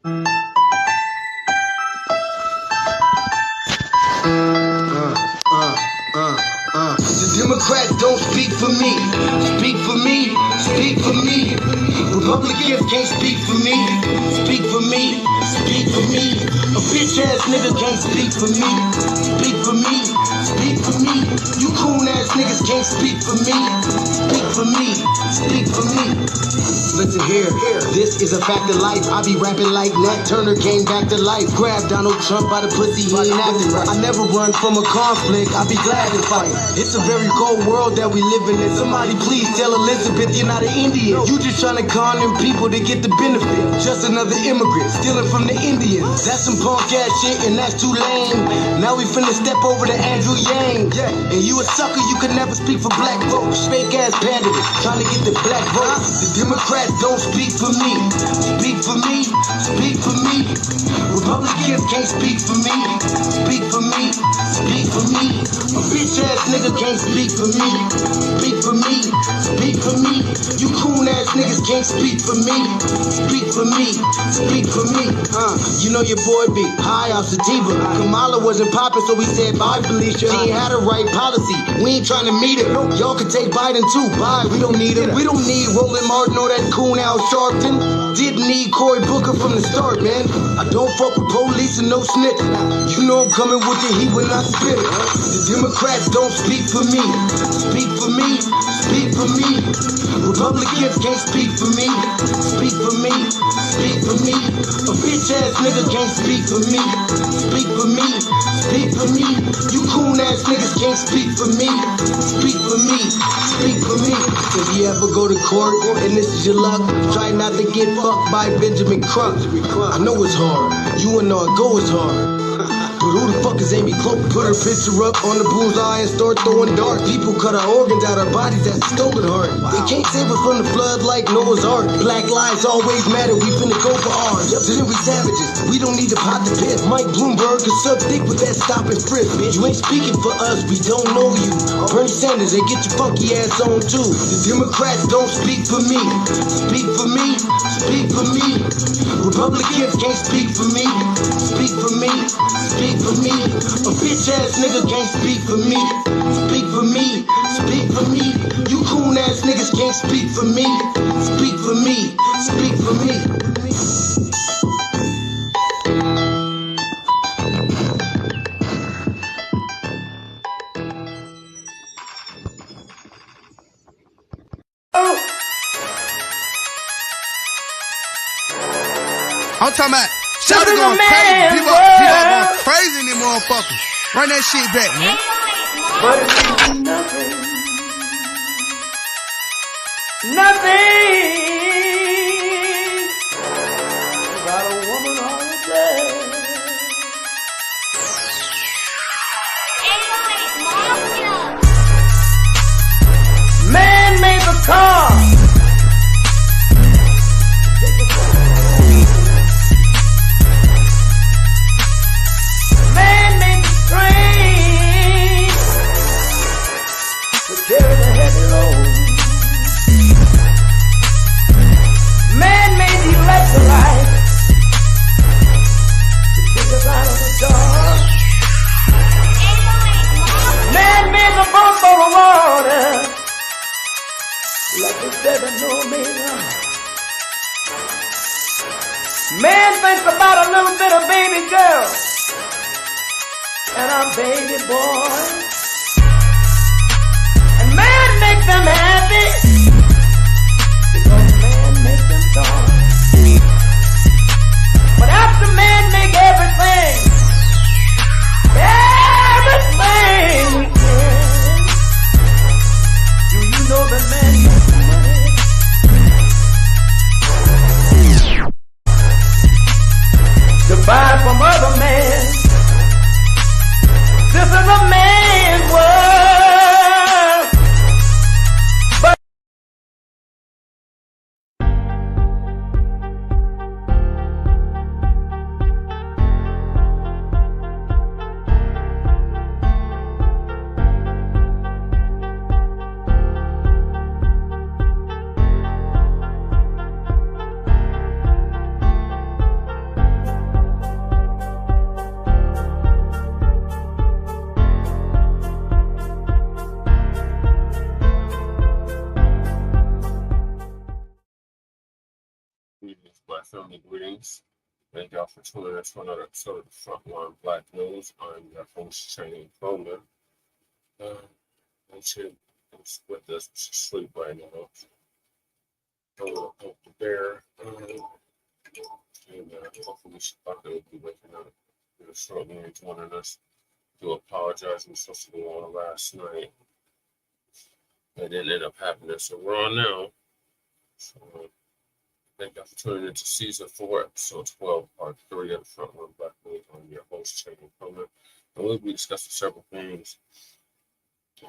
The Democrats don't speak for me. Speak for me. Speak for me. Republicans can't speak for me. Speak for me. Speak for me. A bitch ass nigga can't speak for me. Speak for me. Speak for me. You coon ass niggas can't speak for me. Speak for me. Speak for me. Listen here, this is a fact of life. I be rapping like Nat Turner came back to life. Grab Donald Trump by the pussy, he ain't acting right. I never run from a conflict, I be glad to fight. It's a very cold world that we live in. And somebody please tell Elizabeth you're not an Indian. You just trying to con them people to get the benefit. Just another immigrant, stealing from the Indians. That's some punk ass shit and that's too lame. Now we finna step over to Andrew Yang. And you a sucker, you could never speak for black folks. Fake ass pandering, trying to get the black vote. The Democrats don't speak for me. Speak for me. Speak for me. Republicans can't speak for me. Speak for me. Speak for me. A bitch ass nigga can't speak for me. Speak for me. Speak for me. You coon ass niggas can't speak for me. Speak for me. Speak for me. You know your boy be high off sativa. Kamala wasn't popping, so we said bye, Felicia. She ain't had a right policy. We ain't trying to meet her. Y'all can take Biden too. Bye. We don't need him. We don't need Roland Martin or that coon Al Sharpton. Didn't need Cory Booker from the start, man. I don't fuck with police and no snitch. You know I'm coming with the heat when I spit it. The Democrats don't speak for me. Speak for me. Speak for me. Republicans can't speak for me. Speak for me. Speak for me. A bitch ass nigga can't speak for me. Speak for me. Speak for me. You coon ass niggas can't speak for me. Speak for me. Speak for me. If you ever go to court and this is your luck, try not to get fucked by Benjamin Crump. I know it's hard. You and all go is hard. But who the fuck is Amy Cloak? Put her picture up on the bullseye and start throwing darts. People cut our organs out our bodies, that's a stolen heart. They can't save us from the flood like Noah's Ark. Black lives always matter, we finna go for ours. So then we savages, we don't need to pot the piss. Mike Bloomberg can suck dick with that stop and frisk. Bitch, you ain't speaking for us, we don't know you. Bernie Sanders, they get your funky ass on too. The Democrats don't speak for me. Speak for me. Speak for me. Republicans can't speak for me. Speak for me. Speak for me. A bitch ass nigga can't speak for me. Speak for me. Speak for me. You coon ass niggas can't speak for me. Speak for me. Speak for me. I'm talking about Shawty going crazy. People going crazy in them motherfuckers. Run that shit back, man. But it's nothing. Nothing. Got a woman on the bed. Man made the car. Carry the heavy load. Man made the electrolyte to kick us out of the dark. Man made the boat for the water like the 7 Omega. Man thinks about a little bit of baby girl and a baby boy. Man make them happy because man make them dark. But after man make everything we can, do you know that man makes money? To buy from other men. This is a man's world. Greetings, Black family, greetings. Thank y'all for tuning in to another episode of the Frontline Black News. I'm your host, Training Coleman. And shit is with us sleep right now. So, hope the bear. And hopefully, Sha'Carri will be waking up shortly and joining us. Do apologize. We were supposed to go on last night. It didn't end up happening, so we're on now. So, thank you for tuning into season 4, episode 12, part 3 of the Frontline Black News. I'm your host, Training Coleman. And we'll be discussing several things.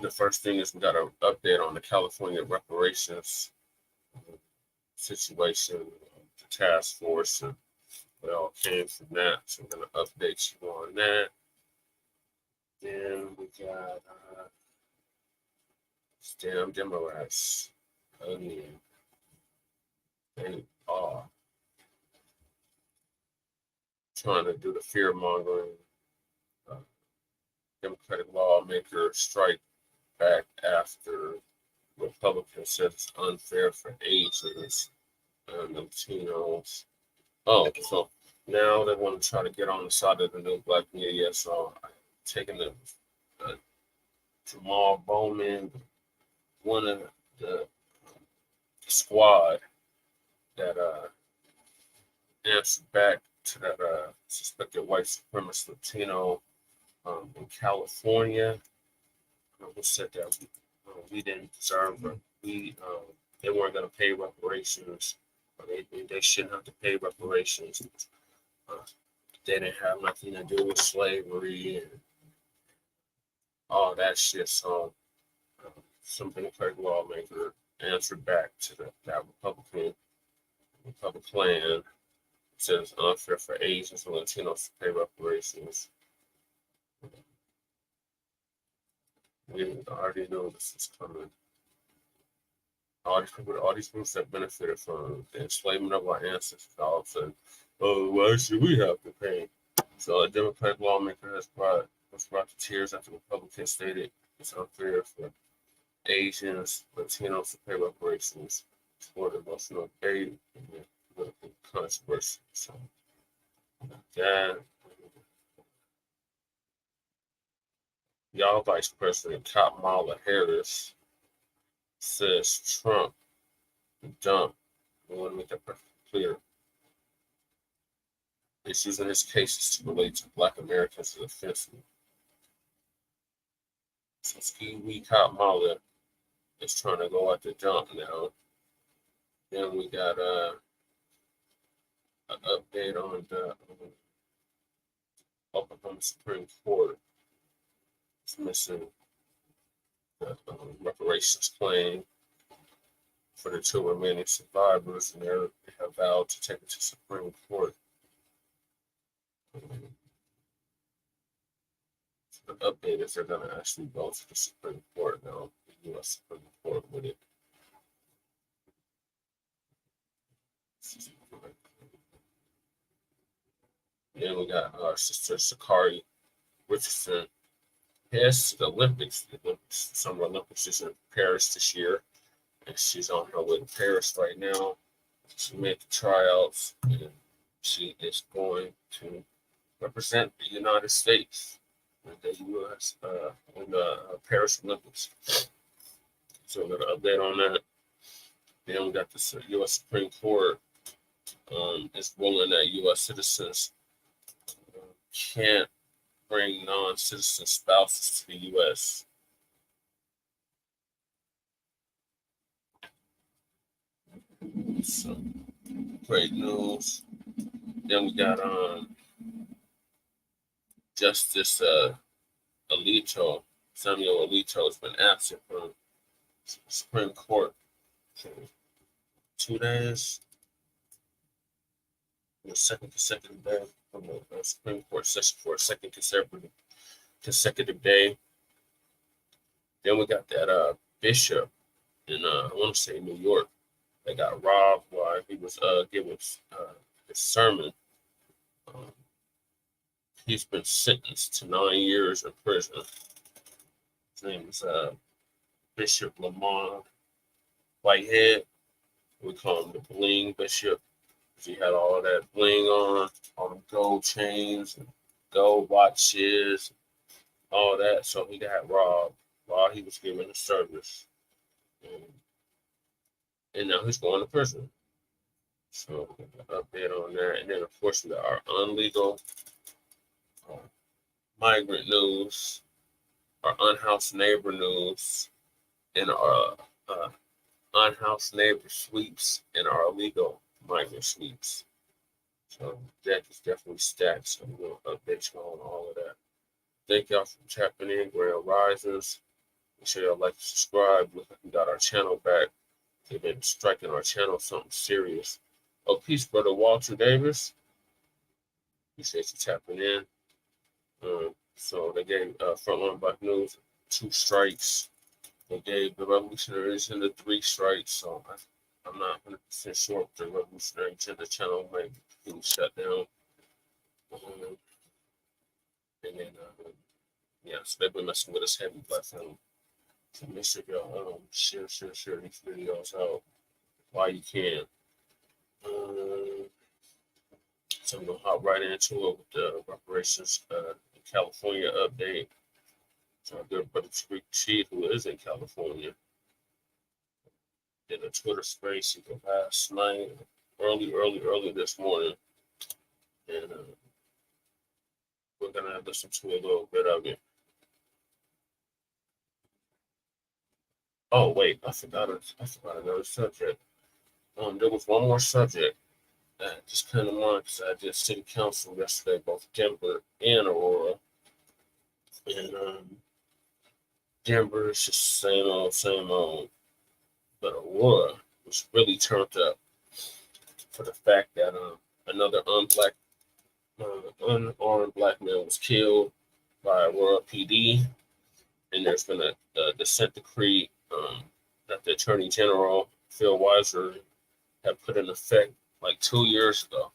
The first thing is we got an update on the California reparations situation, the task force, and what all came from that. So I'm going to update you on that. Then we got damn Democrats again. They are trying to do the fear mongering. Democratic lawmaker strike back after Republicans said it's unfair for Asians and Latinos. Oh, so now they want to try to get on the side of the new black media. So taking the Jamal Bowman, one of the squad that answered back to that suspected white supremacist Latino in California, who said that we didn't deserve it. They weren't going to pay reparations. They shouldn't have to pay reparations. They didn't have nothing to do with slavery and all that shit. So some Democratic lawmaker answered back to that Republican said it's unfair for Asians and Latinos to pay reparations. We already know this is coming. All these groups that benefited from the enslavement of our ancestors, all of a sudden, oh, why should we have to pay? So a Democratic lawmaker was brought to tears after Republicans stated it's unfair for Asians, Latinos to pay reparations for the emotional paid political controversy. So that y'all Vice President Kamala Harris says Trump dumb. We want to make that perfectly clear. It's using his cases to relate to Black Americans as offensive. So Ski Kamala is trying to go at the dump now. Then we got an update on the Oklahoma Supreme Court dismissing the reparations claim for the 2 remaining survivors, and they have vowed to take it to Supreme Court. So the update is they're going to actually go to the Supreme Court now, the U.S. Supreme Court with it. Then we got our sister Sha'Carri Richardson. Yes, the Olympics. Summer Olympics is in Paris this year, and she's on her way to Paris right now. She made the tryouts, and she is going to represent the United States in the U.S. In the Paris Olympics. So we're going to update on that. Then we got the U.S. Supreme Court is ruling that U.S. citizens can't bring non-citizen spouses to the U.S. So, great news. Then we got Justice Alito, Samuel Alito has been absent from the Supreme Court for 2 days. The second consecutive day from the Supreme Court session for a second consecutive day. Then we got that bishop in I want to say New York that got robbed while he was giving his sermon. He's been sentenced to 9 years in prison. His name is Bishop Lamar Whitehead. We call him the Bling Bishop. He had all of that bling on, all the gold chains, and gold watches, all that. So he got robbed while he was giving the service. And now he's going to prison. So update on that. And then, of course, we got our unlegal migrant news, our unhoused neighbor news, and our unhoused neighbor sweeps, and our illegal migrant sweeps. So that is definitely stacked. So I'm going to update you on all of that. Thank y'all for tapping in, Grand Risers. Make sure y'all like and subscribe. Look like we got our channel back. They've been striking our channel something serious. Oh, peace, brother Walter Davis. Appreciate you tapping in. So they gave Frontline Black News 2 strikes. They gave the Revolutionary Agenda 3 strikes. So I'm not 100% sure if the Revolutionary Agenda channel might be shut down. And then, yeah, so they've been messing with us heavy, Black family. So make sure y'all share these videos out while you can. So I'm gonna hop right into it with the reparations in California update. So our good brother Tariq Chief, who is in California, did a Twitter space last night, early this morning, and we're gonna listen to a little bit of it. Oh wait, I forgot another subject. There was one more subject that just kind of wanted, because I did city council yesterday, both Denver and Aurora. And Denver is just same old. But Aurora was really turned up for the fact that another unarmed black man was killed by Aurora PD. And there's been a dissent decree that the Attorney General, Phil Weiser, had put in effect like 2 years ago.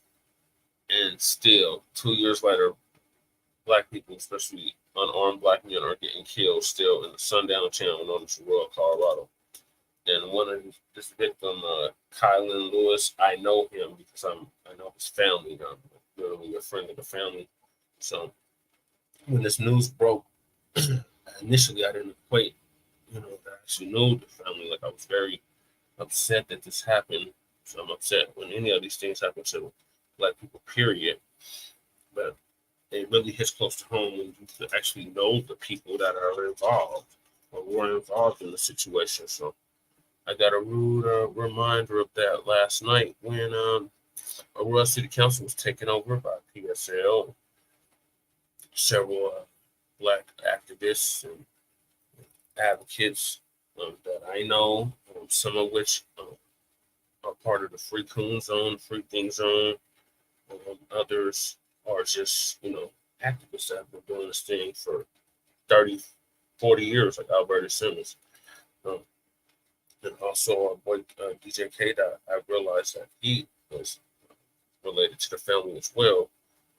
And still, 2 years later, black people, especially unarmed black men, are getting killed still in the sundown town known as Aurora, Colorado. And one of this victim, KILYN Lewis, I know him because I know his family. I'm literally a friend of the family. So when this news broke, initially I didn't equate, that I actually knew the family. Like, I was very upset that this happened. So I'm upset when any of these things happen to black people, period. But it really hits close to home when you actually know the people that are involved or were involved in the situation. So I got a rude reminder of that last night when Aurora City Council was taken over by PSL, several black activists and advocates that I know, some of which are part of the Free Coon Zone, Free Thing Zone. Others are just, activists that have been doing this thing for 30, 40 years, like Alberta Simmons. And also our boy DJ K. I realized that he was related to the family as well.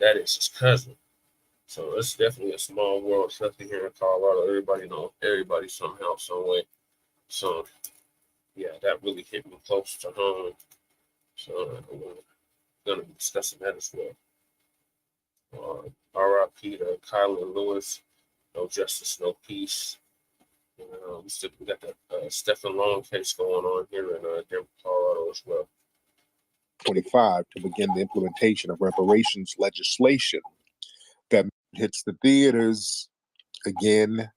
That is his cousin. So it's definitely a small world, especially here in Colorado. Everybody knows everybody somehow, some way. So yeah, that really hit me close to home. So I'm going to be discussing that as well. R.I.P. to KILYN Lewis. No justice, no peace. We got the Stephen Long case going on here in Denver, Colorado as well. 25 to begin the implementation of reparations legislation that hits the theaters. Again,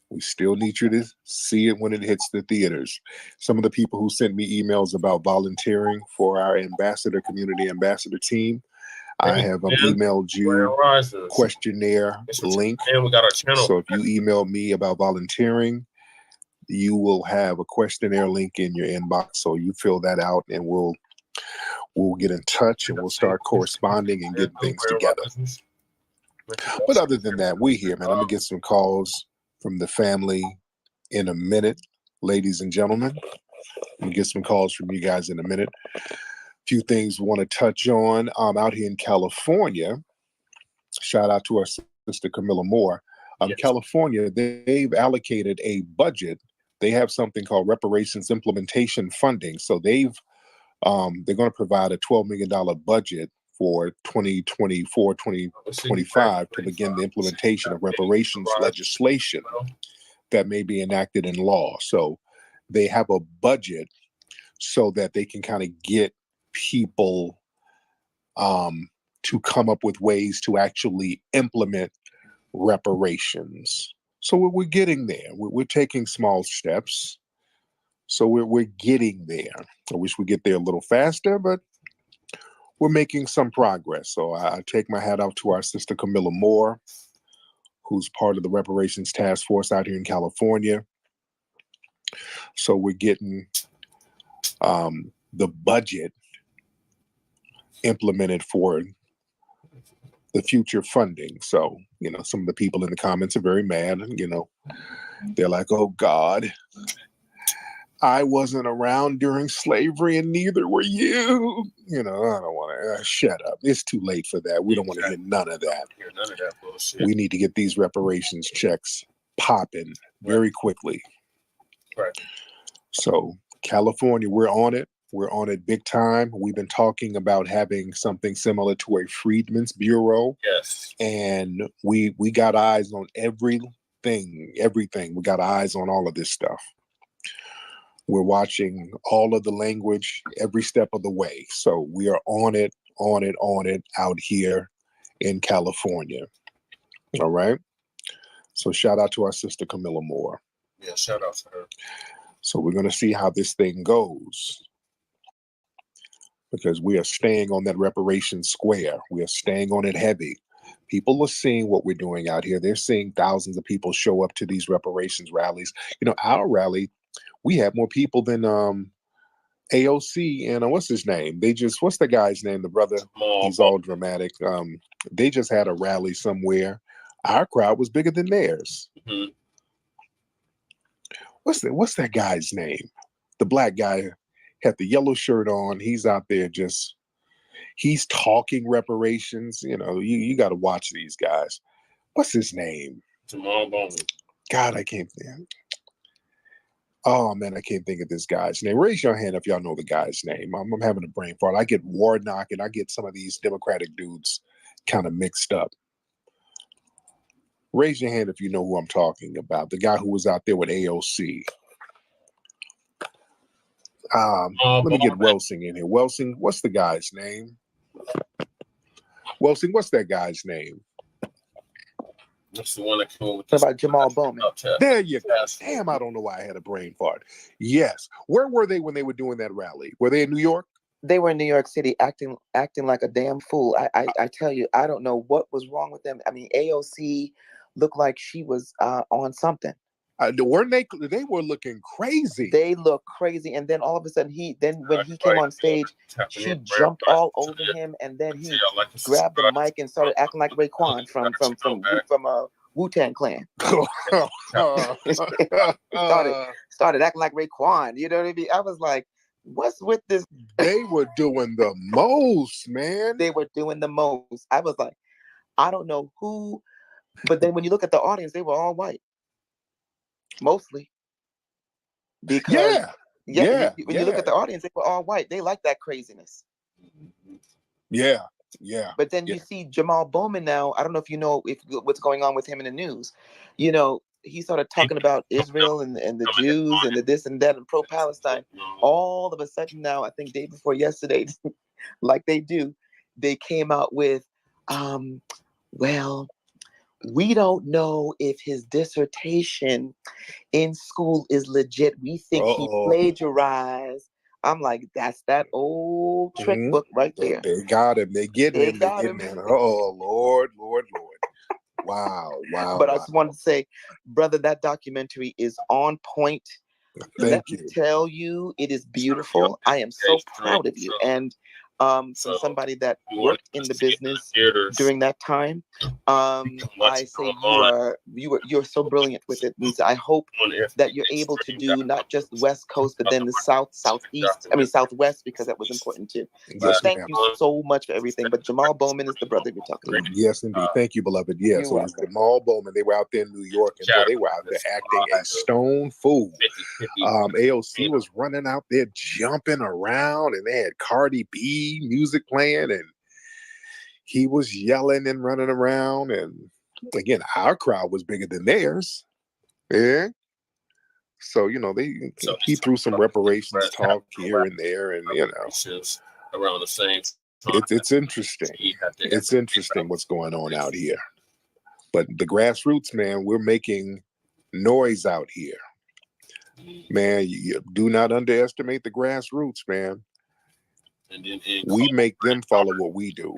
we still need you to see it when it hits the theaters. Some of the people who sent me emails about volunteering for our ambassador, community ambassador team, I have emailed you questionnaire link. And we got our channel. So if you email me about volunteering, you will have a questionnaire link in your inbox. So you fill that out and we'll get in touch and we'll start corresponding and getting things together. But other than that, we're here, man. I'm gonna get some calls from the family in a minute, ladies and gentlemen. We'll get some calls from you guys in a minute. A few things we want to touch on. Out here in California, shout out to our sister Camilla Moore. Yes. California, they've allocated a budget. They have something called reparations implementation funding. So they've They're going to provide a $12 million budget for 2024, 2025 to begin the implementation of reparations legislation that may be enacted in law. So they have a budget so that they can kind of get people to come up with ways to actually implement reparations. So we're getting there. We're taking small steps. So we're getting there. I wish we get there a little faster, but we're making some progress. So I take my hat off to our sister Camilla Moore, who's part of the reparations task force out here in California. So we're getting the budget implemented for the future funding. So, some of the people in the comments are very mad. They're like, oh God, I wasn't around during slavery and neither were you. I don't want to shut up. It's too late for that. We don't want to hear none of that. None of that bullshit. We need to get these reparations checks popping very quickly. Right. So California, we're on it. We're on it big time. We've been talking about having something similar to a Freedmen's Bureau. Yes. And we got eyes on everything. We got eyes on all of this stuff. We're watching all of the language every step of the way. So we are on it out here in California. All right. So shout out to our sister Camilla Moore. Yeah, shout out to her. So we're going to see how this thing goes, because we are staying on that reparations square. We are staying on it heavy. People are seeing what we're doing out here. They're seeing thousands of people show up to these reparations rallies. Our rally, we had more people than AOC and what's his name? What's the guy's name? The brother, he's all dramatic. They just had a rally somewhere. Our crowd was bigger than theirs. Mm-hmm. What's that guy's name? The black guy had the yellow shirt on. He's out there he's talking reparations. You got to watch these guys. What's his name? Jamal Bowman. God, I can't think. Oh man, I can't think of this guy's name. Raise your hand if y'all know the guy's name. I'm having a brain fart. I get Warnock and I get some of these Democratic dudes kind of mixed up. Raise your hand if you know who I'm talking about. The guy who was out there with AOC. Let me get Welsing in here. Welsing, what's the guy's name? Welsing, what's that guy's name? That's the one that came with What about Jamal Bowman? There you go. Damn, I don't know why I had a brain fart. Yes. Where were they when they were doing that rally? Were they in New York? They were in New York City acting like a damn fool. I tell you, I don't know what was wrong with them. I mean, AOC looked like she was on something. Weren't they? They were looking crazy. They look crazy, and then all of a sudden, when he came on stage, she jumped all over him, and then he grabbed the mic and started acting like Raekwon from Wu-Tang Clan. started acting like Raekwon. You know what I mean? I was like, what's with this? They were doing the most, man. They were doing the most. I was like, I don't know who, but then when you look at the audience, they were all white. Mostly. Because when you look at the audience, they were all white. They like that craziness. Yeah. But then you see Jamal Bowman now. I don't know if you know what's going on with him in the news. He started talking about Israel and the Jews and the this and that and pro-Palestine. All of a sudden now, I think day before yesterday, like they do, they came out with, we don't know if his dissertation in school is legit. We think he plagiarized. I'm like, that's that old trick book right there. They got him. They getting him. Oh, Lord. Wow. But I just wanted to say, brother, that documentary is on point. Let me tell you, it is beautiful. I am so proud of you. And from somebody that worked in the business during that time. I say you're so brilliant with it, Lisa. I hope that you're able to do not just West Coast, but then the Southwest, because that was important too. Yes, Thank you so much for everything. But Jamal Bowman is the brother you're talking about. Yes, indeed. Thank you, beloved. Yeah, so it was Jamal Bowman. They were out there in New York, and boy, they were out there acting a stone fool. AOC was running out there jumping around, and they had Cardi B music playing, and he was yelling and running around. And again, our crowd was bigger than theirs. Yeah. So, you know, he threw some reparations talk here and there, and you know, around the same time. It's interesting. It's interesting what's going on out here. But the grassroots, man, we're making noise out here. Man, you do not underestimate the grassroots, man. We make them follow what we do.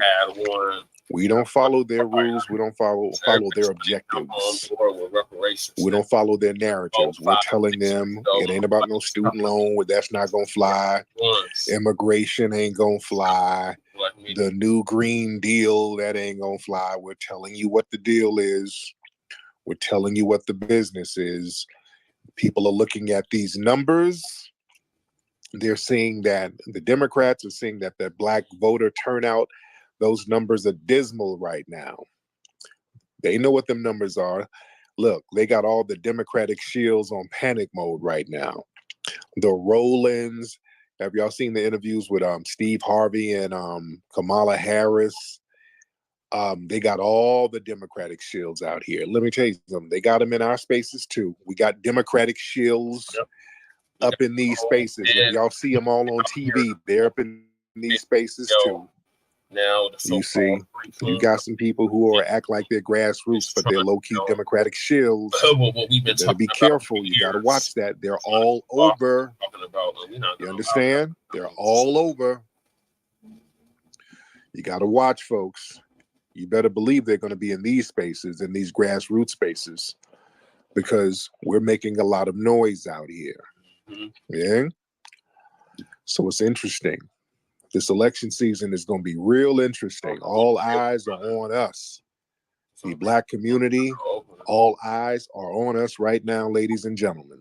We don't follow their rules. We don't follow their objectives. We don't follow their narratives. We're telling them it ain't about no student loan. That's not going to fly. Immigration ain't going to fly. The new Green Deal, that ain't going to fly. We're telling you what the deal is. We're telling you what the business is. People are looking at these numbers. They're seeing that the Democrats are seeing that the Black voter turnout, those numbers are dismal right now. They know what them numbers are. Look, they got all the Democratic shields on panic mode right now. The roll-ins. Have y'all seen the interviews with Steve Harvey and Kamala Harris? They got all the Democratic shields out here. Let me tell you something. They got them in our spaces too. We got Democratic shields up in these spaces. Y'all see them all on TV. They're up in these spaces too. Now, you see, you got some people who act like they're grassroots, but they're low-key Democratic shills. You better be careful. You got to watch that. They're all over. You understand? They're all over. You got to watch, folks. You better believe they're going to be in these spaces, in these grassroots spaces, because we're making a lot of noise out here. Yeah? So it's interesting. This election season is going to be real interesting. All eyes are on us. The Black community, all eyes are on us right now, ladies and gentlemen.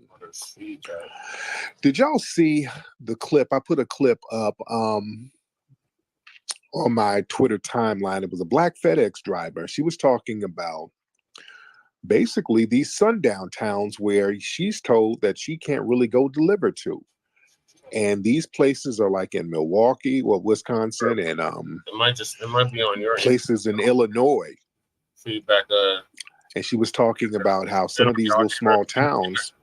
Did y'all see the clip? I put a clip up on my Twitter timeline. It was a Black FedEx driver. She was talking about basically these sundown towns where she's told that she can't really go deliver to. And these places are like in Milwaukee, Wisconsin, and it might be on your places in Illinois. Feedback. And she was talking about how some of these little small towns,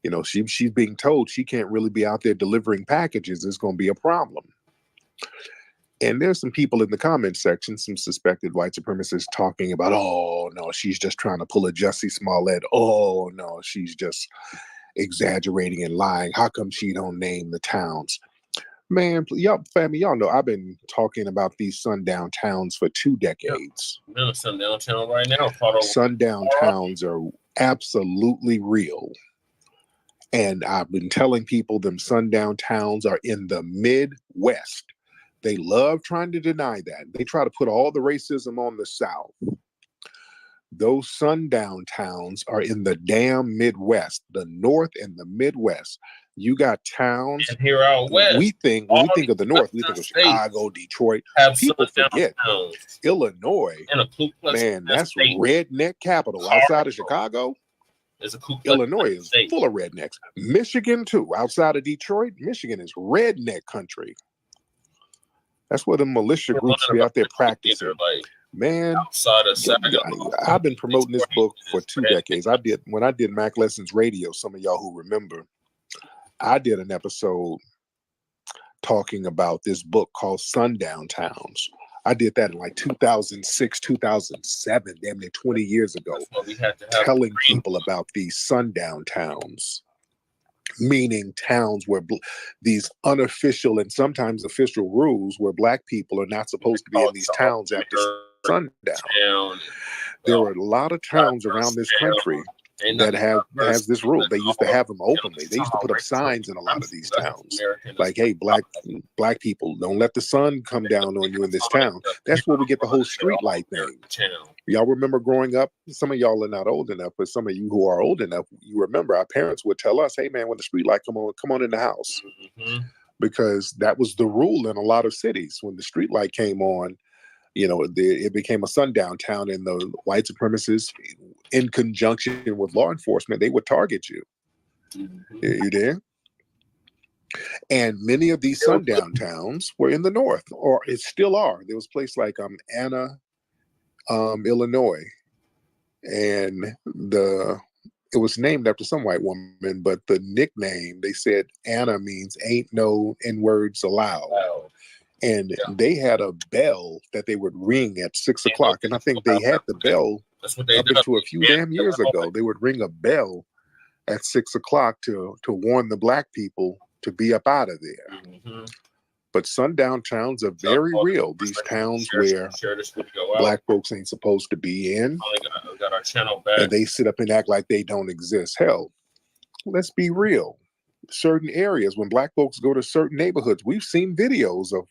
you know, she's being told she can't really be out there delivering packages. It's going to be a problem. And there's some people in the comment section, some suspected white supremacists talking about, oh no, she's just trying to pull a Jussie Smollett. Oh no, she's just exaggerating and lying. How come she don't name the towns? Man, y'all, family, y'all know I've been talking about these sundown towns for 2 decades. Yep. Sundown town right now. Sundown towns are absolutely real. And I've been telling people them sundown towns are in the Midwest. They love trying to deny that. They try to put all the racism on the South. Those sundown towns are in the damn Midwest, the North and the Midwest. You got towns. And here out west. When we think of the North, we think of Chicago, Detroit. People forget Illinois. Man, that's redneck capital. Outside of Chicago, Illinois is full of rednecks. Michigan too. Outside of Detroit, Michigan is redneck country. That's where the militia groups be out there practicing. Man, I've been promoting this book for 2 decades. When I did Mac Lessons Radio, some of y'all who remember, I did an episode talking about this book called Sundown Towns. I did that in like 2006, 2007, damn near 20 years ago, telling people about these sundown towns. Meaning towns where these unofficial and sometimes official rules where Black people are not supposed to be in these towns after sundown. There are a lot of towns around this country that has this rule. They used to have them openly. They used to put up signs in a lot of these towns, like, "Hey, black people, don't let the sun come down on you in this town." That's where we get the whole street light thing. Y'all remember growing up? Some of y'all are not old enough, but some of you who are old enough, you remember our parents would tell us, "Hey, man, when the street light come on in the house," because that was the rule in a lot of cities. When the street light came on, it became a sundown town, and the white supremacists, in conjunction with law enforcement, they would target you. You there? And many of these sundown towns were in the north, or it still are. There was a place like Anna, Illinois, and it was named after some white woman, but the nickname, they said Anna means "ain't no N-words allowed." And they had a bell that they would ring at 6 o'clock. And I think they had the bell up until a few damn years ago. They would ring a bell at 6 o'clock to warn the black people to be up out of there. But sundown towns are very real. These towns where black folks ain't supposed to be in. And they sit up and act like they don't exist. Hell, let's be real. Certain areas, when black folks go to certain neighborhoods, we've seen videos of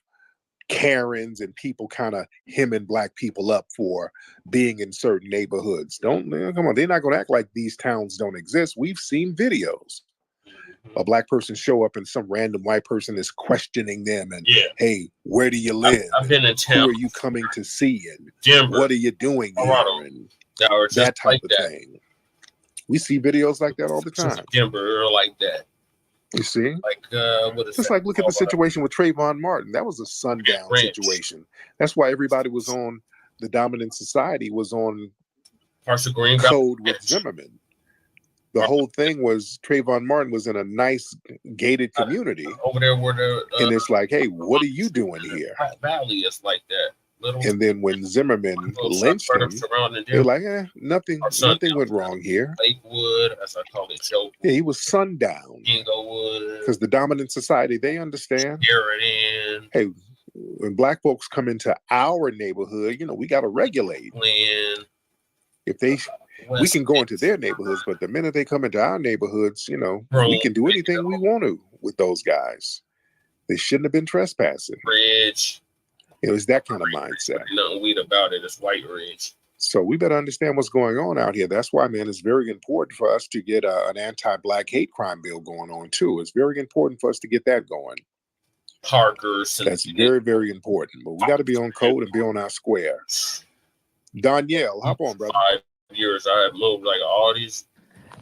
Karens and people kind of hemming black people up for being in certain neighborhoods. Come on, they're not going to act like these towns don't exist. We've seen videos. A black person show up and some random white person is questioning them and, "Hey, where do you live? I've been in town. Who are you coming to see? And Denver, what are you doing here?" And that type of thing. We see videos like that all the time. Denver, like that. You see? Like, what is just that? Like, look at the situation with Trayvon Martin. That was a sundown situation. That's why everybody was on, the dominant society was on code with Zimmerman. The whole thing was Trayvon Martin was in a nice gated community over there where the and it's like, "Hey, what are you doing here?" Valley is like that. And then when Zimmerman lynched him, they're like, nothing went wrong here. Lakewood, as I call it, Joe. Yeah, he was sundown. Inglewood. Because the dominant society, they understand. Sheridan. Hey, when black folks come into our neighborhood, we got to regulate. Glenn. If they, we can go into their neighborhoods, but the minute they come into our neighborhoods, we can do anything we want to with those guys. They shouldn't have been trespassing. Ridge. It was that kind of mindset. Nothing weird about it. It's White Ridge. So we better understand what's going on out here. That's why, man, it's very important for us to get an anti-black hate crime bill going on, too. It's very important for us to get that going. Parker's. That's very, very important. But we got to be on code and be on our square. Danielle, hop on, brother. 5 years I have moved like all these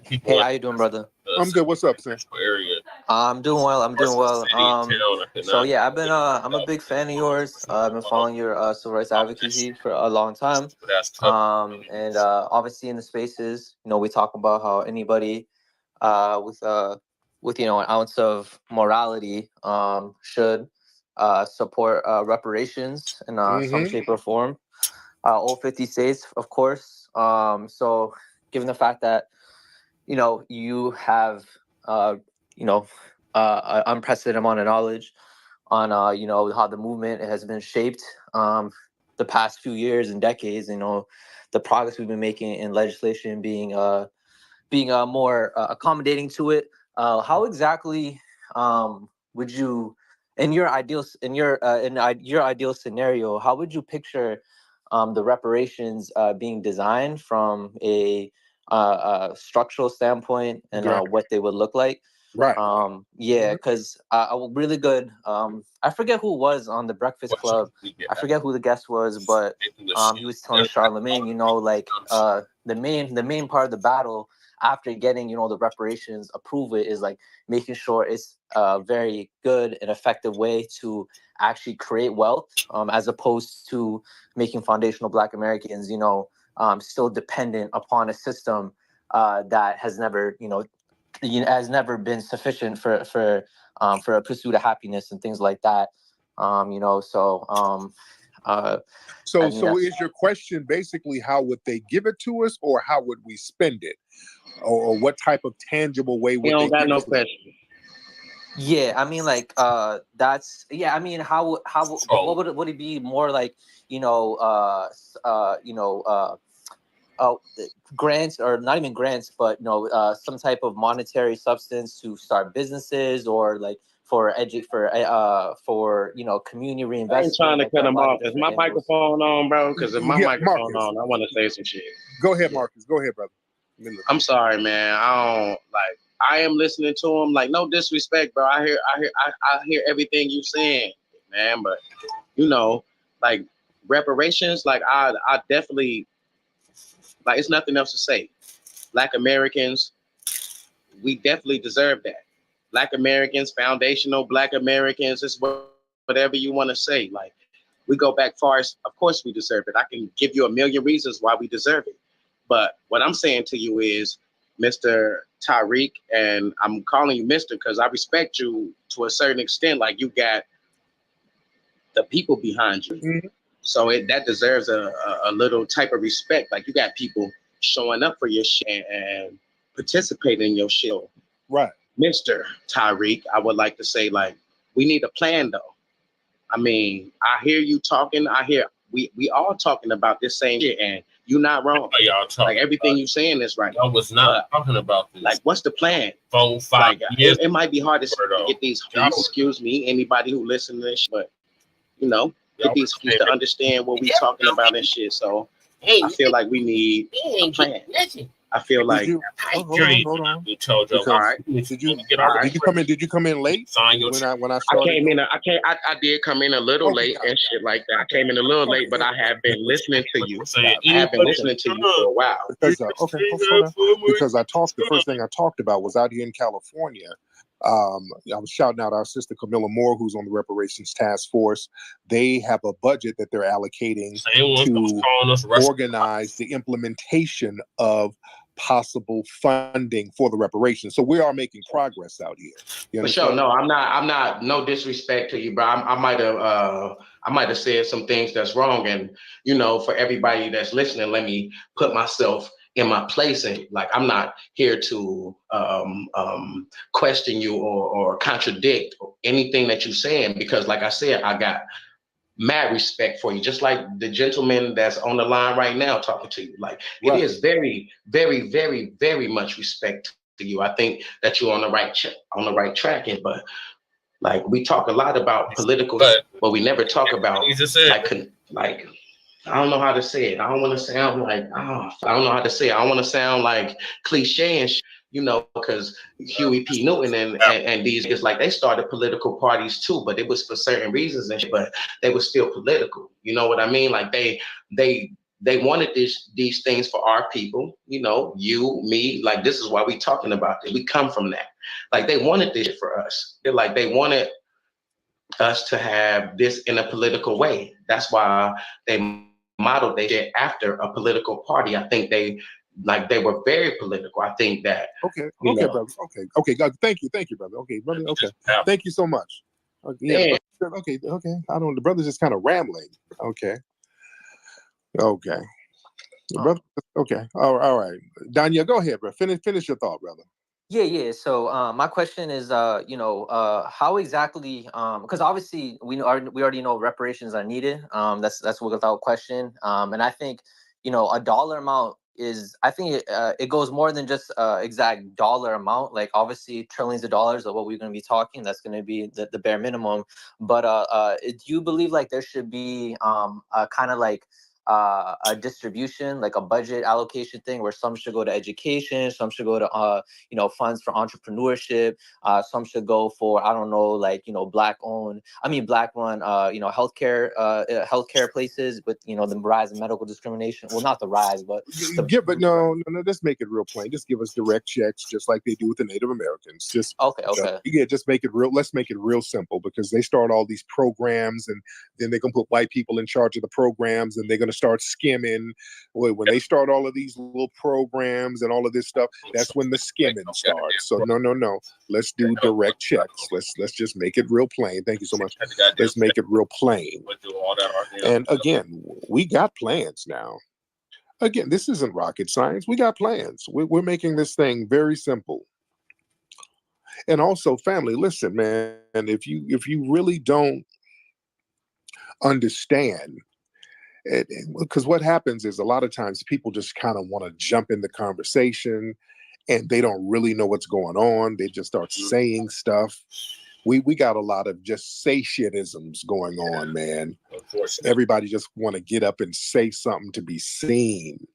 people. Hey, how you doing, brother? I'm good. What's up, Sam? Area. I'm doing well. So yeah, I'm a big fan of yours. I've been following your civil rights advocacy for a long time. And obviously in the spaces, we talk about how anybody with an ounce of morality should support reparations in some shape or form. All 50 states, of course. So given the fact that you have unprecedented amount of knowledge on how the movement has been shaped the past few years and decades, the progress we've been making in legislation being more accommodating to it. How exactly would you, in your ideal scenario, how would you picture the reparations being designed from a structural standpoint and what they would look like? Right. Because really good. I forget who was on the Breakfast Club. I forget who the guest was, but he was telling Charlemagne, the main part of the battle after getting, the reparations approval is like making sure it's a very good and effective way to actually create wealth, as opposed to making foundational Black Americans, still dependent upon a system that has never, has never been sufficient for a pursuit of happiness and things like that. So is your question basically how would they give it to us, or how would we spend it, or what type of tangible way would they give it to us? Yeah, I mean, how what would it be more like, grants, or not even grants, but some type of monetary substance to start businesses, or like for community reinvestment. I ain't trying to like cut a him lot of off. Is my different angles. microphone on, bro? Because if my Yeah, microphone Marcus. on, I want to say some shit. Go ahead, Marcus. Go ahead, brother. I'm sorry, man. I am listening to him. Like, no disrespect, bro. I hear everything you saying, man. But like reparations, like I definitely, like, it's nothing else to say. Black Americans, we definitely deserve that. Black Americans, foundational Black Americans, it's whatever you want to say. Like, we go back far as, of course we deserve it. I can give you a million reasons why we deserve it. But what I'm saying to you is, Mr. Tariq, and I'm calling you Mr. because I respect you to a certain extent. Like, you got the people behind you. Mm-hmm. So that deserves a little type of respect. Like, you got people showing up for your shit and participating in your shit. Right. Mr. Tariq, I would like to say, like, we need a plan, though. I mean, I hear you talking. I hear we all talking about this same shit, and you're not wrong. Like, everything you're saying is right. I was not talking about this. Like, what's the plan? 4, 5 like, years. It might be hard to get these keys, excuse me, anybody who listens to this, but get these keys to understand what we talking about and shit. So I feel like we need a plan. I feel like hold on. Because, all right. Did you come in late? When I started? I did come in a little late and shit like that. I came in a little late, but I have been listening to you. I have been listening to you for a while. Because because the first thing I talked about was out here in California. I was shouting out our sister Camilla Moore, who's on the Reparations Task Force. They have a budget that they're allocating to organize the implementation of possible funding for the reparations. So we are making progress out here. For sure. No, I'm not. No disrespect to you, bro. I might have said some things that's wrong, and for everybody that's listening, let me put myself in my place, and like, I'm not here to question you or contradict anything that you're saying, because like I said, I got mad respect for you, just like the gentleman that's on the line right now talking to you. Like, right. It is very, very, very, very much respect to you. I think that you're on the right track, but like, we talk a lot about political, but we never talk about like I don't know how to say it. I don't want to sound like I don't know how to say it. I don't want to sound like cliche and because Huey P. Newton and these is like, they started political parties too, but it was for certain reasons and shit, but they were still political. You know what I mean? Like, they wanted these things for our people, you, me, like, this is why we talking about this. We come from that. Like, they wanted this for us. They're like, they wanted us to have this in a political way. That's why they modeled they did after a political party. I think they were very political. I think that. Okay, brother. Okay. God, thank you, brother. Okay, brother. Okay, thank you so much. Okay, okay. I don't. The brother's just kind of rambling. Okay. Brother. Okay. All right. Danya, go ahead, bro. Finish your thought, brother. Yeah. So my question is, how exactly? Because obviously we already know reparations are needed. That's without question. And I think a dollar amount is. I think it goes more than just exact dollar amount. Like, obviously trillions of dollars of what we're going to be talking. That's going to be the bare minimum. But do you believe like there should be a kind of like a distribution, like a budget allocation thing, where some should go to education, some should go to funds for entrepreneurship, some should go for, I don't know, like black run healthcare places with the rise in medical discrimination. Well, not the rise, but no, let's make it real plain. Just give us direct checks, just like they do with the Native Americans. Just just make it real. Let's make it real simple, because they start all these programs, and then they're gonna put white people in charge of the programs, and they're gonna start skimming. When they start all of these little programs and all of this stuff, that's when the skimming starts. So no. Let's do direct checks. Let's just make it real plain. Thank you so much. Let's make it real plain. And again, we got plans now. Again, this isn't rocket science. We got plans. We're making this thing very simple. And also, family, listen, man, if you really don't understand Because what happens is a lot of times people just kind of want to jump in the conversation and they don't really know what's going on. They just start saying stuff. We got a lot of just say shitisms going on, man. Everybody just want to get up and say something to be seen.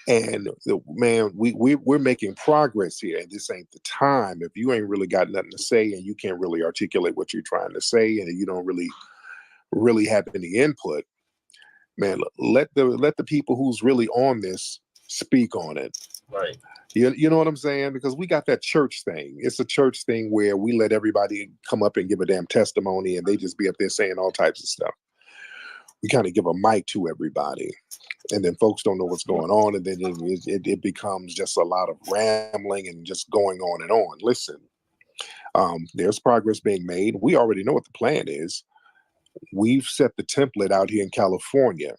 And man, we're making progress here. And this ain't the time. If you ain't really got nothing to say and you can't really articulate what you're trying to say, and you don't really have any input, man, let the people who's really on this speak on it. Right. You know what I'm saying? Because we got that church thing. It's a church thing where we let everybody come up and give a damn testimony, and they just be up there saying all types of stuff. We kind of give a mic to everybody, and then folks don't know what's going on, and then it becomes just a lot of rambling and just going on and on. Listen, there's progress being made. We already know what the plan is. We've set the template out here in California.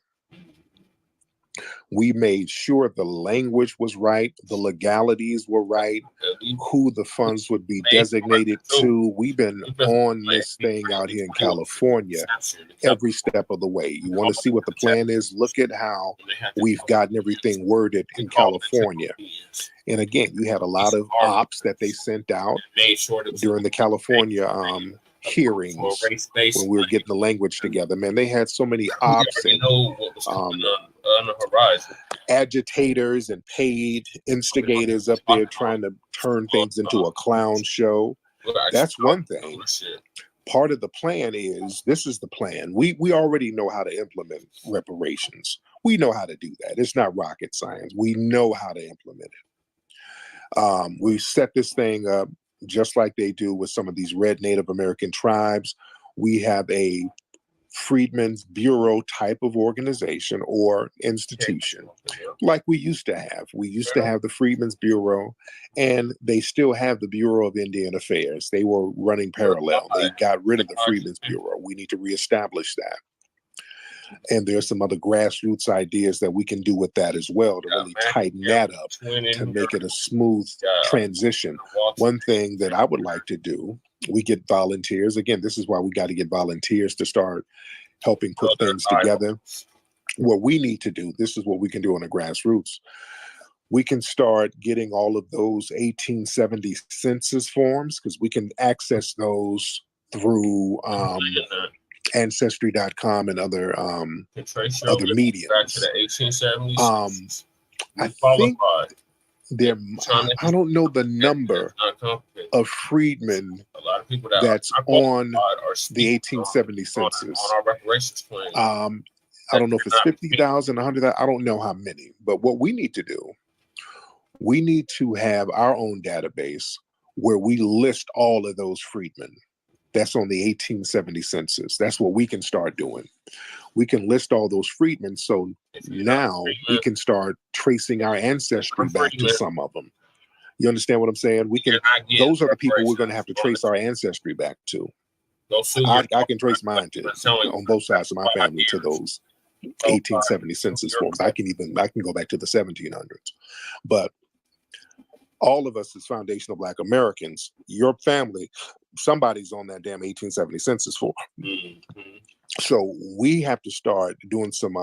We made sure the language was right, the legalities were right, who the funds would be designated to. We've been on this thing out here in California every step of the way. You want to see what the plan is? Look at how we've gotten everything worded in California. And again, you had a lot of ops that they sent out during the California hearings when we were getting the language together. Man, they had so many ops and on the horizon, agitators and paid instigators up there trying to turn things into a clown show. That's one thing. Part of the plan is, this is the plan. We already know how to implement reparations. We know how to do that. It's not rocket science. We know how to implement it. We set this thing up just like they do with some of these red Native American tribes. We have a Freedmen's Bureau type of organization or institution like we used to have. We used to have the Freedmen's Bureau, and they still have the Bureau of Indian Affairs. They were running parallel. They got rid of the Freedmen's Bureau. We need to reestablish that. And there's some other grassroots ideas that we can do with that as well to really tighten that up, to make it a smooth transition. One thing that I would like to do, we get volunteers. Again, this is why we got to get volunteers to start helping put things together. What we need to do, this is what we can do on the grassroots. We can start getting all of those 1870 census forms, because we can access those through Ancestry.com and other media. Back to the 1870s. I think there, I don't know the number of freedmen that's on the 1870 census. On our reparations plan. I don't know if it's 50,000, 100,000. I don't know how many. But what we need to do, we need to have our own database where we list all of those freedmen. That's on the 1870 census. That's what we can start doing. We can list all those freedmen. So now we can start tracing our ancestry back to some of them. You understand what I'm saying? We can. Those are the people we're going to have to trace our ancestry back to. I can trace mine to, on both sides of my family, to those 1870 census forms. I can go back to the 1700s. But all of us as foundational Black Americans, your family, somebody's on that damn 1870 census form. So we have to start doing some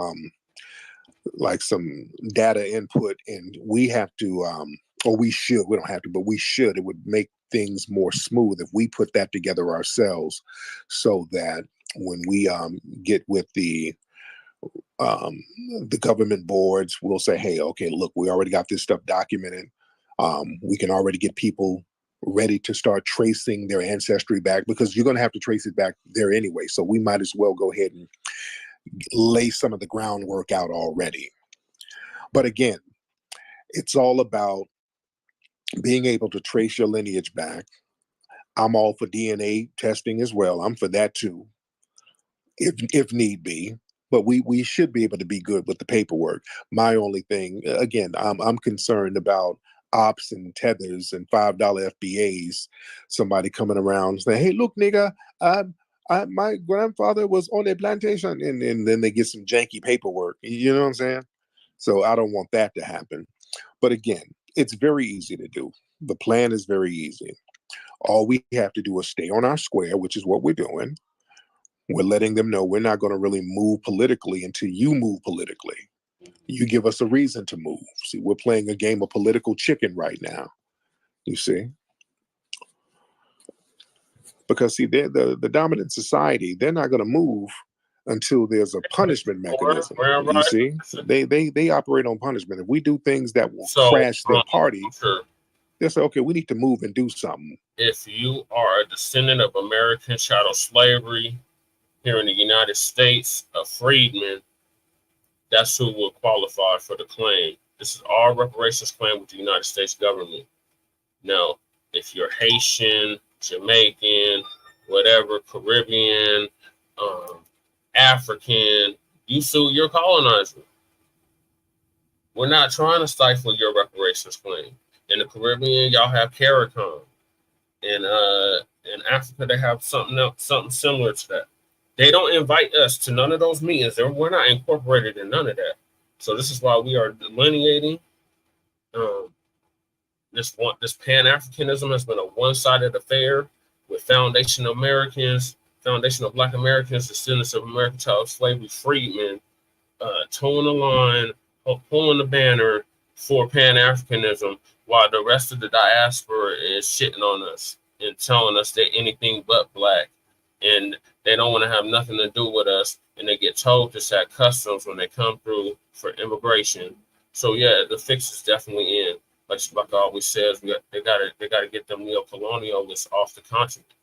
some data input, and we have to or we should, we don't have to, but we should. It would make things more smooth if we put that together ourselves, so that when we get with the government boards, we'll say, hey, okay, look, we already got this stuff documented. We can already get people ready to start tracing their ancestry back, because you're going to have to trace it back there anyway. So we might as well go ahead and lay some of the groundwork out already. But again, it's all about being able to trace your lineage back. I'm all for DNA testing as well. I'm for that too, if need be. But we should be able to be good with the paperwork. My only thing, again, I'm concerned about ops and tethers and $5 FBAs. Somebody coming around saying, "Hey, look, nigga, my grandfather was on a plantation," and then they get some janky paperwork. You know what I'm saying? So I don't want that to happen. But again, it's very easy to do. The plan is very easy. All we have to do is stay on our square, which is what we're doing. We're letting them know we're not going to really move politically until you move politically. You give us a reason to move. See, we're playing a game of political chicken right now. You see? Because see, they're the dominant society, they're not going to move until there's a punishment mechanism. You see? They operate on punishment. If we do things that will crash their party, they'll say, okay, we need to move and do something. If you are a descendant of American chattel slavery here in the United States, a freedman, that's who will qualify for the claim. This is all reparations claim with the United States government. Now, if you're Haitian, Jamaican, whatever, Caribbean, African, you sue your colonizer. We're not trying to stifle your reparations claim. In the Caribbean, y'all have CARICOM. In Africa, they have something similar to that. They don't invite us to none of those meetings. We're not incorporated in none of that. So this is why we are delineating. This Pan-Africanism has been a one-sided affair with Foundation of Black Americans, descendants of American child slavery freedmen, towing the line, pulling the banner for Pan-Africanism, while the rest of the diaspora is shitting on us and telling us they're anything but Black, and they don't want to have nothing to do with us, and they get told this at customs when they come through for immigration. So yeah, the fix is definitely in. Like Sha'Carri always says, they gotta get them neo-colonialists off the continent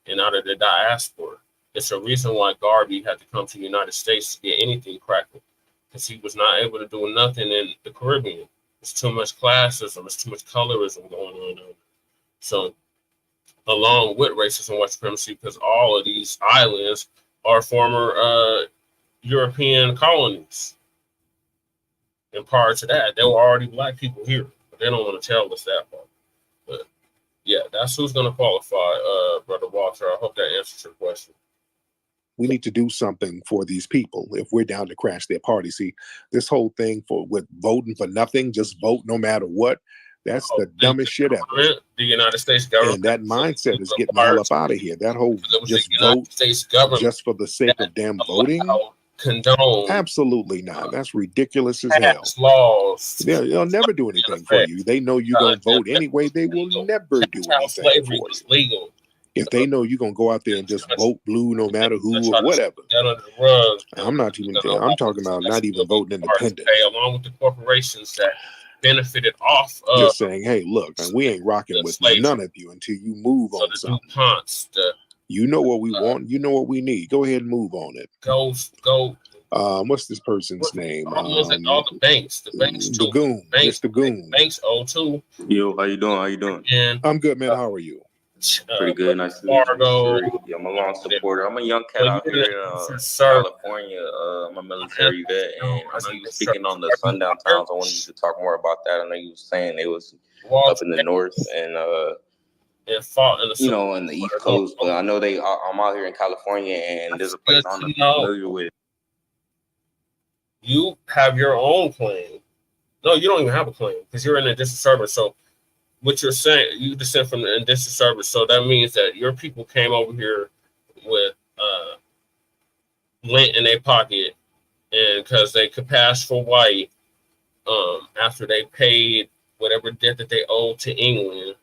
and out of the diaspora. It's a reason why Garvey had to come to the United States to get anything cracking, because he was not able to do nothing in the Caribbean. It's too much classism, it's too much colorism going on there. So, along with racism and white supremacy, because all of these islands are former European colonies. And prior to that, there were already Black people here. They don't want to tell us that part. But yeah, that's who's going to qualify, Brother Walter. I hope that answers your question. We need to do something for these people if we're down to crash their party. See, this whole thing with voting for nothing, just vote no matter what, that's the dumbest shit ever. The United States government. And that mindset is getting the hell up out of here. That whole just vote just for the sake of damn voting. Condone. Absolutely not. That's ridiculous as hell. Laws. They'll never do anything for you. They know you're going to vote anyway. They will never do anything for you. Legal. If they know you're going to go out there and just vote blue no matter who or whatever. I'm not even there. I'm talking about not even voting independent. Along with the corporations that benefited off of. Just saying, hey, look, we ain't rocking with none of you until you move on something. You know what we want. You know what we need. Go ahead and move on it. Go. What's this person's name? All the banks. The banks too. The goon. It's the goon. Banks too. Yo, how you doing? And I'm good, man. How are you? Pretty good. Nice to meet you. Yeah, I'm a long supporter. I'm a young cat out here in California. I'm a military vet, and I know you were speaking on the sundown towns. I wanted you to talk more about that. I know you were saying it was up in the north and in the East Coast, but I know I'm out here in California, and there's a place I'm familiar with. You have your own claim. No, you don't even have a claim because you're in a district service. So what you're saying, you descend from the district service. So that means that your people came over here with lint in their pocket, and because they could pass for white, after they paid whatever debt that they owed to England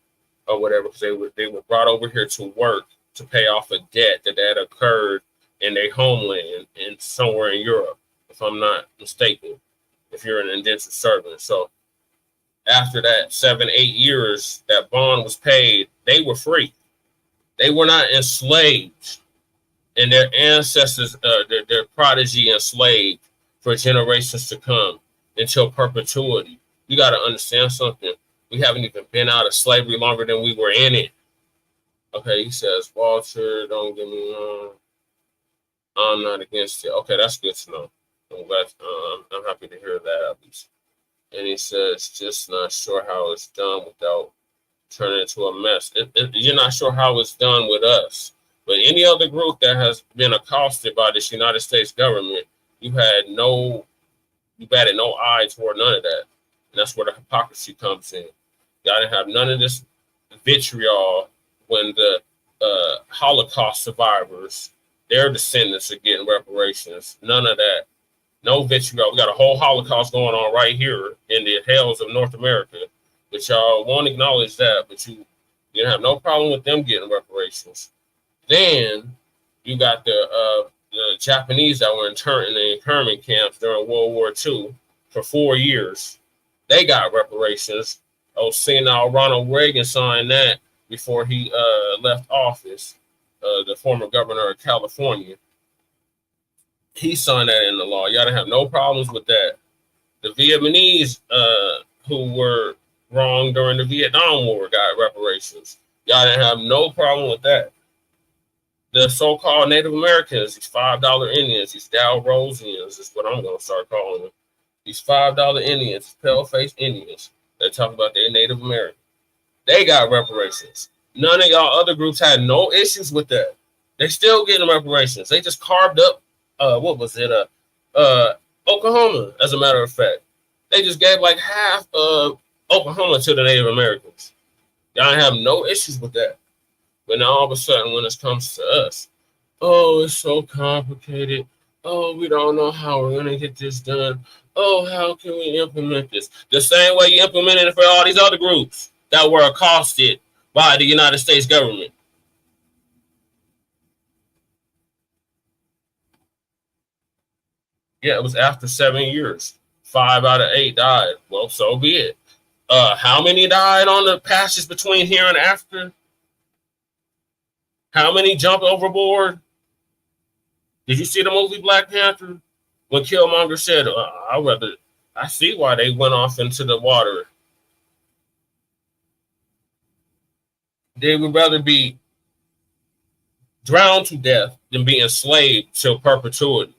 or whatever, because they were brought over here to work to pay off a debt that had occurred in their homeland and somewhere in Europe, if I'm not mistaken, if you're an indentured servant. So after that 7-8 years, that bond was paid, they were free. They were not enslaved, and their ancestors, their prodigy enslaved for generations to come until perpetuity. You got to understand something. We haven't even been out of slavery longer than we were in it. Okay, he says, Walter, don't get me wrong. I'm not against it. Okay, that's good to know. I'm glad. I'm happy to hear that at least. And he says, just not sure how it's done without turning into a mess. You're not sure how it's done with us. But any other group that has been accosted by this United States government, you batted no eye toward none of that. And that's where the hypocrisy comes in. Y'all didn't have none of this vitriol when the Holocaust survivors their descendants are getting reparations. None of that. No vitriol. We got a whole Holocaust going on right here in the hells of North America, but y'all won't acknowledge that. But you have no problem with them getting reparations. Then you got the Japanese that were interned in the internment camps during World War II for 4 years. They got reparations. Oh, senile Ronald Reagan signed that before he left office. The former governor of California. He signed that in the law. Y'all didn't have no problems with that. The Vietnamese who were wrong during the Vietnam War got reparations. Y'all didn't have no problem with that. The so-called Native Americans, these $5 Indians, these Dalrosians is what I'm going to start calling them. These $5 Indians, pale-faced Indians that talk about their Native American. They got reparations. None of y'all other groups had no issues with that. They still getting reparations. They just carved up, Oklahoma, as a matter of fact. They just gave like half of Oklahoma to the Native Americans. Y'all have no issues with that. But now all of a sudden, when it comes to us, oh, it's so complicated. Oh, we don't know how we're going to get this done. Oh, how can we implement this? The same way you implemented it for all these other groups that were accosted by the United States government. Yeah, it was after 7 years. 5 out of 8 died. Well, so be it. How many died on the passage between here and after? How many jumped overboard? Did you see the movie Black Panther? When Killmonger said, I see why they went off into the water. They would rather be drowned to death than be enslaved till perpetuity.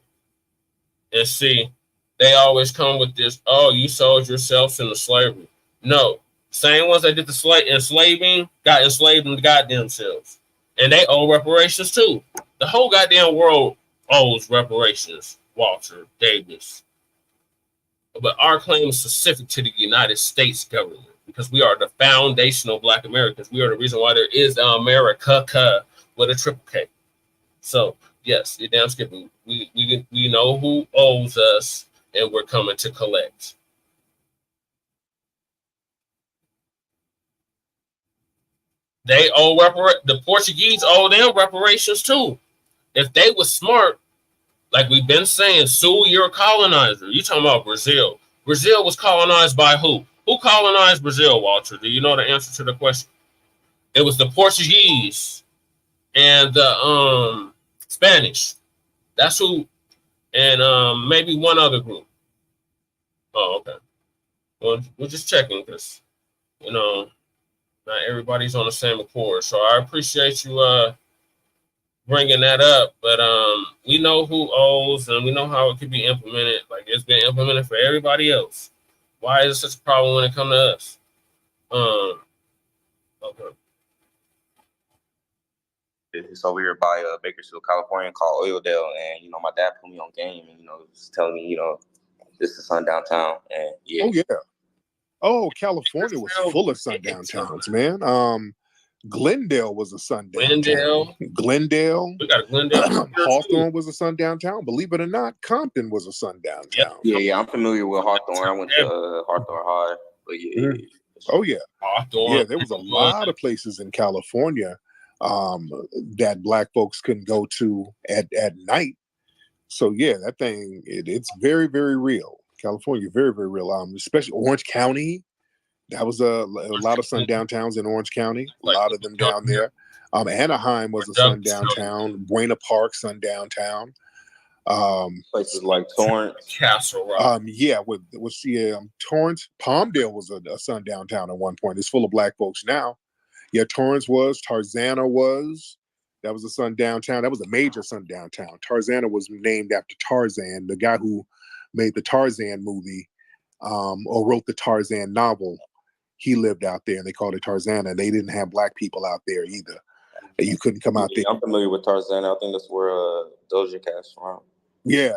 And see, they always come with this, oh, you sold yourselves into slavery. No. Same ones that did the enslaving got enslaved in the goddamn selves. And they owe reparations too. The whole goddamn world owes reparations, Walter Davis. But our claim is specific to the United States government because we are the foundational Black Americans. We are the reason why there is America with a triple K. So, yes, you're damn skipping. We know who owes us, and we're coming to collect. They owe the Portuguese owe them reparations too. If they were smart, like we've been saying, sue your colonizer. You talking about Brazil. Brazil was colonized by who? Who colonized Brazil, Walter? Do you know the answer to the question? It was the Portuguese and the Spanish. That's who, and maybe one other group. Oh, okay. Well, we're just checking because, not everybody's on the same accord. So I appreciate you bringing that up, but we know who owes and we know how it could be implemented. Like it's been implemented for everybody else. Why is it such a problem when it comes to us? Okay. It's over here by Bakersfield, California, called Oildale, and my dad put me on game, and was telling me, this is sundown town, and yeah. Oh yeah. Oh, California was full of sundown towns, man. Glendale was a sundown town. Glendale. We got a Glendale. Hawthorne was a sundown town. Believe it or not, Compton was a sundown town. Yeah, I'm familiar with Hawthorne. I went to Hawthorne High, but yeah. Oh yeah. Hawthorne. Yeah, there was a lot of places in California that Black folks couldn't go to at night. So yeah, that thing it's very, very real. California, very, very real. Especially Orange County. That was a lot of sundown towns in Orange County. A lot of them down there. Anaheim was a sundown town. Buena Park, sundown town. Places like Torrance, Castle Rock. Torrance. Palmdale was a sundown town at one point. It's full of Black folks now. Yeah, Torrance was. Tarzana was. That was a sundown town. That was a major sundown town. Tarzana was named after Tarzan, the guy who made the Tarzan movie, or wrote the Tarzan novel. He lived out there, and they called it Tarzana. They didn't have Black people out there either. You couldn't come out there. I'm familiar with Tarzana. I think that's where Doja Cat's from. Yeah.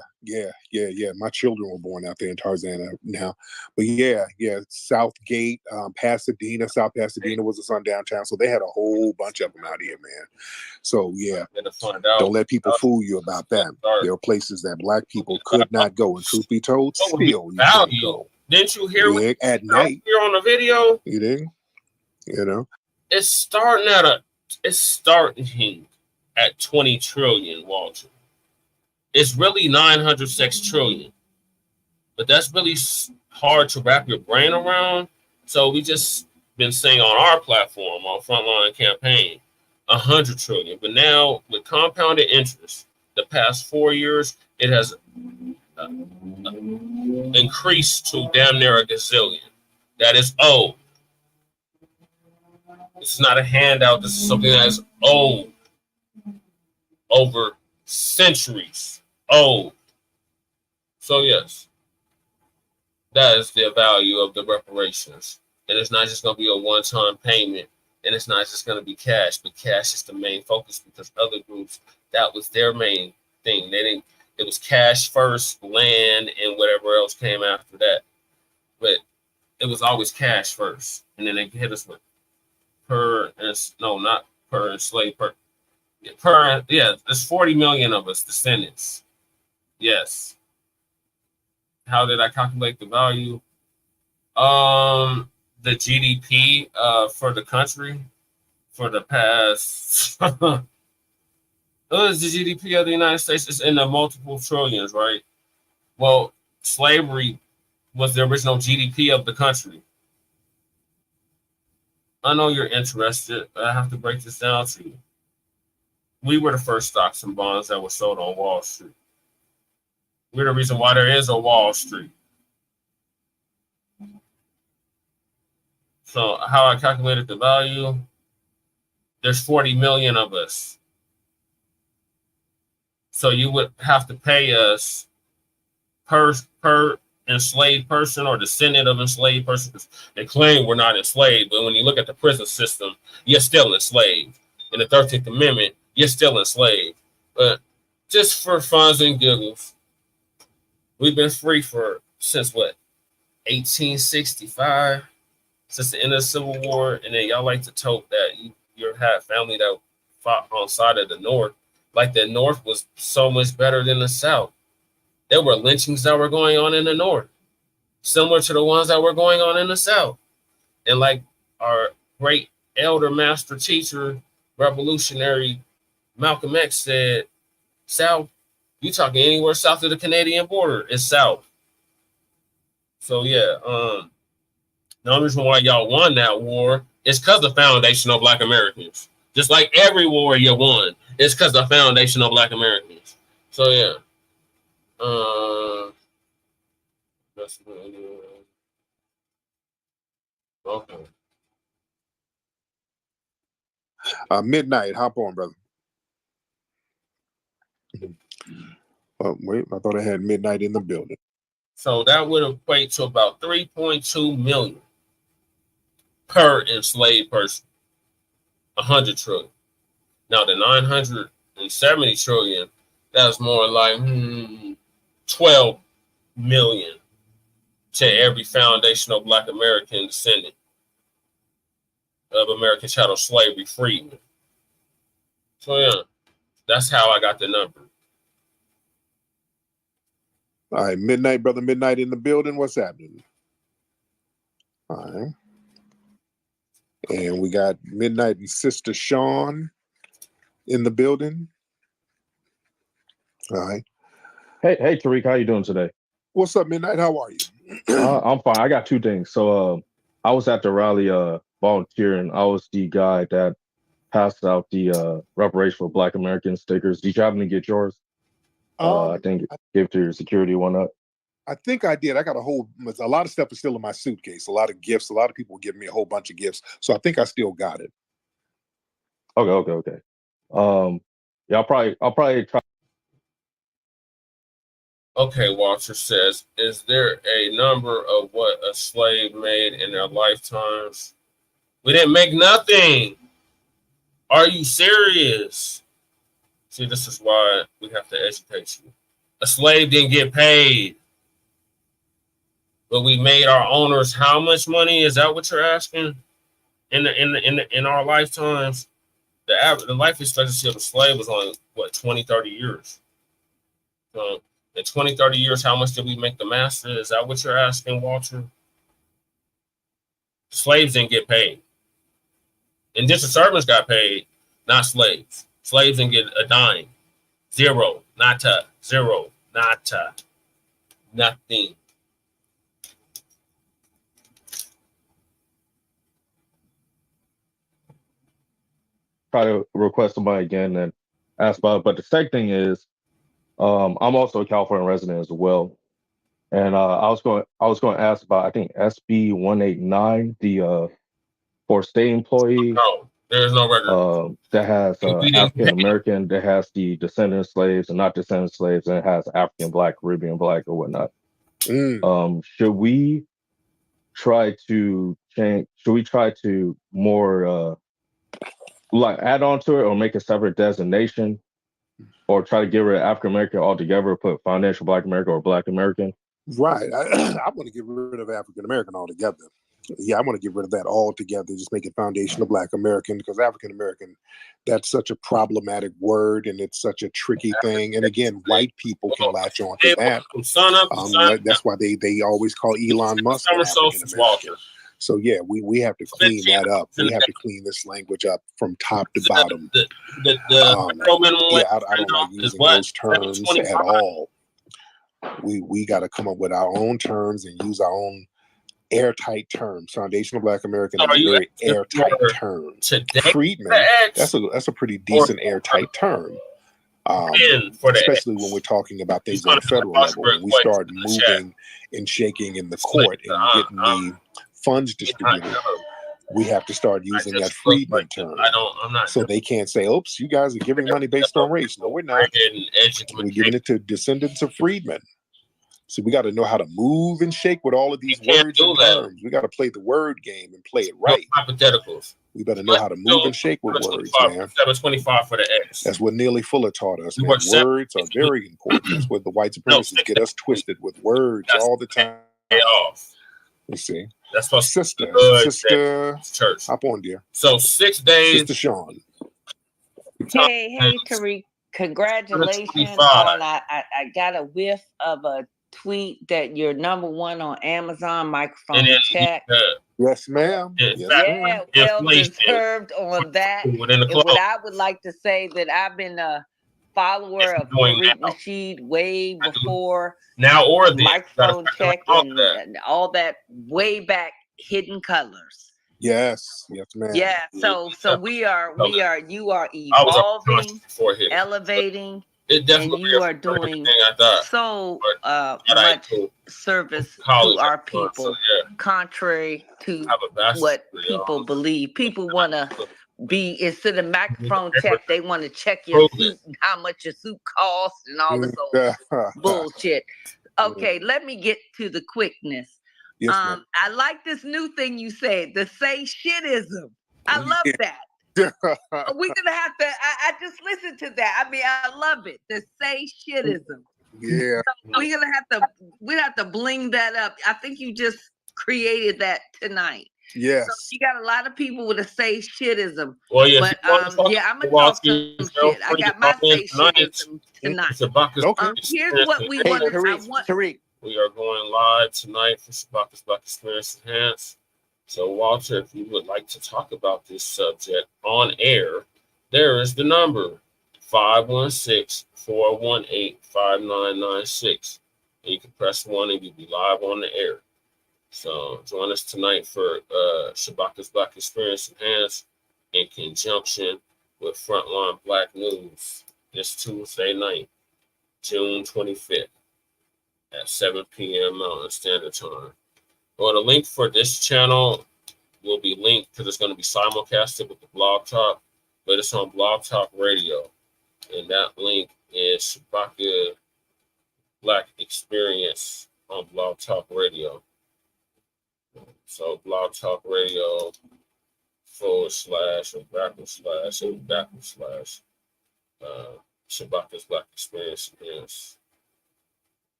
My children were born out there in Tarzana now, but yeah. Southgate, Pasadena, South Pasadena was a sundown town, so they had a whole bunch of them out here, man. So yeah, don't let people fool you about that. There are places that black people could not go, and truth be told, still you can't go. Didn't you hear at night? Here on the video, you didn't. You know, it's starting at 20 trillion, Walter. It's really 906 trillion, but that's really hard to wrap your brain around. So we just been saying on our platform, on Frontline Campaign, 100 trillion. But now with compounded interest, the past 4 years, it has increased to damn near a gazillion. That is old. It's not a handout. This is something that is old, over centuries old. So yes, that is the value of the reparations. And it's not just going to be a one-time payment, and it's not just going to be cash, but cash is the main focus because other groups, that was their main thing. It was cash first, land, and whatever else came after that. But it was always cash first. And then they hit us with there's 40 million of us descendants. Yes. How did I calculate the value? The GDP for the country for the past what is the GDP of the United States? It's in the multiple trillions, right? Well, slavery was the original GDP of the country. I know you're interested, but I have to break this down to you. We were the first stocks and bonds that were sold on Wall Street. We're the reason why there is a Wall Street. So how I calculated the value, there's 40 million of us. So you would have to pay us per enslaved person or descendant of enslaved person. They claim we're not enslaved, but when you look at the prison system, you're still enslaved. In the 13th Amendment, you're still enslaved. But just for funs and giggles, we've been free since what? 1865? Since the end of the Civil War. And then y'all like to tote that you had family that fought on side of the North. Like the North was so much better than the South. There were lynchings that were going on in the North, similar to the ones that were going on in the South. And like our great elder master teacher, revolutionary Malcolm X said, South, you talking anywhere south of the Canadian border, it's South. So yeah, the only reason why y'all won that war is because of foundational Black Americans. Just like every war you won, it's because of foundational Black Americans. So yeah. Okay. Midnight, hop on, brother. Wait, I thought I had Midnight in the building. So that would equate to about 3.2 million per enslaved person. 100 trillion. Now the 970 trillion, that's more like 12 million to every foundational Black American descendant of American chattel slavery freedmen. So yeah, that's how I got the number. All right, Midnight, brother Midnight in the building. What's happening? All right. And we got Midnight and Sister Sean in the building. All right. Hey, Tariq, how you doing today? What's up, Midnight? How are you? I'm fine. I got two things. So I was at the rally volunteering. I was the guy that passed out the Reparations for Black American stickers. Did you happen to get yours? I think give to your security one up. I think I did. I got a lot of stuff is still in my suitcase. A lot of gifts. A lot of people give me a whole bunch of gifts. So I think I still got it. Okay. Yeah, I'll probably try. Okay, Walter says, is there a number of what a slave made in their lifetimes? We didn't make nothing. Are you serious? See, this is why we have to educate you. A slave didn't get paid, but we made our owners how much money? Is that what you're asking? In our lifetimes, the life expectancy of a slave was only what 20, 30 years. So in 20, 30 years, how much did we make the master? Is that what you're asking, Walter? Slaves didn't get paid. Indentured servants got paid, not slaves. Slaves didn't get a dime. Zero. Nada. Zero. Nada. Nothing. Try to request somebody again and ask about it. But the second thing is, I'm also a California resident as well. And I was going to ask about, I think, SB 189, the for state employee. No, there's no record. That has African American, that has the descendant slaves and not descendant slaves, and it has African Black, Caribbean Black, or whatnot. Should we try to change? Should we try to more like add on to it, or make a separate designation, or try to get rid of African American altogether, put financial Black American or Black American? Right. I want to get rid of African American altogether. Yeah, I want to get rid of that altogether. Just make it foundational Black American, because African American, that's such a problematic word, and it's such a tricky thing. And again, white people can latch on to that. That's why they always call Elon Musk African American. So yeah, we have to clean that up. We have to clean this language up from top to bottom. Yeah, I don't like using those terms at all. We got to come up with our own terms and use our own airtight terms. Foundational Black American is a very airtight term. Freedman, that's a pretty decent airtight term. Especially when we're talking about things on a federal level. When we start moving and shaking in the court and getting the funds distributed, we have to start using that Freedman term. So they can't say, oops, you guys are giving money based on race. No, we're not. We're giving it to descendants of freedmen. So we got to know how to move and shake with all of these words and terms. We got to play the word game and play it right. Hypotheticals. We better know how to move and shake with words, man. 725 for the X. That's what Neely Fuller taught us, man. Words are very important. That's what the white supremacists get us twisted with words all the time. Let's see. That's my sister church. Hop on, dear. So 6 days. Sister Sean. Hey, Tariq. Congratulations on I got a whiff of a tweet that you're #1 on Amazon microphone check. Yes, ma'am. Yeah, well deserved on that. And what I would like to say that I've been a follower of Tariq Nasheed way before microphone check and all that way back. Hidden Colors. Yes, ma'am. Yeah, so you are evolving, elevating, and you are doing so much service to our people, contrary to what people believe. People want to be, instead of microphone check, they want to check your suit and how much your suit costs and all this old bullshit. Okay, let me get to the quickness. Yes, I like this new thing you said, the say shitism. I love that. We're gonna have to. I just listened to that. I mean, I love it. The say shitism. Yeah. So we're gonna have to bling that up. I think you just created that tonight. Yes. So you got a lot of people with a say shitism. Well, yeah. But yeah, I'm gonna talk some shit. I got my say shitism tonight. Here's what we want to. Tariq. We are going live tonight for Shabaka's Black Experience Enhanced. So, Walter, if you would like to talk about this subject on air, there is the number 516-418-5996. And you can press 1 and you'll be live on the air. So, join us tonight for Shabaka's Black Experience Enhanced in conjunction with Frontline Black News this Tuesday night, June 25th. At 7 p.m. Mountain Standard Time. Well, the link for this channel will be linked because it's going to be simulcasted with the Blog Talk, but it's on Blog Talk Radio. And that link is Shabaka Black Experience on Blog Talk Radio. So Blog Talk Radio / or / Shabaka's Black Experience. Yes.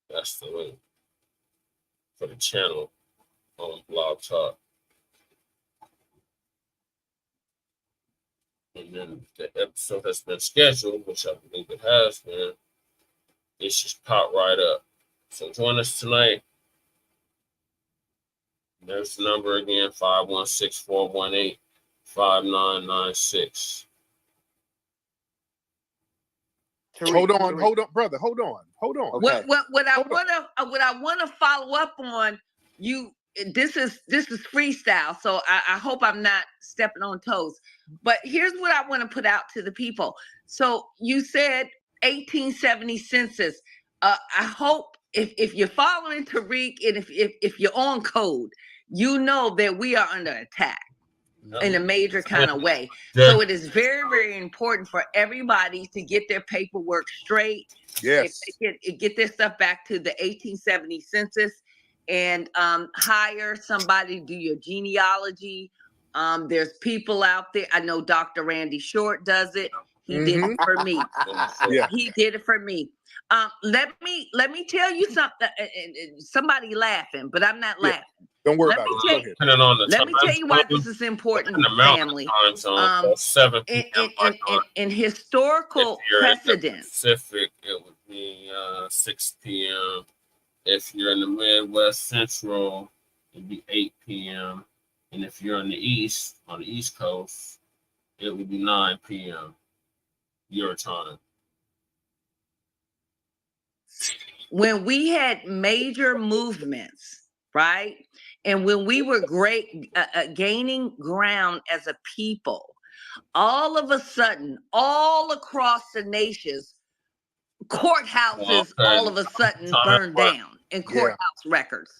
That's the link for the channel on Blog Talk. And then the episode has been scheduled, which I believe it has been. It's just popped right up. So join us tonight. There's the number again, 516-418-5996. Hold on, brother. Hold on. Okay. What I wanna follow up on, this is freestyle, so I hope I'm not stepping on toes. But here's what I want to put out to the people. So you said 1870 census. I hope if you're following Tariq and if you're on code, you know that we are under attack in a major kind of way. So it is very, very important for everybody to get their paperwork straight. Yes. Get their stuff back to the 1870 census and hire somebody to do your genealogy. There's people out there. I know Dr. Randy Short does it. He did it for me. Yeah. He did it for me. Let me tell you something. Somebody laughing, but I'm not laughing. Don't worry about it. Let me tell you why this is important, family. In historical precedent. Pacific, it would be 6 p.m. If you're in the Midwest Central, it'd be 8 p.m. And if you're on the East Coast, it would be 9 p.m. your time. When we had major movements, right? And when we were gaining ground as a people, all of a sudden, all across the nations, courthouses all of a sudden burned down and courthouse records.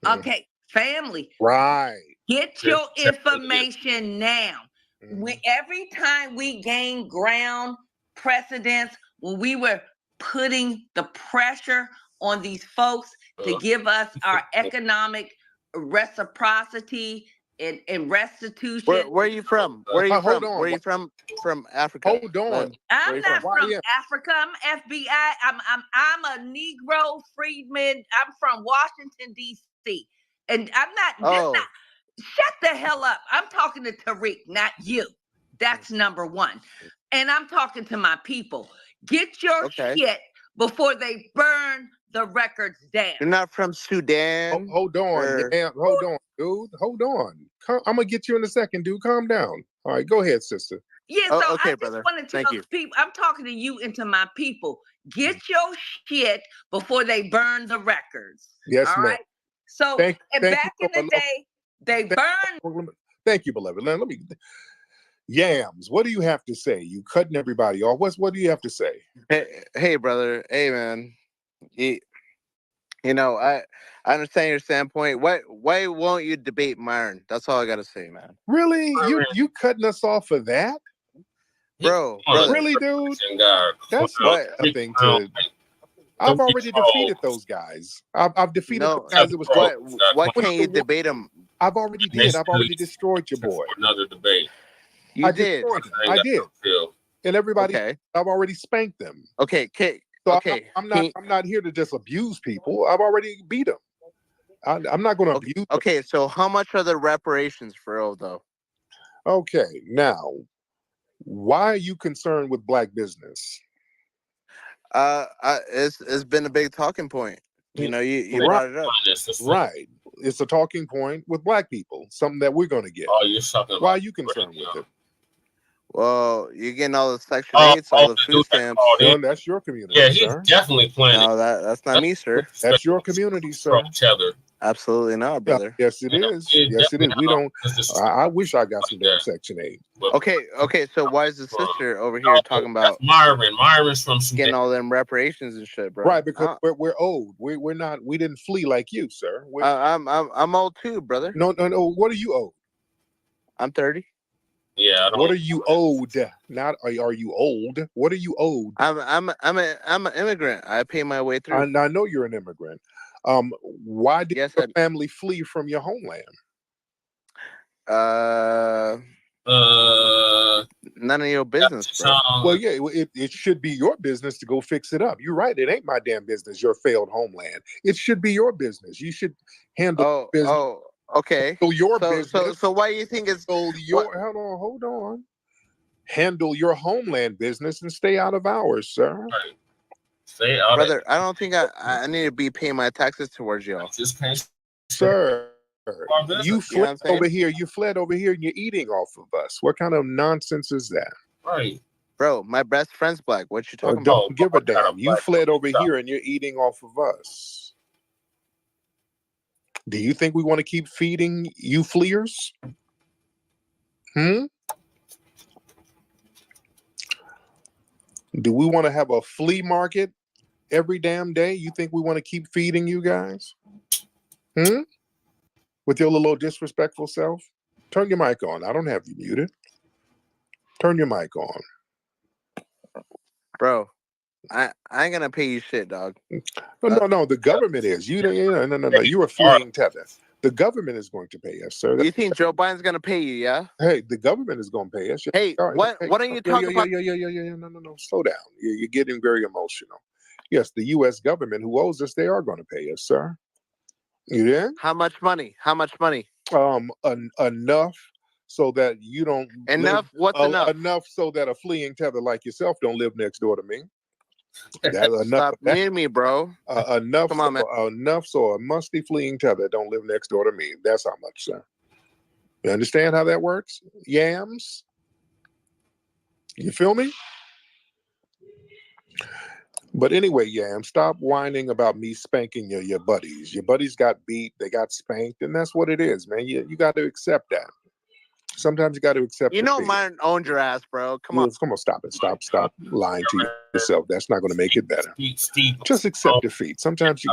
Okay, family. Right. Get your information now. Every time we gain ground, precedence, when we were putting the pressure on these folks to give us our economic reciprocity and restitution. Where are you from? Where are you from? Where are you from? From Africa. Hold on. I'm not from Africa. I'm FBI. I'm a Negro freedman. I'm from Washington, D.C. And I'm not, shut the hell up. I'm talking to Tariq, not you. That's number one. And I'm talking to my people. Get your shit before they burn the records down. You're not from Sudan. Hold on, hold on, dude. Hold on. I'm gonna get you in a second, dude. Calm down. All right, go ahead, sister. Yeah, so I just want to tell the people. I'm talking to you and to my people. Get your shit before they burn the records. Yes, all ma'am. right. So back in the day, they burned. Thank you, beloved. Let me. Yams, what do you have to say? You cutting everybody off. What do you have to say? Hey, brother. Hey, man. You know, I understand your standpoint. Why won't you debate Myron? That's all I gotta say, man. Really? You cutting us off for that? Brother. Really, dude? That's nothing to. I've already defeated those guys. I've defeated the guys that was. Why can't you debate them? I've already did. I've already destroyed your boy. Another debate. You did. I did. And everybody, I've already spanked them. Okay. So I'm not here to just abuse people. I've already beat them. I'm not going to abuse them. Okay, so how much are the reparations for real, though? Okay, now, why are you concerned with black business? It's been a big talking point. You know, you brought it up. Right. It's a talking point with black people, something that we're going to get. Why are you concerned with it? Well, you're getting all the Section 8s, all the food stamps. No, that's your community, yeah, he's sir. definitely playing. No, that's not me, sir. That's your community, sir. Absolutely not, brother. Yes, it is. Yes, it is. We don't. I wish I got some damn Section 8. Okay. So why is the sister over here talking about Myron's from Sudan. getting all them reparations and shit, bro? Right, because we're old. We're not. We didn't flee like you, sir. I'm old too, brother. No. What are you owed? I'm 30. Yeah. What are you owed? Not are you old? What are you owed? I'm an immigrant. I pay my way through. I know you're an immigrant. Why did your family flee from your homeland? None of your business, bro. Well, yeah, it should be your business to go fix it up. You're right. It ain't my damn business, your failed homeland. It should be your business. You should handle business. Oh, okay. So your business. So why do you think it's hold on. Handle your homeland business and stay out of ours, sir. Right. Stay out, brother. I don't think I need to be paying my taxes towards y'all. Sir, you fled over here. You fled over here, and you're eating off of us. What kind of nonsense is that? Right, bro. My best friend's black. What you talking about? Don't give a damn. Kind of you fled over here, and you're eating off of us. Do you think we want to keep feeding you fleers? Do we want to have a flea market every damn day? You think we want to keep feeding you guys? With your little disrespectful self? Turn your mic on. I don't have you muted. Turn your mic on. Bro, I ain't gonna pay you shit, dog. No, the government is. No. You are fleeing tether. The government is going to pay us, sir. You think Joe Biden's gonna pay you, yeah? Hey, the government is gonna pay us. Hey, what are you talking about? Yeah. No. Slow down. You're getting very emotional. Yes, the U.S. government who owes us, they are going to pay us, sir. You there? How much money? Enough so that you don't. Enough? What's enough? Enough so that a fleeing tether like yourself don't live next door to me. Stop near me, bro. Enough. Come on, man. Enough so a musty fleeing tether don't live next door to me. That's how much, sir. You understand how that works? Yams? You feel me? But anyway, Yam, stop whining about me spanking your buddies. Your buddies got beat, they got spanked, and that's what it is, man. You got to accept that. Sometimes you got to accept. You know, mine owned your ass, bro. Come on, stop it. Stop lying to yourself. That's not going to make it better. Just accept defeat. Sometimes you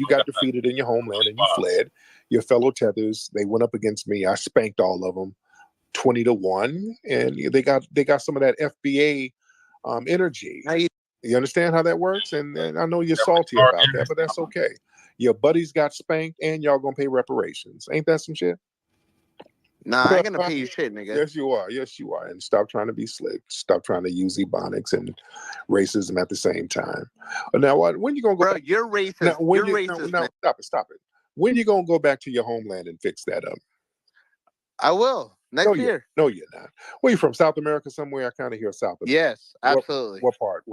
got defeated in your homeland and you fled. Your fellow tethers, they went up against me. I spanked all of them, 20-1, and they got some of that FBA energy. You understand how that works? And I know you're salty about that, but that's okay. Your buddies got spanked, and y'all gonna pay reparations. Ain't that some shit? Nah, I ain't gonna pay you shit, nigga. Yes, you are. And stop trying to be slick. Stop trying to use ebonics and racism at the same time. Now, when you gonna go? Bro, you're racist. You're racist. No, stop it. When you gonna go back to your homeland and fix that up? I will next year. No, you're not. Where you from? South America somewhere? I kind of hear South America. Yes, absolutely. What part?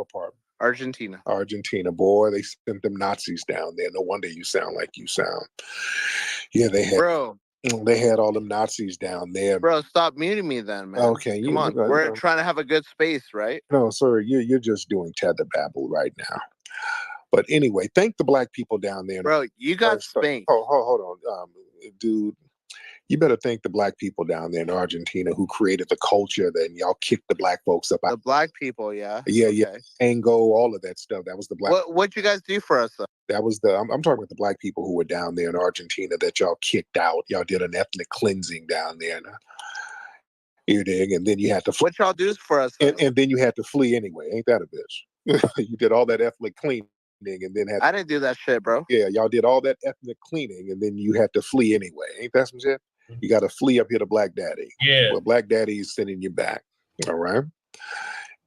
Argentina. Argentina, boy, they sent them Nazis down there. No wonder you sound like you sound. Yeah, they had. Bro. They had all them Nazis down there. Bro, stop muting me then, man. Okay. Come on. We're trying to have a good space, right? No, sir. You're just doing tether babble right now. But anyway, thank the black people down there. Bro, you got spanked. Hold on. Dude, you better thank the black people down there in Argentina who created the culture. Then y'all kicked the black folks up. The black people, yeah. Yeah. Ango, all of that stuff. That was the black. What'd you guys do for us, though? That was I'm talking about the black people who were down there in Argentina that y'all kicked out. Y'all did an ethnic cleansing down there. You dig? And then you had to. What y'all do for us? And then you had to flee anyway. Ain't that a bitch? You did all that ethnic cleaning and then had. I didn't do that shit, bro. Yeah, y'all did all that ethnic cleaning and then you had to flee anyway. Ain't that some shit? You got to flee up here to Black Daddy. Yeah. Well, Black Daddy is sending you back. All right.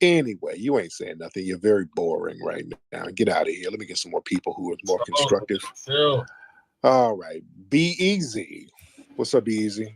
Anyway, you ain't saying nothing. You're very boring right now. Get out of here. Let me get some more people who are more constructive. All right. Be easy. What's up, Be Easy?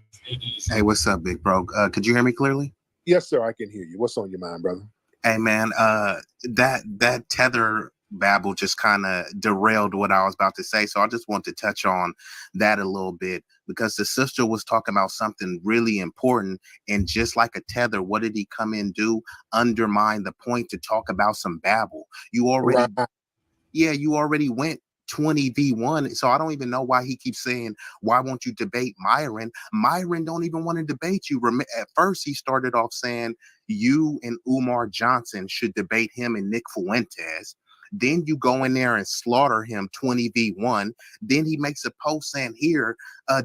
Hey, what's up, big bro? Could you hear me clearly? Yes, sir. I can hear you. What's on your mind, brother? Hey, man. That tether babble just kind of derailed what I was about to say. So I just want to touch on that a little bit because the sister was talking about something really important. And just like a tether, what did he come in do? Undermine the point to talk about some babble. You already went 20v1. So I don't even know why he keeps saying, why won't you debate Myron? Myron don't even want to debate you. At first, he started off saying you and Umar Johnson should debate him and Nick Fuentes. Then you go in there and slaughter him 20v1. Then he makes a post saying, here,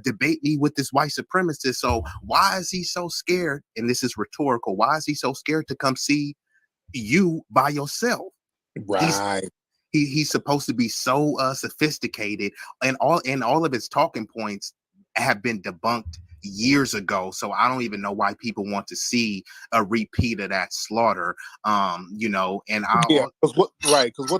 debate me with this white supremacist. So why is he so scared? And this is rhetorical. Why is he so scared to come see you by yourself? Right. He's supposed to be so sophisticated, and all of his talking points have been debunked years ago. So I don't even know why people want to see a repeat of that slaughter. You know, and because what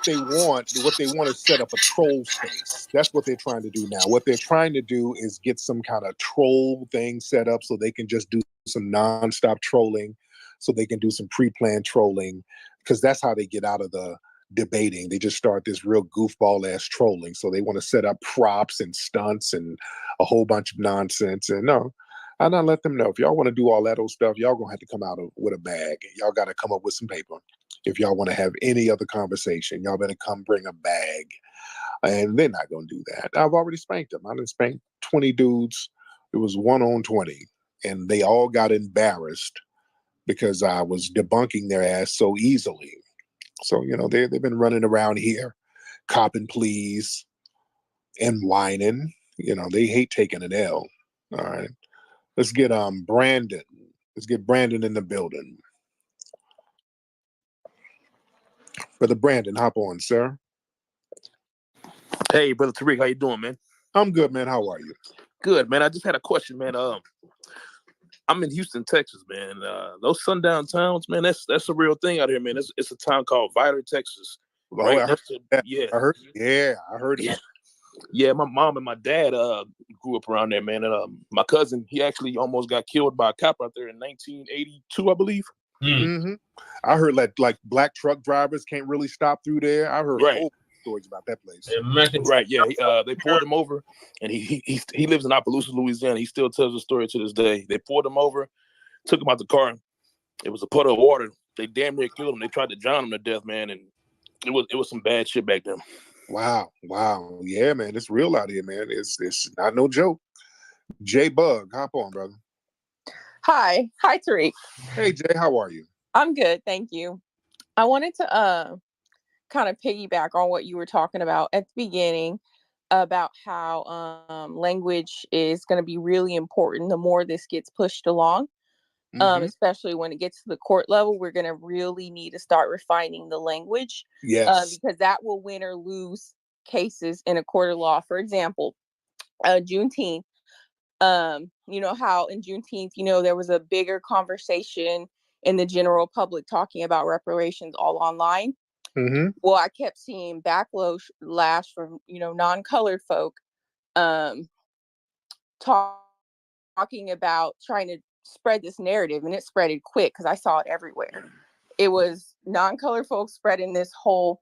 they want is set up a troll space. That's what they're trying to do now. What they're trying to do is get some kind of troll thing set up so they can just do some nonstop trolling, so they can do some pre-planned trolling, because that's how they get out of the debating. They just start this real goofball ass trolling. So they want to set up props and stunts and a whole bunch of nonsense. And no, I not let them know, if y'all want to do all that old stuff, y'all gonna have to come out with a bag. Y'all got to come up with some paper. If y'all want to have any other conversation, y'all better come bring a bag. And they're not gonna do that. I've already spanked them. I done spanked 20 dudes. It was 1-on-20, and they all got embarrassed because I was debunking their ass so easily. So, you know, they've been running around here, copping pleas and whining. You know, they hate taking an L. All right. Let's get Brandon. Let's get Brandon in the building. Brother Brandon, hop on, sir. Hey, Brother Tariq, how you doing, man? I'm good, man. How are you? Good, man. I just had a question, man. I'm in Houston, Texas, man. Those sundown towns, man, that's a real thing out here, man. It's a town called Vidor, Texas. Right? I heard it. Yeah, my mom and my dad grew up around there, man. And my cousin, he actually almost got killed by a cop out there in 1982, I believe. Mm-hmm. I heard like black truck drivers can't really stop through there. I heard whole stories about that place. Right, yeah. They pulled him over, and he lives in Opelousas, Louisiana. He still tells the story to this day. They pulled him over, took him out the car. It was a puddle of water. They damn near killed him. They tried to drown him to death, man, and it was some bad shit back then. Wow. Yeah, man, it's real out here, man. It's not no joke. J Bug, hop on, brother. Hi, Tariq. Hey, Jay, how are you? I'm good, thank you. I wanted to kind of piggyback on what you were talking about at the beginning about how language is going to be really important the more this gets pushed along. Especially when it gets to the court level, we're going to really need to start refining the language. Yes. Because that will win or lose cases in a court of law. For example, Juneteenth. You know how in Juneteenth, you know, there was a bigger conversation in the general public talking about reparations all online. Well, I kept seeing backlash from, you know, non-colored folk talking about trying to spread this narrative, and it spreaded quick because I saw it everywhere. It was non-colored folks spreading this whole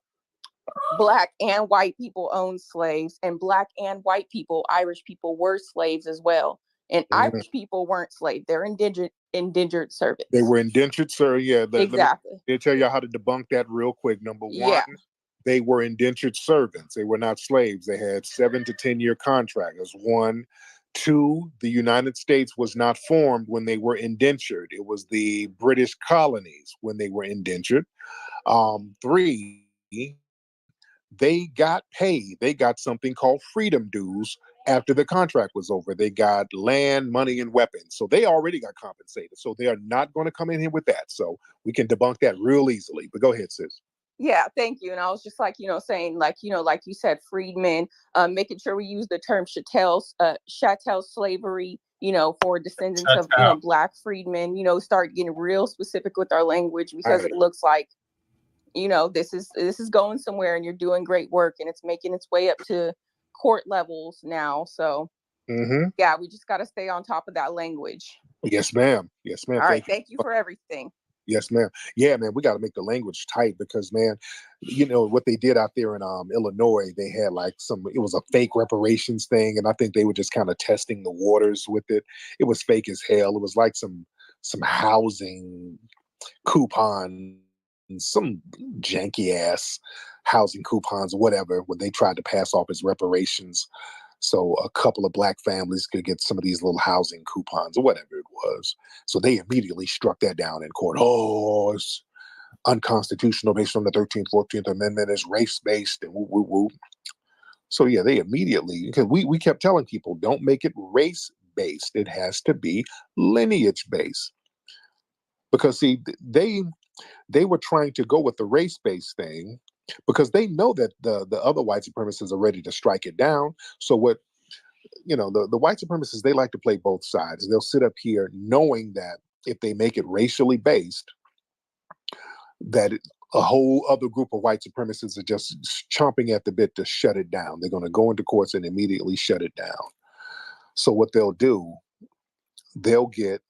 Black and white people owned slaves, and Black and white people, Irish people, were slaves as well. And Irish people weren't slaves; they're indentured servants. They were indentured, sir. Yeah, exactly. Let me tell you how to debunk that real quick. Number one, they were indentured servants. They were not slaves. They had 7 to 10 year contracts. That's one. 2, the United States was not formed when they were indentured. It was the British colonies when they were indentured. 3, they got paid. They got something called freedom dues after the contract was over. They got land, money, and weapons. So they already got compensated. So they are not going to come in here with that. So we can debunk that real easily. But go ahead, sis. Yeah, thank you. And I was just like, you know, saying like, you know, like you said, freedmen, making sure we use the term chattel slavery, you know, for descendants of, you know, Black freedmen, you know, start getting real specific with our language, because it looks like, you know, this is going somewhere, and you're doing great work, and it's making its way up to court levels now. So yeah, we just got to stay on top of that language. Yes, ma'am. Yes, ma'am. All right. Thank you for everything. Yes, ma'am. Yeah, man, we got to make the language tight, because, man, you know, what they did out there in Illinois, they had like it was a fake reparations thing. And I think they were just kind of testing the waters with it. It was fake as hell. It was like some housing coupon, some janky ass housing coupons or whatever, when they tried to pass off as reparations. So a couple of Black families could get some of these little housing coupons or whatever it was. So they immediately struck that down in court. Oh, it's unconstitutional based on the 13th, 14th Amendment. It's race-based and woo, woo, woo. So yeah, they immediately, because we kept telling people, don't make it race-based. It has to be lineage-based. Because see, they were trying to go with the race-based thing, because they know that the other white supremacists are ready to strike it down. So what the white supremacists, they like to play both sides. They'll sit up here knowing that if they make it racially based, that a whole other group of white supremacists are just chomping at the bit to shut it down. They're going to go into courts and immediately shut it down. So what they'll do, they'll get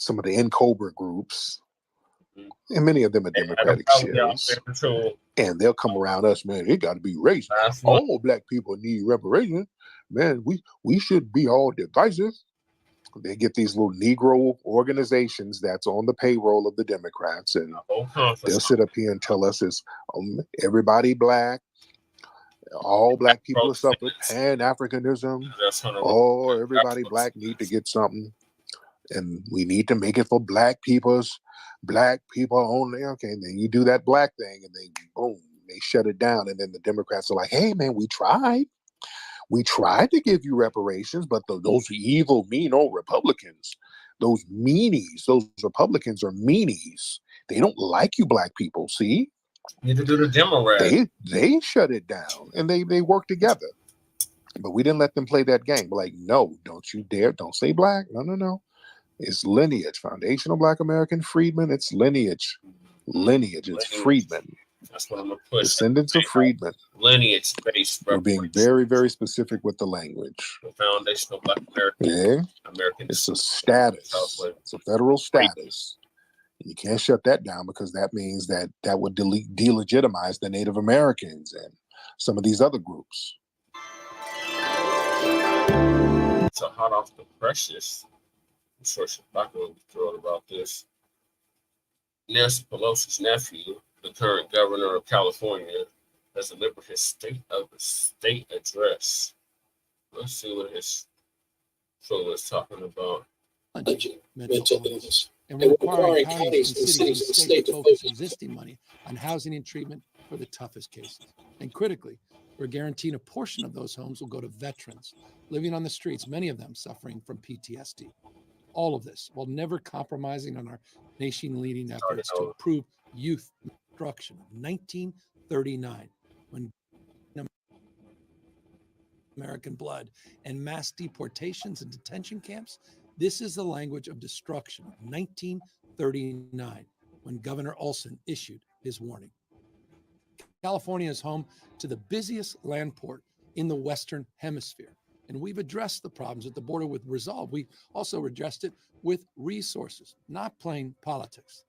some of the NCOBRA groups, and many of them are Democratic shills, and they'll come around us, man, it got to be racist. All black people need reparations. Man, we should be all divisive. They get these little Negro organizations that's on the payroll of the Democrats, and they'll sit up here and tell us it's everybody black, all black people are suffering Pan-Africanism, everybody black need to get something, and we need to make it for black people only. Okay, and then you do that black thing, and they boom, they shut it down, and then the Democrats are like, hey man, we tried to give you reparations, but those evil, mean old Republicans, those meanies, those Republicans are meanies. They don't like you black people, see? You need to do the demo rap. They shut it down, and they work together. But we didn't let them play that game. We're like, no, don't you dare, don't say black. No. It's lineage, foundational Black American freedmen. It's lineage. It's freedmen. That's what I'm going to push. Descendants of freedmen. Lineage-based. We're being very, very specific with the language. The foundational Black American. Yeah. It's a status. It's a federal status. You can't shut that down because that means that would delegitimize the Native Americans and some of these other groups. So hot off the presses, I'm sure Sha'Carri will be thrilled about this. Nancy Pelosi's nephew, the current governor of California, has delivered his state of the state address. Let's see what his fellow is talking about. Mental illness. And we're requiring counties and cities and state to focus existing money on housing and treatment for the toughest cases. And critically, we're guaranteeing a portion of those homes will go to veterans living on the streets, many of them suffering from PTSD. All of this while never compromising on our nation-leading efforts to improve youth destruction of 1939, when American blood and mass deportations and detention camps. This is the language of destruction of 1939, when Governor Olson issued his warning. California is home to the busiest land port in the Western Hemisphere, and we've addressed the problems at the border with resolve. We also addressed it with resources, not plain politics.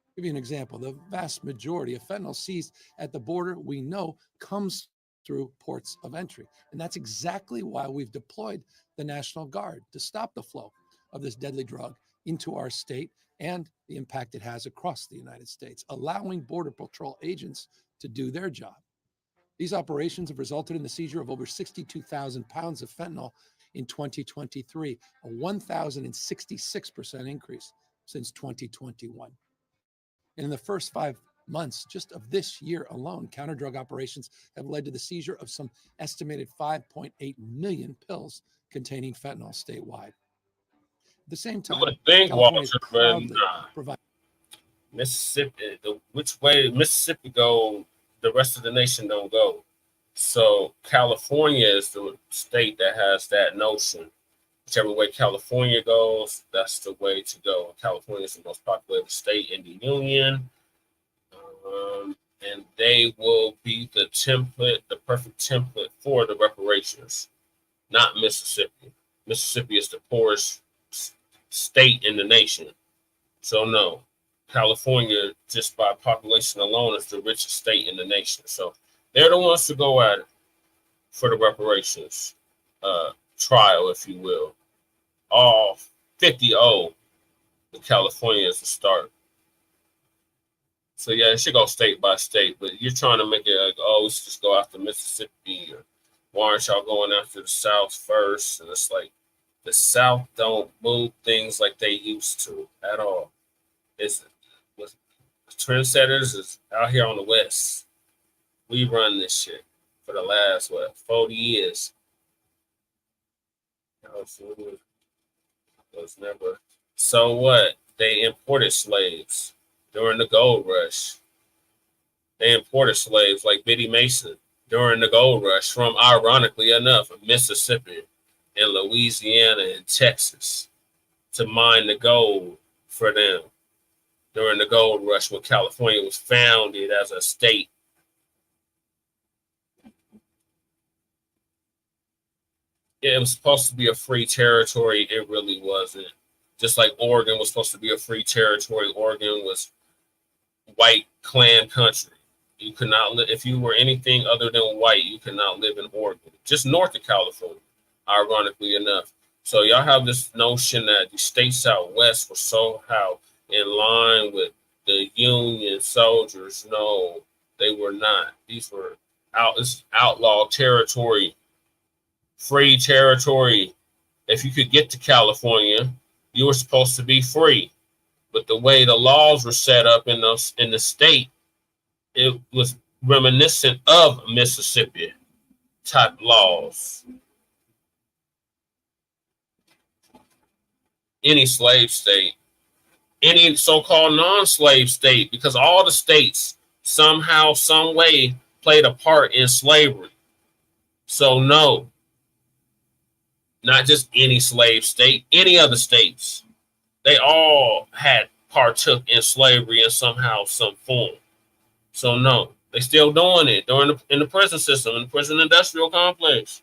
I'll give you an example. The vast majority of fentanyl seized at the border, we know, comes through ports of entry. And that's exactly why we've deployed the National Guard to stop the flow of this deadly drug into our state and the impact it has across the United States, allowing Border Patrol agents to do their job. These operations have resulted in the seizure of over 62,000 pounds of fentanyl in 2023, a 1,066% increase since 2021. And in the first 5 months just of this year alone, counter-drug operations have led to the seizure of some estimated 5.8 million pills containing fentanyl statewide. At the same time, California proudly provides Mississippi, which way Mississippi go, the rest of the nation don't go. So California is the state that has that notion. Whichever way California goes, that's the way to go. California is the most populated state in the union. And they will be the template, the perfect template for the reparations, not Mississippi. Mississippi is the poorest state in the nation. So no, California, just by population alone, is the richest state in the nation. So they're the ones to go at it for the reparations trial, if you will. All 50-0 in California is the start. So yeah, it should go state by state, but you're trying to make it like, oh, we should just go after Mississippi, or why aren't y'all going after the South first? And it's like, the South don't move things like they used to at all. It's the trendsetters is out here on the West. We run this shit for the last 40 years. It was never. So what? They imported slaves during the gold rush. They imported slaves like Biddy Mason. during the gold rush from, ironically enough, Mississippi and Louisiana and Texas to mine the gold for them during the gold rush when California was founded as a state. It was supposed to be a free territory. It really wasn't. Just like Oregon was supposed to be a free territory, Oregon was white clan country. You could not live, if you were anything other than white, you could not live in Oregon, just north of California, ironically enough. So y'all have this notion that the states out west were somehow in line with the Union soldiers. No, they were not. These were outlaw territory, free territory. If you could get to California, you were supposed to be free. But the way the laws were set up in the state, it was reminiscent of Mississippi type laws. Any slave state, any so-called non-slave state, because all the states somehow, some way played a part in slavery. So no, not just any slave state, any other states. They all had partook in slavery in somehow, some form. So no, they still doing it in the prison system, in the prison industrial complex.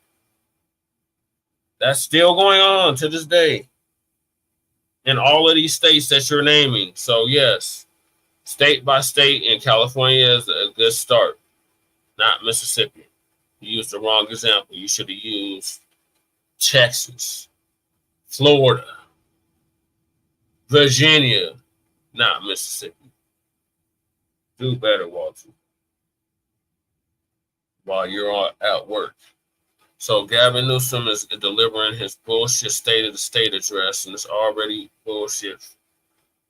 That's still going on to this day in all of these states that you're naming. So yes, state by state, and California is a good start, not Mississippi. You used the wrong example. You should have used Texas, Florida, Virginia, not Mississippi. Do better, Walter, while you're at work. So Gavin Newsom is delivering his bullshit State of the State address, and it's already bullshit.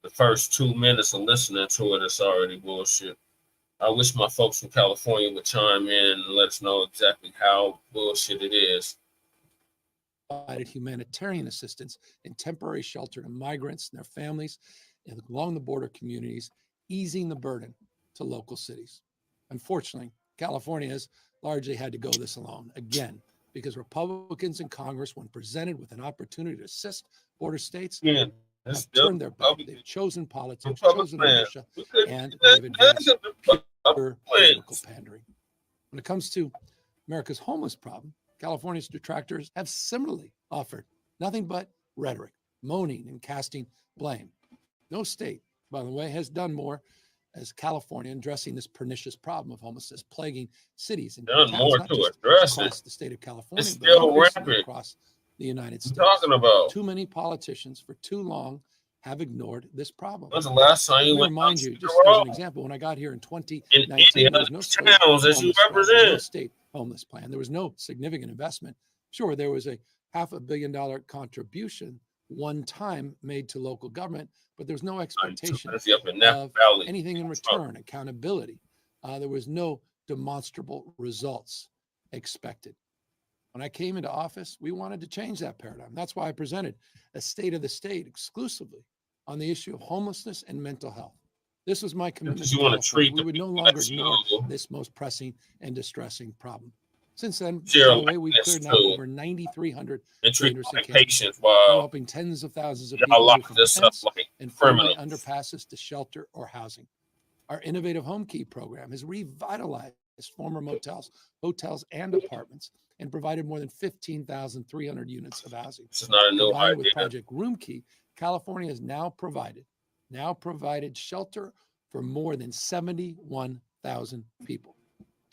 The first 2 minutes of listening to it, it's already bullshit. I wish my folks from California would chime in and let us know exactly how bullshit it is. Provided humanitarian assistance and temporary shelter to migrants and their families along the border communities, easing the burden to local cities. Unfortunately, California has largely had to go this alone again, because Republicans in Congress, when presented with an opportunity to assist border states, have turned their back. They've chosen politics, chosen militia, and they've advanced pure political pandering. When it comes to America's homeless problem, California's detractors have similarly offered nothing but rhetoric, moaning and casting blame. No state, by the way, has done more as California in addressing this pernicious problem of homelessness plaguing cities and towns, not just across the state of California, but across the United States. Too many politicians for too long have ignored this problem. When's the last time you went? Remind you, just as an example, when I got here in 2019, there was no state homeless plan. There was no significant investment. Sure, there was a $500 million contribution one time made to local government, but there was no expectation of anything in return, accountability. There was no demonstrable results expected. When I came into office, we wanted to change that paradigm. That's why I presented a State of the State exclusively on the issue of homelessness and mental health. This was my commitment to California. We would no longer ignore this most pressing and distressing problem. Since then, by the way, we've cleared now over 9,300 dangerous encounters, helping tens of thousands of people from tents and friendly underpasses to shelter or housing. Our innovative Home Key program has revitalized former motels, hotels, and apartments, and provided more than 15,300 units of housing. This is not a new idea. With Project Room Key, California has now provided shelter for more than 71,000 people.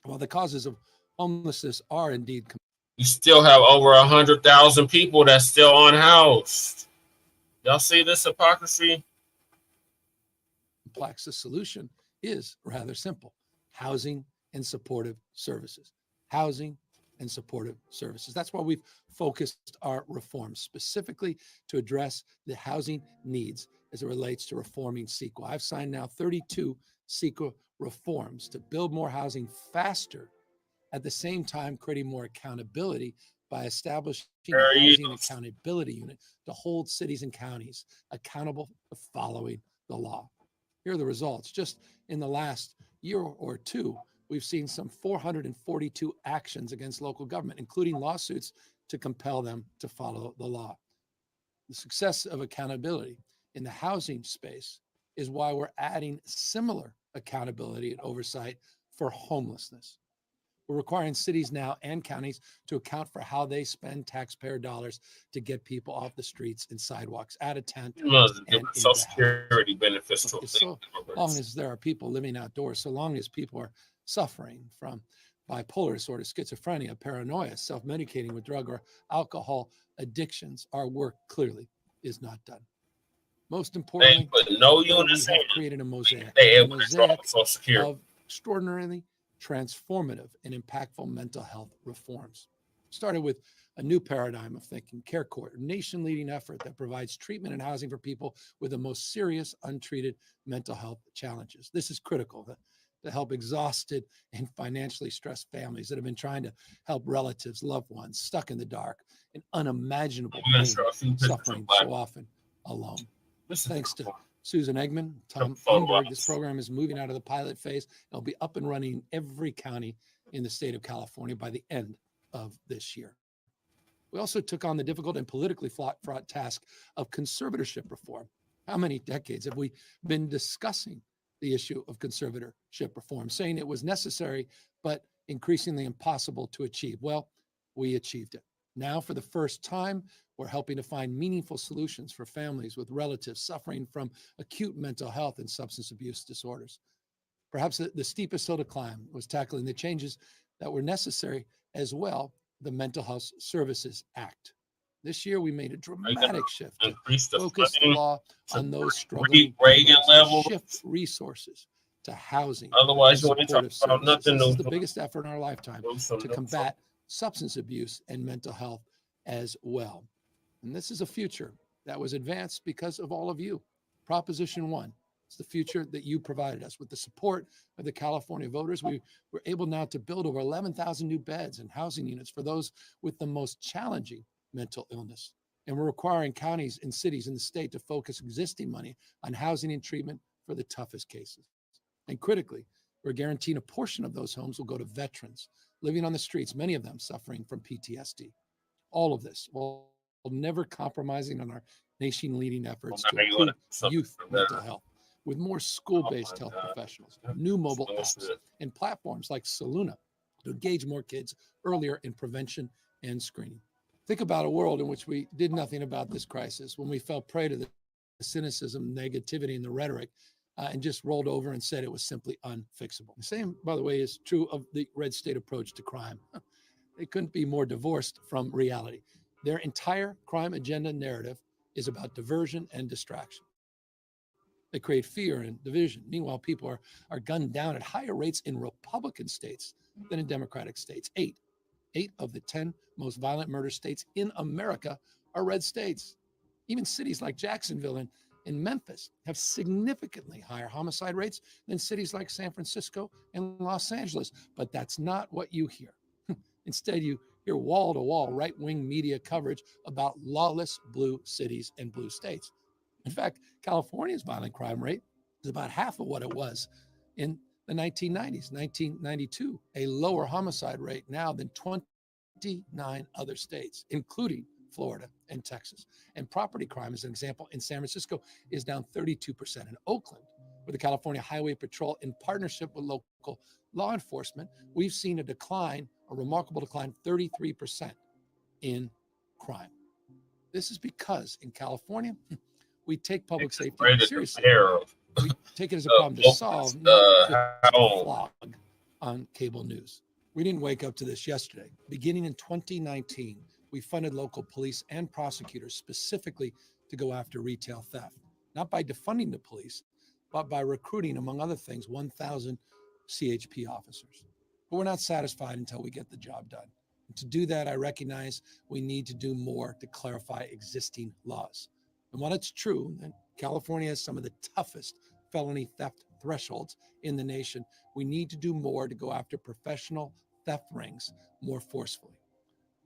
While the causes of homelessness are indeed, you still have over 100,000 people that's still unhoused. Y'all see this hypocrisy? Complex. The solution is rather simple: housing and supportive services. Housing and supportive services. That's why we've focused our reforms specifically to address the housing needs as it relates to reforming CEQA. I've signed now 32 CEQA reforms to build more housing faster, at the same time creating more accountability by establishing a housing accountability unit to hold cities and counties accountable for following the law. Here are the results. Just in the last year or two, we've seen some 442 actions against local government, including lawsuits to compel them to follow the law. The success of accountability in the housing space is why we're adding similar accountability and oversight for homelessness. We're requiring cities now and counties to account for how they spend taxpayer dollars to get people off the streets and sidewalks, out of tent, and into Social Security benefits to so long as there are people living outdoors, so long as people are suffering from bipolar disorder, schizophrenia, paranoia, self-medicating with drug or alcohol addictions, our work clearly is not done. Most importantly, but no we units have created a mosaic of extraordinarily transformative and impactful mental health reforms. Started with a new paradigm of thinking, Care Court, a nation-leading effort that provides treatment and housing for people with the most serious untreated mental health challenges. This is critical to help exhausted and financially stressed families that have been trying to help relatives, loved ones stuck in the dark and unimaginable pain, suffering so often alone. Thanks to Susan Eggman, Tom Thunberg, this program is moving out of the pilot phase. It'll be up and running in every county in the state of California by the end of this year. We also took on the difficult and politically fraught task of conservatorship reform. How many decades have we been discussing the issue of conservatorship reform, saying it was necessary, but increasingly impossible to achieve? Well, we achieved it. Now, for the first time, we're helping to find meaningful solutions for families with relatives suffering from acute mental health and substance abuse disorders. Perhaps the steepest hill to climb was tackling the changes that were necessary as well, the Mental Health Services Act. This year, we made a dramatic shift to focus the law on those struggling, to shift resources to housing. Otherwise, and supportive services. This is the biggest effort in our lifetime to combat substance abuse and mental health as well. And this is a future that was advanced because of all of you. Proposition 1. It's the future that you provided us. With the support of the California voters, we were able now to build over 11,000 new beds and housing units for those with the most challenging mental illness. And we're requiring counties and cities in the state to focus existing money on housing and treatment for the toughest cases. And critically, we're guaranteeing a portion of those homes will go to veterans living on the streets, many of them suffering from PTSD. All of this while never compromising on our nation-leading efforts to improve youth mental health, with more school-based health professionals, new mobile apps, and platforms like Saluna to engage more kids earlier in prevention and screening. Think about a world in which we did nothing about this crisis, when we fell prey to the cynicism, negativity, and the rhetoric, and just rolled over and said it was simply unfixable. The same, by the way, is true of the red state approach to crime. They couldn't be more divorced from reality. Their entire crime agenda narrative is about diversion and distraction. They create fear and division. Meanwhile, people are gunned down at higher rates in Republican states than in Democratic states. Eight of the 10 most violent murder states in America are red states. Even cities like Jacksonville and Memphis have significantly higher homicide rates than cities like San Francisco and Los Angeles. But that's not what you hear. Instead, you hear wall-to-wall right-wing media coverage about lawless blue cities and blue states. In fact, California's violent crime rate is about half of what it was in the 1990s, 1992, a lower homicide rate now than 29 other states, including Florida and Texas. And property crime, as an example, in San Francisco is down 32%. In Oakland, where the California Highway Patrol, in partnership with local law enforcement, we've seen a decline, a remarkable decline, 33% in crime. This is because in California, we take public safety seriously. We take it as a problem to solve, not just a flog on cable news. We didn't wake up to this yesterday. Beginning in 2019, we funded local police and prosecutors specifically to go after retail theft, not by defunding the police, but by recruiting, among other things, 1,000 CHP officers. But we're not satisfied until we get the job done. And to do that, I recognize we need to do more to clarify existing laws. And while it's true that California has some of the toughest felony theft thresholds in the nation, we need to do more to go after professional theft rings more forcefully.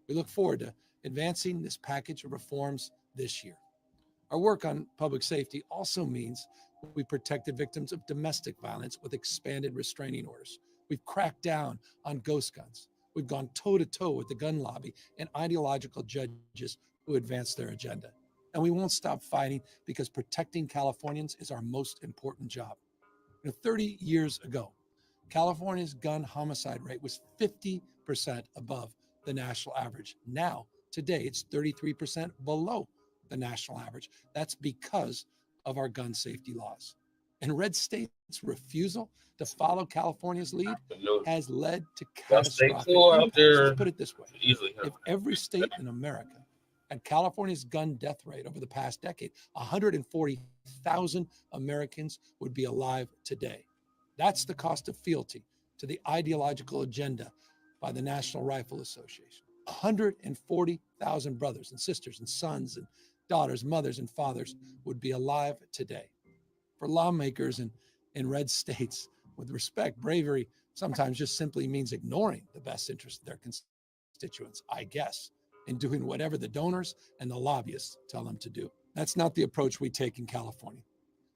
We look forward to advancing this package of reforms this year. Our work on public safety also means we protect the victims of domestic violence with expanded restraining orders. We've cracked down on ghost guns. We've gone toe-to-toe with the gun lobby and ideological judges who advance their agenda. And we won't stop fighting because protecting Californians is our most important job. 30 years ago, California's gun homicide rate was 50% above the national average. Now, today, it's 33% below the national average. That's because of our gun safety laws. And red states' refusal to follow California's lead has led to catastrophic impacts. Let's put it this way. If every state in America had California's gun death rate over the past decade, 140,000 Americans would be alive today. That's the cost of fealty to the ideological agenda by the National Rifle Association. 140,000 brothers and sisters and sons and daughters, mothers and fathers would be alive today. For lawmakers in red states, with respect, bravery sometimes just simply means ignoring the best interests of their constituents, I guess, and doing whatever the donors and the lobbyists tell them to do. That's not the approach we take in California.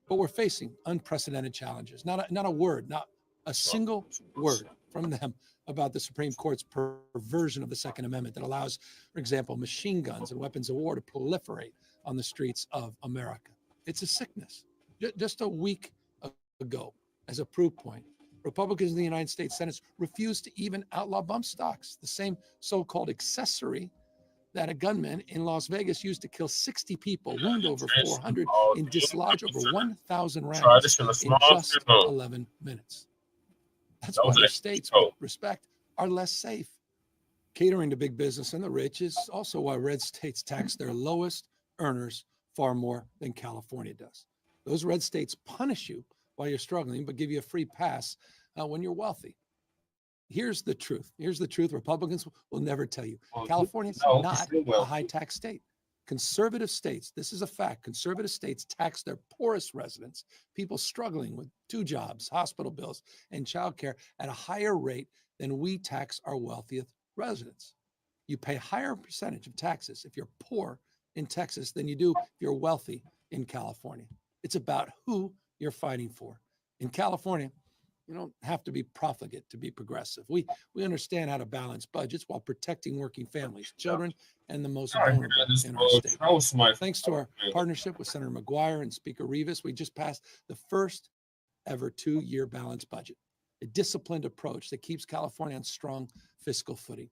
But we're facing unprecedented challenges. Not a word, not a single word from them about the Supreme Court's perversion of the Second Amendment that allows, for example, machine guns and weapons of war to proliferate on the streets of America. It's a sickness. Just a week ago, as a proof point, Republicans in the United States Senate refused to even outlaw bump stocks, the same so-called accessory that a gunman in Las Vegas used to kill 60 people, wound over 400, and dislodge over 1,000 rounds in just 11 minutes. That's why the states, with respect, are less safe. Catering to big business and the rich is also why red states tax their lowest earners far more than California does. Those red states punish you while you're struggling, but give you a free pass when you're wealthy. Here's the truth. Republicans will never tell you. California's not a high tax state. Conservative states, this is a fact, conservative states tax their poorest residents, people struggling with 2 jobs, hospital bills, and childcare at a higher rate than we tax our wealthiest residents. You pay a higher percentage of taxes if you're poor in Texas than you do if you're wealthy in California. It's about who you're fighting for. In California, you don't have to be profligate to be progressive. We understand how to balance budgets while protecting working families, children, and the most vulnerable in our state. Thanks to our partnership with Senator McGuire and Speaker Rivas, we just passed the first ever 2-year balanced budget, a disciplined approach that keeps California on strong fiscal footing.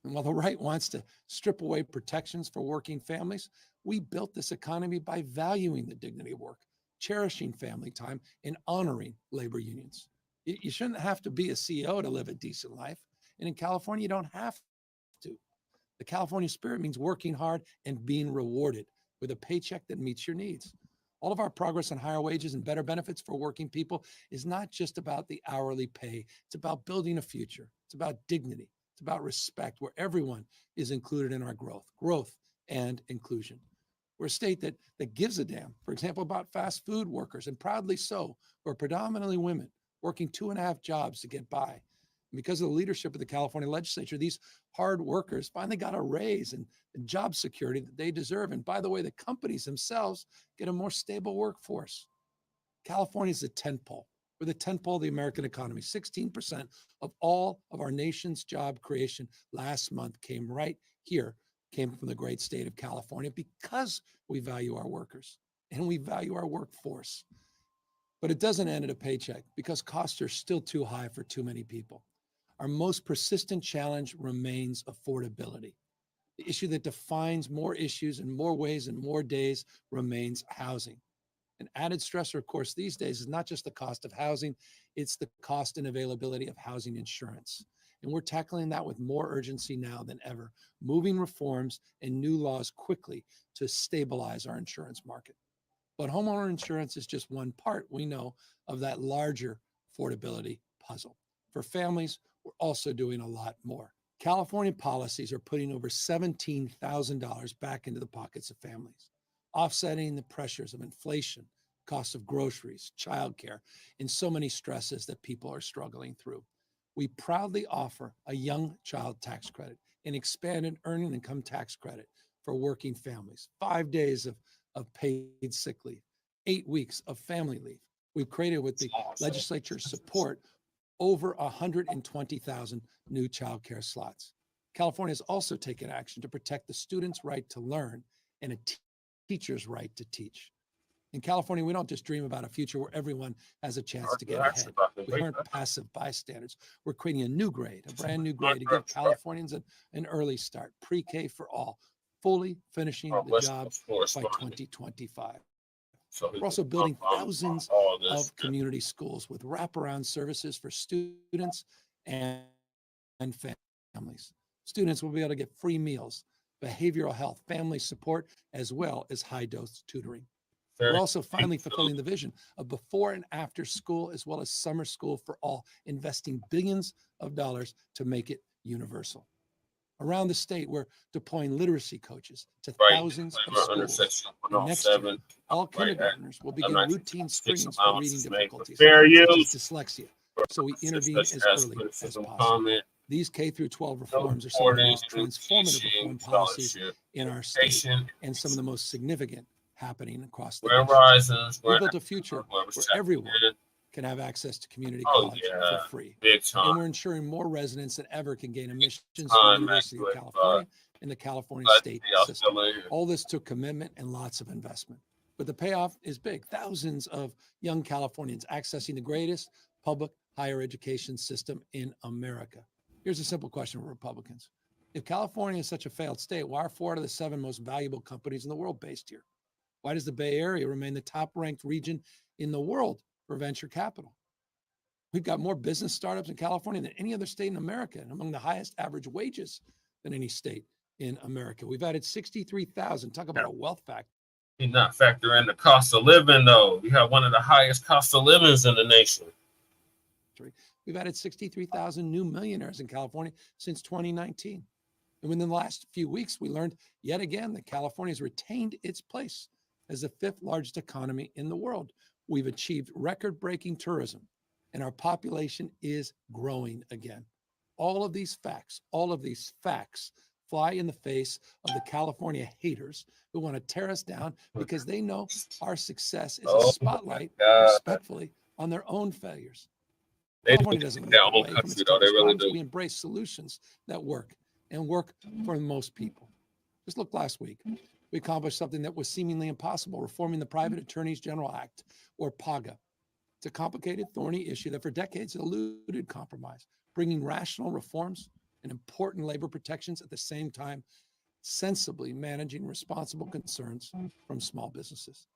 And while the right wants to strip away protections for working families, we built this economy by valuing the dignity of work, cherishing family time, and honoring labor unions. You shouldn't have to be a CEO to live a decent life. And in California, you don't have to. The California spirit means working hard and being rewarded with a paycheck that meets your needs. All of our progress on higher wages and better benefits for working people is not just about the hourly pay. It's about building a future. It's about dignity. It's about respect, where everyone is included in our growth and inclusion. We're a state that gives a damn, for example, about fast food workers, and proudly so, who are predominantly women, working 2.5 jobs to get by. And because of the leadership of the California legislature, these hard workers finally got a raise and job security that they deserve. And by the way, the companies themselves get a more stable workforce. California is a tentpole. We're the tentpole of the American economy. 16% of all of our nation's job creation last month came from the great state of California, because we value our workers and we value our workforce. But it doesn't end at a paycheck, because costs are still too high for too many people. Our most persistent challenge remains affordability. The issue that defines more issues in more ways and more days remains housing. An added stressor, of course, these days is not just the cost of housing, it's the cost and availability of housing insurance. And we're tackling that with more urgency now than ever, moving reforms and new laws quickly to stabilize our insurance market. But homeowner insurance is just one part, we know, of that larger affordability puzzle. For families, we're also doing a lot more. California policies are putting over $17,000 back into the pockets of families, offsetting the pressures of inflation, cost of groceries, childcare, and so many stresses that people are struggling through. We proudly offer a young child tax credit, an expanded earned income tax credit for working families, 5 days of paid sick leave, 8 weeks of family leave. We've created, with the legislature's support, over 120,000 new childcare slots. California has also taken action to protect the student's right to learn and a teacher's right to teach. In California, we don't just dream about a future where everyone has a chance to get ahead. We aren't passive bystanders. We're creating a new grade, a brand new grade to give Californians an early start, pre-K for all, fully finishing the job by 2025. We're also building thousands of community schools with wraparound services for students and families. Students will be able to get free meals, behavioral health, family support, as well as high-dose tutoring. We're also finally fulfilling the vision of before and after school, as well as summer school for all, investing billions of dollars to make it universal. Around the state, we're deploying literacy coaches to thousands of schools. And next year, all kindergartners will begin routine screenings for reading difficulties, such as dyslexia, so we intervene as early as possible. These K-12 reforms are some of the most transformative reform policies in our state and some of the most significant happening across the nation. We built a future where everyone can have access to community college for free. And we're ensuring more residents than ever can gain admissions to the University of California and the California state system. All this took commitment and lots of investment. But the payoff is big. Thousands of young Californians accessing the greatest public higher education system in America. Here's a simple question for Republicans. If California is such a failed state, why are 4 out of the 7 most valuable companies in the world based here? Why does the Bay Area remain the top-ranked region in the world for venture capital? We've got more business startups in California than any other state in America, and among the highest average wages than any state in America. We've added 63,000. Talk about a wealth factor. Did not factor in the cost of living, though. We have one of the highest cost of livings in the nation. We've added 63,000 new millionaires in California since 2019. And within the last few weeks, we learned yet again that California has retained its place as the 5th largest economy in the world. We've achieved record-breaking tourism, and our population is growing again. All of these facts fly in the face of the California haters who want to tear us down because they know our success is a spotlight, respectfully, on their own failures. California doesn't look away from its toughest problems. We embrace solutions that work and work for most people. Just look last week. We accomplished something that was seemingly impossible, reforming the Private Attorneys General Act, or PAGA. It's a complicated, thorny issue that for decades eluded compromise, bringing rational reforms and important labor protections at the same time, sensibly managing responsible concerns from small businesses.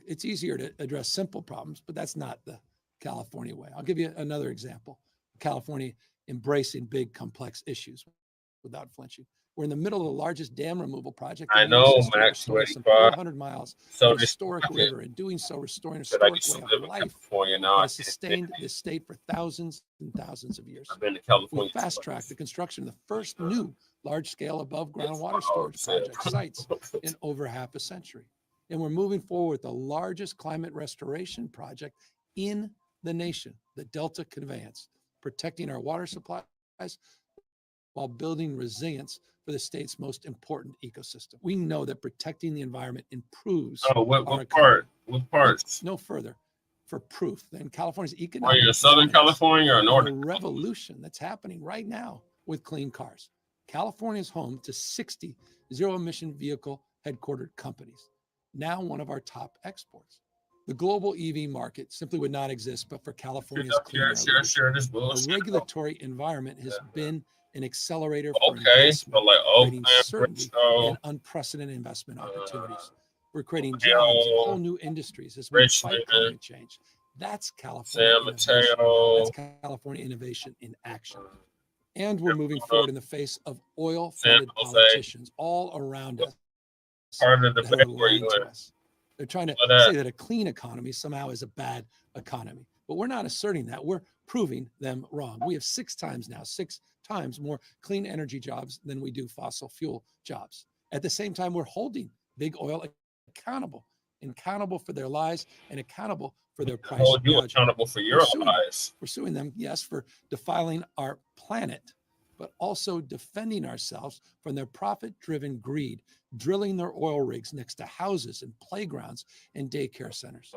It's easier to address simple problems, but that's not the California way. I'll give you another example. California embracing big, complex issues without flinching. We're in the middle of the largest dam removal project. I know, Max, some 400 miles of historic river, and doing so, restoring a historic way of life that has sustained this state for thousands and thousands of years. We fast-tracked the construction of the first new large-scale above-ground water storage project sites in over half a century. And we're moving forward with the largest climate restoration project in the nation, the Delta Conveyance, protecting our water supplies while building resilience for the state's most important ecosystem. We know that protecting the environment improves what part? What parts? No further for proof than California's economic. Are you Southern California or Northern? The revolution that's happening right now with clean cars. California is home to 60 zero-emission vehicle headquartered companies, now one of our top exports. The global EV market simply would not exist but for California's clean air. The regulatory environment has been an accelerator for investment, creating certainty and unprecedented investment opportunities. We're creating jobs in whole new industries as we fight climate change. That's California innovation. That's California innovation in action. And we're moving forward in the face of oil-funded politicians all around us that are lying to us. They're trying to say that a clean economy somehow is a bad economy. But we're not asserting that. We're proving them wrong. We have 6 times more clean energy jobs than we do fossil fuel jobs. At the same time, we're holding big oil accountable for their lies and accountable for their price. Hold you accountable for your lies. We're suing them, yes, for defiling our planet. but also defending ourselves from their profit-driven greed, drilling their oil rigs next to houses and playgrounds and daycare centers.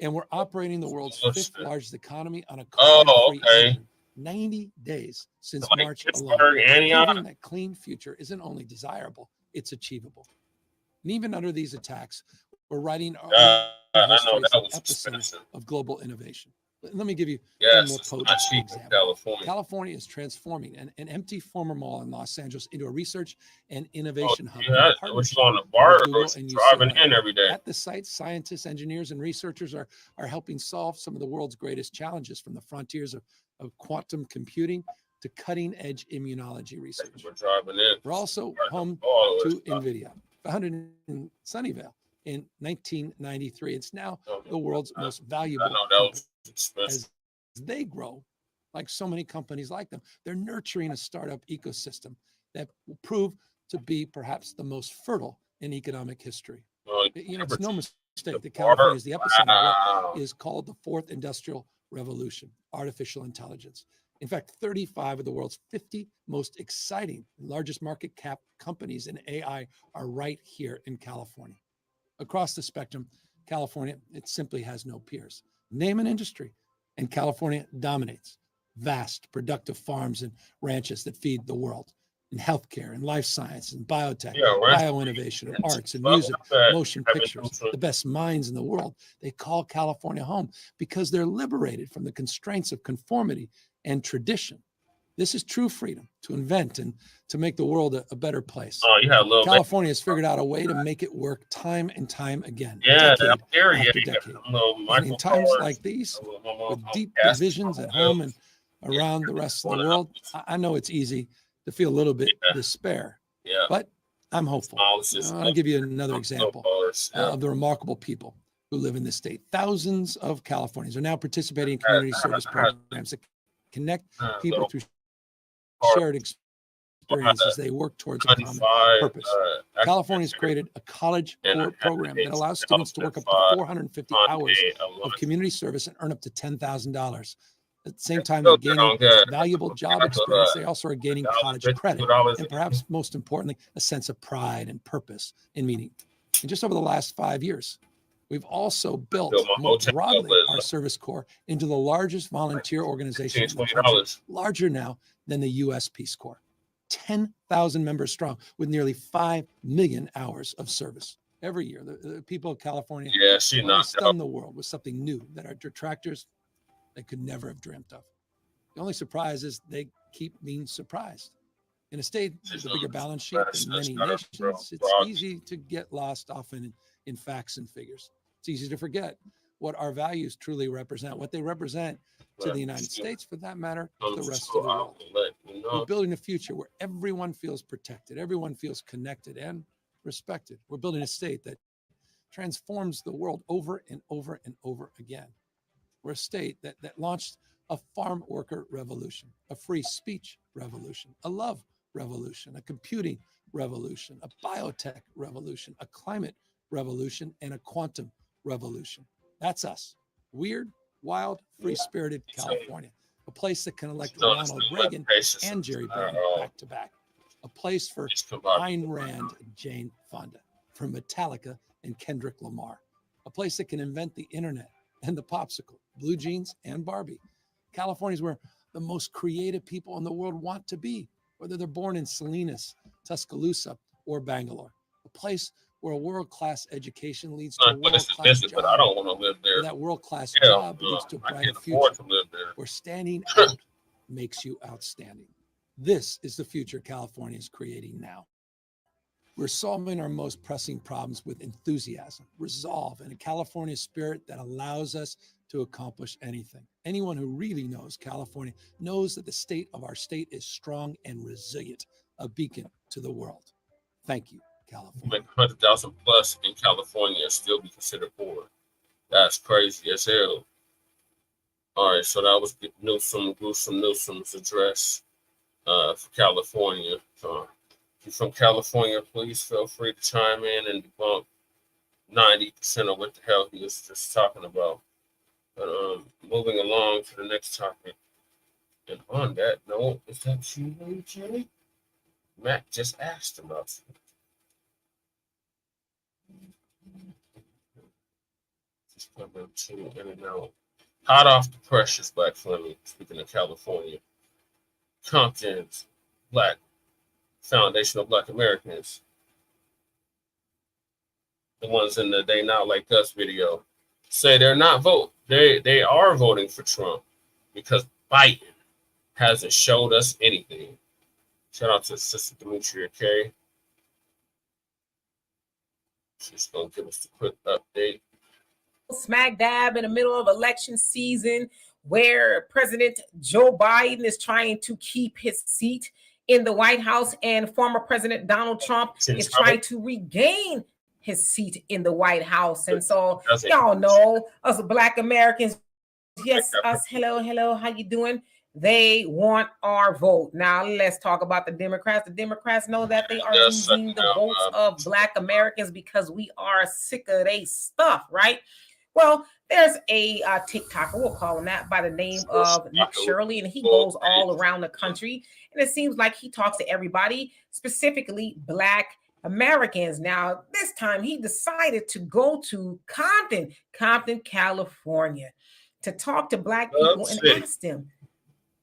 And we're operating the world's fifth largest economy on a carbon-free engine, 90 days since March alone, proving that clean future isn't only desirable, it's achievable. And even under these attacks, we're writing our history as an epicenter of global innovation. Let me give you one more potent example. California is transforming an empty former mall in Los Angeles into a research and innovation hub. Which is on the bar, driving in every day. At the site, scientists, engineers, and researchers are helping solve some of the world's greatest challenges, from the frontiers of quantum computing to cutting-edge immunology research. We're also home to NVIDIA, founded in Sunnyvale in 1993. It's now the world's most valuable company. As they grow, like so many companies like them, they're nurturing a startup ecosystem that will prove to be perhaps the most fertile in economic history. It's no mistake that California is the epicenter of what is called the fourth industrial revolution, artificial intelligence. In fact, 35 of the world's 50 most exciting and largest market cap companies in AI are right here in California. Across the spectrum, California, it simply has no peers. Name an industry, and California dominates. Vast, productive farms and ranches that feed the world. In healthcare and life science and biotech, bioinnovation, and arts and music, motion pictures, the best minds in the world. They call California home because they're liberated from the constraints of conformity and tradition. This is true freedom to invent and to make the world a better place. California has figured out a way to make it work time and time again, decade after decade. And in times like these, with deep divisions at home and around the rest of the world, I know it's easy to feel a little bit despair, but I'm hopeful. I'll give you another example of the remarkable people who live in this state. Thousands of Californians are now participating in community service programs that connect people through shared experiences as they work towards a common purpose. California has created a college program that allows students to work up to 450 hours of community service and earn up to $10,000. At the same time, they're gaining valuable job experience. They also are gaining college credit, and perhaps most importantly, a sense of pride and purpose and meaning. And just over the last 5 years, we've also built more broadly our service corps into the largest volunteer organization in the country, larger now than the U.S. Peace Corps. 10,000 members strong with nearly 5 million hours of service. Every year, the people of California stun the world with something new that our detractors, they could never have dreamt of. The only surprise is they keep being surprised. In a state with a bigger balance sheet than many nations, it's easy to get lost often in facts and figures. It's easy to forget what our values truly represent, what they represent to the United States, for that matter, to the rest of the world. We're building a future where everyone feels protected, everyone feels connected and respected. We're building a state that transforms the world over and over and over again. We're a state that launched a farm worker revolution, a free speech revolution, a love revolution, a computing revolution, a biotech revolution, a climate revolution, and a quantum revolution. That's us. Weird, wild, free-spirited California. A place that can elect Ronald Reagan and Jerry Bling back to back. A place for Ayn Rand and Jane Fonda, for Metallica and Kendrick Lamar. A place that can invent the internet and the popsicle, blue jeans and Barbie. California is where the most creative people in the world want to be, whether they're born in Salinas, Tuscaloosa, or Bangalore. A place where a world-class education leads to a world-class job. But I don't want to live there. That world-class job leads to a brighter future. Where standing out makes you outstanding. This is the future California is creating now. We're solving our most pressing problems with enthusiasm, resolve, and a California spirit that allows us to accomplish anything. Anyone who really knows California knows that the state of our state is strong and resilient, a beacon to the world. Thank you, California. 100,000 plus in California and still be considered poor. That's crazy as hell. All right, so that was Newsom's address for California. If you're from California, please feel free to chime in and debunk 90% of what the hell he was just talking about. But moving along to the next topic, And on that note, is that you, Jay? Matt just asked about you. Just coming to in and out. Hot off the pressures, Black Fleming, speaking of California. Compton's Black Foundation of Black Americans, the ones in the They Not Like Us video, say they're not vote. They are voting for Trump because Biden hasn't showed us anything. Shout out to Sister Demetria K. She's gonna give us a quick update. Smack dab in the middle of election season, where President Joe Biden is trying to keep his seat in the White House, and former President Donald Trump is trying to regain his seat in the White House. And so y'all know us Black Americans, yes, us, hello, how you doing? They want our vote. Now let's talk about the Democrats. The Democrats know that they are losing the votes of Black Americans because we are sick of their stuff, right? Well, there's a TikToker, we'll call him that, by the name of Nick Shirley, and he goes all around the country, and it seems like he talks to everybody, specifically Black Americans. Now, this time he decided to go to Compton, California, to talk to Black people and ask them,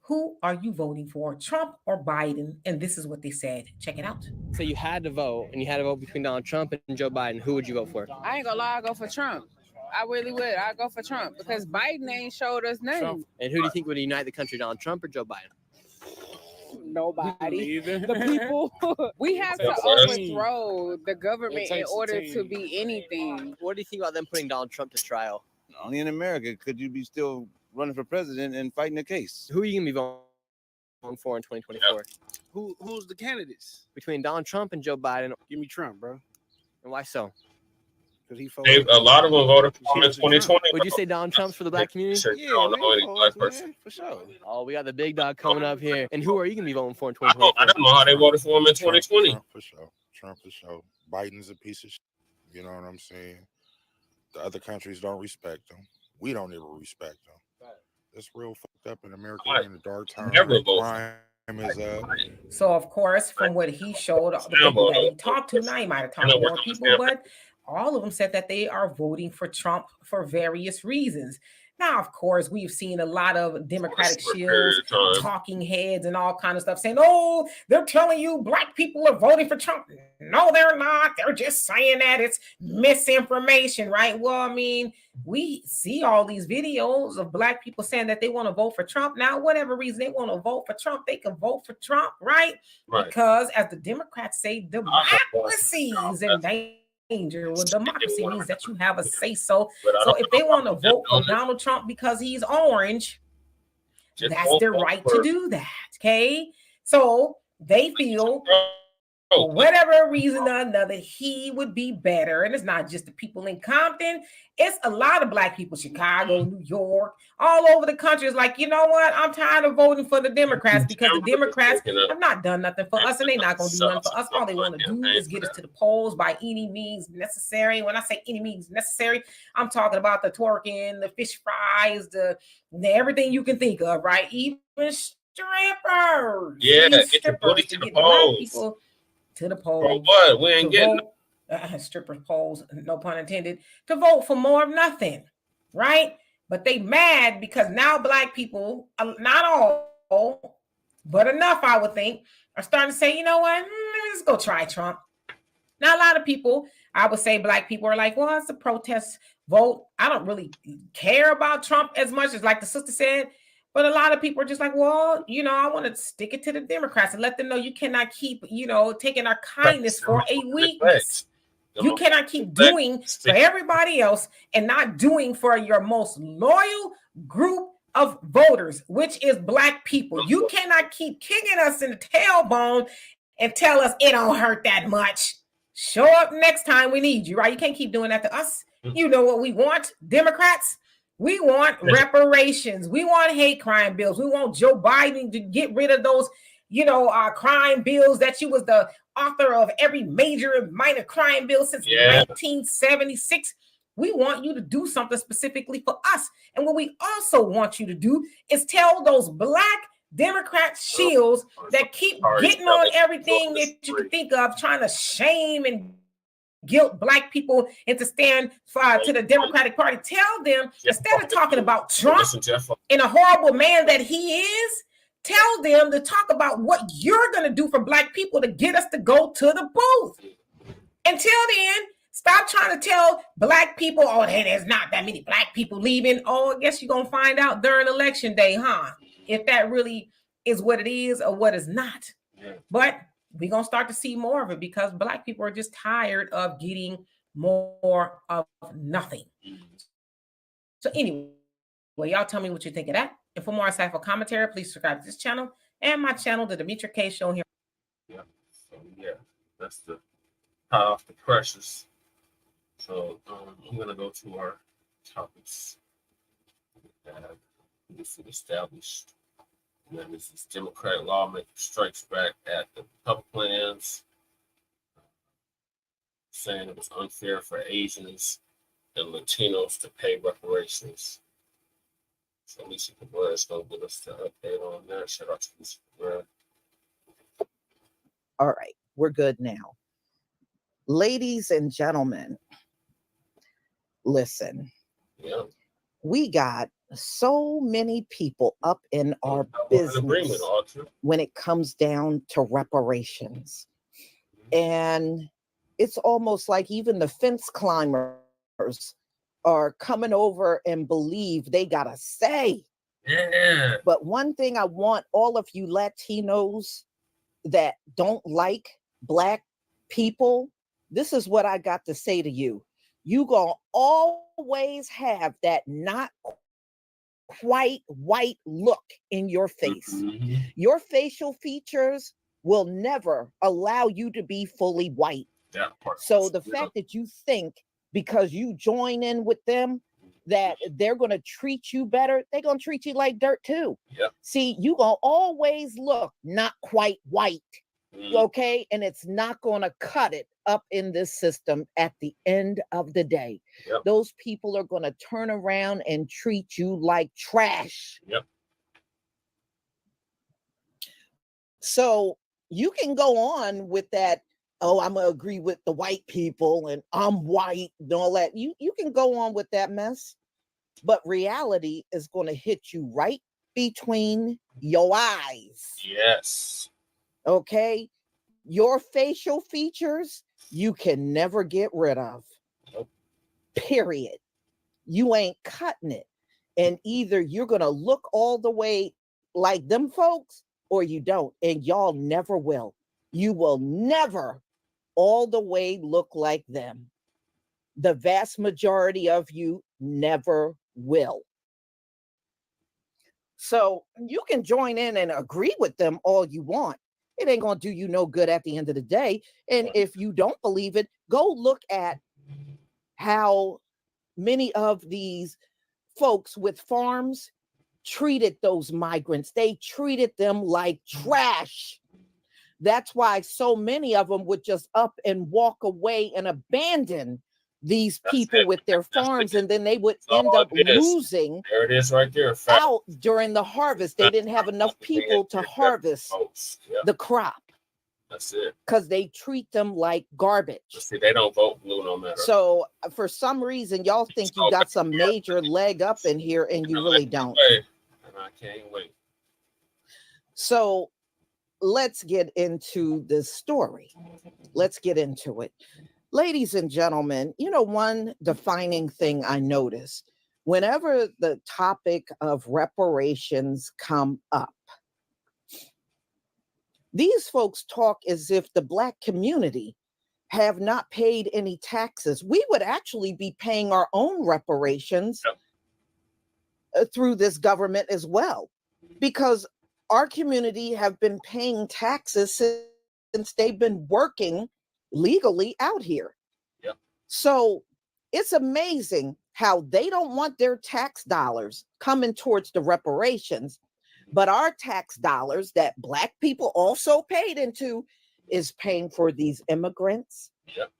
who are you voting for, Trump or Biden? And this is what they said. Check it out. So you had to vote, and you had to vote between Donald Trump and Joe Biden. Who would you vote for? I ain't gonna lie, I'll go for Trump. I really would. I'll go for Trump because Biden ain't showed us nothing. And who do you think would unite the country, Donald Trump or Joe Biden? Nobody. The people. We have to overthrow the government in order to be anything. What do you think about them putting Donald Trump to trial? Only in America could you be still running for president and fighting the case. Who are you going to be voting for in 2024? Who's the candidates? Between Donald Trump and Joe Biden. Give me Trump, bro. And why so? A lot of them voted for him in 2020. Would you say Donald Trump's for the Black community? Yeah, don't know any Black person. For sure. Oh, we got the big dog coming up here. And who are you going to be voting for in 2024? I don't know how they voted for him in 2020. Trump for sure. Trump for sure. Biden's a piece of shit. You know what I'm saying? The other countries don't respect him. We don't ever respect him. It's real fucked up in America in the dark time. Crime is So, of course, from what he showed, the people that he talked to, now he might have talked to more people, but all of them said that they are voting for Trump for various reasons. Now, of course, we've seen a lot of Democratic shills, talking heads, and all kind of stuff saying, oh, they're telling you Black people are voting for Trump. No, they're not. They're just saying that it's misinformation, right? Well, I mean, we see all these videos of Black people saying that they want to vote for Trump. Now, whatever reason they want to vote for Trump, they can vote for Trump, right? Because as the Democrats say, democracy is in danger. Well, democracy means that you have a say so. So if they want to vote for Donald Trump because he's orange, that's their right to do that. Okay. So they feel for whatever reason or another, he would be better. And it's not just the people in Compton, it's a lot of Black people, Chicago, New York, all over the country. It's like, you know what? I'm tired of voting for the Democrats because the Democrats have not done nothing for us, and they're not going to do nothing for us. All they want to do is get us to the polls by any means necessary. When I say any means necessary, I'm talking about the twerking, the fish fries, the everything you can think of, right? Even strippers. Yeah, get the booty to the polls. To the polls. For what? We ain't getting strippers polls, no pun intended, to vote for more of nothing, right? But they mad because now Black people, not all, but enough, I would think, are starting to say, you know what, let's go try Trump. Now, a lot of people, I would say Black people are like, well, it's a protest vote. I don't really care about Trump as much as, like the sister said. But a lot of people are just like, well, you know, I want to stick it to the Democrats and let them know you cannot keep, you know, taking our kindness for a weakness. You cannot keep doing for everybody else and not doing for your most loyal group of voters, which is Black people. You cannot keep kicking us in the tailbone and tell us it don't hurt that much. Show up next time we need you, right? You can't keep doing that to us. You know what we want, Democrats? We want reparations. We want hate crime bills. We want Joe Biden to get rid of those, you know, crime bills that you was the author of every major and minor crime bill since 1976. We want you to do something specifically for us. And what we also want you to do is tell those Black Democrat shields that keep getting on everything that you can think of, trying to shame and guilt Black people into stand to the Democratic Party. Tell them, instead of talking about Trump and a horrible man that he is, tell them to talk about what you're going to do for Black people to get us to go to the booth. Until then, stop trying to tell Black people, oh, hey, there's not that many Black people leaving. Oh, I guess you're going to find out during Election Day, huh? If that really is what it is or what is not. But we're going to start to see more of it because Black people are just tired of getting more of nothing. So anyway, y'all tell me what you think of that. And for more insightful commentary, please subscribe to this channel and my channel, The Demetra K Show here. Yeah, so yeah, that's the hot off the presses. So I'm going to go to our topics that this is established. And then this is Democratic lawmaker strikes back at the public plans, saying it was unfair for Asians and Latinos to pay reparations. So Lisa Cabrera is going to give us the update on that. Shout out to Lisa Cabrera. All right, we're good now. Ladies and gentlemen, listen. Yeah. We got so many people up in our business when it comes down to reparations. And it's almost like even the fence climbers are coming over and believe they got a say. Yeah. But one thing I want all of you Latinos that don't like Black people, this is what I got to say to you. You gonna always have that not quite white look in your face. Mm-hmm. Your facial features will never allow you to be fully white. Yeah, so the fact that you think because you join in with them that they're going to treat you better, they're going to treat you like dirt too. Yep. See, you going to always look not quite white. Okay, and it's not going to cut it up in this system at the end of the day. Yep. Those people are going to turn around and treat you like trash. Yep. So you can go on with that, oh, I'm going to agree with the white people and I'm white and all that. You can go on with that mess, but reality is going to hit you right between your eyes. Yes. Okay, your facial features, you can never get rid of. Nope. Period. You ain't cutting it. And either you're going to look all the way like them folks or you don't. And y'all never will. You will never all the way look like them. The vast majority of you never will. So you can join in and agree with them all you want. It ain't going to do you no good at the end of the day. And if you don't believe it, go look at how many of these folks with farms treated those migrants. They treated them like trash. That's why so many of them would just up and walk away and abandon these people with their farms, and then they would end up losing. There it is right there. Out during the harvest. They didn't have enough people to harvest the crop. That's it. Because they treat them like garbage. See, they don't vote blue no matter. So for some reason, y'all think you got some major leg up in here, and you really don't. And I can't wait. So let's get into this story. Let's get into it. Ladies and gentlemen, you know, one defining thing I noticed whenever the topic of reparations come up, these folks talk as if the Black community have not paid any taxes. We would actually be paying our own reparations through this government as well, because our community have been paying taxes since they've been working legally out here. Yep. So it's amazing how they don't want their tax dollars coming towards the reparations, but our tax dollars that Black people also paid into is paying for these immigrants. Yep.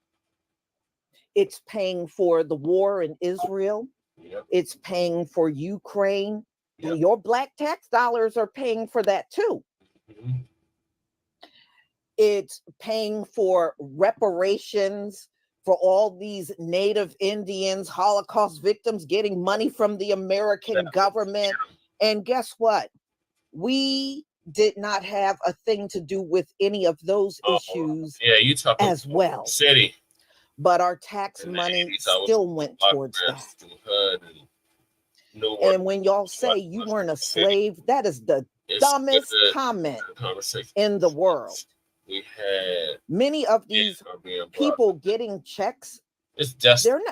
It's paying for the war in Israel. Yep. It's paying for Ukraine. Your black tax dollars are paying for that too. It's paying for reparations for all these Native Indians, Holocaust victims getting money from the American government. And guess what? We did not have a thing to do with any of those issues you talking as well. City. But our tax money still went towards that. And when y'all say you weren't a slave, that is the dumbest comment in the world. We had many of these people getting checks.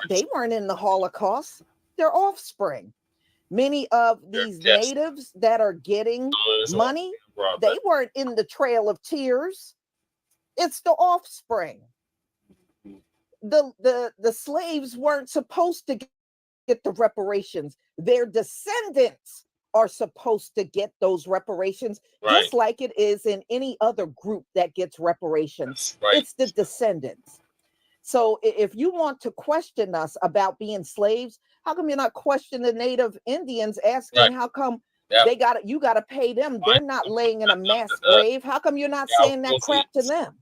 They weren't in the Holocaust. They're offspring. Many of these natives that are getting money, they weren't in the Trail of Tears. It's the offspring. The slaves weren't supposed to get the reparations. Their descendants are supposed to get those reparations, just like it is in any other group that gets reparations. It's the descendants. So if you want to question us about being slaves, how come you're not questioning the Native Indians, asking how come you got to pay them? They're not laying in a mass grave. How come you're not saying that crap to them?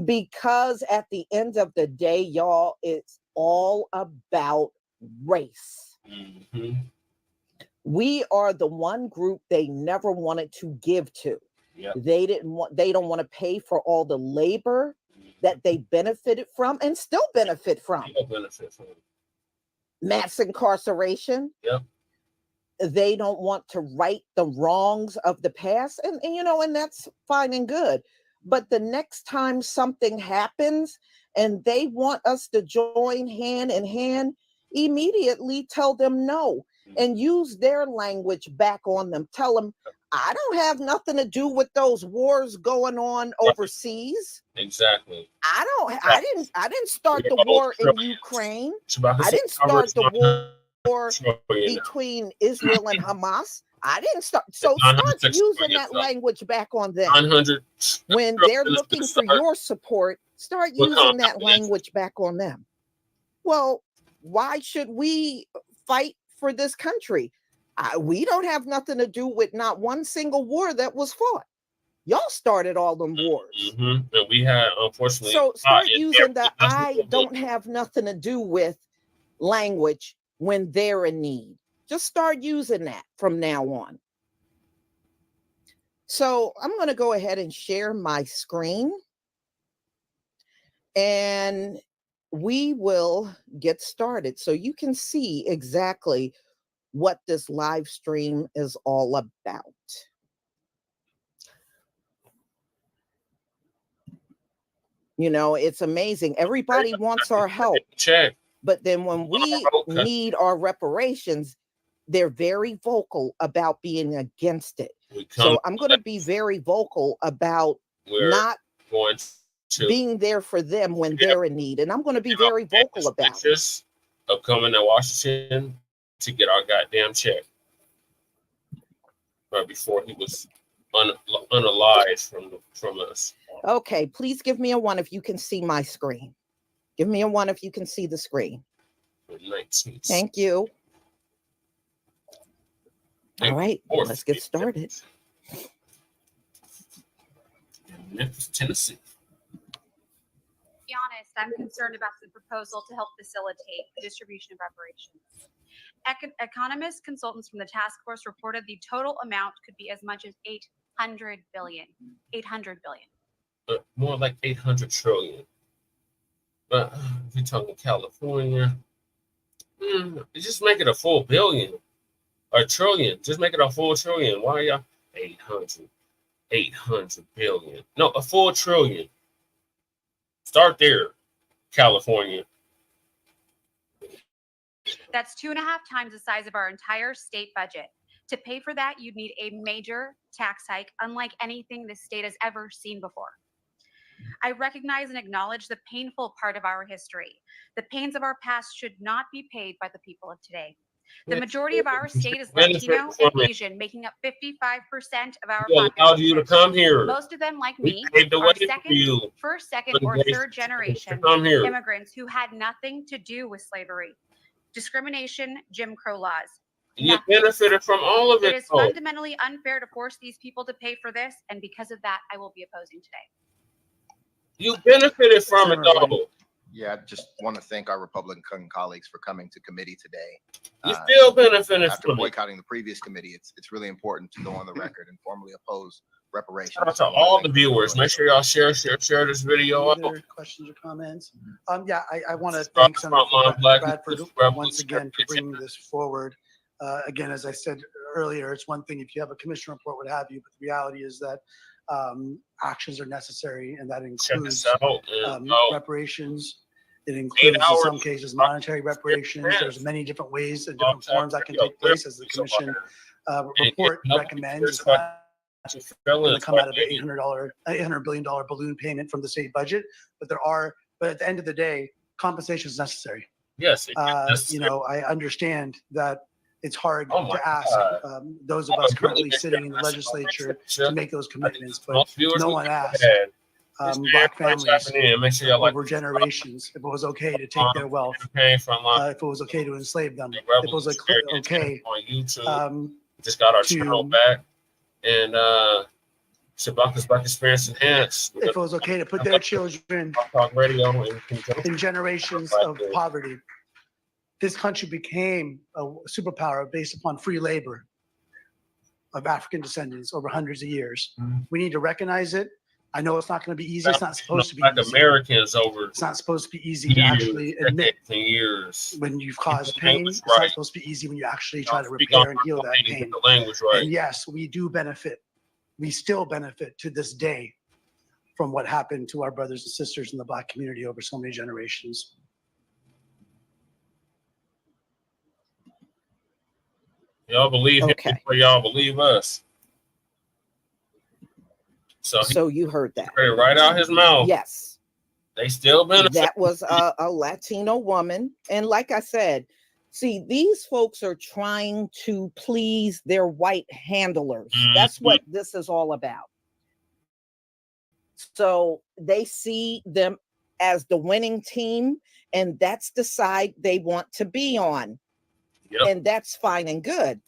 Because at the end of the day, y'all, it's all about race. We are the one group they never wanted to give to. They don't want to pay for all the labor that they benefited from and still benefit from. Mass incarceration. They don't want to right the wrongs of the past. And that's fine and good. But the next time something happens and they want us to join hand in hand, immediately tell them no and use their language back on them. Tell them, I don't have nothing to do with those wars going on overseas. Exactly. I didn't start the war in Ukraine. I didn't start the war between Israel and Hamas. I didn't start. So start using that language back on them. When they're looking for your support, start using that language back on them. Well, why should we fight for this country? We don't have nothing to do with not one single war that was fought. Y'all started all them wars. And we had, unfortunately. So start using the I don't have nothing to do with language when they're in need. Just start using that from now on. So I'm going to go ahead and share my screen. And we will get started so you can see exactly what this live stream is all about. It's amazing. Everybody wants our help. But then when we need our reparations, they're very vocal about being against it. So I'm going to be very vocal about not being there for them when they're in need. And I'm going to be very vocal about it. Of coming to Washington to get our goddamn check. Right before he was unalived from us. Okay, please give me a 1 if you can see my screen. Give me a 1 if you can see the screen. 19. Thank you. All right, let's get started. Memphis, Tennessee. To be honest, I'm concerned about the proposal to help facilitate the distribution of reparations. Economist consultants from the task force reported the total amount could be as much as $800 billion. $800 billion. More like 800 trillion. But if you're talking California, just make it a full billion. Or trillion. Just make it a full trillion. Why are y'all 800 billion? No, a full trillion. Start there, California. That's 2.5 times the size of our entire state budget. To pay for that, you'd need a major tax hike, unlike anything this state has ever seen before. I recognize and acknowledge the painful part of our history. The pains of our past should not be paid by the people of today. The majority of our state is Latino and Asian, making up 55% of our population. Allowed you to come here. Most of them, like me, are first, second, or third generation immigrants who had nothing to do with slavery, discrimination, Jim Crow laws. You benefited from all of it. It is fundamentally unfair to force these people to pay for this, and because of that, I will be opposing today. You benefited from it, though. Yeah, I just want to thank our Republican colleagues for coming to committee today. You still benefited after boycotting the previous committee. It's really important to go on the record and formally oppose reparations. Shout out to all the viewers. Make sure y'all share this video. Other questions or comments? Yeah, I want to thank Senator Bradford once again for bringing this forward. Again, as I said earlier, it's one thing if you have a commission report, what have you, but the reality is that actions are necessary, and that includes reparations. It includes, in some cases, monetary reparations. There's many different ways and different forms that can take place, as the commission report recommends. It's not going to come out of the $800 billion balloon payment from the state budget, but at the end of the day, compensation is necessary. Yes, I understand that it's hard to ask those of us currently sitting in the legislature to make those commitments, but no one asked Black families over generations if it was okay to take their wealth, if it was okay to enslave them, if it was okay just got our channel back, and Shabaka's Black Experience Enhanced. If it was okay to put their children in generations of poverty. This country became a superpower based upon free labor of African descendants over hundreds of years. We need to recognize it. I know it's not going to be easy. It's not supposed to be easy. Americans over. It's not supposed to be easy to actually admit when you've caused pain. It's not supposed to be easy when you actually try to repair and heal that pain. And yes, we do benefit. We still benefit to this day from what happened to our brothers and sisters in the Black community over so many generations. Y'all believe him before y'all believe us. So you heard that. Right out his mouth. Yes. They still benefit. That was a Latino woman. And like I said, see, these folks are trying to please their white handlers. That's what this is all about. So they see them as the winning team, and that's the side they want to be on. Yep. And that's fine and good.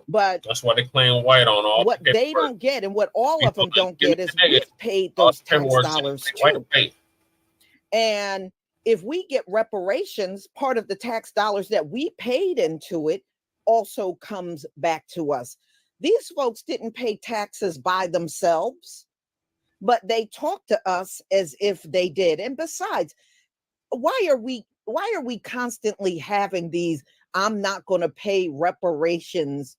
But that's why they claim white on all. What they don't get, and what all of them don't get, is we've paid those tax dollars too. And if we get reparations, part of the tax dollars that we paid into it also comes back to us. These folks didn't pay taxes by themselves, but they talk to us as if they did. And besides, why are we constantly having these I'm not going to pay reparations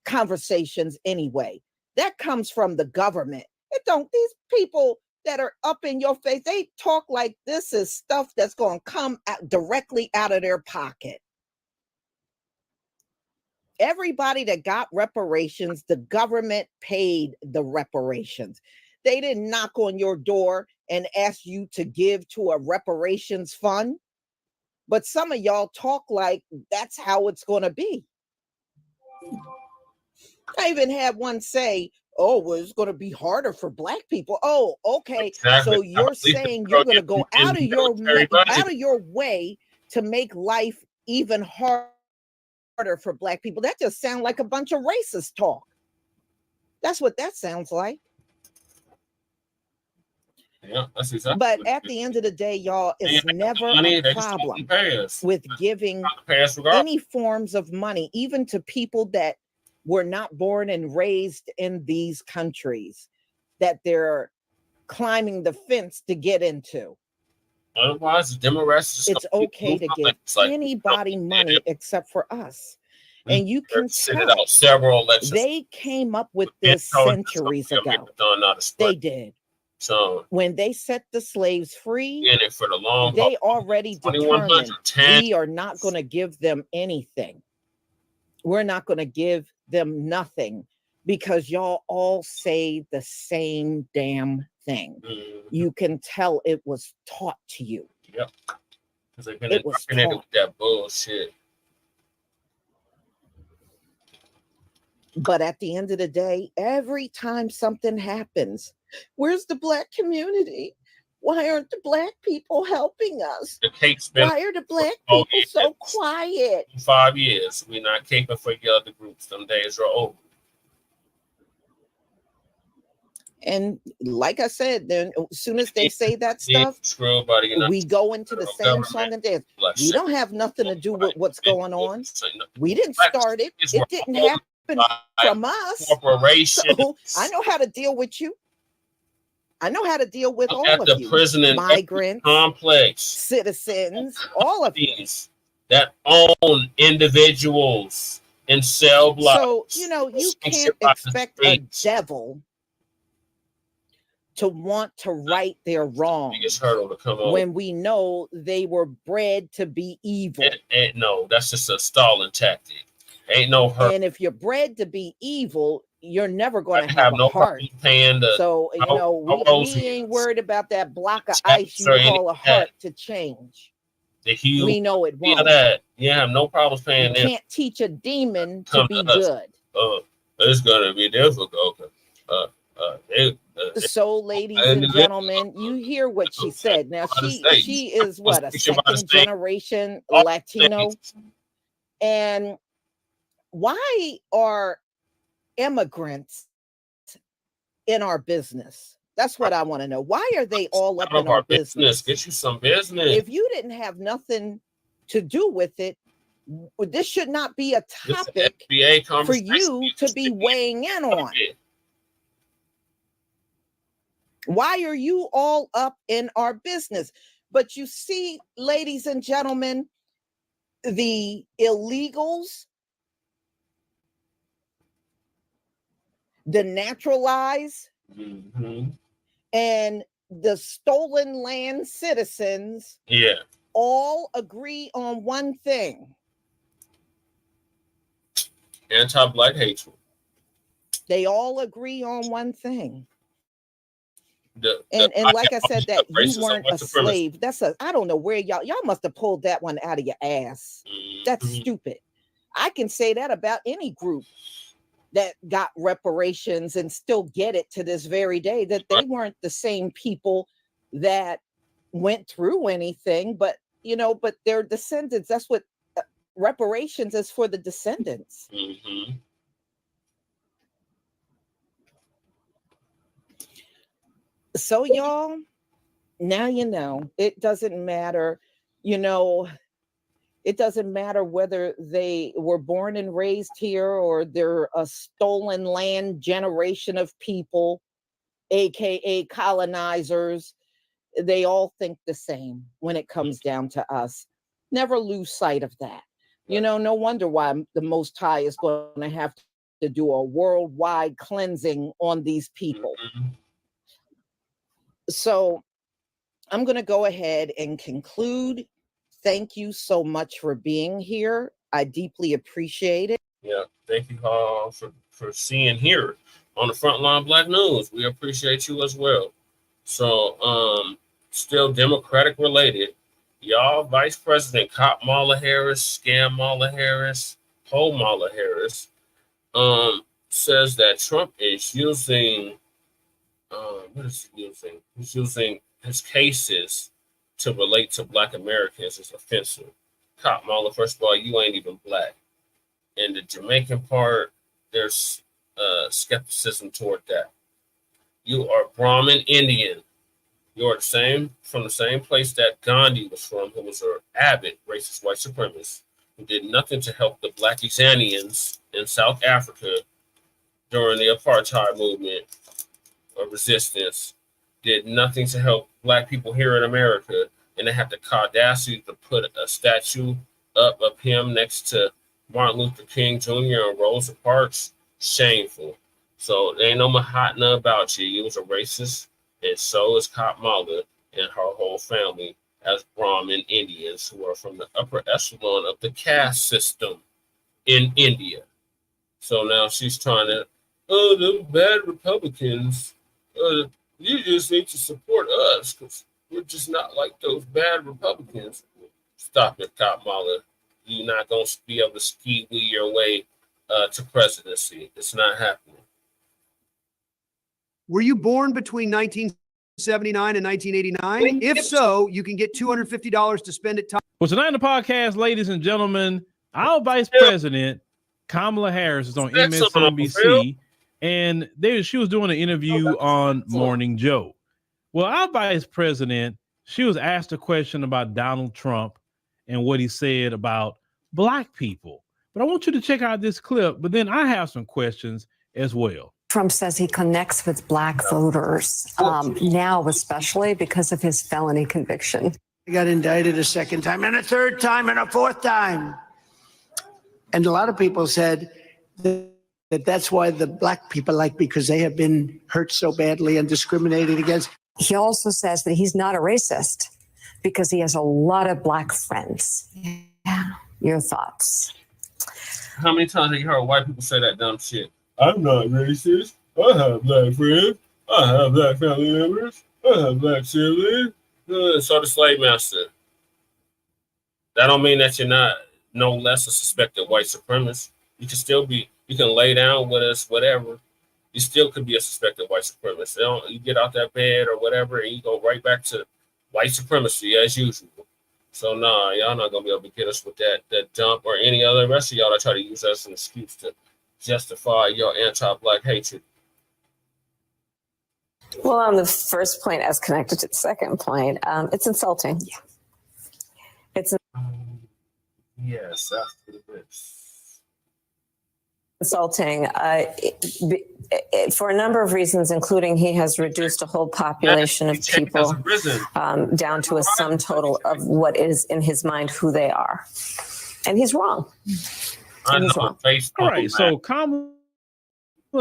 conversations anyway? That comes from the government. These people that are up in your face, they talk like this is stuff that's going to come directly out of their pocket. Everybody that got reparations, the government paid the reparations. They didn't knock on your door and ask you to give to a reparations fund. But some of y'all talk like that's how it's going to be. I even had one say, oh, well, it's going to be harder for Black people. Oh, okay. Exactly. So you're saying you're going to go out of your way to make life even harder for Black people. That just sounds like a bunch of racist talk. That's what that sounds like. Yeah, that's exactly. But at the end of the day, y'all, it's never a problem with giving any forms of money, even to people that were not born and raised in these countries, that they're climbing the fence to get into. Otherwise, the Democrats it's okay to give anybody money except for us. And you can tell several elections. They came up with this centuries ago. They did. So when they set the slaves free, in it for the long they already determined we are not going to give them anything. We're not going to give them nothing because y'all all say the same damn thing. You can tell it was taught to you. Yep. Because they've been indoctrinated with that bullshit. But at the end of the day, every time something happens, where's the Black community? Why aren't the Black people helping us? The cake's been Why are the Black people so quiet? 5 years. We're not caping for your other groups. Them days are over. And like I said, then as soon as they say that stuff, we go into the same song and dance. We don't have nothing to do with what's going on. We didn't start it. It didn't happen from us. So I know how to deal with you. I know how to deal with all of you. Prison and migrants, complex, citizens, all of these that own individuals in cell blocks. So, you can't expect a devil to want to right their wrongs when we know they were bred to be evil. No, that's just a stalling tactic. Ain't no hurt. And if you're bred to be evil, you're never going to have a heart. So, we ain't worried about that block of ice you call a heart to change. We know it won't. You have no problems paying them. You can't teach a demon to be good. It's going to be difficult. So, ladies and gentlemen, you hear what she said. Now, she is what, a second generation Latino? And why are immigrants in our business? That's what I want to know. Why are they all up in our business? Get you some business. If you didn't have nothing to do with it, this should not be a topic for you to be weighing in on. Why are you all up in our business? But you see, ladies and gentlemen, the illegals, the naturalized, and the stolen land citizens all agree on one thing. Anti-Black hatred. They all agree on one thing. And like I said, that you weren't a slave. I don't know where y'all must have pulled that one out of your ass. That's stupid. I can say that about any group that got reparations and still get it to this very day, that they weren't the same people that went through anything, but their descendants. That's what reparations is for, the descendants. So y'all, now it doesn't matter, it doesn't matter whether they were born and raised here or they're a stolen land generation of people, aka colonizers. They all think the same when it comes down to us. Never lose sight of that. No wonder why the Most High is going to have to do a worldwide cleansing on these people. So I'm going to go ahead and conclude. Thank you so much for being here. I deeply appreciate it. Yeah, thank you all for seeing here on the Frontline Black News. We appreciate you as well. So, still Democratic related. Y'all, Vice President Kamala Harris, Scam Mala Harris, Ho Mala Harris, says that Trump is using what is he using? He's using his cases to relate to Black Americans as offensive. Kamala, first of all, you ain't even Black. In the Jamaican part, there's skepticism toward that. You are Brahmin Indian. You're from the same place that Gandhi was from, who was an avid racist white supremacist, who did nothing to help the Black Exanians in South Africa during the apartheid movement or resistance, did nothing to help Black people here in America, and they have the audacity to put a statue up of him next to Martin Luther King Jr. and Rosa Parks. Shameful. So there ain't no Mahatma about you. You was a racist, and so is Kamala and her whole family as Brahmin Indians who are from the upper echelon of the caste system in India. So now she's trying to, the bad Republicans, you just need to support us because we're just not like those bad Republicans. Stop it, Kamala. You're not going to be able to ski your way to presidency. It's not happening. Were you born between 19 1979 and 1989? If so, you can get $250 to spend at time. Well, tonight on the podcast, ladies and gentlemen, our Vice President, Kamala Harris, is on MSNBC, and she was doing an interview on Morning Joe. Well, our Vice President, she was asked a question about Donald Trump and what he said about Black people. But I want you to check out this clip, but then I have some questions as well. Trump says he connects with Black voters now, especially because of his felony conviction. He got indicted a second time and a third time and a fourth time. And a lot of people said that that's why the Black people like, because they have been hurt so badly and discriminated against. He also says that he's not a racist because he has a lot of Black friends. Yeah. Your thoughts? How many times have you heard white people say that dumb shit? I'm not racist. I have Black friends. I have Black family members. I have Black siblings. So the slave master. That don't mean that you're not no less a suspected white supremacist. You can still be, you can lay down with us, whatever. You still could be a suspected white supremacist. You get out that bed or whatever, and you go right back to white supremacy as usual. So nah, y'all not gonna be able to get us with that dump or any other rest of y'all that try to use us as an excuse to justify your anti-Black hatred. Well, on the first point, as connected to the second point, it's insulting. Yeah. It's yes, that's what it is. Insulting for a number of reasons, including he has reduced a whole population of people down to a sum total of what is in his mind who they are, and he's wrong. All right, so Kamala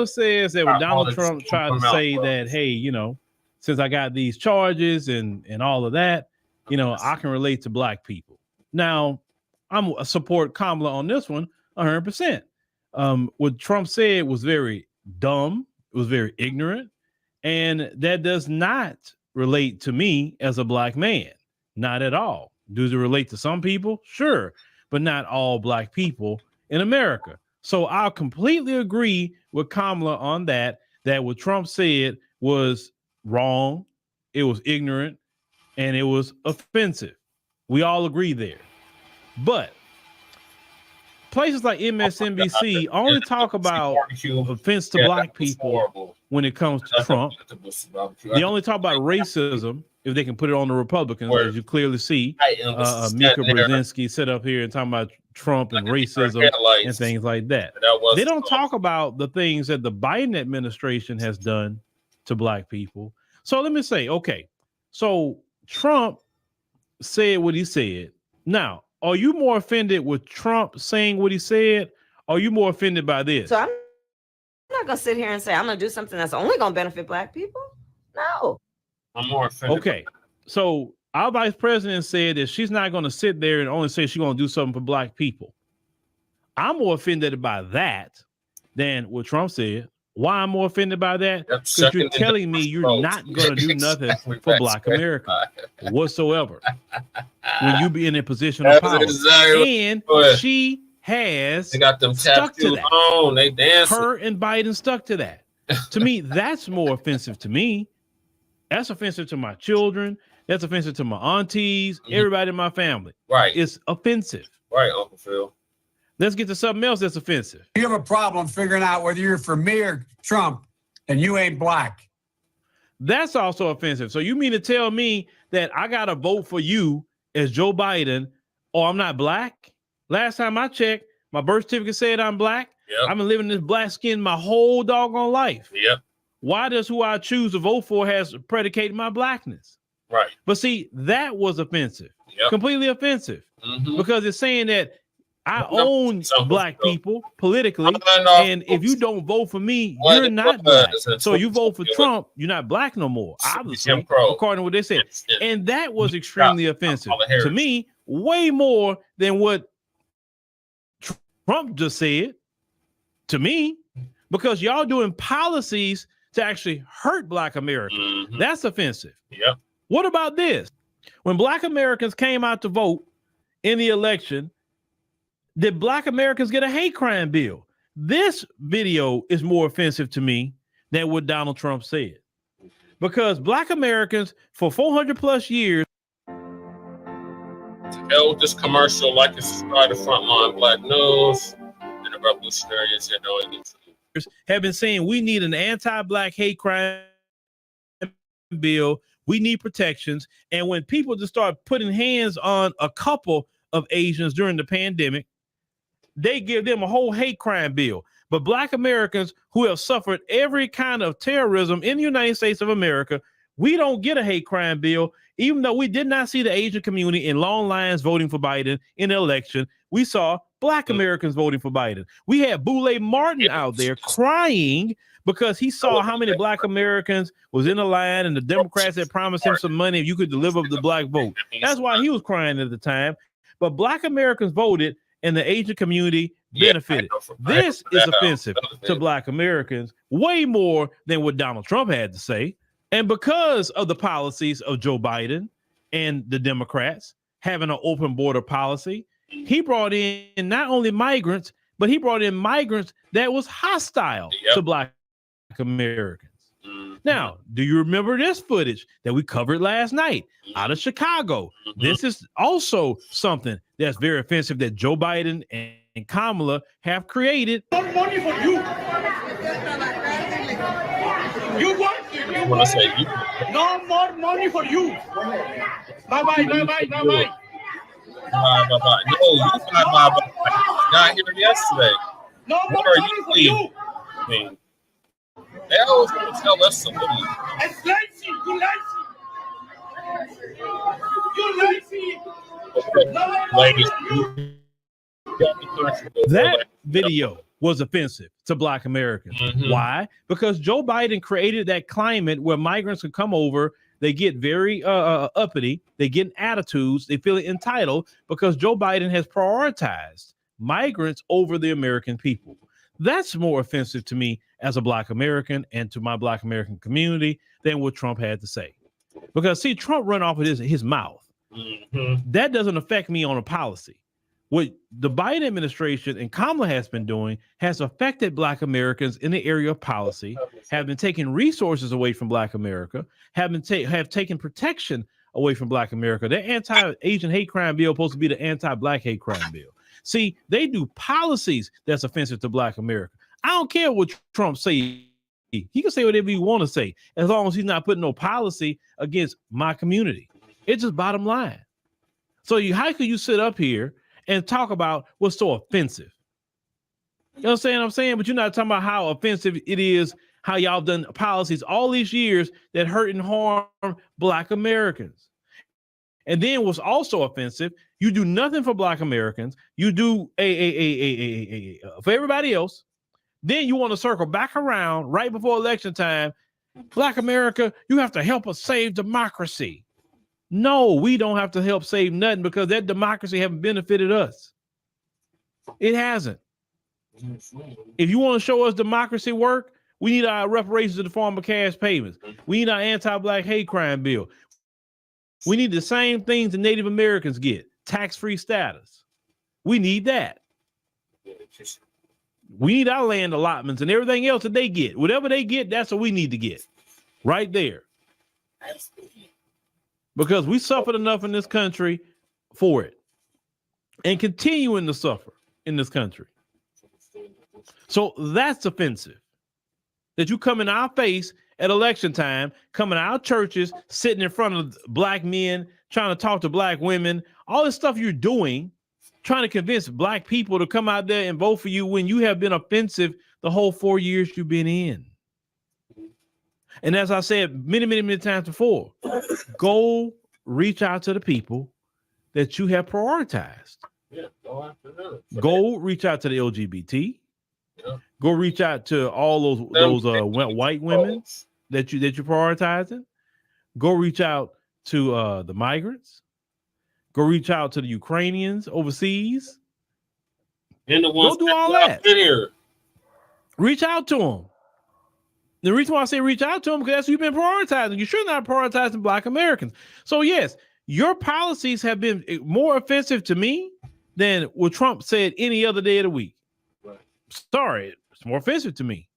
says that when Donald Trump tried to say that, hey, you know, since I got these charges and all of that, you know, I can relate to Black people. Now, I'm support Kamala on this one 100%. What Trump said was very dumb. It was very ignorant. And that does not relate to me as a Black man. Not at all. Does it relate to some people? Sure. But not all Black people in America. So I'll completely agree with Kamala on that what Trump said was wrong. It was ignorant and it was offensive. We all agree there. But places like MSNBC only talk about offense to Black people when it comes to Trump. They only talk about racism if they can put it on the Republicans, as you clearly see. Mika Brzezinski sit up here and talking about Trump and racism and things like that. They don't talk about the things that the Biden administration has done to Black people. So let me say, okay, so Trump said what he said. Now, are you more offended with Trump saying what he said? Or are you more offended by this? So I'm not going to sit here and say I'm going to do something that's only going to benefit Black people. No. I'm more offended. Okay. So our vice president said that she's not going to sit there and only say she's going to do something for Black people. I'm more offended by that than what Trump said. Why I'm more offended by that? Because you're telling me you're not going to do nothing for Black America whatsoever when you be in a position of power. And she has stuck to that. On. They dancing. Her and Biden stuck to that. To me, that's more offensive to me. That's offensive to my children. That's offensive to my aunties, everybody in my family. Right. It's offensive. Right, Uncle Phil. Let's get to something else that's offensive. You have a problem figuring out whether you're for me or Trump and you ain't Black. That's also offensive. So you mean to tell me that I got to vote for you as Joe Biden or I'm not Black? Last time I checked, my birth certificate said I'm Black. Yep. I've been living this Black skin my whole doggone life. Yep. Why does who I choose to vote for has predicated my Blackness? Right. But see, that was offensive. Yep. Completely offensive. Because it's saying that I own Black people politically, and if you don't vote for me, you're not Black. So you vote for Trump, you're not Black no more, obviously, according to what they said. And that was extremely offensive to me, way more than what Trump just said to me, because y'all doing policies to actually hurt Black America. That's offensive. Yep. What about this? When Black Americans came out to vote in the election, did Black Americans get a hate crime bill? This video is more offensive to me than what Donald Trump said. because Black Americans for 400 plus years. Hell with this commercial, like and subscribe to Frontline Black News and the revolutionaries have been saying we need an anti-Black hate crime bill. We need protections. And when people just start putting hands on a couple of Asians during the pandemic, they give them a whole hate crime bill. But Black Americans who have suffered every kind of terrorism in the United States of America, we don't get a hate crime bill, even though we did not see the Asian community in long lines voting for Biden in the election. We saw Black Americans voting for Biden. We had Boule Martin out there crying because he saw how many Black Americans was in the line and the Democrats had promised him some money if you could deliver the Black vote. That's why he was crying at the time. But Black Americans voted and the Asian community benefited. This is offensive to Black Americans way more than what Donald Trump had to say. And because of the policies of Joe Biden and the Democrats having an open border policy, he brought in not only migrants, but he brought in migrants that was hostile to Black Americans. Now, do you remember this footage that we covered last night out of Chicago? This is also something that's very offensive that Joe Biden and Kamala have created. More money for you. You want? When I say you, no more money for you. Bye bye, bye bye, bye bye. Bye bye. No, you bye bye. Got here yesterday. No more money for you. I mean, they always want to tell us something. It's lazy. You lazy. You lazy. Ladies, that video was offensive to Black Americans. Why? Because Joe Biden created that climate where migrants can come over. They get very uppity. They get attitudes. They feel entitled because Joe Biden has prioritized migrants over the American people. That's more offensive to me as a Black American and to my Black American community than what Trump had to say. Because see, Trump run off of his mouth. That doesn't affect me on a policy. What the Biden administration and Kamala has been doing has affected Black Americans in the area of policy, have been taking resources away from Black America, have taken protection away from Black America. Their anti-Asian hate crime bill is supposed to be the anti-Black hate crime bill. See, they do policies that's offensive to Black America. I don't care what Trump say. He can say whatever he want to say, as long as he's not putting no policy against my community. It's just bottom line. So how could you sit up here and talk about what's so offensive? You know what I'm saying? But you're not talking about how offensive it is, how y'all done policies all these years that hurt and harm Black Americans. And then what's also offensive, you do nothing for Black Americans. You do for everybody else. Then you want to circle back around right before election time. Black America, you have to help us save democracy. No, we don't have to help save nothing because that democracy haven't benefited us. It hasn't. If you want to show us democracy work, we need our reparations in the form of cash payments. We need our anti-Black hate crime bill. We need the same things the Native Americans get, tax-free status. We need that. We need our land allotments and everything else that they get. Whatever they get, that's what we need to get right there. Because we suffered enough in this country for it and continuing to suffer in this country. So that's offensive that you come in our face at election time, come in our churches, sitting in front of Black men, trying to talk to Black women, all this stuff you're doing, trying to convince Black people to come out there and vote for you when you have been offensive the whole 4 years you've been in. And as I said many times before, go reach out to the people that you have prioritized. Go reach out to the LGBT. Go reach out to all those white women that you're prioritizing. Go reach out to the migrants. Go reach out to the Ukrainians overseas. And the ones go do all that. Here. Reach out to them. The reason why I say reach out to them because that's what you've been prioritizing. You should not prioritizing Black Americans. So yes, your policies have been more offensive to me than what Trump said any other day of the week. Right. Sorry, it's more offensive to me.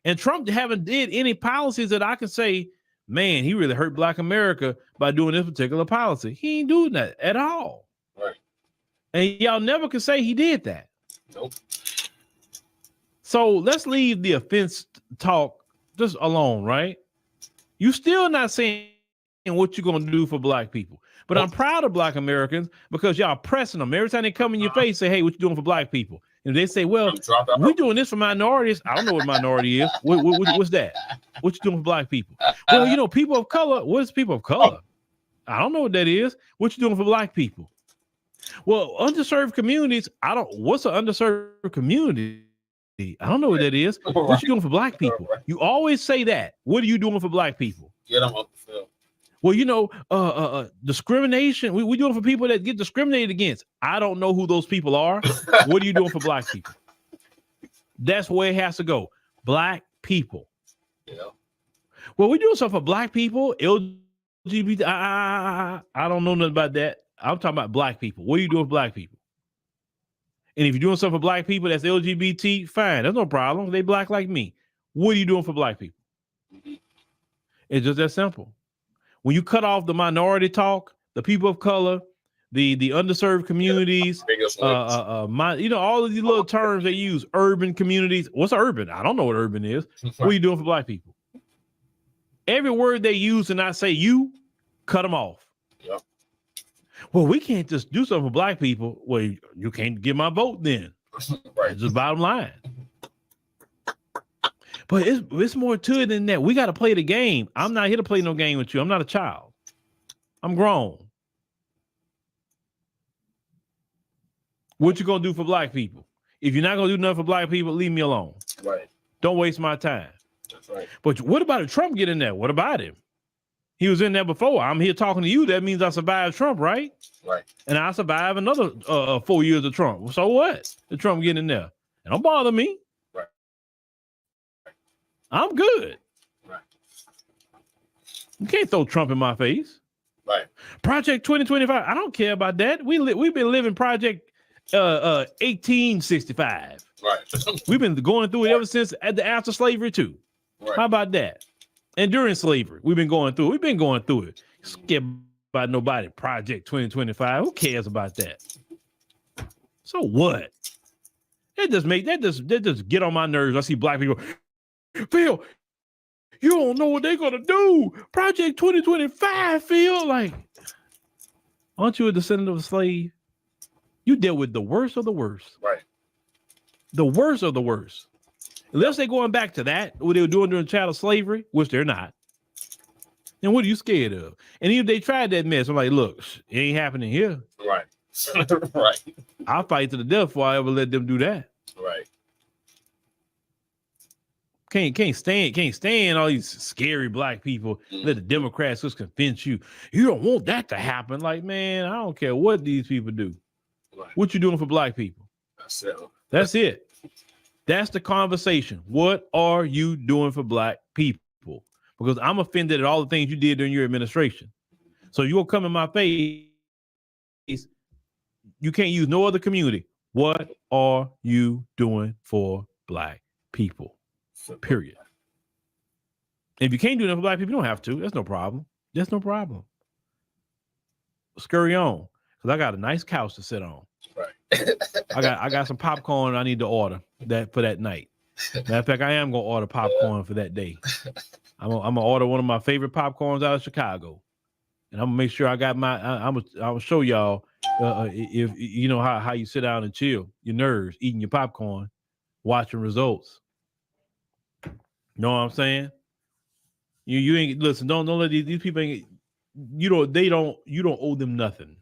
And Trump haven't did any policies that I can say man, he really hurt Black America by doing this particular policy. He ain't doing that at all. Right. And y'all never can say he did that. Nope. So let's leave the offense talk just alone, right? You still not saying what you're going to do for Black people. But I'm proud of Black Americans because y'all pressing them. Every time they come in your face, say, hey, what you doing for Black people? And they say, well, we're doing this for minorities. I don't know what minority is. What's that? What you doing for Black people? Well, you know, people of color. What is people of color? I don't know what that is. What you doing for Black people? Well, underserved communities. What's an underserved community? I don't know what that is. What you doing for Black people? You always say that. What are you doing for Black people? Get them up the field. Well, you know, discrimination. We're doing for people that get discriminated against. I don't know who those people are. What are you doing for Black people? That's where it has to go. Black people. Yeah. Well, we're doing something for Black people. LGBT. I don't know nothing about that. I'm talking about Black people. What are you doing for Black people? And if you're doing something for Black people that's LGBT, fine. That's no problem. They Black like me. What are you doing for Black people? It's just that simple. When you cut off the minority talk, the people of color, the underserved communities, you know, all of these little terms they use, urban communities. What's urban? I don't know what urban is. What are you doing for Black people? Every word they use and I say you, cut them off. Yep. Well, we can't just do something for Black people. Well, you can't get my vote then. Right. That's just bottom line. But it's more to it than that. We got to play the game. I'm not here to play no game with you. I'm not a child. I'm grown. What you gonna do for Black people? If you're not gonna do nothing for Black people, leave me alone. Right. Don't waste my time. That's right. But what about if Trump get in there? What about him? He was in there before. I'm here talking to you. That means I survived Trump, right? Right. And I survived another 4 years of Trump. So what? The Trump get in there. It don't bother me. Right. I'm good. Right. You can't throw Trump in my face. Right. Project 2025. I don't care about that. We've been living Project 1865. Right. We've been going through it ever since after slavery too. Right. How about that? And during slavery, we've been going through it. We've been going through it. Scared about nobody. Project 2025. Who cares about that? So what? That just get on my nerves. I see Black people. Phil, you don't know what they're gonna do. Project 2025, Phil. Like, aren't you a descendant of a slave? You dealt with the worst of the worst. Right. The worst of the worst. Unless they're going back to that, what they were doing during chattel slavery, which they're not. And what are you scared of? And even if they tried that mess, I'm like, look, it ain't happening here. Right. Right. I'll fight to the death before I ever let them do that. Right. Can't stand all these scary Black people. Let the Democrats just convince you don't want that to happen. Like, man, I don't care what these people do. Right. What you doing for Black people? That's it. That's the conversation. What are you doing for Black people? Because I'm offended at all the things you did during your administration. So you'll come in my face. You can't use no other community. What are you doing for Black people? Period. If you can't do nothing for Black people, you don't have to. That's no problem. That's no problem. Scurry on. Because I got a nice couch to sit on. Right. I got some popcorn I need to order for that night. Matter of fact, I am gonna order popcorn for that day. I'm gonna order one of my favorite popcorns out of Chicago, and I'm gonna make sure I got my. I'll show y'all if you know how you sit down and chill your nerves, eating your popcorn, watching results. Know what I'm saying? You ain't listen. Don't let these people. You don't owe them nothing.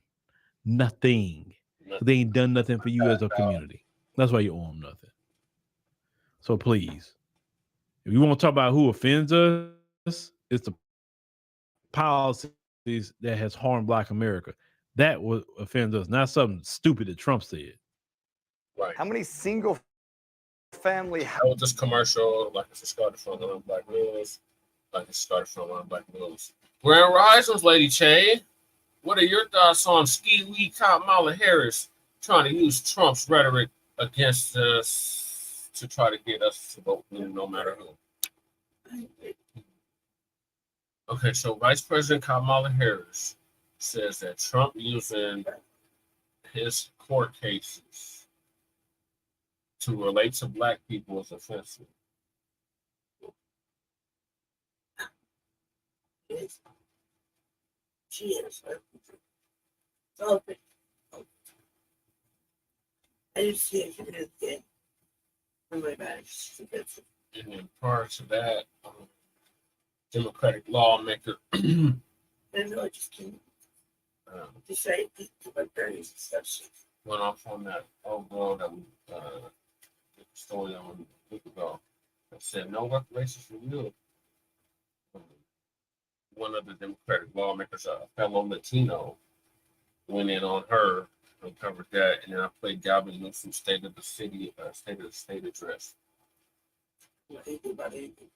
They ain't done nothing for you as a community. That's why you owe them nothing. So please, if you want to talk about who offends us, it's the policies that has harmed Black America. That would offend us, not something stupid that Trump said. Right. How many single family? I was just commercial, like it's started from Black News, Black News. Grand Risings, Lady Che. What are your thoughts on Ski Kamala Harris trying to use Trump's rhetoric against us to try to get us to vote no matter who? Okay, so Vice President Kamala Harris says that Trump using his court cases to relate to Black people is offensive. She is. Okay. I didn't see it from his game. Oh my gosh. And then prior to that, Democratic lawmaker I know, I just can't. Just say, my parents and stuff. went off on that old girl that we story on a week ago. That said no reparations for you. One of the Democratic lawmakers, a fellow Latino, went in on her and covered that, and then I played Gavin Newsom's State of the City, State of the State address. Anything about anything.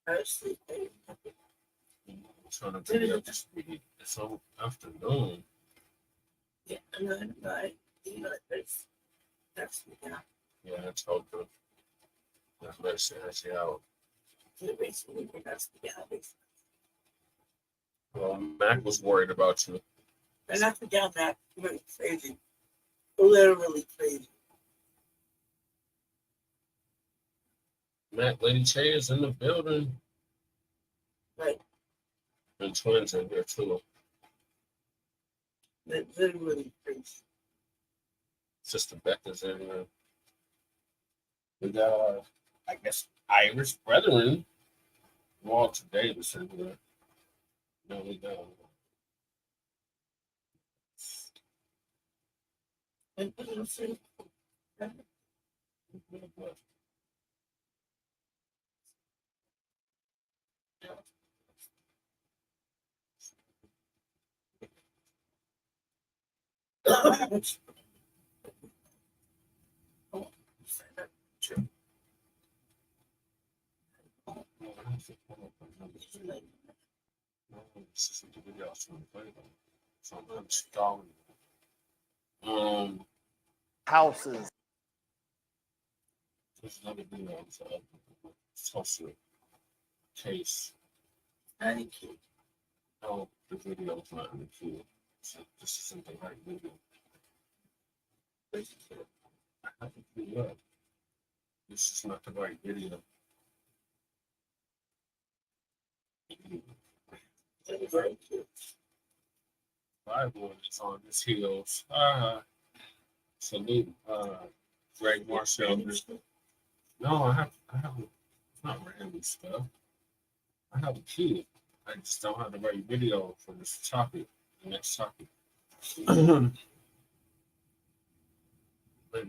Honestly, I'm trying to get up to speed. It's so afternoon. yeah, I'm not right. You know, that's me now. Yeah, I told her. That's medicine has you out. Basically, that's the guys. Well, Mac was worried about you. And I forgot that. Went crazy. Literally crazy. Mac, Lady Che is in the building. Right. And twins in here too. Literally crazy. Sister Becca's in here. We got, I guess, Irish brethren. Walter Davis in here. No, we got. And you see, Houses. There's another video of Tulsa case. thank you. Oh, the video is not in the queue. So this isn't the right video. I have to queue up. This is not the right video. Very cute. Bible is on his heels. Salute, Greg Marshall. No, I have, it's not random stuff. I have a key. I just don't have the right video for this topic, the next topic. Lady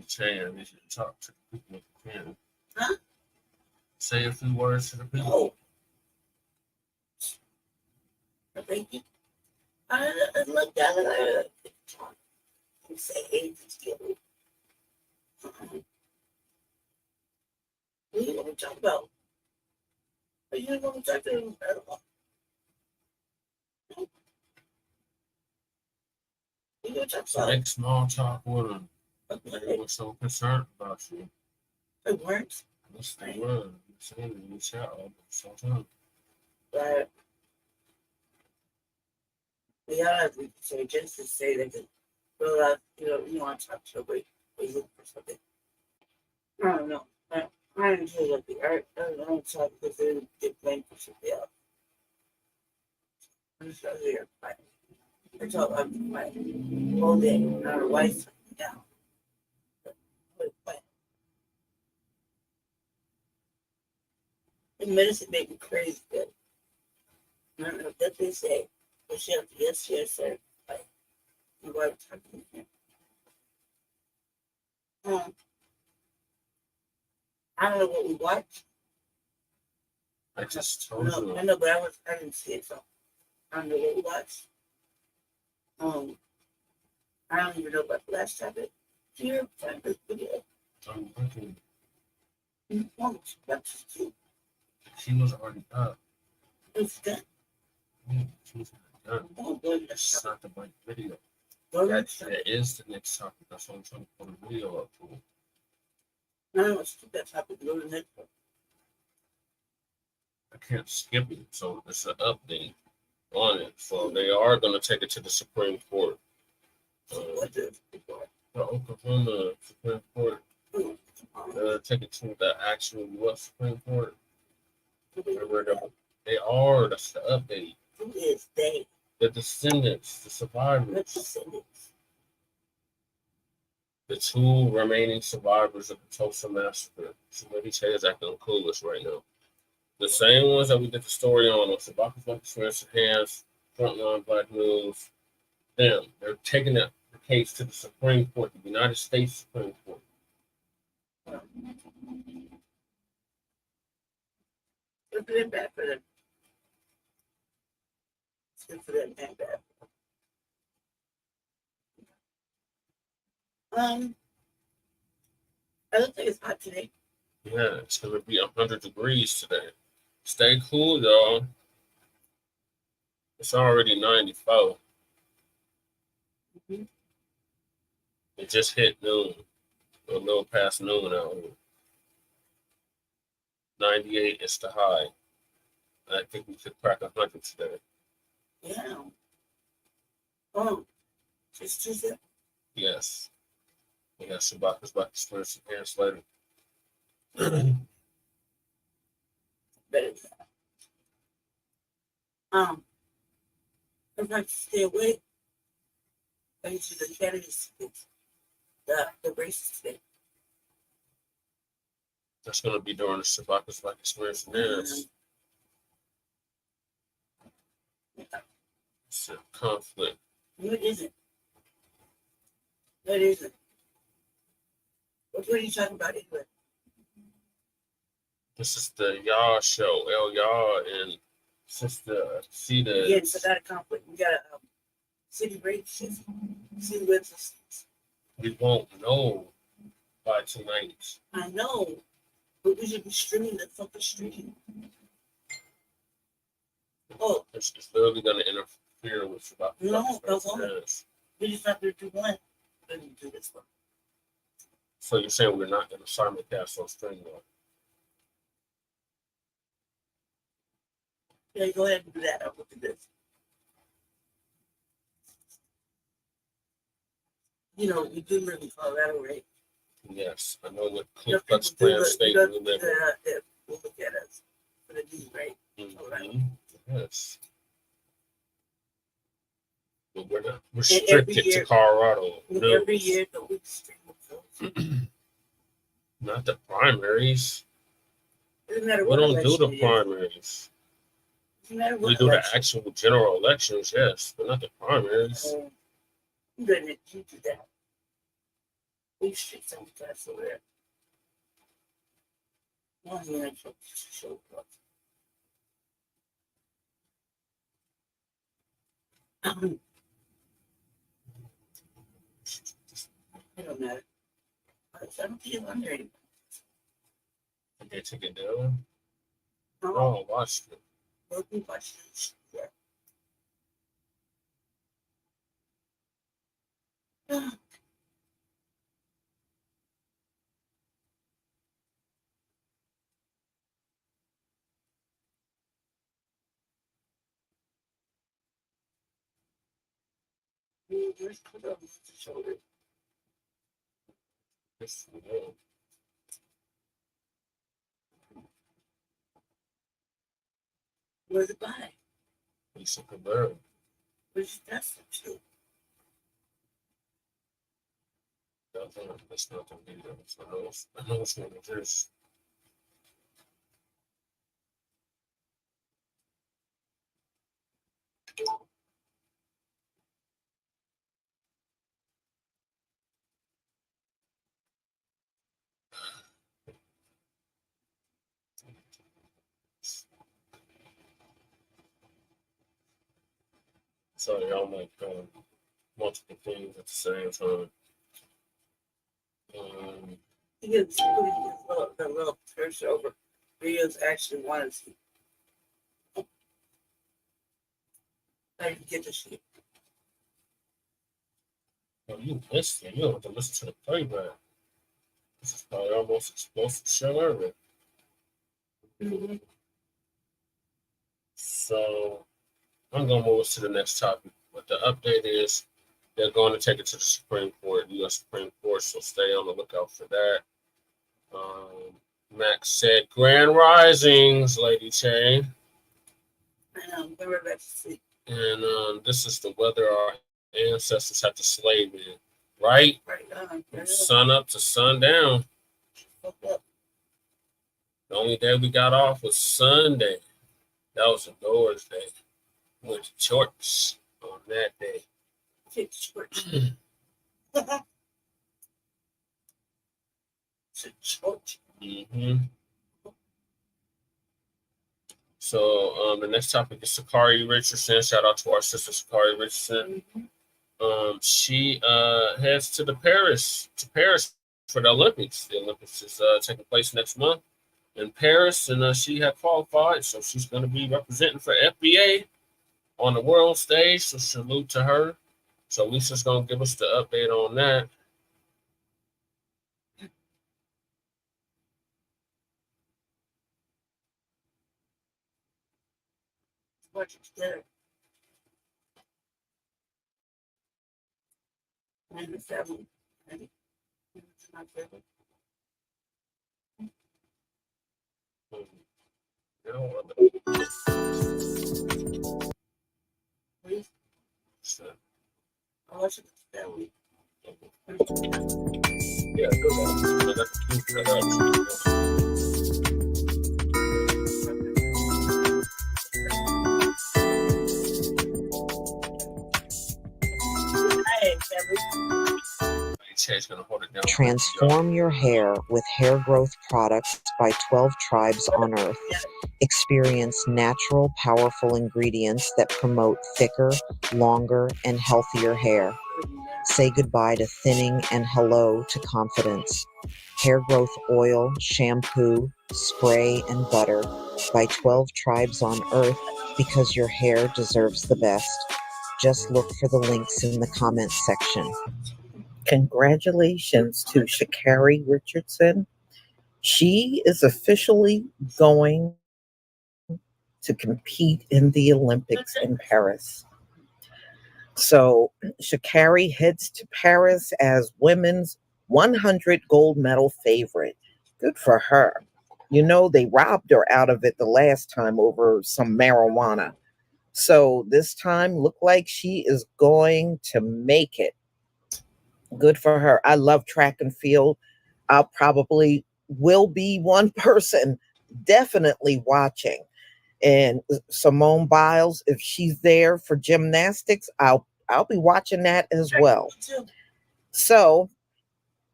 Che, I need you to talk to the people if you can. Huh? Say a few words to the people. Thank you. I looked at it. I say hey to you. What are you going to talk about? Are you going to talk to them about? You going to talk about? Make small talk with them. They were so concerned about you. They weren't. Yes, they were. You said it in the chat all the time. But yeah, so just to say that, well, you want to talk to somebody, or you look for something. I don't know. I didn't feel like the art. I don't talk because they get blamed for something else. I'm just out here fighting. I talk about fighting all day. Not a wife down. The medicine made me crazy, but I don't know if that's what they say. But she have to, yes, sir. Like, my wife talking to him. I don't know what we watched. I just told you. I know, but I didn't see it, so I don't know what we watched. I don't even know about the last topic. Here, find this video. I'm looking. That's cute. She was already up. It's done. She was already done. Oh, good. It's not the right video. Well, That is the next topic. That's what I'm trying to put a video up for. No, let's keep that topic. Go to the next one. I can't skip it. So it's an update on it. So they are going to take it to the Supreme Court. The Oklahoma Supreme Court. Take it to the actual U.S. Supreme Court. They are. That's the update. Who is they? The descendants, the survivors. The descendants. The two remaining survivors of the Tulsa Massacre. Somebody is acting clueless right now. The same ones that we did the story on Sabaka's Black Experience Hands, Frontline Black News. Them. They're taking the case to the Supreme Court, the United States Supreme Court. It's good bad for them. It's good for them and bad. I don't think it's hot today. Yeah, it's gonna be 100 degrees today. Stay cool, y'all. It's already 94. Mm-hmm. It just hit noon, a little past noon out here. 98 is the high. I think we could crack 100 today. Yeah. Oh, it's Tuesday. Yes. We got Sabaka's Black Experience Hands later. Better. I'm trying to stay away. Thanks to the candidates, the races today. That's going to be during the Sabaka's Black Experience Hands. It's a conflict. No, it isn't. No, it isn't. What are you talking about anyway? This is the Y'all show. El Y'all and Sister Cedar. Yes, I got a conflict. We got a city rate system. City web systems. We won't know by tonight. I know, but we should be streaming the fucking stream. Oh, it's literally going to interfere with Sabaka's no, Black Experience. We just have to do one. Then we do this one. So you're saying we're not going to simulcast on stream one? Yeah, go ahead and do that. I'll look at this. You know, we do live in Colorado, right? Yes, I know what Klux Klan state we live in. We'll look at us for the news, right? Mm-hmm. Yes. But we're not restricted to Colorado. No. Every year, the week stream not the primaries. Doesn't matter We what don't do the election primaries. Doesn't matter what We do election. the actual general elections, yes, but not the primaries. You do that. We street sometimes over there. One minute for show up. It don't matter. I don't think it's on there anymore. Did they take it down? No. Oh, watch it. Well, we watched it. Yeah. Just put up the shoulder. Yes, we will. Where's it by? Lisa Cabrera. Where's that's the two? That's not the video. I know it's one of this. So y'all like multiple things at the same time. He gets the little curse over videos actually wanted to see. I didn't get the shit. Oh, you missed it. You don't have to listen to the playback. This is probably our most explosive show ever. Mm-hmm. So I'm going to move us to the next topic. But the update is they're going to take it to the Supreme Court, U.S. Supreme Court, so stay on the lookout for that. Max said, Grand Risings, Lady Chain. We're about to see. And this is the weather our ancestors had to slave in, right? From sun up to sundown. The only day we got off was Sunday. That was a Lord's Day. Went to church on that day. Mm-hmm. So the next topic is Sha'Carri Richardson. Shout out to our sister Sha'Carri Richardson. She heads to Paris for the Olympics. The Olympics is taking place next month in Paris, and she had qualified, so she's going to be representing for FBA on the world stage. So salute to her. So Lisa's going to give us the update on that. Watch it there. 97. It's not favorite. Please. I watch it that week. Yeah, Transform your hair with hair growth products by 12 Tribes on Earth. Experience natural, powerful ingredients that promote thicker, longer, and healthier hair. Say goodbye to thinning and hello to confidence. Hair growth oil, shampoo, spray, and butter by 12 Tribes on Earth, because your hair deserves the best. Just look for the links in the comments section. Congratulations to Sha'Carri Richardson. She is officially going to compete in the Olympics in Paris. So Sha'Carri heads to Paris as women's 100 gold medal favorite. Good for her. You know, they robbed her out of it the last time over some marijuana. So this time, look like she is going to make it. Good for her. I love track and field. I'll probably will be one person definitely watching. And Simone Biles, if she's there for gymnastics, I'll be watching that as well. So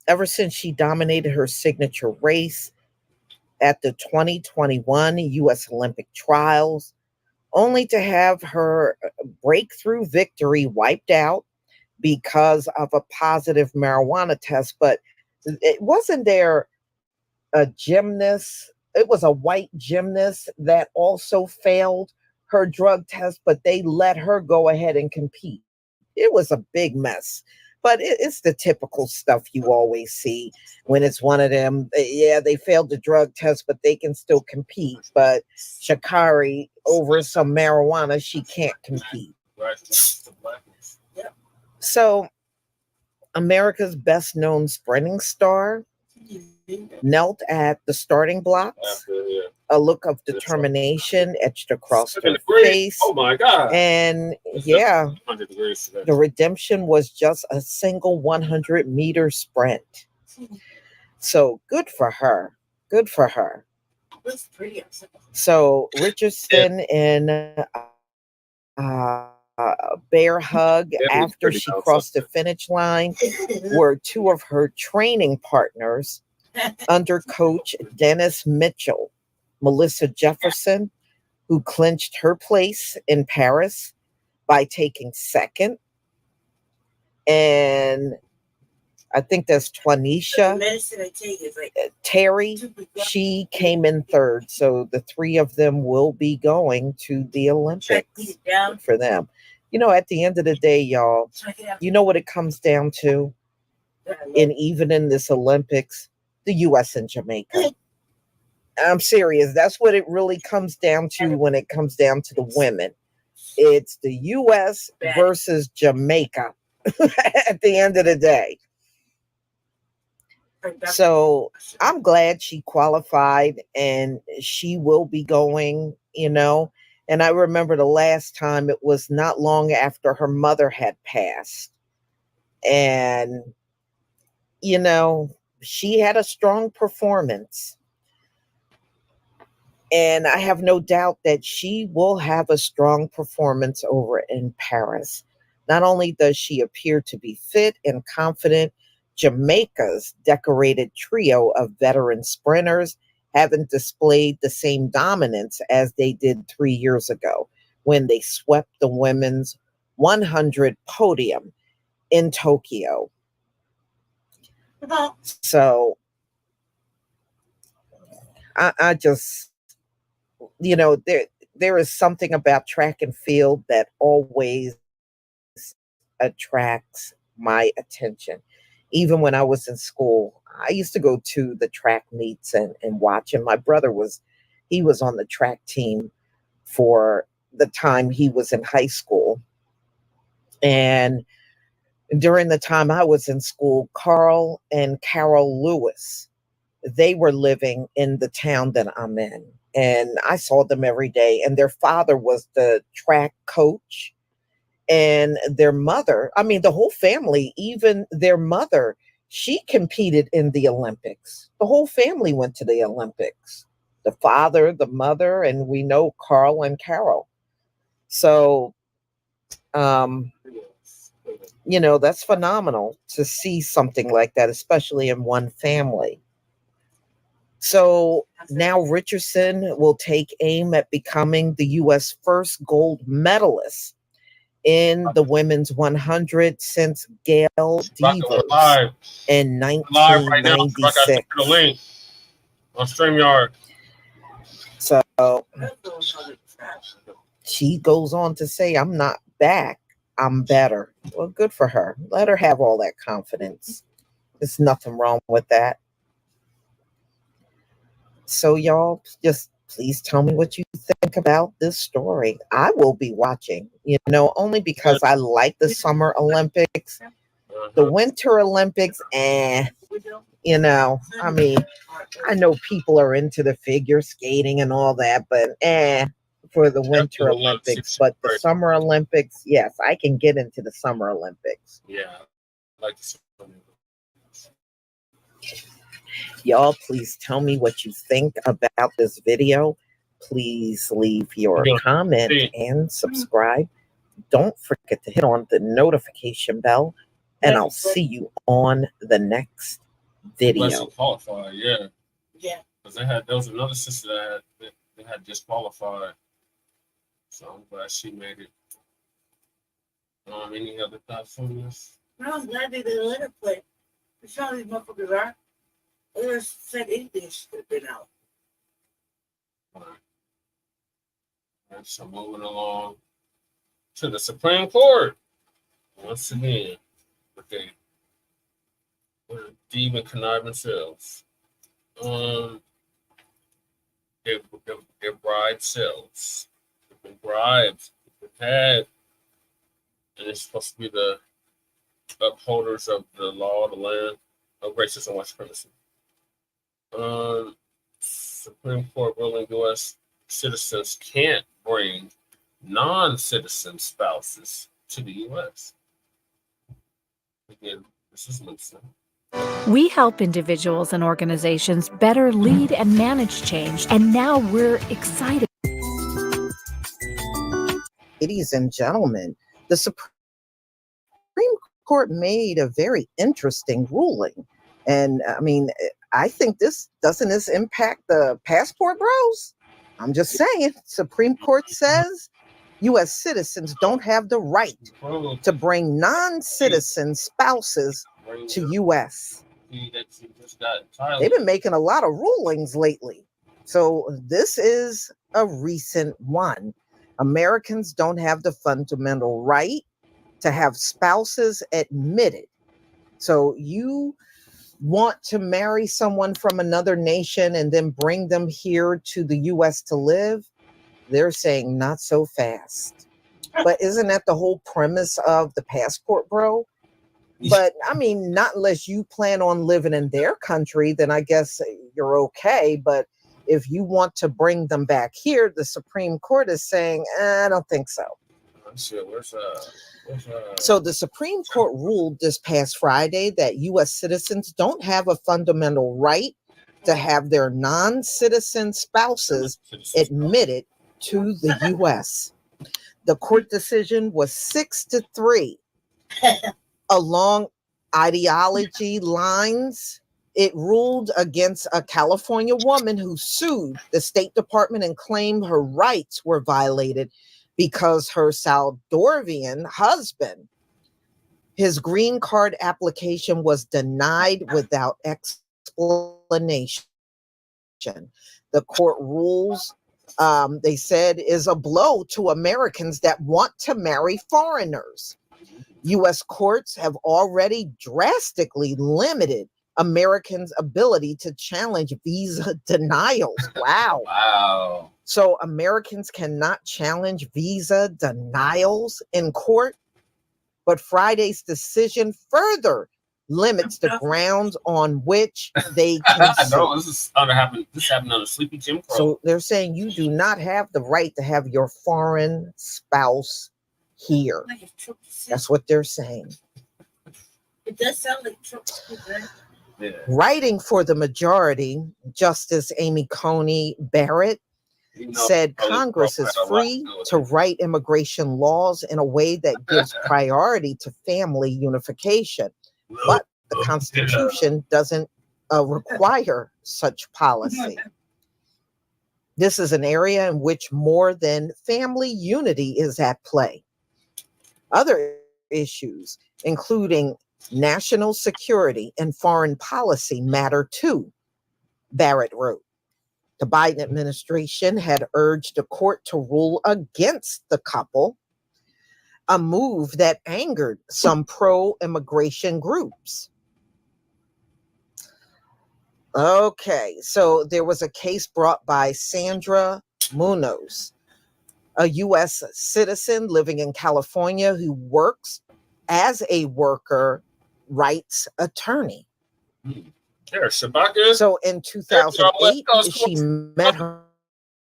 ever since she dominated her signature race at the 2021 U.S. Olympic trials, only to have her breakthrough victory wiped out because of a positive marijuana test. But it wasn't there a gymnast. It was a white gymnast that also failed her drug test, but they let her go ahead and compete. It was a big mess. But it's the typical stuff you always see when it's one of them. Yeah, they failed the drug test, but they can still compete. But Sha'Carri, over some marijuana, she can't compete. So America's best known sprinting star knelt at the starting blocks, a look of determination etched across her face. Oh my God. And yeah, the redemption was just a single 100-meter sprint. So good for her. Good for her. So Richardson and bear hug after she crossed the finish line were two of her training partners under coach Dennis Mitchell. Melissa Jefferson, who clinched her place in Paris by taking second, and I think that's Twanisha Terry. She came in third. So the three of them will be going to the Olympics. Good for them. You know, at the end of the day, y'all, you know what it comes down to? And even in this Olympics, the U.S. and Jamaica. I'm serious. That's what it really comes down to when it comes down to the women. It's the U.S. versus Jamaica at the end of the day. So I'm glad she qualified and she will be going, And I remember the last time, it was not long after her mother had passed. And, she had a strong performance. And I have no doubt that she will have a strong performance over in Paris. Not only does she appear to be fit and confident, Jamaica's decorated trio of veteran sprinters haven't displayed the same dominance as they did 3 years ago when they swept the women's 100 podium in Tokyo. So I just, there is something about track and field that always attracts my attention. Even when I was in school, I used to go to the track meets and watch. And my brother he was on the track team for the time he was in high school. And during the time I was in school, Carl and Carol Lewis, they were living in the town that I'm in. And I saw them every day. And their father was the track coach. And their mother, the whole family, even their mother, she competed in the Olympics. The whole family went to the Olympics. The father, the mother, and we know Carl and Carol. So, that's phenomenal to see something like that, especially in one family. So now Richardson will take aim at becoming the U.S. first gold medalist in the women's 100 since Gail Devers in 1996. Link on StreamYard. So she goes on to say, I'm not back, I'm better. Well, good for her. Let her have all that confidence. There's nothing wrong with that. So y'all, just please tell me what you think about this story. I will be watching, only because I like the Summer Olympics. The Winter Olympics, I know people are into the figure skating and all that, but for the Winter Olympics. But the Summer Olympics, yes, I can get into the Summer Olympics. Yeah, I like the Summer Olympics. Y'all, please tell me what you think about this video. Please leave your comment and subscribe. Don't forget to hit on the notification bell, and I'll see you on the next video. Qualified, yeah. Because there was another sister that had disqualified. So I'm glad she made it. Any other thoughts on this? I'm glad they didn't let her play. That's how these motherfuckers are. They said anything should have been out. And so moving along to the Supreme Court. Once again, with the demon conniving selves. Their bride selves. They've been bribed. They've had, and it's supposed to be the upholders of the law of the land of racism and white supremacy. Supreme Court ruling U.S. citizens can't bring non-citizen spouses to the U.S. Again, this is Lisa. We help individuals and organizations better lead and manage change, and now we're excited. Ladies and gentlemen, the Supreme Court made a very interesting ruling. And I think doesn't this impact the passport bros? I'm just saying, Supreme Court says U.S. citizens don't have the right to bring non-citizen spouses to U.S. They've been making a lot of rulings lately. So this is a recent one. Americans don't have the fundamental right to have spouses admitted. So you want to marry someone from another nation and then bring them here to the U.S. to live, they're saying not so fast. But isn't that the whole premise of the passport, bro? But I mean, not unless you plan on living in their country, then I guess you're okay. But if you want to bring them back here, the Supreme Court is saying, I don't think so. So the Supreme Court ruled this past Friday that U.S. citizens don't have a fundamental right to have their non-citizen spouses admitted to the U.S. The court decision was 6-3. Along ideology lines, it ruled against a California woman who sued the State Department and claimed her rights were violated because her Salvadorian husband, his green card application was denied without explanation. The court rules, they said, is a blow to Americans that want to marry foreigners. U.S. courts have already drastically limited Americans' ability to challenge visa denials. Wow. Wow. So Americans cannot challenge visa denials in court. But Friday's decision further limits the grounds on which they can sue. No, this happened on a Sleepy Jim Crow. So they're saying you do not have the right to have your foreign spouse here. That's what they're saying. It does sound like Trump. Yeah. Writing for the majority, Justice Amy Coney Barrett said Congress is free to write immigration laws in a way that gives priority to family unification. But the Constitution doesn't require such policy. This is an area in which more than family unity is at play. Other issues, including national security and foreign policy, matter too, Barrett wrote. The Biden administration had urged the court to rule against the couple, a move that angered some pro-immigration groups. Okay, so there was a case brought by Sandra Munoz, a U.S. citizen living in California who works as a worker rights attorney. So in 2008, she met her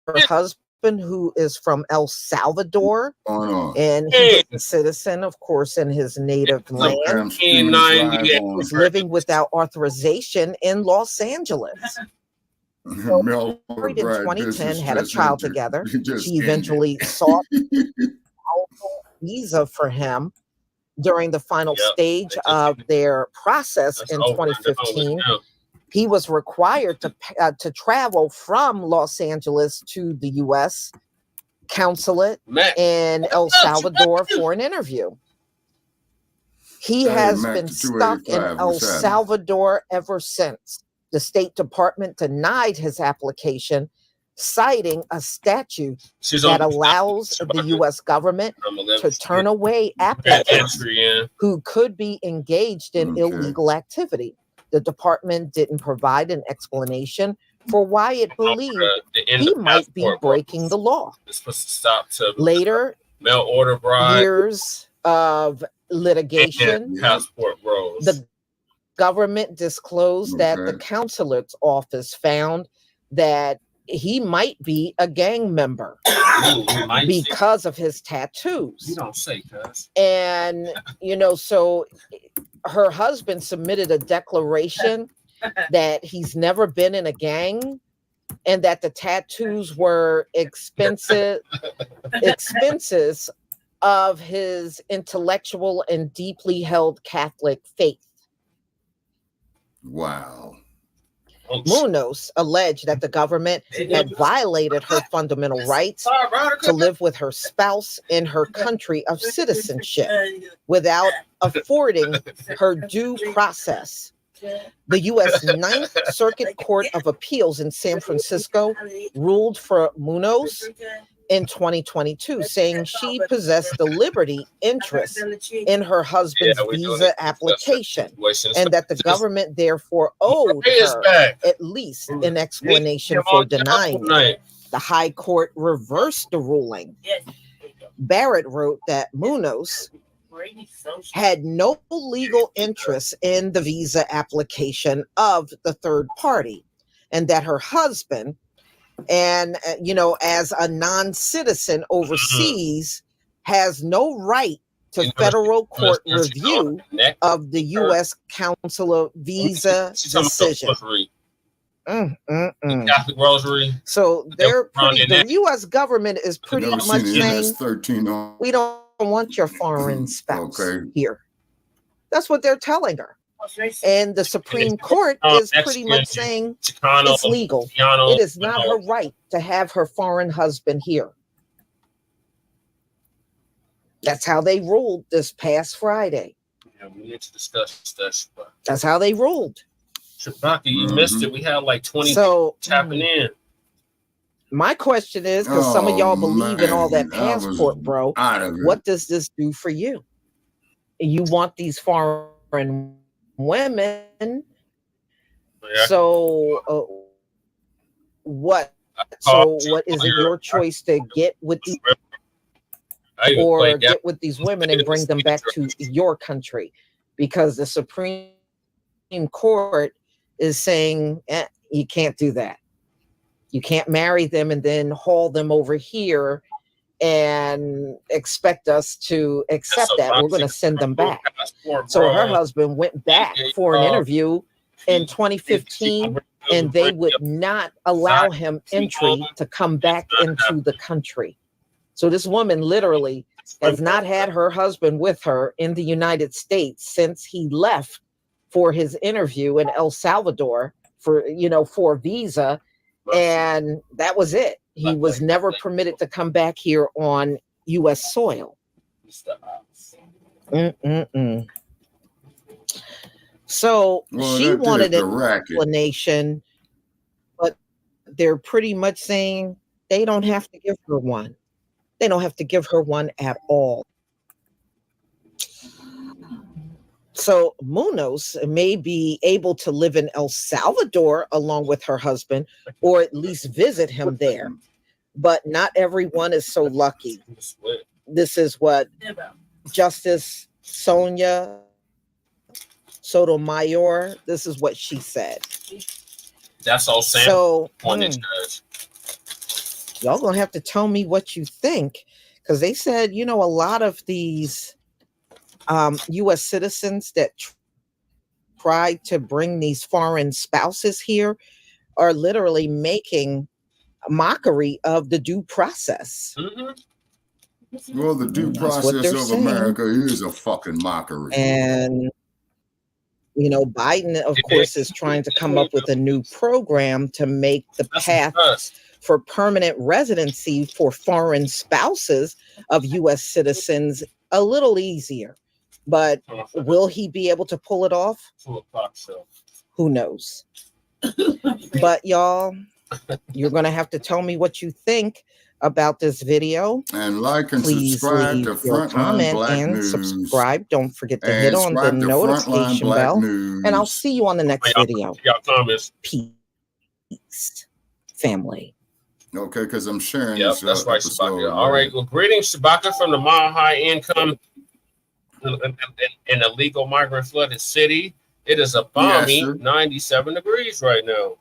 husband, who is from El Salvador, and he's a citizen, of course, in his native land. He was living without authorization in Los Angeles. So married in 2010, had a child together. She eventually sought a visa for him during the final stage of their process in 2015. He was required to travel from Los Angeles to the U.S. consulate in El Salvador for an interview. He has been stuck in El Salvador ever since. The State Department denied his application, citing a statute that allows the U.S. government to turn away applicants who could be engaged in illegal activity. The department didn't provide an explanation for why it believed he might be breaking the law. Later, years of litigation, the government disclosed that the consulate's office found that he might be a gang member because of his tattoos. You don't say, cuz. And, so her husband submitted a declaration that he's never been in a gang and that the tattoos were expenses of his intellectual and deeply held Catholic faith. Wow. Munoz alleged that the government had violated her fundamental rights to live with her spouse in her country of citizenship without affording her due process. The U.S. Ninth Circuit Court of Appeals in San Francisco ruled for Munoz in 2022, saying she possessed the liberty interest in her husband's visa application, and that the government therefore owed her at least an explanation for denying it. The High Court reversed the ruling. Barrett wrote that Munoz had no legal interest in the visa application of the third party, and that her husband, and as a non-citizen overseas, has no right to federal court review of the U.S. consular visa decision. Catholic Rosary. So the U.S. government is pretty much saying, we don't want your foreign spouse here. That's what they're telling her. And the Supreme Court is pretty much saying it's legal. It is not her right to have her foreign husband here. That's how they ruled this past Friday. Yeah, we need to discuss that. That's how they ruled. Sha'Carri, you missed it. We had like 20 tapping in. My question is, because some of y'all believe in all that passport, bro, what does this do for you? You want these foreign women. So what? So what is it your choice to get with these get with these women and bring them back to your country? Because the Supreme Court is saying you can't do that. You can't marry them and then haul them over here and expect us to accept that. We're going to send them back. So her husband went back for an interview in 2015, and they would not allow him entry to come back into the country. So this woman literally has not had her husband with her in the United States since he left for his interview in El Salvador for a visa. And that was it. He was never permitted to come back here on U.S. soil. So she wanted an explanation, but they're pretty much saying they don't have to give her one. They don't have to give her one at all. So Munoz may be able to live in El Salvador along with her husband, or at least visit him there. But not everyone is so lucky. This is what Justice Sonia Sotomayor, this is what she said. That's all Sam. So y'all gonna have to tell me what you think, because they said, a lot of these U.S. citizens that try to bring these foreign spouses here are literally making a mockery of the due process. Well, the due process of America is a fucking mockery. And, Biden, of course, is trying to come up with a new program to make the path for permanent residency for foreign spouses of U.S. citizens a little easier. But will he be able to pull it off? Who knows? But y'all, you're going to have to tell me what you think about this video. And like and please subscribe leave to your comment Black and News. subscribe. Don't forget to hit on the notification bell. And I'll see you on the next video. Peace, family. Okay, because I'm sharing this. That's right, Sha'Carri. All right. Well, greetings, Sha'Carri, from the mile high income in a legal migrant flooded city. It is a balmy 97 degrees right now.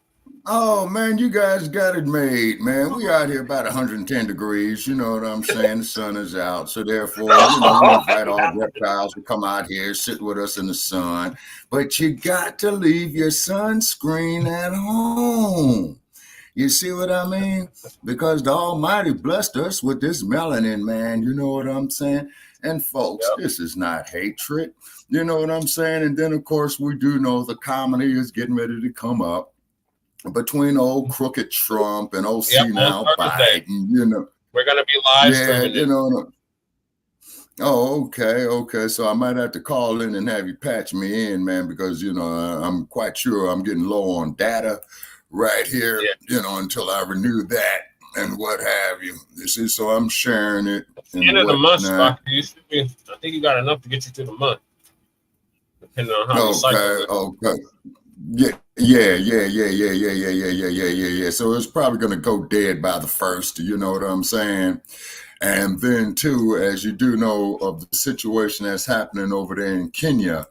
Oh man, you guys got it made, man. We out here about 110 degrees. You know what I'm saying? The sun is out, so therefore, we invite all reptiles to come out here, sit with us in the sun. But you got to leave your sunscreen at home. You see what I mean? Because the Almighty blessed us with this melanin, man. You know what I'm saying? And folks, this is not hatred. You know what I'm saying? And then, of course, we do know the comedy is getting ready to come up between old crooked Trump and old senile Biden. We're going to be live streaming. Oh, okay. So I might have to call in and have you patch me in, man, because, I'm quite sure I'm getting low on data right here, until I renew that. and what have you. This is so I'm sharing it. End of the month, Spock, you should be, I think you got enough to get you to the month, depending on how the cycle is. Okay. Yeah. So it's probably going to go dead by the 1st. You know what I'm saying? And then too, as you do know of the situation that's happening over there in Kenya,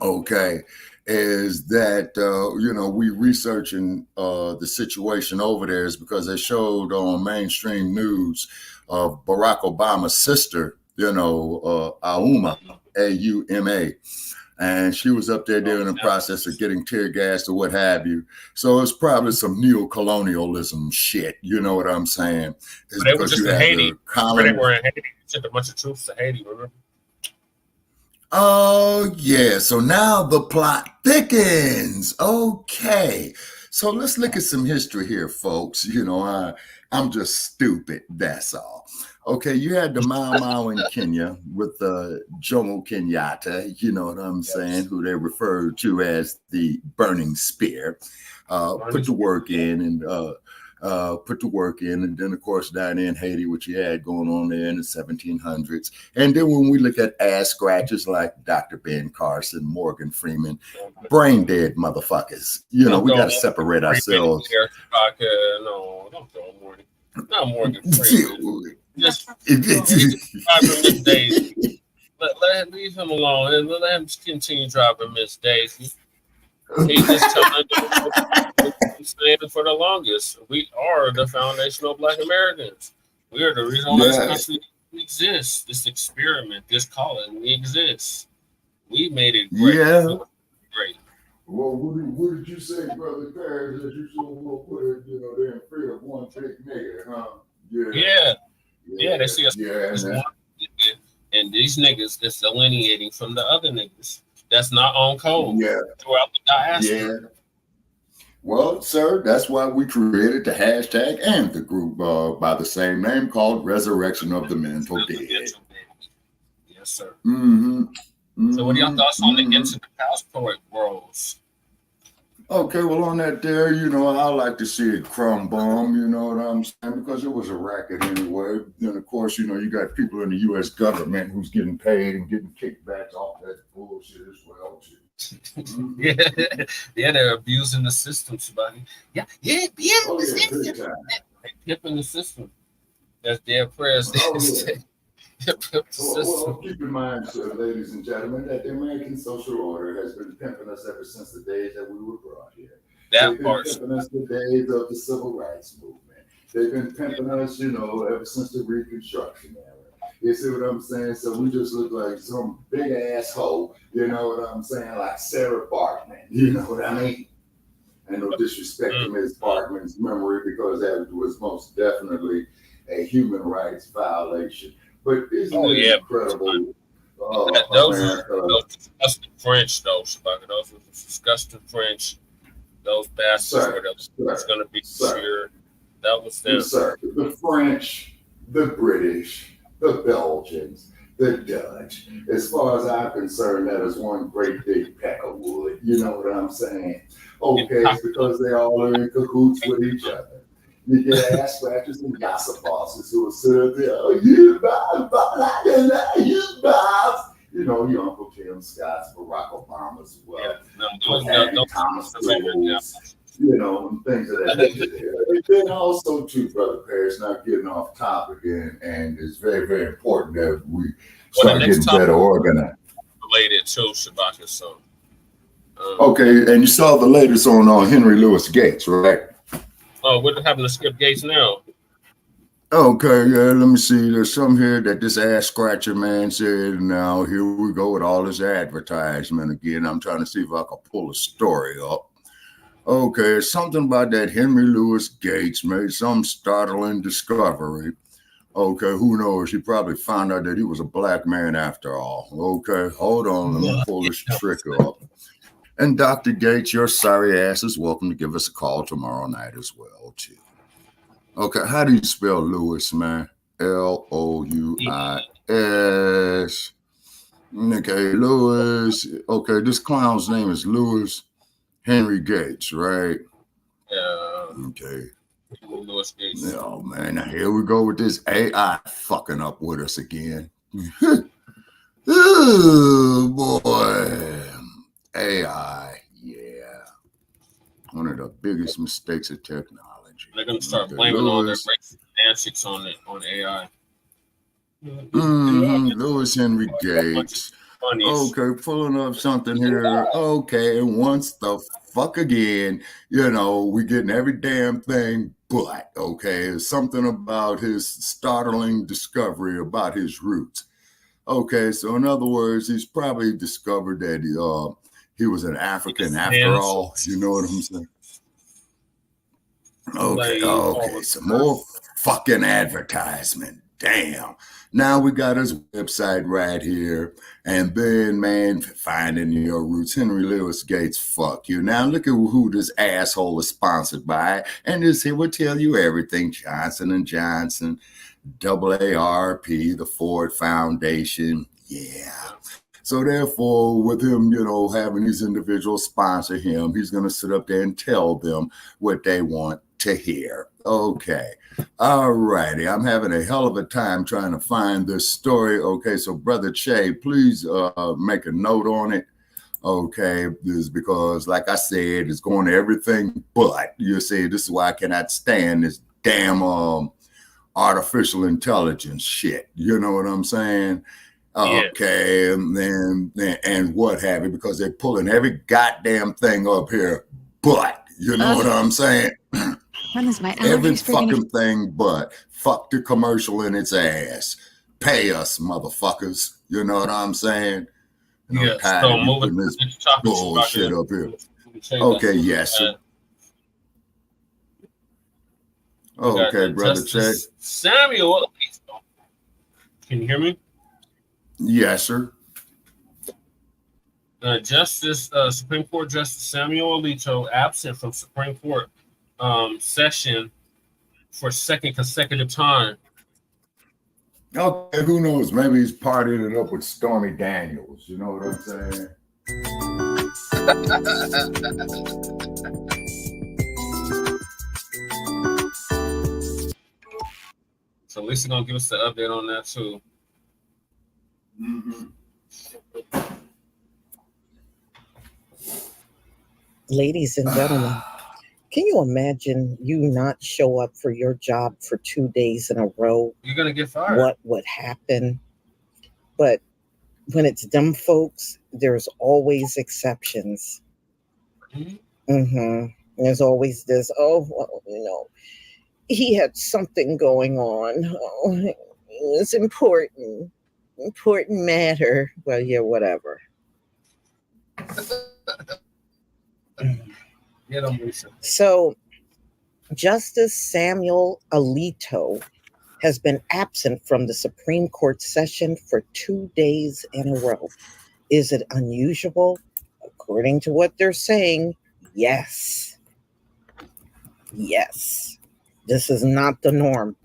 okay, is that, you know, we researching the situation over there is because they showed on mainstream news of Barack Obama's sister, you know, Auma, A-U-M-A. And she was up there during the process of getting tear gassed or what have you. So it's probably some neo-colonialism shit. You know what I'm saying? It's but they were just in Haiti. They were in Haiti. Sent a bunch of troops to Haiti, remember? Oh, yeah. So now the plot thickens. Okay. So let's look at some history here, folks. You know, I'm just stupid. That's all. Okay, you had the Mau Mau in Kenya with Jomo Kenyatta, you know what I'm saying, who they referred to as the burning spear. Put the work in and and then of course down in Haiti, what you had going on there in the 1700s. And then when we look at ass scratchers like Dr. Ben Carson, Morgan Freeman, brain dead motherfuckers. You know, we got to separate ourselves. No, don't throw Morgan. Not Morgan Freeman. Just driving Miss Daisy. Leave him alone and let him continue driving Miss Daisy. He's just telling them saying for the longest. We are the foundational Black Americans. We are the reason why this country exists. This experiment, this calling, we exist. We made it great. Yeah. Great. Well, what did you say, Brother Paris, that you sure will put it, you know, they're in fear of one big nigga, huh? Yeah, they see us as one nigga, and these niggas is delineating from the other niggas. That's not on code throughout the diaspora. Yeah. Well, sir, that's why we created the hashtag and the group by the same name called Resurrection of the Mental Dead. Yes, sir. Mm-hmm. So what are your thoughts on the Into the Passport roles? Okay, well, on that there, you know, I like to see it crumble, you know what I'm saying, because it was a racket anyway. Then, of course, you know, you got people in the U.S. government who's getting paid and getting kickbacks off that bullshit as well, too. Yeah, they're abusing the system, somebody. Yeah, the system. Pipping the system. That's their president. Well, keep in mind, sir, ladies and gentlemen, that the American social order has been pimping us ever since the days that we were brought here. They've been pimping us the days of the civil rights movement. They've been pimping us, you know, ever since the Reconstruction era. You see what I'm saying? So we just look like some big asshole, you know what I'm saying? Like Sarah Bartman, you know what I mean? And no disrespect to Ms. Bartman's memory, because that was most definitely a human rights violation. But isn't it incredible? Those disgusting French, though, Sha'Carri. Those were disgusting French. Those bastards. That's going to be here. That was them. Yes, sir. The French, the British, the Belgians, the Dutch. As far as I'm concerned, that is one great big peck of wood. You know what I'm saying? Okay, it's because they all are in cahoots with each other. You get ass scratchers and gossip bosses who will sit up there, oh, you boss, you boss. You know, your Uncle Tim Scott's, Barack Obama as well. Thomas Rose, you know, and things of that nature there. And then also, too, Brother Paris, not getting off topic, and it's very, very important that we start getting better organized. Related to Sha'Carri, so. Okay, and you saw the latest on Henry Louis Gates, right? Oh, what happened to Skip Gates now? Okay, yeah, let me see. There's some here that this ass scratcher man said. Now, here we go with all this advertisement again. I'm trying to see if I can pull a story up. Okay, something about that Henry Louis Gates made some startling discovery. Okay, who knows? He probably found out that he was a black man after all. Okay, hold on. Let me pull this trick up. And Dr. Gates, your sorry ass is welcome to give us a call tomorrow night as well, too. Okay, how do you spell Lewis, man? L-O-U-I-S. Okay, Lewis. Okay, this clown's name is Louis Henry Gates, right? Yeah. Okay. Lewis Gates. Oh man, now here we go with this AI fucking up with us again. Oh boy, AI, yeah, one of the biggest mistakes of technology. They're gonna start blaming all their racist antics on AI. Lewis Henry Gates. Okay, pulling up something here. Okay, and once the fuck again, we getting every damn thing but, okay, it's something about his startling discovery about his roots. Okay, so in other words, he's probably discovered that he was an African after all. You know what I'm saying? Okay, some more fucking advertisement. Damn. Now we got his website right here. And then, man, finding your roots. Henry Lewis Gates, fuck you. Now look at who this asshole is sponsored by. And this here will tell you everything. Johnson & Johnson, AARP, the Ford Foundation. Yeah. So therefore, with him, having these individuals sponsor him, he's going to sit up there and tell them what they want to hear. Okay. All righty. I'm having a hell of a time trying to find this story. Okay. So Brother Che, please make a note on it. Okay. This is because, like I said, it's going to everything but. You see, this is why I cannot stand this damn artificial intelligence shit. You know what I'm saying? Okay, and what have you, because they're pulling every goddamn thing up here, but you know what I'm saying? When is my Every fucking thing but. Fuck the commercial in its ass. Pay us, motherfuckers. You know what I'm saying? And I'm tired of you putting this bullshit up here. Okay, yes, sir. Okay, Brother Che. Samuel, can you hear me? Yes, sir. Supreme Court Justice Samuel Alito absent from Supreme Court session for second consecutive time. Okay, who knows? Maybe he's partying it up with Stormy Daniels. You know what I'm saying? So Lisa gonna give us the update on that too. Ladies and gentlemen, can you imagine you not show up for your job for 2 days in a row? You're gonna get fired. What would happen? But when it's dumb folks, there's always exceptions. There's always this, he had something going on. Oh, it was important matter. Well, yeah, whatever. So, Justice Samuel Alito has been absent from the Supreme Court session for 2 days in a row. Is it unusual? According to what they're saying, yes. Yes. This is not the norm.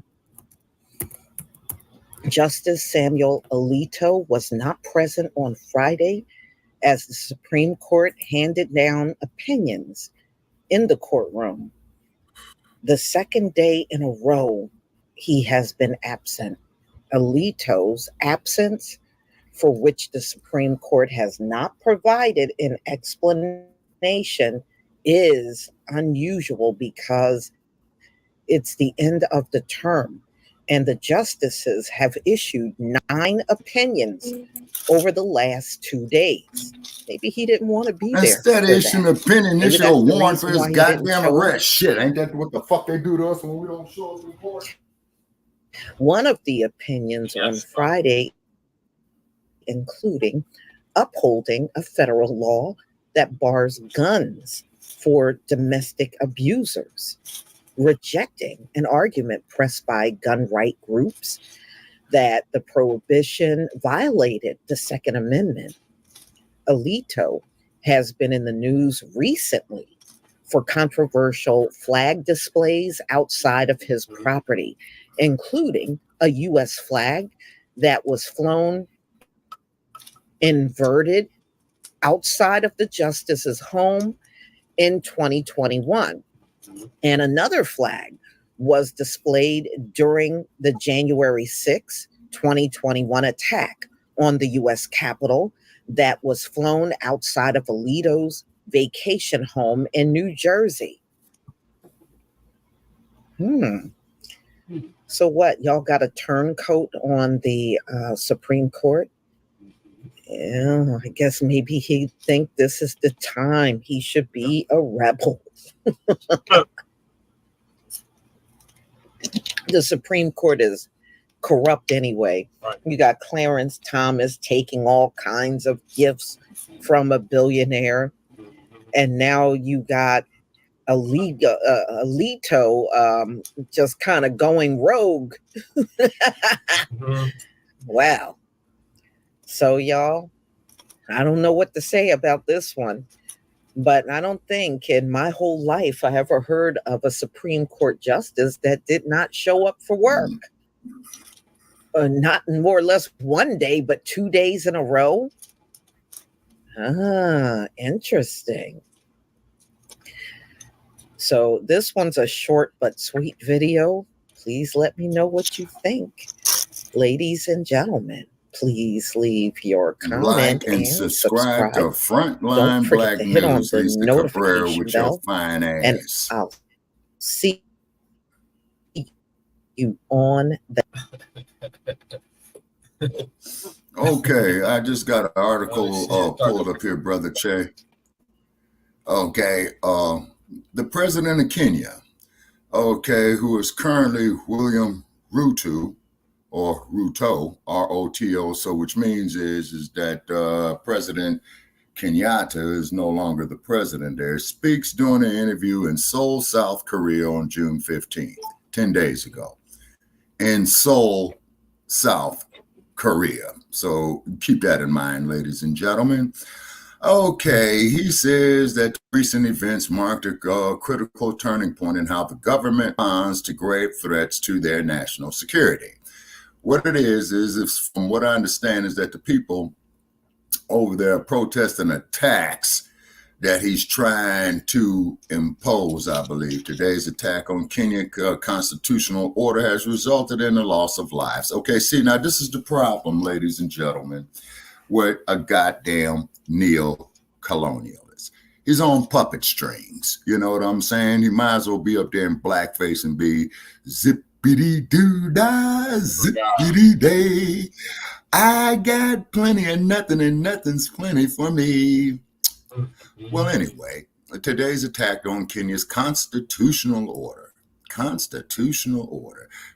Justice Samuel Alito was not present on Friday as the Supreme Court handed down opinions in the courtroom. The second day in a row, he has been absent. Alito's absence, for which the Supreme Court has not provided an explanation, is unusual because it's the end of the term, and the justices have issued 9 opinions over the last 2 days. Maybe he didn't want to be there. Instead of issuing an opinion, issue a warrant for his goddamn arrest. Shit, ain't that what the fuck they do to us when we don't show up in court? One of the opinions on Friday, including upholding a federal law that bars guns for domestic abusers, rejecting an argument pressed by gun right groups that the prohibition violated the Second Amendment. Alito has been in the news recently for controversial flag displays outside of his property, including a U.S. flag that was flown inverted outside of the justice's home in 2021, and another flag was displayed during the January 6, 2021 attack on the U.S. Capitol that was flown outside of Alito's vacation home in New Jersey. So what, y'all got a turncoat on the Supreme Court? Yeah, I guess maybe he think this is the time he should be a rebel. The Supreme Court is corrupt anyway. You got Clarence Thomas taking all kinds of gifts from a billionaire, and now you got Alito just kind of going rogue. Wow. So y'all, I don't know what to say about this one, but I don't think in my whole life I ever heard of a Supreme Court justice that did not show up for work. Not more or less one day, but 2 days in a row. Interesting. So this one's a short but sweet video. Please let me know what you think. Ladies and gentlemen, please leave your comment Like and subscribe to Frontline Black News. Lisa Cabrera with your fine ass. And I'll see you on the. Okay, I just got an article pulled up here, Brother Che. Okay, the president of Kenya, okay, who is currently William Ruto, or Ruto, R-O-T-O, so which means is that President Kenyatta is no longer the president there, speaks during an interview in Seoul, South Korea on June 15th, 10 days ago, in Seoul, South Korea. So keep that in mind, ladies and gentlemen. Okay, he says that recent events marked a critical turning point in how the government responds to grave threats to their national security. What it is from what I understand, is that the people over there protesting attacks that he's trying to impose, I believe. Today's attack on Kenya constitutional order has resulted in the loss of lives. Okay, see, now this is the problem, ladies and gentlemen, with a goddamn neo-colonialist. He's on puppet strings. You know what I'm saying? He might as well be up there in blackface and be zippity-doo-dah, zippity-day. I got plenty of nothing and nothing's plenty for me. Well, anyway, today's attack on Kenya's constitutional order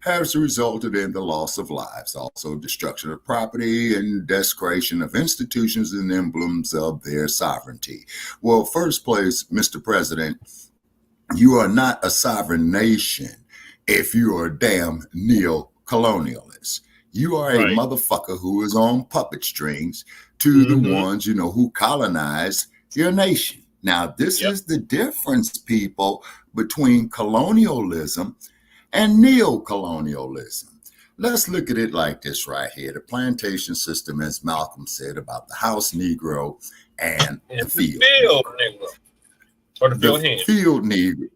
has resulted in the loss of lives, also destruction of property and desecration of institutions and emblems of their sovereignty. Well, first place, Mr. President, you are not a sovereign nation if you are a damn neo-colonialist. You are a motherfucker who is on puppet strings to the ones, you know, who colonized your nation. Now, this is the difference, people, between colonialism and neo-colonialism. Let's look at it like this right here. The plantation system, as Malcolm said, about the house Negro and the field Negro. Or the field hand. Field Negro.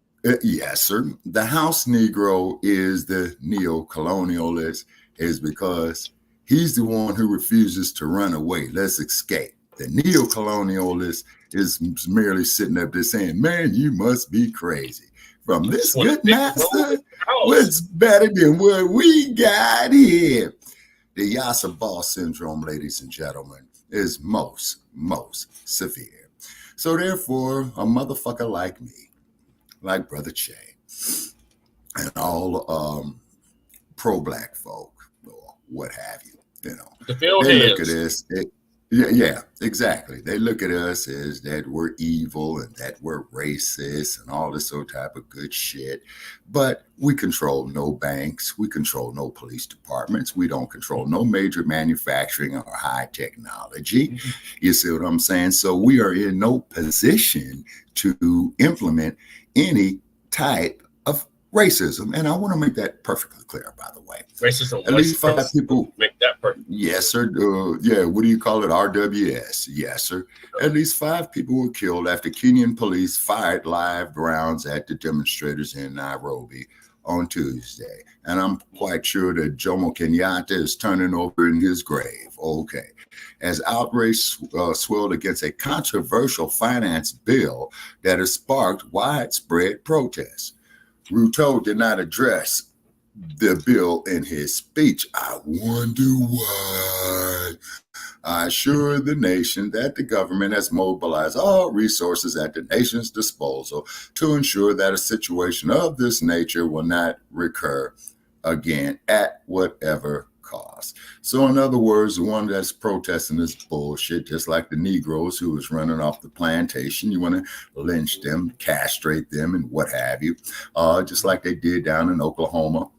Yes, sir. The house Negro is the neo-colonialist, is because he's the one who refuses to run away. Let's escape. The neo-colonialist is merely sitting up there saying, man, you must be crazy. From this good master, what's better than what we got here? The Yasser Boss syndrome, ladies and gentlemen, is most severe. So therefore, a motherfucker like me, like Brother Che, and all pro-black folk, or what have you, you know, they look at this. Yeah, exactly. They look at us as that we're evil and that we're racist and all this sort of type of good shit. But we control no banks. We control no police departments. We don't control no major manufacturing or high technology. You see what I'm saying? So we are in no position to implement any type of racism. And I want to make that perfectly clear, by the way. Racism. At least 5 people. Make that perfect. Yes, sir. Yeah, what do you call it? RWS. Yes, sir. At least 5 people were killed after Kenyan police fired live rounds at the demonstrators in Nairobi on Tuesday. And I'm quite sure that Jomo Kenyatta is turning over in his grave. Okay. As outrage swelled against a controversial finance bill that has sparked widespread protests. Ruto did not address the bill in his speech. I wonder why. I assure the nation that the government has mobilized all resources at the nation's disposal to ensure that a situation of this nature will not recur again at whatever cost. So in other words, the one that's protesting this bullshit, just like the Negroes who was running off the plantation, you want to lynch them, castrate them, and what have you, just like they did down in Oklahoma.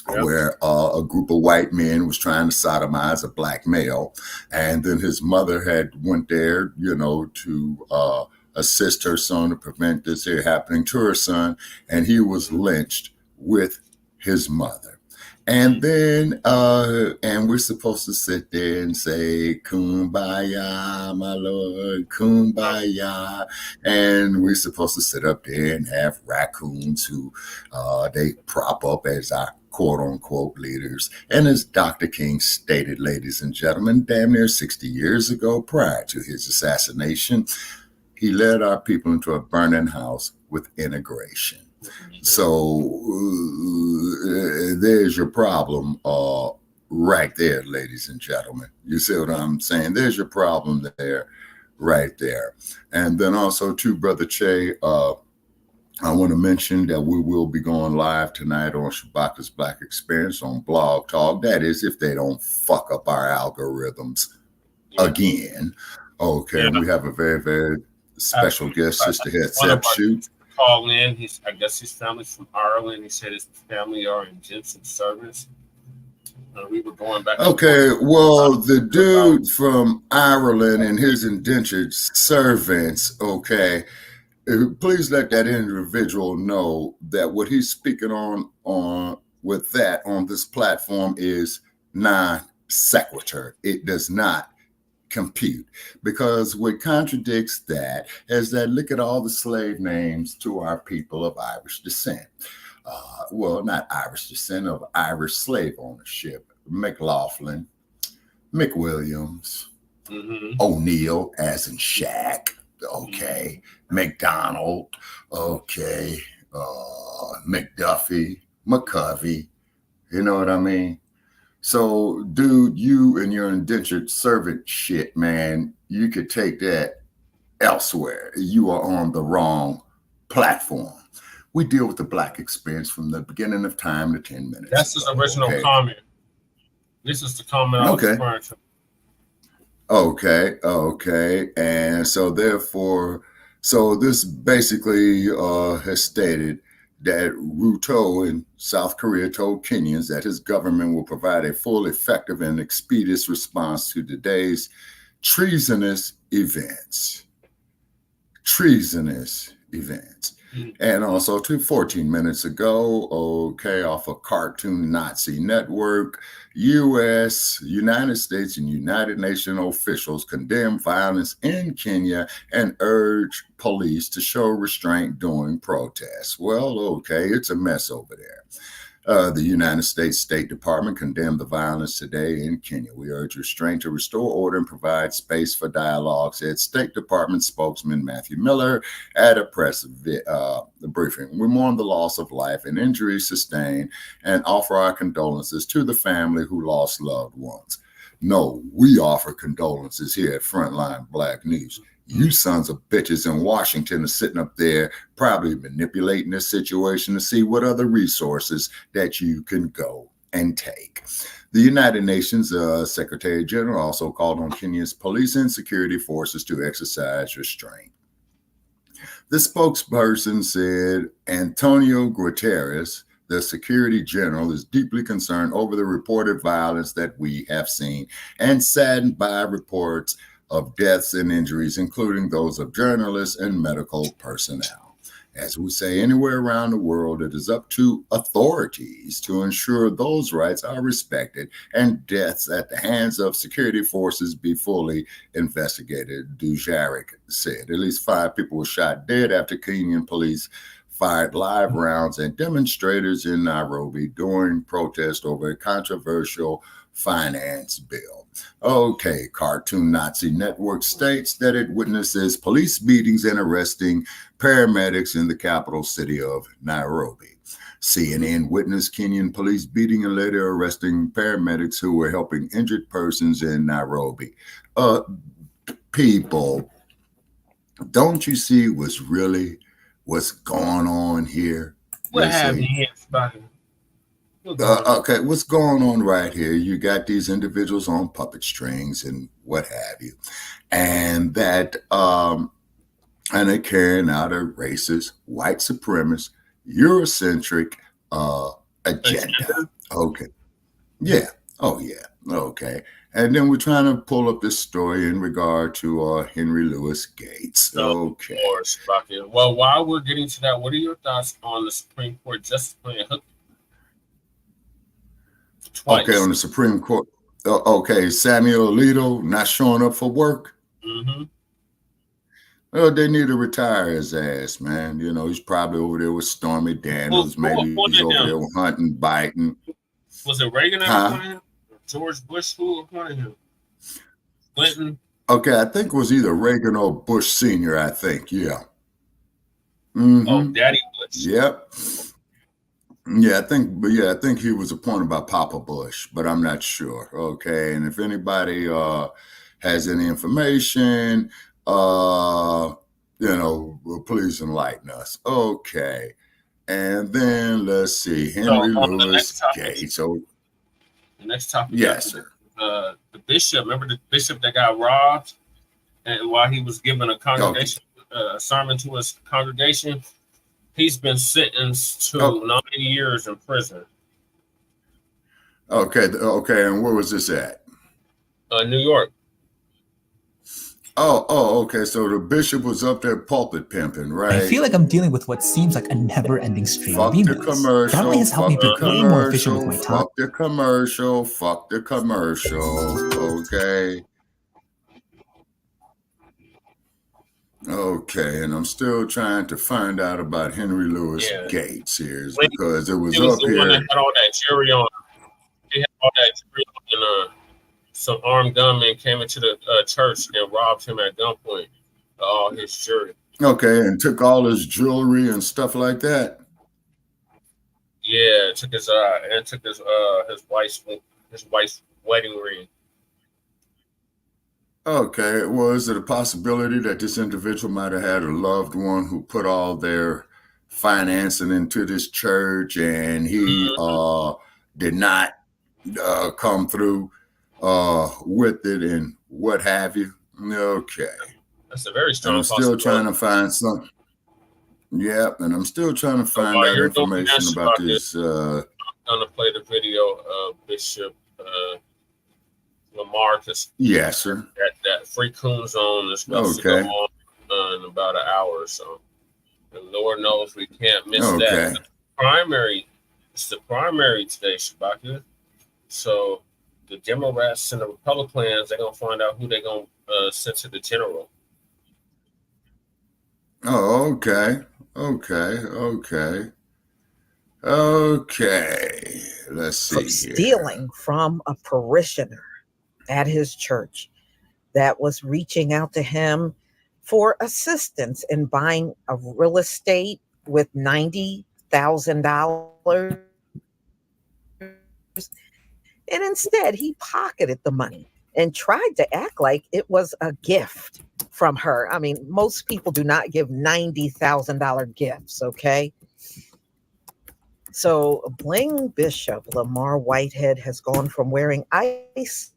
Yep. Where a group of white men was trying to sodomize a black male, and then his mother had went there, you know, to assist her son to prevent this here happening to her son, and he was lynched with his mother. And then, and we're supposed to sit there and say, "Kumbaya, my Lord, Kumbaya," and we're supposed to sit up there and have raccoons who they prop up as our quote-unquote leaders. And as Dr. King stated, ladies and gentlemen, damn near 60 years ago, prior to his assassination, he led our people into a burning house with integration. So there's your problem right there, ladies and gentlemen. You see what I'm saying? There's your problem there, right there. And then also, too, Brother Che, I want to mention that we will be going live tonight on Shabaka's Black Experience on Blog Talk. That is, if they don't fuck up our algorithms again. Okay, we have a very, very special guest, Sister Headset Shoot. Call in. I guess his family's from Ireland. He said his family are indentured servants. We were going back. Okay, well, the dude from Ireland and his indentured servants, okay, please let that individual know that what he's speaking on this platform is non sequitur. It does not compute, because what contradicts that is that look at all the slave names to our people of Irish descent. Well, not Irish descent, of Irish slave ownership. McLaughlin, McWilliams, O'Neill, as in Shaq. Okay, McDonald, okay, McDuffie, McCovey, you know what I mean? So, dude, you and your indentured servant shit, man, you could take that elsewhere. You are on the wrong platform. We deal with the Black experience from the beginning of time to 10 minutes. That's his original comment. This is the comment I was referring to. Okay. And so therefore, so this basically has stated that Ruto in South Korea told Kenyans that his government will provide a full, effective, and expeditious response to today's treasonous events. And also 14 minutes ago, okay, off a Cartoon Nazi Network, United States and United Nations officials condemn violence in Kenya and urge police to show restraint during protests. Well, okay, it's a mess over there. The United States State Department condemned the violence today in Kenya. We urge restraint to restore order and provide space for dialogue, said State Department spokesman Matthew Miller at a press briefing. We mourn the loss of life and injuries sustained and offer our condolences to the family who lost loved ones. No, we offer condolences here at Frontline Black News. You sons of bitches in Washington are sitting up there probably manipulating this situation to see what other resources that you can go and take. The United Nations Secretary General also called on Kenya's police and security forces to exercise restraint. The spokesperson said Antonio Guterres, the Secretary General, is deeply concerned over the reported violence that we have seen and saddened by reports of deaths and injuries, including those of journalists and medical personnel. As we say anywhere around the world, it is up to authorities to ensure those rights are respected and deaths at the hands of security forces be fully investigated, Dujarric said. At least 5 people were shot dead after Kenyan police fired live rounds at demonstrators in Nairobi during protest over a controversial finance bill. Okay, Cartoon Nazi Network states that it witnesses police beatings and arresting paramedics in the capital city of Nairobi. CNN witnessed Kenyan police beating and later arresting paramedics who were helping injured persons in Nairobi. People, don't you see what's going on here? What happened here, Spotty? Okay, what's going on right here? You got these individuals on puppet strings and what have you, and that and they're carrying out a racist, white supremacist, Eurocentric agenda. Okay, yeah, oh yeah, okay. And then we're trying to pull up this story in regard to Henry Louis Gates. Okay. Of course, Rocky. Well, while we're getting to that, what are your thoughts on the Supreme Court justice playing hook? Twice. Okay, on the Supreme Court. Okay, Samuel Alito not showing up for work. Mm-hmm. Well, they need to retire his ass, man. You know, he's probably over there with Stormy Daniels. Maybe he's over there hunting, biting. Was it Reagan that appointed him? George Bush, who appointed him? Clinton? Okay, I think it was either Reagan or Bush Sr., I think, yeah. Mm-hmm. Oh, Daddy Bush. Yep. Yeah, I think he was appointed by Papa Bush, but I'm not sure. Okay, and if anybody has any information, please enlighten us. Okay, and then let's see, Henry Louis Gates. So, the next topic. Yes, sir. The bishop. Remember the bishop that got robbed, and while he was giving a congregation sermon to his congregation. He's been sentenced to 9 years in prison. Okay, and where was this at? New York. Okay. So the bishop was up there pulpit pimping, right? I feel like I'm dealing with what seems like a never-ending stream fuck of emails. The commercial. Family has helped me be way more efficient with my time. Fuck the commercial. Fuck the commercial. Okay. Okay, and I'm still trying to find out about Henry Louis Gates here because it was up the here. One that had all that jury on. He had all that jury on, and some armed gunmen came into the church and robbed him at gunpoint. All his jury. Okay, and took all his jewelry and stuff like that. Yeah, took his wife's wedding ring. Okay, well, is it a possibility that this individual might have had a loved one who put all their financing into this church and he did not come through with it and what have you? Okay. That's a very strong I'm still trying to find some. Yep, and I'm still trying to find out information about this. I'm going to play the video of Bishop Lamar. Yes, sir. That free coon zone is supposed to go on in about an hour or so. And Lord knows we can't miss that. It's the primary today, Sha'Carri. So the Democrats and the Republicans, they're going to find out who they're going to send to the general. Oh, okay. Let's see here. Stealing from a parishioner at his church that was reaching out to him for assistance in buying a real estate with $90,000. And instead, he pocketed the money and tried to act like it was a gift from her. I mean, most people do not give $90,000 gifts, okay? So Bling Bishop Lamar Whitehead has gone from wearing ice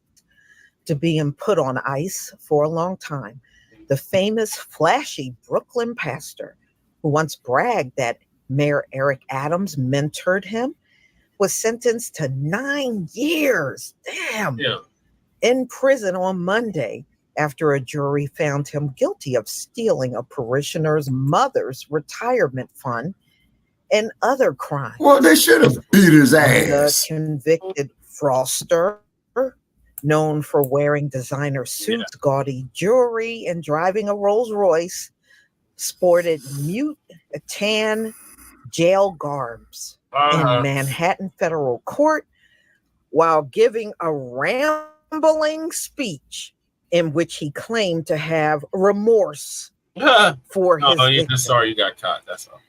to being put on ice for a long time. The famous flashy Brooklyn pastor who once bragged that Mayor Eric Adams mentored him was sentenced to 9 years, in prison on Monday after a jury found him guilty of stealing a parishioner's mother's retirement fund and other crimes. Well, they should have beat his ass. The convicted fraudster, known for wearing designer suits, gaudy jewelry, and driving a Rolls Royce, sported tan jail garbs in Manhattan federal court while giving a rambling speech in which he claimed to have remorse for his you just sorry you got caught. That's all.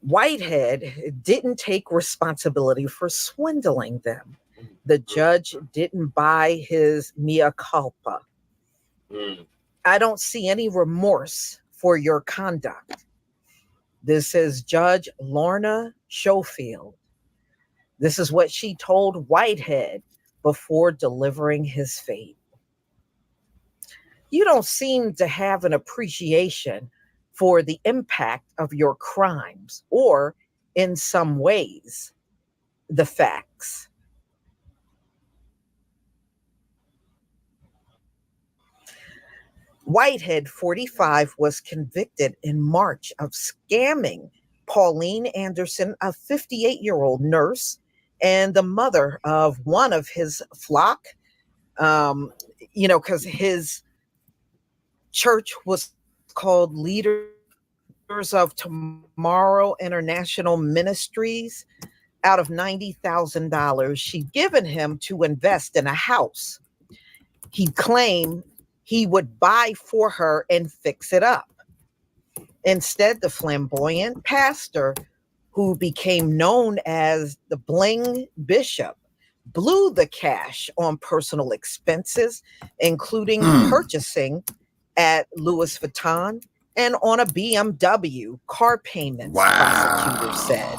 Whitehead didn't take responsibility for swindling them. The judge didn't buy his mea culpa. I don't see any remorse for your conduct. This is Judge Lorna Schofield. This is what she told Whitehead before delivering his fate. You don't seem to have an appreciation for the impact of your crimes, or in some ways, the facts. Whitehead, 45, was convicted in March of scamming Pauline Anderson, a 58-year-old nurse and the mother of one of his flock, because his church was called Leaders of Tomorrow International Ministries. Out of $90,000 she'd given him to invest in a house. He claimed he would buy for her and fix it up. Instead, the flamboyant pastor, who became known as the Bling Bishop, blew the cash on personal expenses, including purchasing at Louis Vuitton and on a BMW car payments, prosecutors said.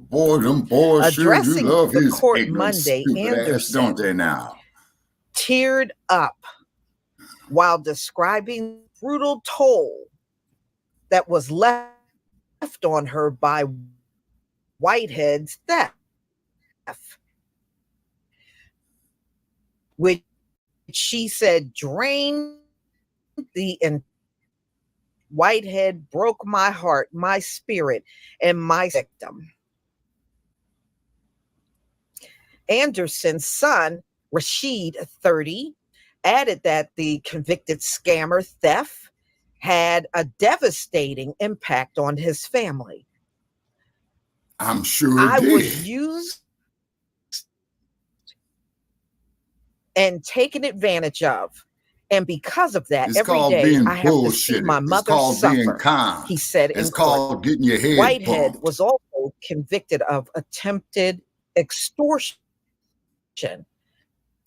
Boy, them boys Addressing sure do love the his court ignorant, Monday, stupid ass, Anderson don't they now? teared up while describing the brutal toll that was left on her by Whitehead's theft, which she said drained Whitehead broke my heart, my spirit, and my victim. Anderson's son, Rashid, 30, added that the convicted scammer theft had a devastating impact on his family. I'm sure I it did. was used and taken advantage of. And because of that, It's every called day being I have to see bullshitted. my It's mother called being suffer, con. he said It's in court. called getting your head Whitehead bumped. was also convicted of attempted extortion.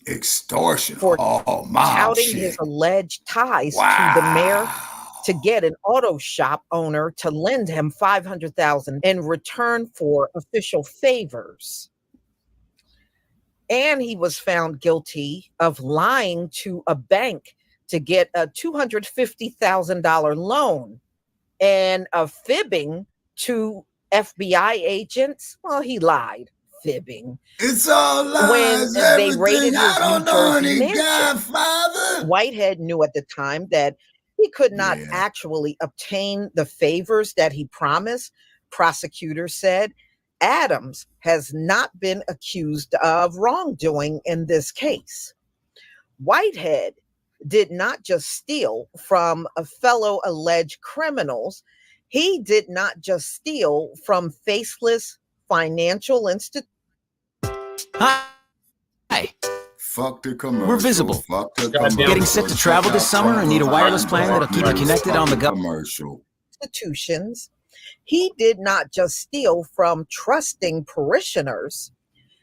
Extortion. For oh, my touting shit. his alleged ties to the mayor to get an auto shop owner to lend him $500,000 in return for official favors. And he was found guilty of lying to a bank to get a $250,000 loan and of fibbing to FBI agents. Well, he lied, fibbing. It's all lies, When they raided everything. his I don't New know Jersey any mansion, Godfather. Whitehead knew at the time that he could not actually obtain the favors that he promised. Prosecutors said Adams has not been accused of wrongdoing in this case. Whitehead did not just steal from a fellow alleged criminals. He did not just steal from faceless financial institutions. Hi. Fuck the commercial. We're visible. Fuck the commercial. Getting set to travel this summer and need a wireless plan that'll keep you connected on the go. Commercial. Institutions. He did not just steal from trusting parishioners.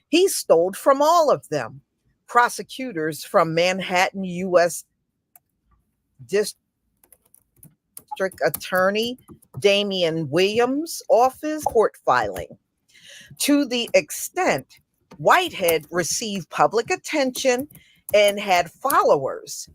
He stole from all of them. Prosecutors from Manhattan U.S. District Attorney Damian Williams' office court filing. To the extent Whitehead received public attention and had followers,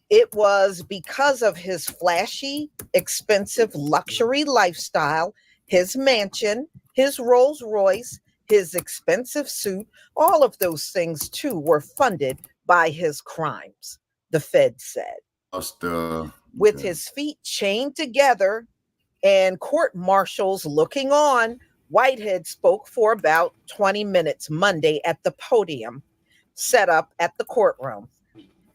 it was because of his flashy, expensive luxury lifestyle, his mansion, his Rolls Royce, his expensive suit. All of those things, too, were funded by his crimes, the Fed said. With his feet chained together and court marshals looking on, Whitehead spoke for about 20 minutes Monday at the podium set up at the courtroom,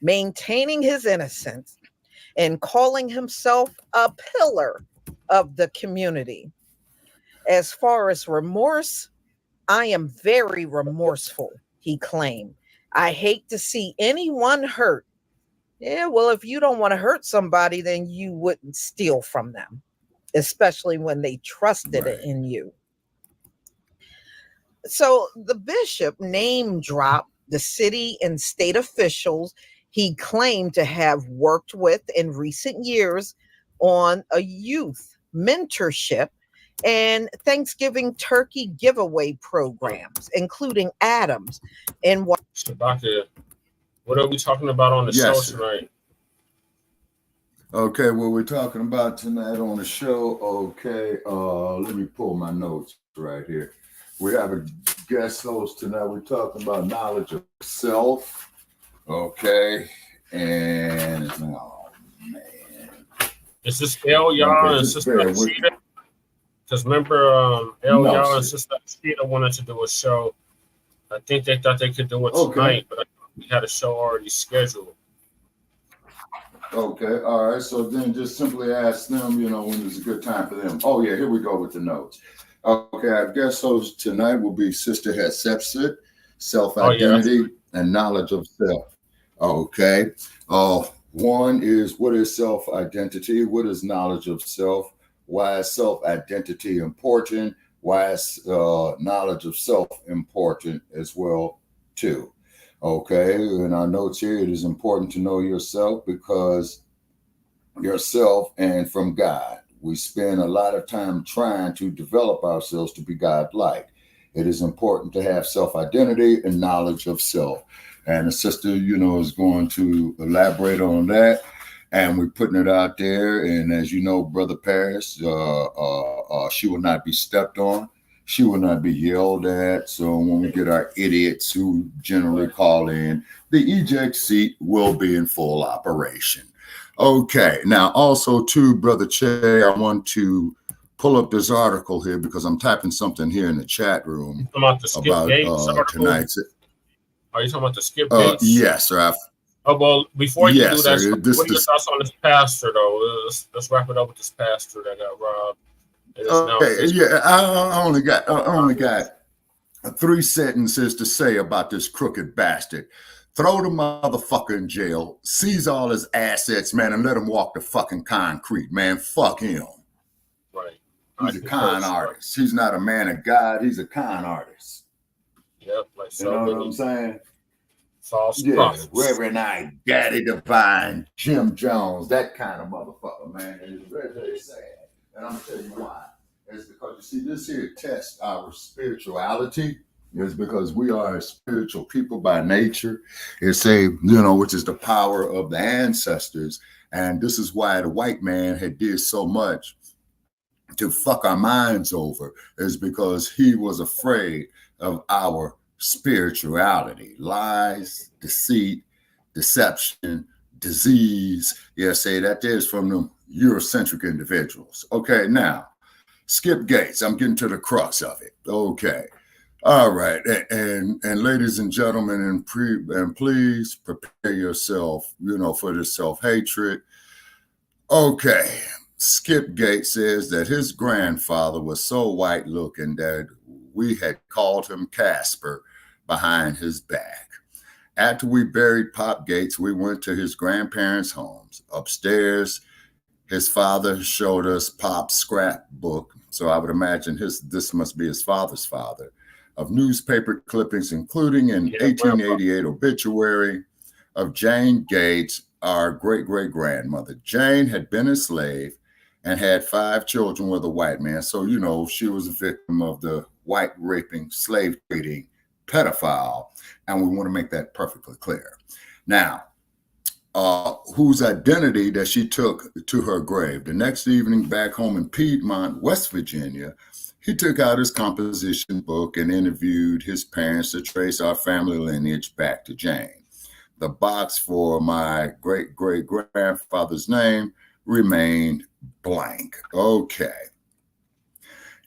maintaining his innocence and calling himself a pillar of the community. As far as remorse, I am very remorseful, he claimed. I hate to see anyone hurt. Yeah, well, if you don't want to hurt somebody, then you wouldn't steal from them, especially when they trusted it in you. So the bishop name dropped the city and state officials he claimed to have worked with in recent years on a youth mentorship and Thanksgiving turkey giveaway programs, including Adams. And what are we talking about on the show tonight? Okay, what we're talking about tonight on the show, okay, let me pull my notes right here. We have a guest host tonight. We're talking about knowledge of self, okay, and oh man, is this El Y'all and Sister Cheetah? Because remember, El Y'all and Sister Cheetah wanted to do a show. I think they thought they could do it tonight, but we had a show already scheduled. Okay, all right. So then just simply ask them, when is a good time for them. Oh, yeah, here we go with the notes. Okay, our guest host tonight will be Sister Hatshepsut, self-identity and knowledge of self. Okay. One is, what is self-identity? What is knowledge of self? Why is self-identity important? Why is knowledge of self important as well, too? Okay, in our notes here, it is important to know yourself because yourself and from God. We spend a lot of time trying to develop ourselves to be God-like. It is important to have self-identity and knowledge of self. And the sister, is going to elaborate on that. And we're putting it out there. And as you know, Brother Paris, she will not be stepped on. She will not be yelled at. So when we get our idiots who generally call in, the eject seat will be in full operation. Okay. Now, also, too, Brother Che, I want to pull up this article here because I'm typing something here in the chat room about tonight's. Are you talking about the Skip Gates? Yes, sir. Well, before you do that, what are your thoughts on this pastor, though? Let's wrap it up with this pastor that got robbed. Okay, yeah, I only got 3 sentences to say about this crooked bastard. Throw the motherfucker in jail, seize all his assets, man, and let him walk the fucking concrete, man. Fuck him. Right. He's a con artist. He's not a man of God. He's a con artist. Yep, like so. You know what I'm saying? False prophets. Reverend I, Daddy Divine, Jim Jones, that kind of motherfucker, man. It's very, very sad. And I'm going to tell you why. It's because, you see, this here tests our spirituality. It's because we are a spiritual people by nature. It's which is the power of the ancestors. And this is why the white man had did so much to fuck our minds over, is because he was afraid of our spirituality. Lies, deceit, deception, disease. That is from the Eurocentric individuals. Okay, now, Skip Gates, I'm getting to the crux of it. Okay. All right. And ladies and gentlemen, and please prepare yourself, for this self-hatred. Okay. Skip Gates says that his grandfather was so white looking that we had called him Casper behind his back. After we buried Pop Gates, we went to his grandparents' homes. Upstairs, his father showed us Pop's scrapbook. So I would imagine this must be his father's father, of newspaper clippings, including an 1888 obituary of Jane Gates, our great-great-grandmother. Jane had been a slave and had 5 children with a white man. So, she was a victim of the white raping, slave trading pedophile. And we want to make that perfectly clear. Now, whose identity that she took to her grave. The next evening back home in Piedmont, West Virginia, he took out his composition book and interviewed his parents to trace our family lineage back to Jane. The box for my great-great-grandfather's name remained blank. Okay.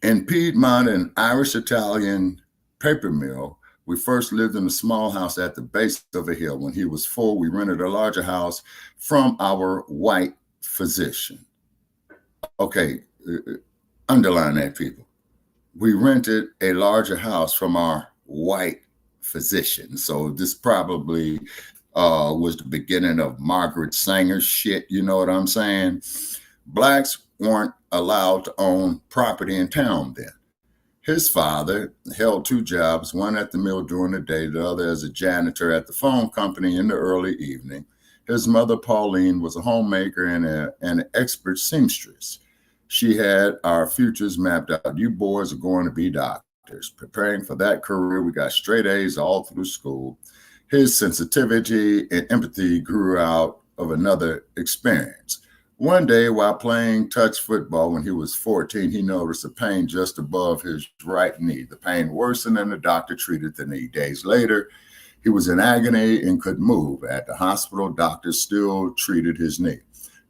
In Piedmont, an Irish-Italian paper mill, we first lived in a small house at the base of a hill. When he was 4, we rented a larger house from our white physician. Okay, underline that, people. we rented a larger house from our white physician. So this probably was the beginning of Margaret Sanger's shit. You know what I'm saying? Blacks weren't allowed to own property in town then. His father held 2 jobs, one at the mill during the day, the other as a janitor at the phone company in the early evening. His mother, Pauline, was a homemaker and an expert seamstress. She had our futures mapped out. You boys are going to be doctors. Preparing for that career, we got straight A's all through school. His sensitivity and empathy grew out of another experience. One day, while playing touch football when he was 14, he noticed a pain just above his right knee. The pain worsened and the doctor treated the knee. Days later, he was in agony and couldn't move. At the hospital, doctors still treated his knee.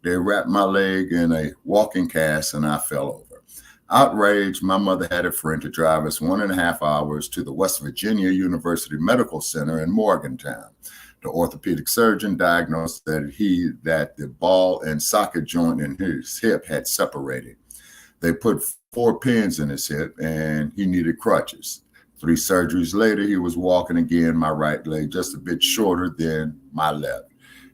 They wrapped my leg in a walking cast and I fell over. Outraged, my mother had a friend to drive us 1.5 hours to the West Virginia University Medical Center in Morgantown. The orthopedic surgeon diagnosed that the ball and socket joint in his hip had separated. They put 4 pins in his hip and he needed crutches. 3 surgeries later, he was walking again, my right leg just a bit shorter than my left.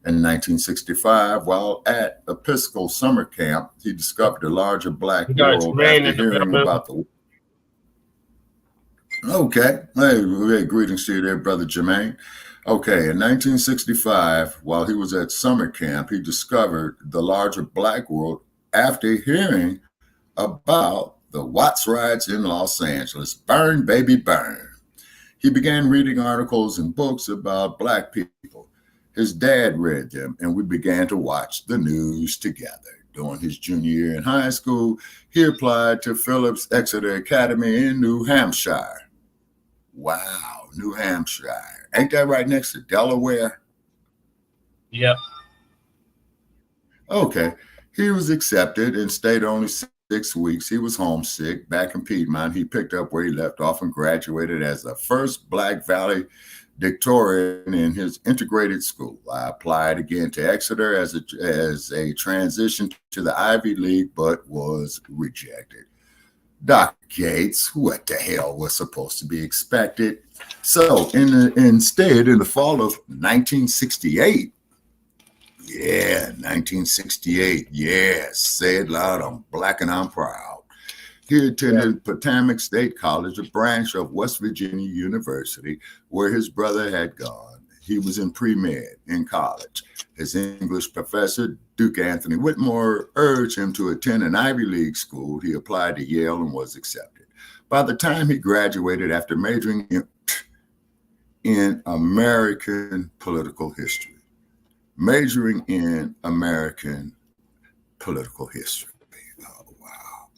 In 1965, while at Episcopal summer camp, he discovered a larger black world after hearing about the... Okay. Hey, greetings to you there, Brother Jermaine. Okay, in 1965, while he was at summer camp, he discovered the larger black world after hearing about the Watts riots in Los Angeles. Burn, baby, burn. He began reading articles and books about black people. His dad read them, and we began to watch the news together. During his junior year in high school, he applied to Phillips Exeter Academy in New Hampshire. Wow, New Hampshire. Ain't that right next to Delaware? Yep. Okay. He was accepted and stayed only 6 weeks. He was homesick. Back in Piedmont, he picked up where he left off and graduated as the first Black valedictorian in his integrated school. I applied again to Exeter as a transition to the Ivy League, but was rejected. Dr. Gates, what the hell was supposed to be expected? So instead, in the fall of 1968, 1968, yes, say it loud, I'm Black and I'm proud. He attended Potomac State College, a branch of West Virginia University, where his brother had gone. He was in pre-med in college. His English professor, Duke Anthony Whitmore, urged him to attend an Ivy League school. He applied to Yale and was accepted. By the time he graduated, after majoring in American political history, Oh, wow.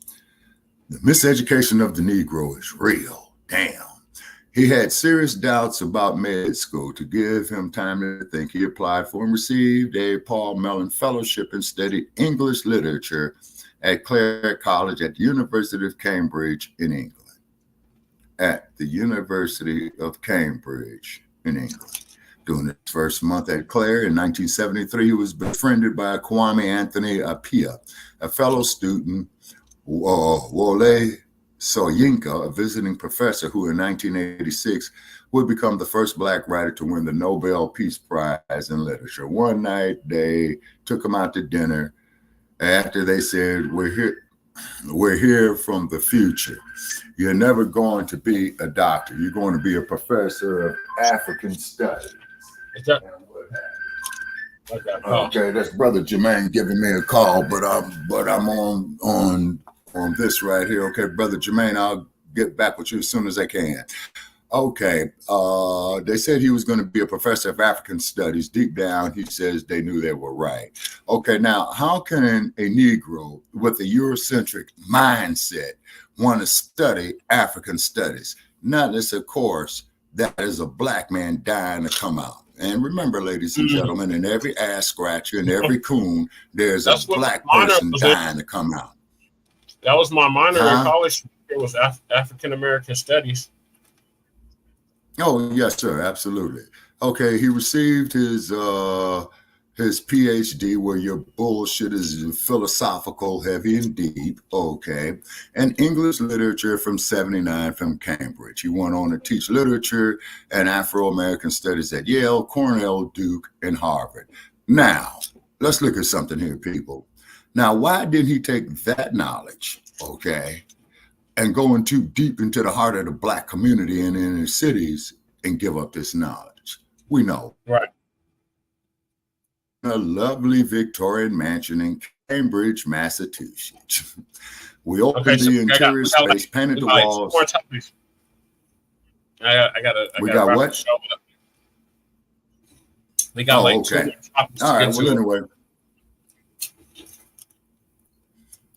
The miseducation of the Negro is real. Damn. He had serious doubts about med school. To give him time to think, he applied for and received a Paul Mellon Fellowship and studied English literature at Clare College at the University of Cambridge in England. During his first month at Clare in 1973, he was befriended by Kwame Anthony Appiah, a fellow student, Wole Soyinka, a visiting professor who in 1986 would become the first Black writer to win the Nobel Peace Prize in Literature. One night, they took him out to dinner after they said, we're here from the future. You're never going to be a doctor. You're going to be a professor of African studies. Okay, that's Brother Jermaine giving me a call, but I'm on this right here. Okay, Brother Jermaine, I'll get back with you as soon as I can. Okay, they said he was going to be a professor of African studies. Deep down, he says they knew they were right. Okay, now, how can a Negro with a Eurocentric mindset want to study African studies? Not as a course that is a Black man dying to come out. And remember, ladies and gentlemen, in every ass scratcher and every coon, there's a Black person dying to come out. That was my minor in college. It was African American Studies. Oh, yes, sir. Absolutely. Okay. He received his his PhD, where your bullshit is philosophical, heavy and deep, okay, and English literature from 79 from Cambridge. He went on to teach literature and Afro-American studies at Yale, Cornell, Duke, and Harvard. Now, let's look at something here, people. Now, why didn't he take that knowledge, okay, and go into deep into the heart of the Black community and in the cities and give up this knowledge? We know. Right. A lovely Victorian mansion in Cambridge, Massachusetts. We opened the interior space, painted the walls. I got we got what? We got okay. All right. Well, anyway.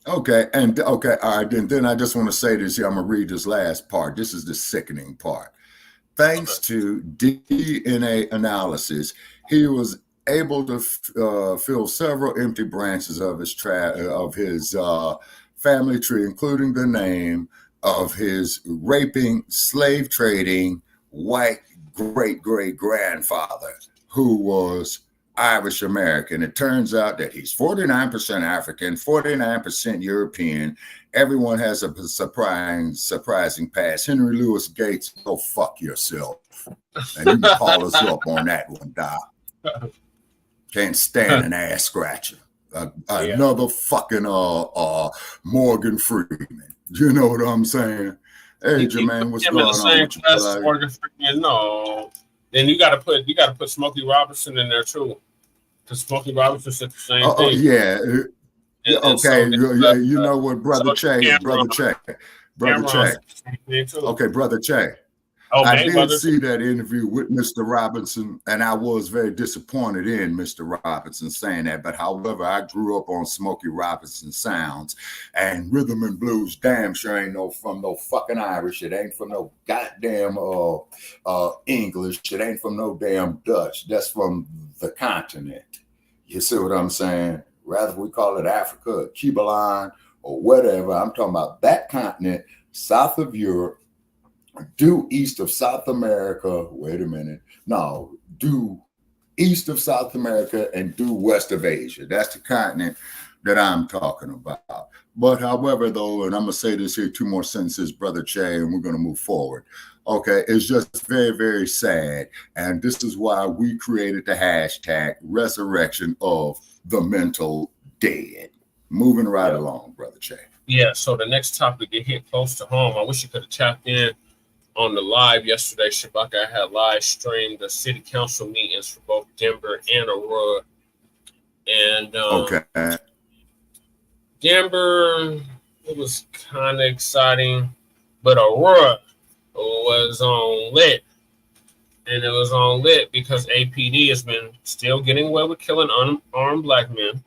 Okay. And okay. All right. Then I just want to say this here. I'm going to read this last part. This is the sickening part. Thanks to DNA analysis, he was able to fill several empty branches of his family tree, including the name of his raping, slave trading, white great-great-grandfather, who was Irish American. It turns out that he's 49% African, 49% European. Everyone has a surprising past. Henry Louis Gates, go fuck yourself. And you can call us up on that one, Doc. Can't stand an ass scratcher. Another fucking Morgan Freeman. You know what I'm saying? Hey, Jermaine, what's going on? Morgan Freeman, no. Then you gotta put Smokey Robinson in there too. Because Smokey Robinson said the same thing. Oh yeah. Okay, you know what, Brother Che. Okay, Brother Che. I did see that interview with Mr. Robinson, and I was very disappointed in Mr. Robinson saying that. But however, I grew up on Smokey Robinson sounds, and rhythm and blues damn sure ain't from no fucking Irish. It ain't from no goddamn English. It ain't from no damn Dutch. That's from the continent. You see what I'm saying? Rather we call it Africa or KILYN or whatever. I'm talking about that continent, south of Europe, due east of South America. Wait a minute. No, due east of South America and due west of Asia. That's the continent that I'm talking about. But however, though, and I'm going to say this here, 2 more sentences, Brother Che, and we're going to move forward. Okay, it's just very, very sad. And this is why we created the hashtag resurrection of the mental dead. Moving right along, Brother Che. Yeah, so the next topic that hit close to home, I wish you could have tapped in on the live yesterday. Shabaka had live streamed the city council meetings for both Denver and Aurora. And okay. Denver, it was kind of exciting, but Aurora was on lit. And it was on lit because APD has been still getting away with killing unarmed Black men.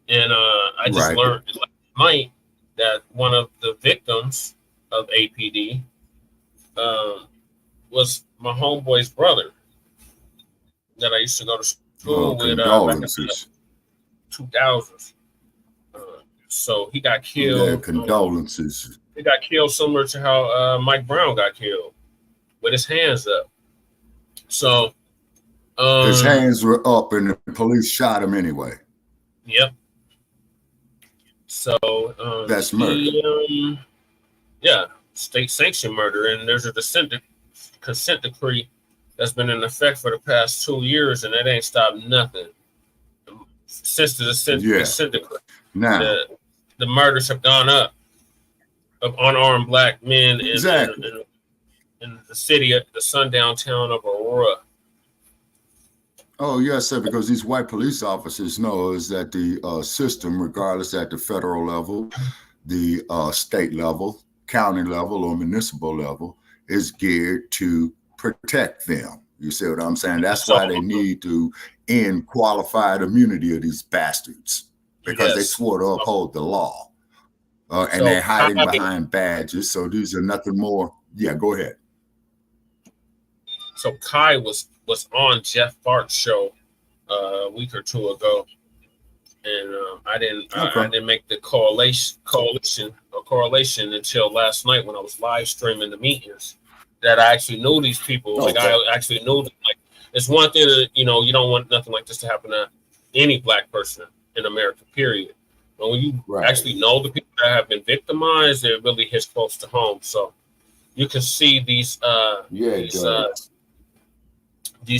And I just learned last night that one of the victims of APD was my homeboy's brother that I used to go to school with back in the 2000s. So he got killed. Yeah, condolences. He got killed similar to how Mike Brown got killed, with his hands up. So his hands were up and the police shot him anyway. Yep. So that's murder. Yeah, state sanctioned murder, and there's a consent decree that's been in effect for the past 2 years, and it ain't stopped nothing since the consent decree. Now the murders have gone up of unarmed Black men in the city, the sundown town of Aurora. Oh, yes, sir, because these white police officers know is that the system, regardless at the federal level, the state level, county level, or municipal level, is geared to protect them. You see what I'm saying? That's why they need to end qualified immunity of these bastards, because they swore to uphold the law. And they're hiding behind badges. So these are nothing more. Yeah, go ahead. So Kai was on Jeff Bart's show a week or 2 ago, and I didn't make the correlation until last night when I was live streaming the meetings that I actually knew these people. Like I actually knew them. Like it's one thing that, you know, you don't want nothing like this to happen to any Black person in America, period. But when you actually know the people that have been victimized, it really hits close to home. So you can see these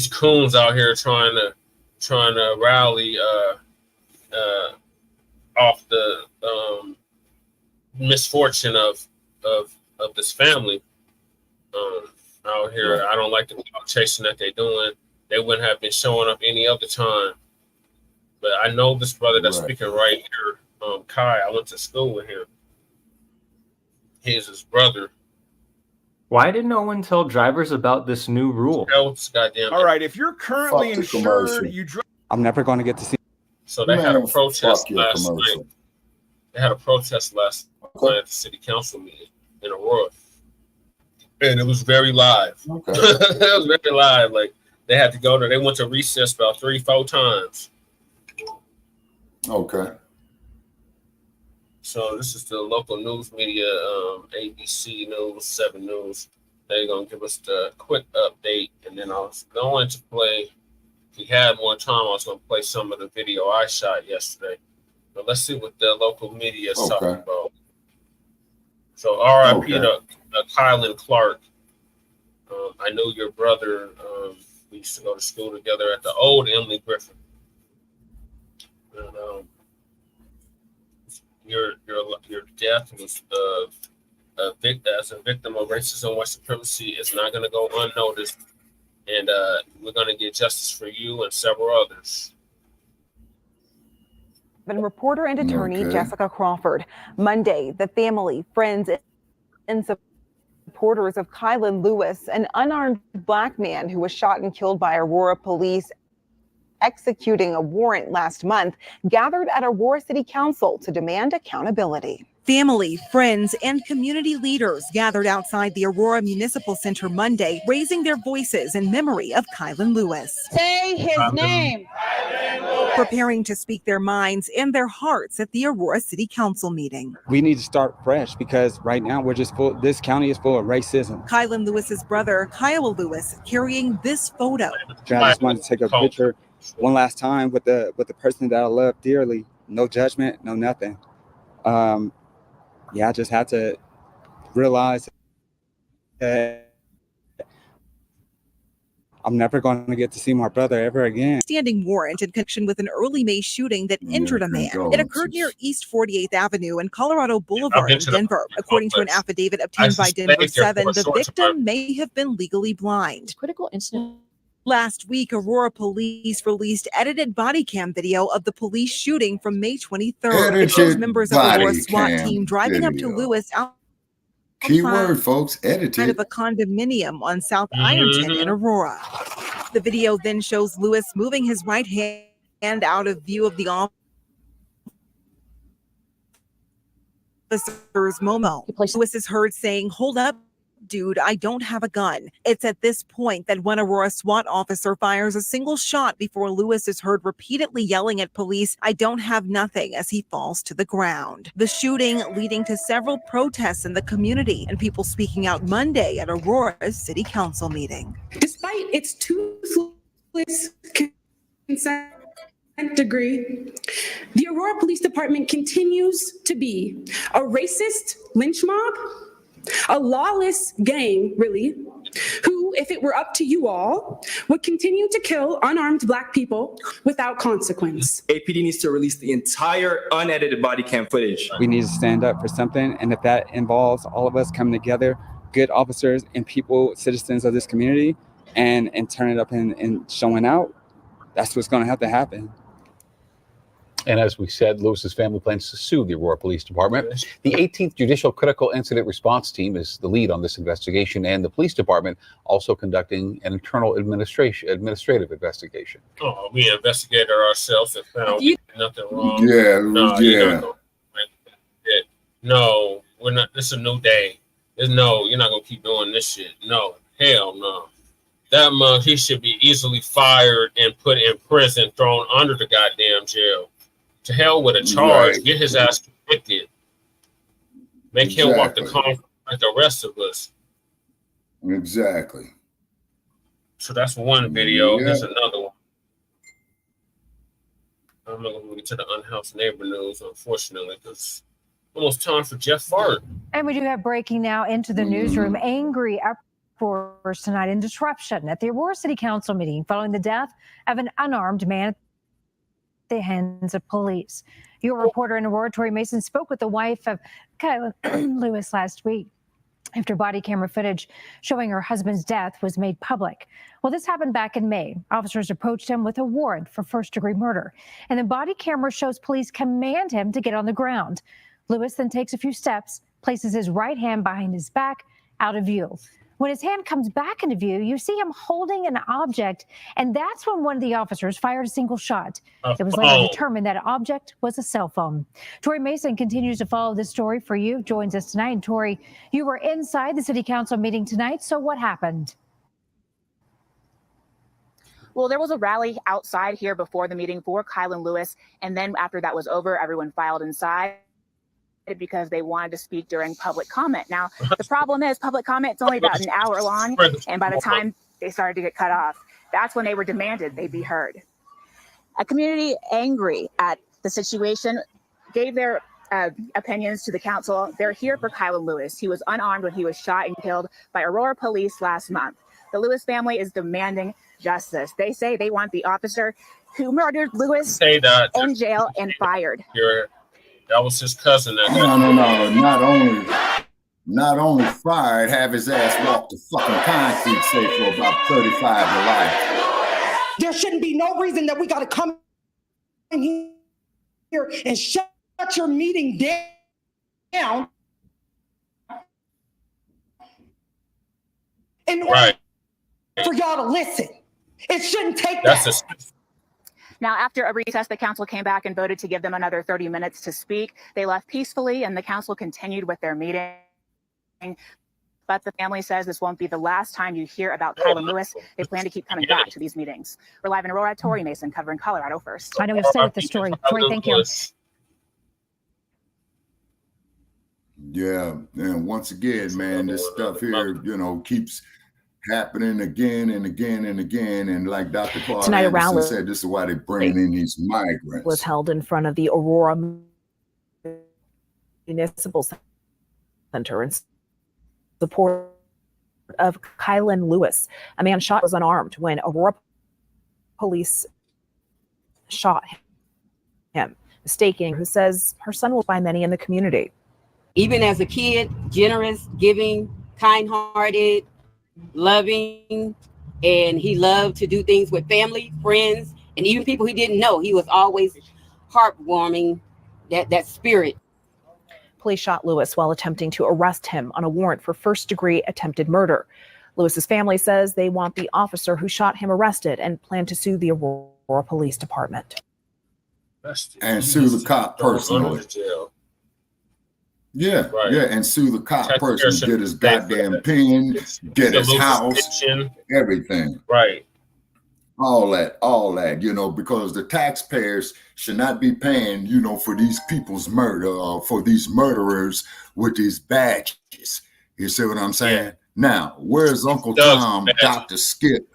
coons out here trying to rally off the misfortune of this family out here. I don't like the chasing that they're doing. They wouldn't have been showing up any other time. But I know this brother that's speaking right here, Kai. I went to school with him. He's his brother. Why did no one tell drivers about this new rule? All right, if you're currently insured, I'm never going to get to see. So they had a protest last night. They had a protest last night at the city council meeting in Aurora, and it was very live. It was very live. Like they had to go there. They went to recess about 3-4 times. Okay. So this is the local news media, ABC News, 7 News. They're gonna give us the quick update, and then I was going to play. If we had more time, I was gonna play some of the video I shot yesterday. But let's see what the local media is talking about. So R.I.P. to KILYN Clark. I knew your brother. We used to go to school together at the old Emily Griffin. And, your death was as a victim of racism and white supremacy is not going to go unnoticed, and we're going to get justice for you and several others. And reporter and attorney Jessica Crawford. Monday, the family, friends, and supporters of KILYN Lewis, an unarmed Black man who was shot and killed by Aurora police executing a warrant last month, gathered at Aurora City Council to demand accountability. Family, friends, and community leaders gathered outside the Aurora Municipal Center Monday, raising their voices in memory of KILYN Lewis. Say his name. Preparing to speak their minds and their hearts at the Aurora City Council meeting. We need to start fresh because right now we're just full. This county is full of racism. KILYN Lewis's brother, Kiowa Lewis, carrying this photo. I just wanted to take a picture one last time with the person that I love dearly. No judgment, no nothing. I just had to realize that I'm never going to get to see my brother ever again. Standing warrant in connection with an early May shooting that injured a man. It occurred near East 48th Avenue and Colorado Boulevard in Denver. According to an affidavit obtained by Denver 7, the victim may have been legally blind. Critical incident. Last week, Aurora police released edited body cam video of the police shooting from May 23rd. It shows members of Aurora's SWAT team driving up to Lewis out. Keyword, folks, edited. Of a condominium on South Ironton in Aurora. The video then shows Lewis moving his right hand out of view of the officer's Momo. Lewis is heard saying, "Hold up, dude, I don't have a gun." It's at this point that one Aurora SWAT officer fires a single shot before Lewis is heard repeatedly yelling at police, "I don't have nothing," as he falls to the ground. The shooting leading to several protests in the community and people speaking out Monday at Aurora's city council meeting. Despite its toothless consent degree, the Aurora Police Department continues to be a racist lynch mob, a lawless gang, really, who, if it were up to you all, would continue to kill unarmed Black people without consequence. APD needs to release the entire unedited body cam footage. We need to stand up for something, and if that involves all of us coming together, good officers and people, citizens of this community, and turn it up and showing out, that's what's going to have to happen. And as we said, Lewis's family plans to sue the Aurora Police Department. The 18th Judicial Critical Incident Response Team is the lead on this investigation, and the police department also conducting an internal administrative investigation. Oh, we investigated ourselves and found nothing wrong. No, we're not. This is a new day. No, you're not gonna keep doing this shit. No, hell no. That mug, he should be easily fired and put in prison, thrown under the goddamn jail. To hell with a charge. Get his ass convicted. Make him walk the concrete like the rest of us. Exactly. So that's one video. Yeah. Here's another one. I'm not going to get to the unhoused neighbor news, unfortunately, because almost time for Jeff Fart. And we do have breaking now into the newsroom. Angry uproars tonight and disruption at the Aurora City Council meeting following the death of an unarmed man at the hands of police. Your reporter in Aurora, Tori Mason, spoke with the wife of KILYN Lewis last week after body camera footage showing her husband's death was made public. Well, this happened back in May. Officers approached him with a warrant for first-degree murder, and the body camera shows police command him to get on the ground. Lewis then takes a few steps, places his right hand behind his back, out of view. When his hand comes back into view, you see him holding an object, and that's when one of the officers fired a single shot. It was later determined that object was a cell phone. Tori Mason continues to follow this story for you, joins us tonight. And Tori, you were inside the city council meeting tonight, so what happened? Well, there was a rally outside here before the meeting for KILYN Lewis, and then after that was over, everyone filed inside because they wanted to speak during public comment. Now, the problem is public comment is only about an hour long, and by the time they started to get cut off, that's when they were demanded they be heard. A community angry at the situation gave their opinions to the council. They're here for KILYN Lewis. He was unarmed when he was shot and killed by Aurora police last month. The Lewis family is demanding justice. They say they want the officer who murdered Lewis in jail and fired. That was his cousin. No. Not only fired, have his ass walk the fucking concrete safe for about 35 to life. There shouldn't be no reason that we got to come in here and shut your meeting down in order for y'all to listen. It shouldn't take that. Now, after a recess, the council came back and voted to give them another 30 minutes to speak. They left peacefully, and the council continued with their meeting. But the family says this won't be the last time you hear about KILYN Lewis. They plan to keep coming back to these meetings. We're live in Aurora. Tori Mason covering Colorado First. I know you'll stay with the story. Tori, thank you. Yeah, and once again, man, this stuff here, keeps happening again and again and again. And like Dr. Paul Tonight, Anderson said, this is why they bring in these migrants. Was held in front of the Aurora Municipal Center in support of KILYN Lewis. A man shot was unarmed when Aurora police shot him, mistaking who says her son was by many in the community. Even as a kid, generous, giving, kind-hearted, loving, and he loved to do things with family, friends, and even people he didn't know. He was always heartwarming, that spirit. Police shot Lewis while attempting to arrest him on a warrant for first-degree attempted murder. Lewis's family says they want the officer who shot him arrested and plan to sue the Aurora Police Department. And sue the cop personally. Yeah, and sue the cop personally. Get his goddamn pen, get his house, everything. Right. All that, because the taxpayers should not be paying, for these people's murder, for these murderers with these badges. You see what I'm saying? Yeah. Now, where's Uncle Tom, Dr. Skip?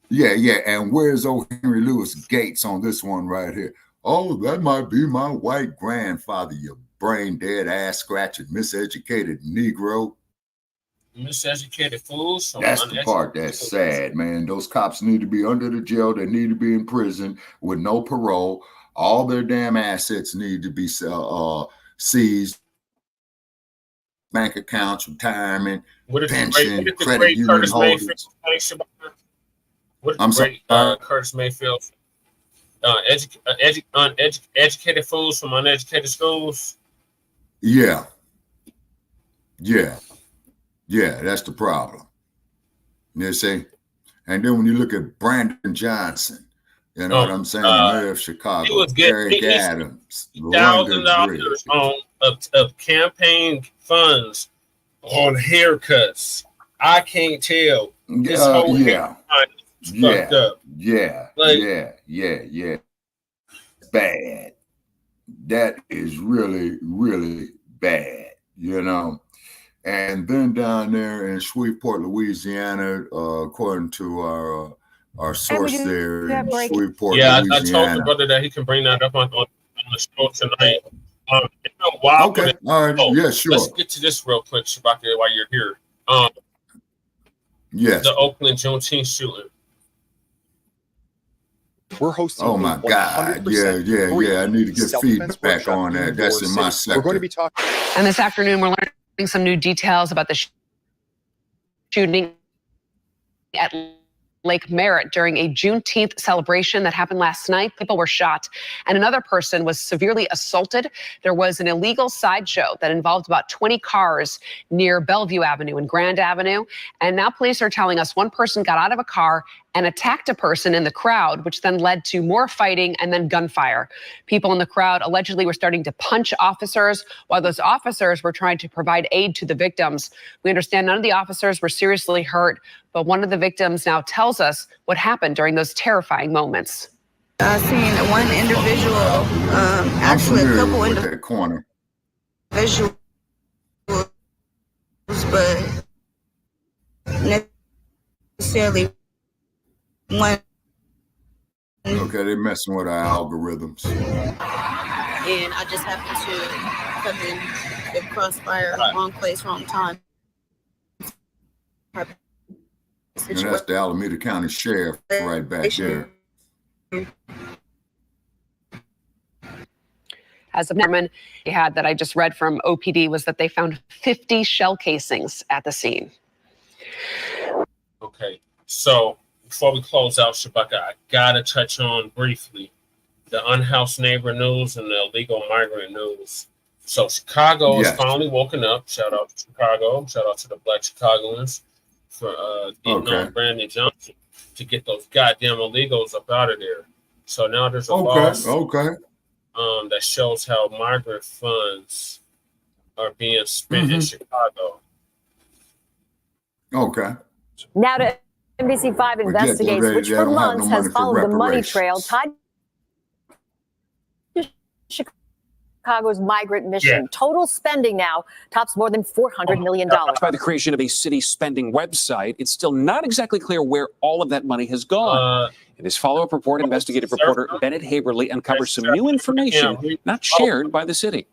Yeah, and where's old Henry Louis Gates on this one right here? Oh, that might be my white grandfather, you brain dead, ass scratching, miseducated Negro. Miseducated fools. That's the part that's sad, man. Those cops need to be under the jail. They need to be in prison with no parole. All their damn assets need to be seized. Bank accounts, retirement, pension, credit union holders. I'm sorry, Curtis Mayfield. Uneducated fools from uneducated schools. Yeah, that's the problem. You see? And then when you look at Brandon Johnson, you know what I'm saying? Mayor of Chicago, he was getting Eric Adams, $1,000 of campaign funds on haircuts. I can't tell. This whole fucked up. Yeah. Bad. That is really, really bad, And then down there in Shreveport, Louisiana, according to our source there in Shreveport, Yeah, Louisiana. I told the brother that he can bring that up on the show tonight. It's been wild. Okay, all right, yeah, sure. Let's get to this real quick, Sha'Carri, while you're here. Yes. The Oakland Juneteenth shooting. We're hosting. Oh my God! Yeah. I need to get feedback on that. That's in my sector. We're going to be talking. And this afternoon, we're learning some new details about the shooting at Lake Merritt during a Juneteenth celebration that happened last night. People were shot and another person was severely assaulted. There was an illegal sideshow that involved about 20 cars near Bellevue Avenue and Grand Avenue. And now police are telling us one person got out of a car and attacked a person in the crowd, which then led to more fighting and then gunfire. People in the crowd allegedly were starting to punch officers while those officers were trying to provide aid to the victims. We understand none of the officers were seriously hurt, but one of the victims now tells us what happened during those terrifying moments. I seen one individual, actually a couple individuals, but necessarily one. Okay, they're messing with our algorithms. And I just happened to come in the crossfire, wrong place, wrong time. And that's the Alameda County Sheriff right back there. As of Norman, they had that I just read from OPD was that they found 50 shell casings at the scene. Okay, so before we close out, Sha'Carri, I gotta touch on briefly the unhoused neighbor news and the illegal migrant news. So Chicago is finally woken up. Shout out to Chicago. Shout out to the Black Chicagoans for getting on Brandon Johnson to get those goddamn illegals up out of there. So now there's a law that shows how migrant funds are being spent in Chicago. Okay. Now to NBC5 investigates, which for months has followed the money trail tied to Chicago's migrant mission. Total spending now tops more than $400 million. By the creation of a city spending website, it's still not exactly clear where all of that money has gone. In this follow-up report, investigative reporter Bennett Haberly uncovers some new information not shared by the city.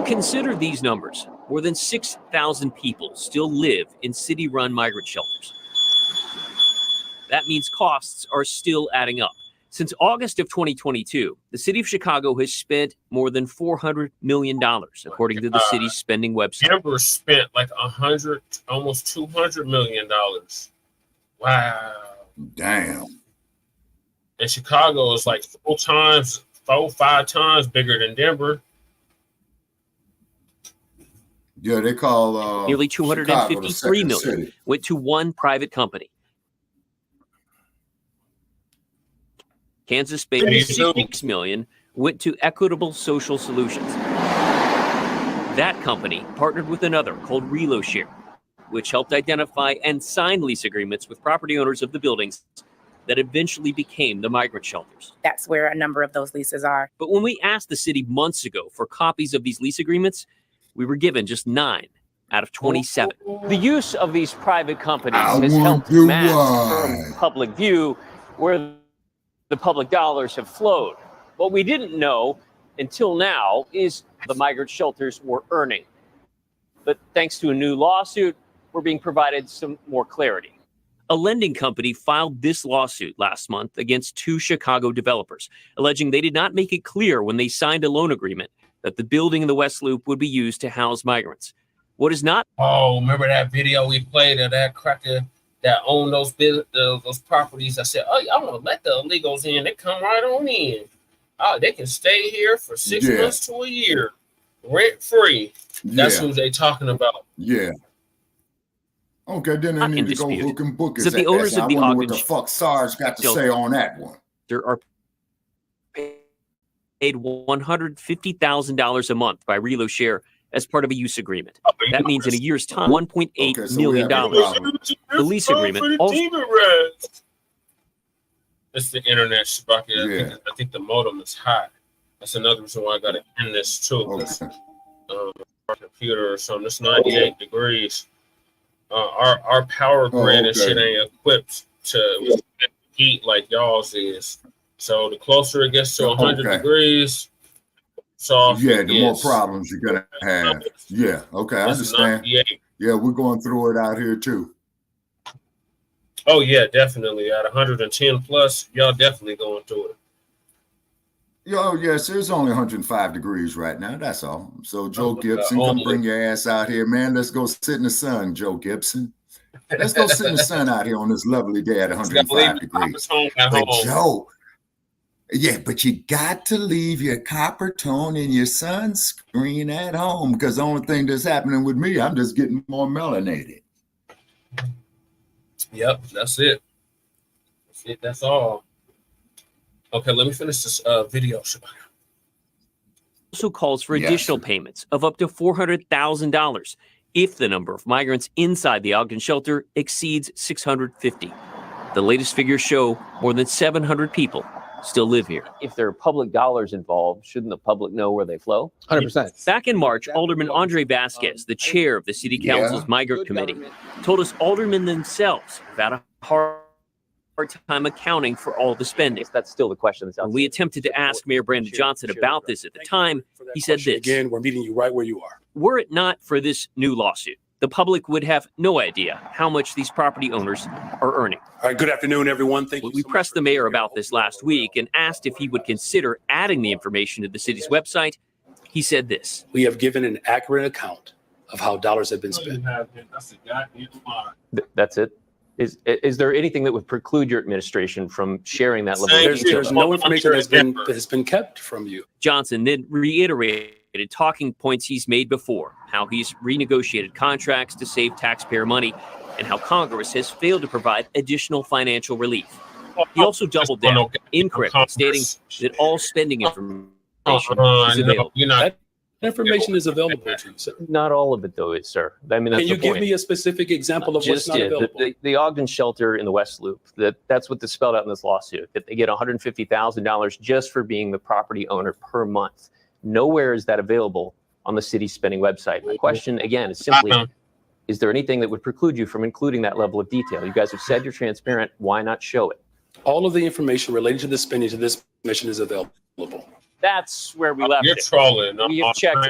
Consider these numbers. More than 6,000 people still live in city-run migrant shelters. That means costs are still adding up. Since August of 2022, the city of Chicago has spent more than $400 million, according to the city's spending website. Denver spent like almost $200 million. Wow. Damn. And Chicago is like 5 times bigger than Denver. Yeah, they call nearly $253 million went to one private company. Kansas spent $6 million went to Equitable Social Solutions. That company partnered with another called ReloShare, which helped identify and sign lease agreements with property owners of the buildings that eventually became the migrant shelters. That's where a number of those leases are. But when we asked the city months ago for copies of these lease agreements, we were given just 9 out of 27. The use of these private companies has helped mask from public view where the public dollars have flowed. What we didn't know until now is the migrant shelters were earning. But thanks to a new lawsuit, we're being provided some more clarity. A lending company filed this lawsuit last month against 2 Chicago developers, alleging they did not make it clear when they signed a loan agreement that the building in the West Loop would be used to house migrants. What is not? Oh, remember that video we played of that cracker that owned those properties? I said, oh, I want to let the illegals in. They come right on in. Oh, they can stay here for 6 months to a year, rent free. That's who they talking about. Yeah. Okay, then they need to go hook and book it. So the owners of the Ogden, what the fuck SARS got to say on that one? There are paid $150,000 a month by ReloShare as part of a use agreement. That means in a year's time, $1.8 million. The lease agreement also. It's the internet, Sha'Carri. I think the modem is hot. That's another reason why I got to end this too. computer or something. It's 98 degrees. Our power grid and shit ain't equipped to heat like y'all's is. So the closer it gets to 100 degrees, the more problems you're gonna have. Yeah, okay, I understand. Yeah, we're going through it out here too. Oh yeah, definitely. At 110 plus, y'all definitely going through it. Yo, yes, it's only 105 degrees right now. That's all. So Joe Gibson, come bring your ass out here, man. Let's go sit in the sun, Joe Gibson. Let's go sit in the sun out here on this lovely day at 105 degrees. But Joe, yeah, but you got to leave your copper tone and your sunscreen at home, because the only thing that's happening with me, I'm just getting more melanated. Yep, that's it. That's it. That's all. Okay, let me finish this video. Also calls for additional payments of up to $400,000 if the number of migrants inside the Ogden shelter exceeds 650. The latest figures show more than 700 people still live here. If there are public dollars involved, shouldn't the public know where they flow? 100%. Back in March, Alderman Andre Vasquez, the chair of the City Council's Migrant Committee, told us aldermen themselves have had a hard time accounting for all the spending. That's still the question. When we attempted to ask Mayor Brandon Johnson about this at the time, he said this. Again, we're meeting you right where you are. Were it not for this new lawsuit, the public would have no idea how much these property owners are earning. All right, good afternoon, everyone. Thank you. We pressed the mayor about this last week and asked if he would consider adding the information to the city's website. He said this. We have given an accurate account of how dollars have been spent. That's it. Is there anything that would preclude your administration from sharing that level of detail? There's no information that has been kept from you. Johnson then reiterated talking points he's made before, how he's renegotiated contracts to save taxpayer money, and how Congress has failed to provide additional financial relief. He also doubled down incorrectly, stating that all spending information is available. That information is available to you, sir. Not all of it, though, sir. I mean, that's Can you the give point. me a specific example of what's not available? The Ogden shelter in the West Loop, that's what's spelled out in this lawsuit, that they get $150,000 just for being the property owner per month. Nowhere is that available on the city's spending website. My question, again, is simply, is there anything that would preclude you from including that level of detail? You guys have said you're transparent. Why not show it? All of the information related to the spending to this mission is available. That's where we left You're it. trolling. We have checked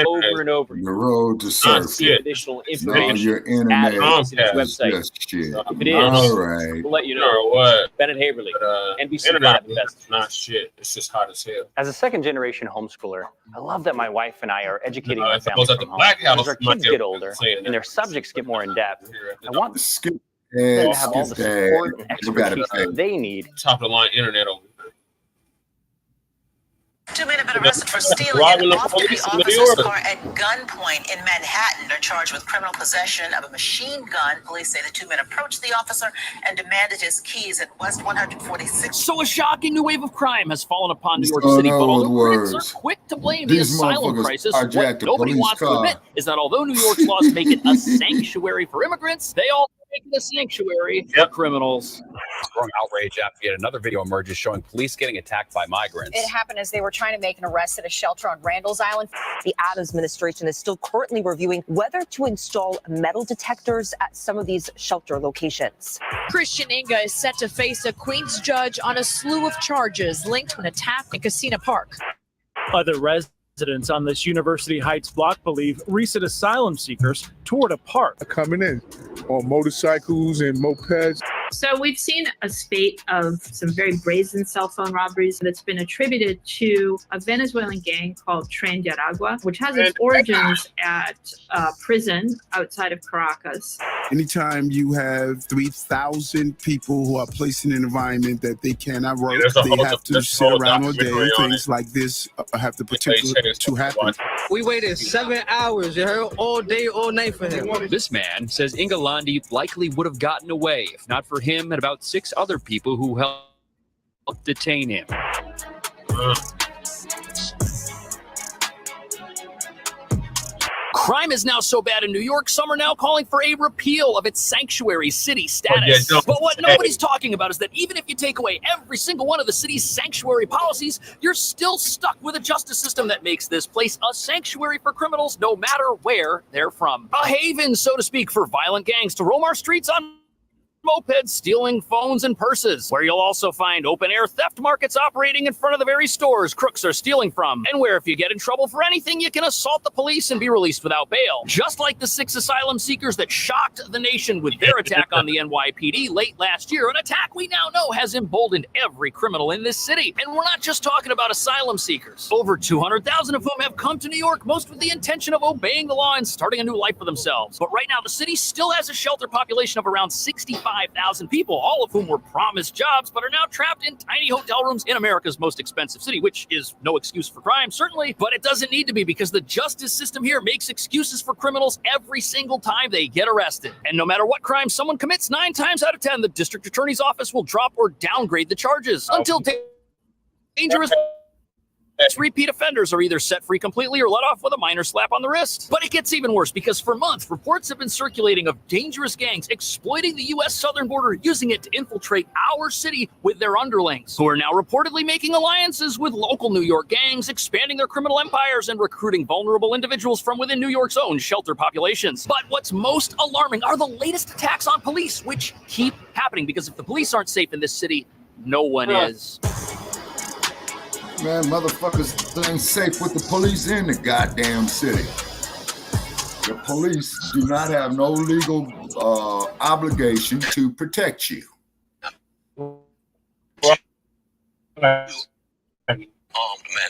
over and over. The road to surf. Additional information. Your internet added to this website. just shit. If it is, All right. we'll let you know. What? Bennett Haverly, NBC Internet 5 Best. not shit. It's just hot as hell. As a second-generation homeschooler, I love that my wife and I are educating my if I family was at from the home. Black House, As our might kids get get older saying and their subjects get more in-depth, I want them Skip to have all the support and You gotta expertise pay. they need. Top of the line internet over here. 2 men have been arrested for stealing Robbing an the off-duty police in the officer's order. car at gunpoint in Manhattan. They're charged with criminal possession of a machine gun. Police say the 2 men approached the officer and demanded his keys at West 146. So a shocking new wave of crime has fallen upon New York Oh, City, no, but with although critics words. are quick to blame the These asylum motherfuckers crisis, hijacked what a nobody police wants to car. admit is that although New York's laws make it a sanctuary for immigrants, they all make it a sanctuary for criminals. Growing outrage after yet another video emerges showing police getting attacked by migrants. It happened as they were trying to make an arrest at a shelter on Randall's Island. The Adams administration is still currently reviewing whether to install metal detectors at some of these shelter locations. Christian Inga is set to face a Queens judge on a slew of charges linked to an attack in Casino Park. Other residents on this University Heights block believe recent asylum seekers toured a park. Coming in on motorcycles and mopeds. So we've seen a spate of some very brazen cell phone robberies that's been attributed to a Venezuelan gang called Tren de Aragua, which has its origins at a prison outside of Caracas. Anytime you have 3,000 people who are placed in an environment that they cannot work, they have to sit around all day. Things like this have the potential to happen. We waited 7 hours, you heard, all day, all night for him. This man says Ingalandi likely would have gotten away if not for him and about 6 other people who helped detain him. Crime is now so bad in New York, some are now calling for a repeal of its sanctuary city status. But what nobody's talking about is that even if you take away every single one of the city's sanctuary policies, you're still stuck with a justice system that makes this place a sanctuary for criminals no matter where they're from. A haven, so to speak, for violent gangs to roam our streets on mopeds, stealing phones and purses, where you'll also find open-air theft markets operating in front of the very stores crooks are stealing from, and where if you get in trouble for anything, you can assault the police and be released without bail. Just like the 6 asylum seekers that shocked the nation with their attack on the NYPD late last year, an attack we now know has emboldened every criminal in this city. And we're not just talking about asylum seekers. Over 200,000 of whom have come to New York, most with the intention of obeying the law and starting a new life for themselves. But right now, the city still has a shelter population of around 65,000 people, all of whom were promised jobs, but are now trapped in tiny hotel rooms in America's most expensive city, which is no excuse for crime, certainly, but it doesn't need to be because the justice system here makes excuses for criminals every single time they get arrested. And no matter what crime someone commits, 9 times out of 10, the district attorney's office will drop or downgrade the charges until dangerous repeat offenders are either set free completely or let off with a minor slap on the wrist. But it gets even worse because for months, reports have been circulating of dangerous gangs exploiting the U.S. southern border, using it to infiltrate our city with their underlings, who are now reportedly making alliances with local New York gangs, expanding their criminal empires and recruiting vulnerable individuals from within New York's own shelter populations. But what's most alarming are the latest attacks on police, which keep happening because if the police aren't safe in this city, no one is. Man, motherfuckers ain't safe with the police in the goddamn city. The police do not have no legal obligation to protect you.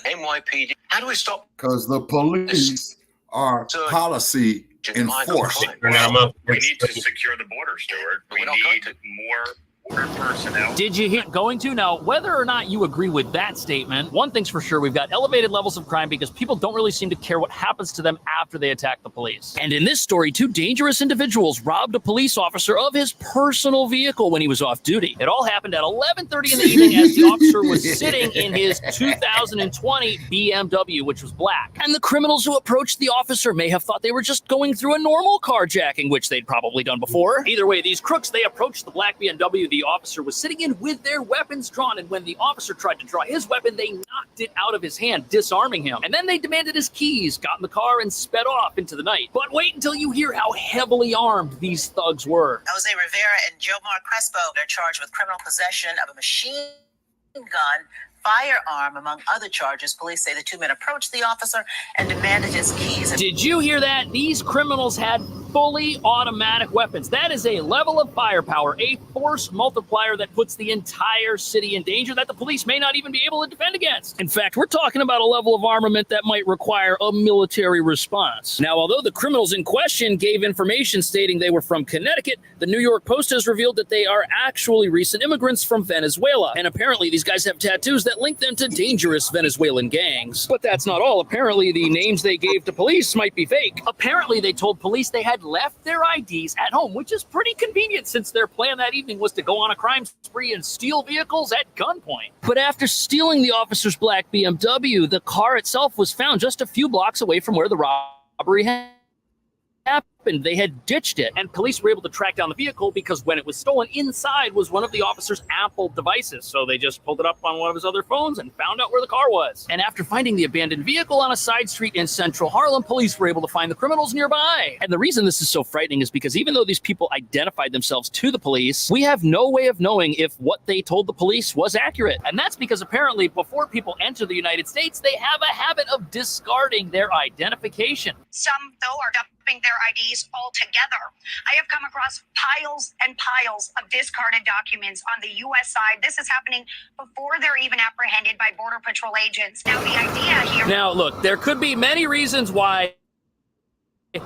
NYPD. How do we stop? Because the police are policy enforcers. We need to secure the border, Stuart. We need more border personnel. Did you hear going to? Now, whether or not you agree with that statement, one thing's for sure, we've got elevated levels of crime because people don't really seem to care what happens to them after they attack the police. And in this story, 2 dangerous individuals robbed a police officer of his personal vehicle when he was off duty. It all happened at 11:30 in the evening as the officer was sitting in his 2020 BMW, which was black. And the criminals who approached the officer may have thought they were just going through a normal carjacking, which they'd probably done before. Either way, these crooks, they approached the black BMW the officer was sitting in with their weapons drawn, and when the officer tried to draw his weapon, they knocked it out of his hand, disarming him. And then they demanded his keys, got in the car, and sped off into the night. But wait until you hear how heavily armed these thugs were. Jose Rivera and Jomar Crespo are charged with criminal possession of a machine gun, firearm, among other charges. Police say the 2 men approached the officer and demanded his keys. Did you hear that? These criminals had fully automatic weapons. That is a level of firepower, a force multiplier that puts the entire city in danger that the police may not even be able to defend against. In fact, we're talking about a level of armament that might require a military response. Now, although the criminals in question gave information stating they were from Connecticut, the New York Post has revealed that they are actually recent immigrants from Venezuela. And apparently these guys have tattoos that link them to dangerous Venezuelan gangs. But that's not all. Apparently the names they gave to police might be fake. Apparently they told police they had left their IDs at home, which is pretty convenient since their plan that evening was to go on a crime spree and steal vehicles at gunpoint. But after stealing the officer's black BMW, the car itself was found just a few blocks away from where the robbery happened. They had ditched it, and police were able to track down the vehicle because when it was stolen, inside was one of the officer's Apple devices. So they just pulled it up on one of his other phones and found out where the car was. And after finding the abandoned vehicle on a side street in central Harlem, police were able to find the criminals nearby. And the reason this is so frightening is because even though these people identified themselves to the police, we have no way of knowing if what they told the police was accurate. And that's because apparently before people enter the United States, they have a habit of discarding their identification. Some, though, are dumping their IDs altogether. I have come across piles and piles of discarded documents on the U.S. side. This is happening before they're even apprehended by Border Patrol agents. Now, the idea here... Now, look, there could be many reasons why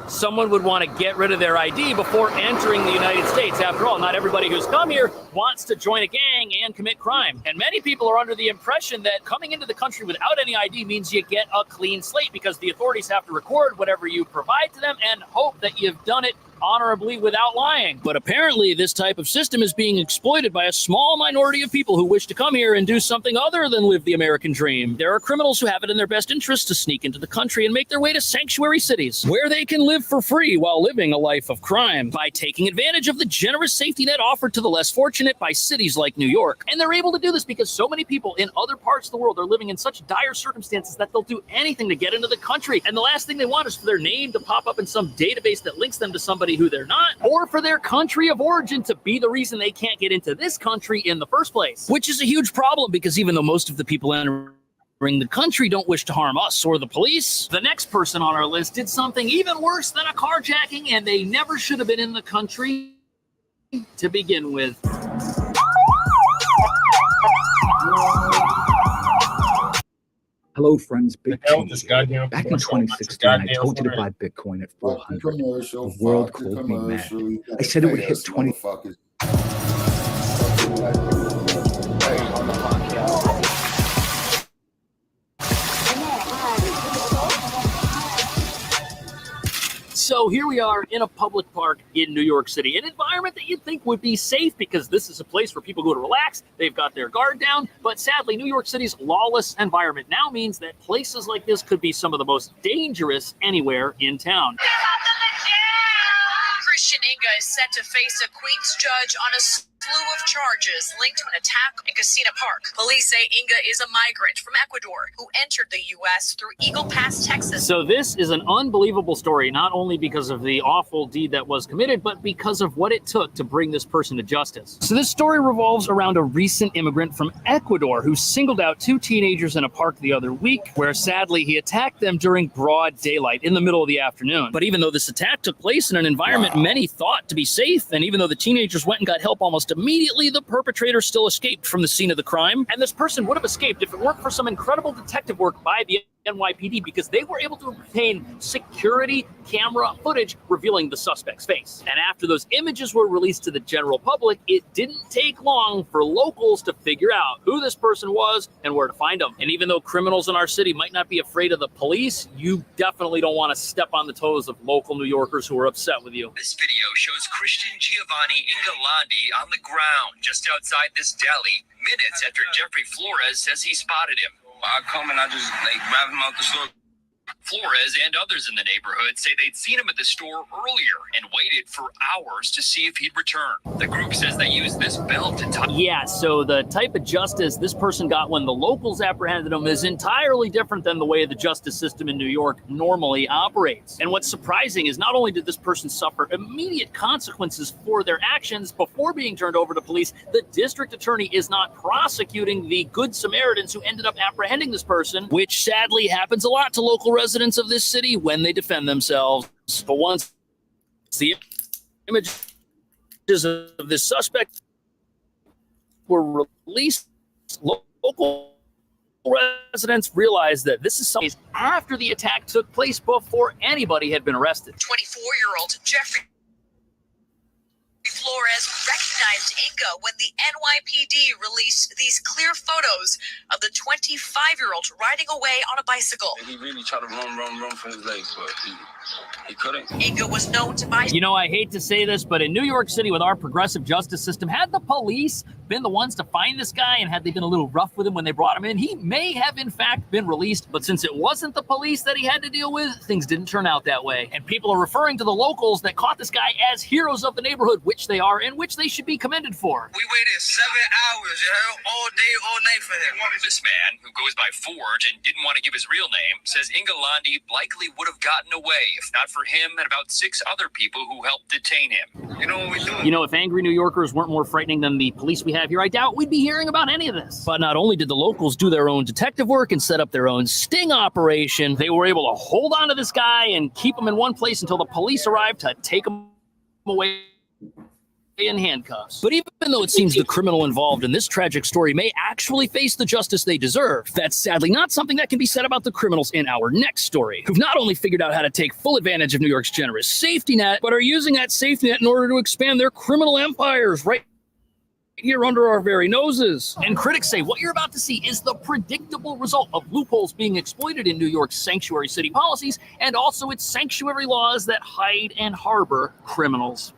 someone would want to get rid of their ID before entering the United States. After all, not everybody who's come here wants to join a gang and commit crime. And many people are under the impression that coming into the country without any ID means you get a clean slate because the authorities have to record whatever you provide to them and hope that you've done it honorably without lying. But apparently this type of system is being exploited by a small minority of people who wish to come here and do something other than live the American dream. There are criminals who have it in their best interest to sneak into the country and make their way to sanctuary cities, where they can live for free while living a life of crime by taking advantage of the generous safety net offered to the less fortunate by cities like New York. And they're able to do this because so many people in other parts of the world are living in such dire circumstances that they'll do anything to get into the country. And the last thing they want is for their name to pop up in some database that links them to somebody who they're not, or for their country of origin to be the reason they can't get into this country in the first place, which is a huge problem because even though most of the people entering the country don't wish to harm us or the police, the next person on our list did something even worse than a carjacking, and they never should have been in the country to begin with. Hello, friends. Big change. Back in 2016, I told you to buy Bitcoin at 400. The world called me mad. I said it would hit 20. So here we are in a public park in New York City, an environment that you'd think would be safe because this is a place where people go to relax. They've got their guard down. But sadly, New York City's lawless environment now means that places like this could be some of the most dangerous anywhere in town. Christian Inga is set to face a Queens judge on a slew of charges linked to an attack in Casino Park. Police say Inga is a migrant from Ecuador who entered the U.S. through Eagle Pass, Texas. So this is an unbelievable story, not only because of the awful deed that was committed, but because of what it took to bring this person to justice. So this story revolves around a recent immigrant from Ecuador who singled out two teenagers in a park the other week, where sadly he attacked them during broad daylight in the middle of the afternoon. But even though this attack took place in an environment many thought to be safe, and even though the teenagers went and got help almost immediately, the perpetrator still escaped from the scene of the crime. And this person would have escaped if it weren't for some incredible detective work by the NYPD, because they were able to obtain security camera footage revealing the suspect's face. And after those images were released to the general public, it didn't take long for locals to figure out who this person was and where to find him. And even though criminals in our city might not be afraid of the police, you definitely don't want to step on the toes of local New Yorkers who are upset with you. This video shows Christian Giovanni Ingolandi on the ground just outside this deli, minutes after Jeffrey Flores says he spotted him. I come and I just grab him out the store. Flores and others in the neighborhood say they'd seen him at the store earlier and waited for hours to see if he'd return. The group says they used this belt to tie. Yeah, so the type of justice this person got when the locals apprehended him is entirely different than the way the justice system in New York normally operates. And what's surprising is not only did this person suffer immediate consequences for their actions before being turned over to police, the district attorney is not prosecuting the Good Samaritans who ended up apprehending this person, which sadly happens a lot to local residents of this city when they defend themselves. But once the images of this suspect were released, local residents realized that this is something after the attack took place before anybody had been arrested. 24-year-old Jeffrey Flores recognized Inga when the NYPD released these clear photos of the 25-year-old riding away on a bicycle. He really tried to run for his legs, but he couldn't. Inga was known to buy. You know, I hate to say this, but in New York City with our progressive justice system, had the police been the ones to find this guy and had they been a little rough with him when they brought him in, he may have in fact been released. But since it wasn't the police that he had to deal with, things didn't turn out that way. And people are referring to the locals that caught this guy as heroes of the neighborhood, which they are, and which they should be commended for. We waited 7 hours, all day, all night for him. This man, who goes by Forge and didn't want to give his real name, says Ingolandi likely would have gotten away if not for him and about 6 other people who helped detain him. You know what we do? You know, if angry New Yorkers weren't more frightening than the police we have here, I doubt we'd be hearing about any of this. But not only did the locals do their own detective work and set up their own sting operation, they were able to hold on to this guy and keep him in one place until the police arrived to take him away in handcuffs. But even though it seems the criminal involved in this tragic story may actually face the justice they deserve, that's sadly not something that can be said about the criminals in our next story, who've not only figured out how to take full advantage of New York's generous safety net, but are using that safety net in order to expand their criminal empires right here under our very noses. And critics say what you're about to see is the predictable result of loopholes being exploited in New York's sanctuary city policies and also its sanctuary laws that hide and harbor criminals.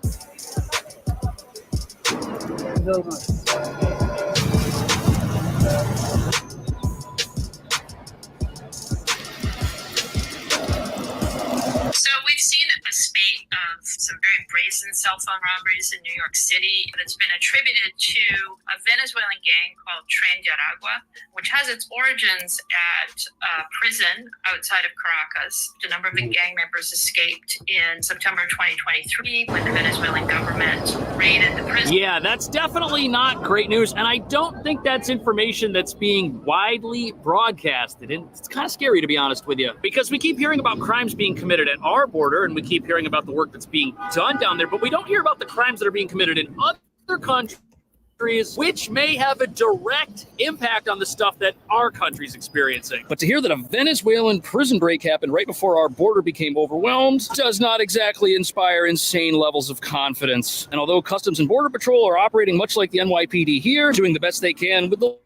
So we've seen a spate of some very brazen cell phone robberies in New York City that's been attributed to a Venezuelan gang called Tren de Aragua, which has its origins at a prison outside of Caracas. A number of the gang members escaped in September 2023 when the Venezuelan government raided the prison. Yeah, that's definitely not great news, and I don't think that's information that's being widely broadcasted. And it's kind of scary, to be honest with you, because we keep hearing about crimes being committed at our border, and we keep hearing about the work that's being done down there, but we don't hear about the crimes that are being committed in other countries, which may have a direct impact on the stuff that our country's experiencing. But to hear that a Venezuelan prison break happened right before our border became overwhelmed does not exactly inspire insane levels of confidence. And although Customs and Border Patrol are operating much like the NYPD here, doing the best they can with the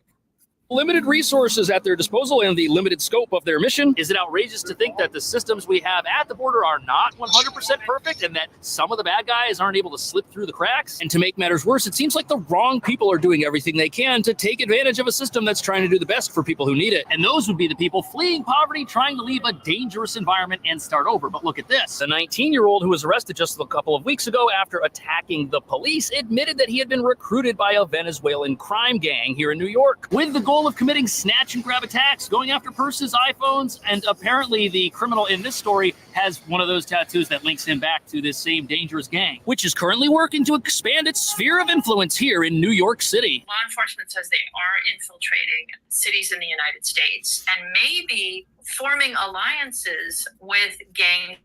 limited resources at their disposal and the limited scope of their mission, is it outrageous to think that the systems we have at the border are not 100% perfect and that some of the bad guys aren't able to slip through the cracks? And to make matters worse, it seems like the wrong people are doing everything they can to take advantage of a system that's trying to do the best for people who need it. And those would be the people fleeing poverty, trying to leave a dangerous environment and start over. But look at this. The 19-year-old who was arrested just a couple of weeks ago after attacking the police admitted that he had been recruited by a Venezuelan crime gang here in New York with the goal of committing snatch and grab attacks, going after purses, iPhones, and apparently the criminal in this story has one of those tattoos that links him back to this same dangerous gang, which is currently working to expand its sphere of influence here in New York City. Law enforcement says they are infiltrating cities in the United States and maybe forming alliances with gangs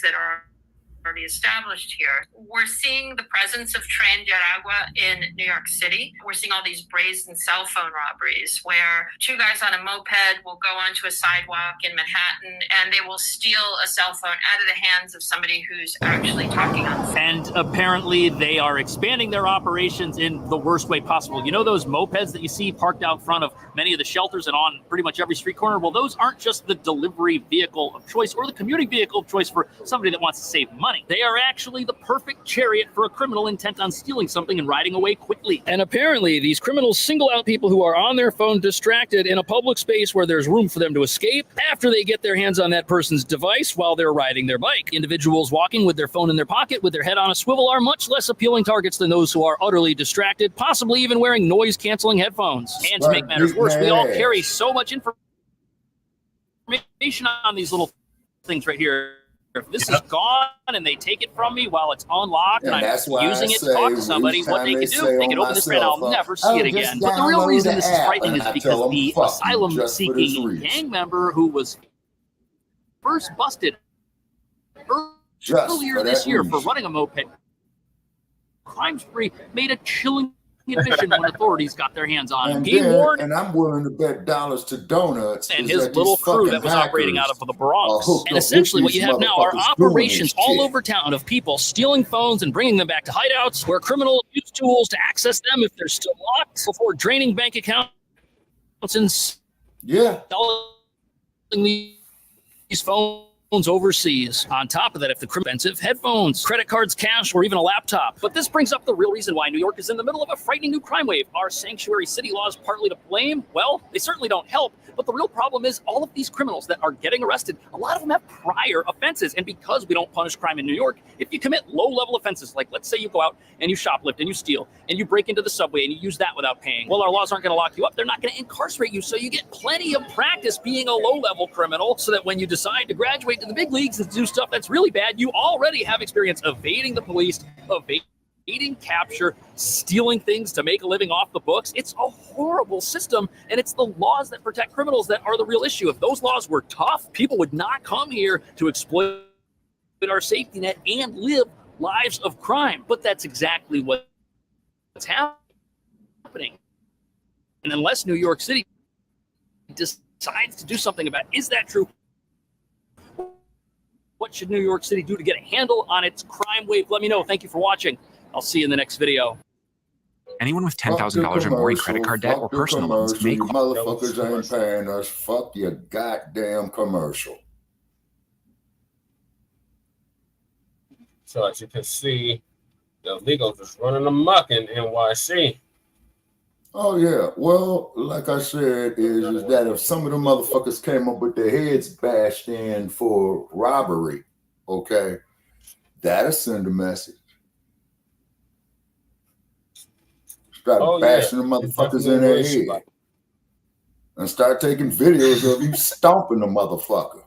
that are already established here. We're seeing the presence of Tren de Aragua in New York City. We're seeing all these brazen cell phone robberies where two guys on a moped will go onto a sidewalk in Manhattan and they will steal a cell phone out of the hands of somebody who's actually talking on the phone. And apparently they are expanding their operations in the worst way possible. You know those mopeds that you see parked out front of many of the shelters and on pretty much every street corner? Well, those aren't just the delivery vehicle of choice or the commuting vehicle of choice for somebody that wants to save money. They are actually the perfect chariot for a criminal intent on stealing something and riding away quickly. And apparently these criminals single out people who are on their phone distracted in a public space where there's room for them to escape after they get their hands on that person's device while they're riding their bike. Individuals walking with their phone in their pocket with their head on a swivel are much less appealing targets than those who are utterly distracted, possibly even wearing noise-canceling headphones. And to make matters worse, we all carry so much information on these little things right here. If this is gone and they take it from me while it's unlocked and I'm using it to talk to somebody, what they can do, they can open this and I'll never see it again. But the real reason this is frightening is because the asylum-seeking gang member who was first busted earlier this year for running a moped crime spree made a chilling admission when authorities got their hands on him. He warned, and I'm willing to bet dollars to donuts. And his little crew that was operating out of the Bronx. And essentially what you have now are operations all over town of people stealing phones and bringing them back to hideouts where criminals use tools to access them if they're still locked before draining bank accounts and selling these phones overseas. On top of that, if the expensive headphones, credit cards, cash, or even a laptop. But this brings up the real reason why New York is in the middle of a frightening new crime wave. Are sanctuary city laws partly to blame? Well, they certainly don't help. But the real problem is all of these criminals that are getting arrested, a lot of them have prior offenses. And because we don't punish crime in New York, if you commit low-level offenses, like let's say you go out and you shoplift and you steal and you break into the subway and you use that without paying, well, our laws aren't going to lock you up. They're not going to incarcerate you. So you get plenty of practice being a low-level criminal so that when you decide to graduate to the big leagues and do stuff that's really bad, you already have experience evading the police, evading capture, stealing things to make a living off the books. It's a horrible system, and it's the laws that protect criminals that are the real issue. If those laws were tough, people would not come here to exploit our safety net and live lives of crime. But that's exactly what's happening. And unless New York City decides to do something about it, is that true? What should New York City do to get a handle on its crime wave? Let me know. Thank you for watching. I'll see you in the next video. Anyone with $10,000 or more in credit card debt or personal loans may you motherfuckers ain't paying us. Fuck your goddamn commercial. So as you can see, the illegals is running amok in NYC. Oh yeah. Well, like I said, is that if some of the motherfuckers came up with their heads bashed in for robbery, okay, that'll send a message. Start bashing the motherfuckers in their head. And start taking videos of you stomping the motherfucker.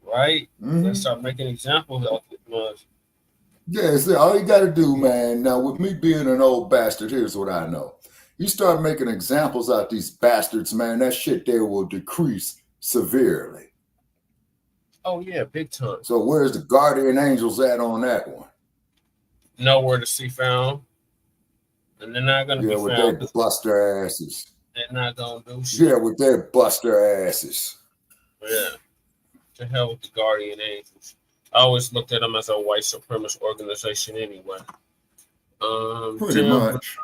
Right? Let's start making examples of it. Yeah, see, all you got to do, man. Now, with me being an old bastard, here's what I know. You start making examples out these bastards, man, that shit there will decrease severely. Oh, yeah, big time. So where's the guardian angels at on that one? Nowhere to see found. And they're not going to be found. Yeah, with their buster asses. They're not going to do shit. Yeah, with their buster asses. Yeah. To hell with the guardian angels. I always looked at them as a white supremacist organization anyway. Pretty much.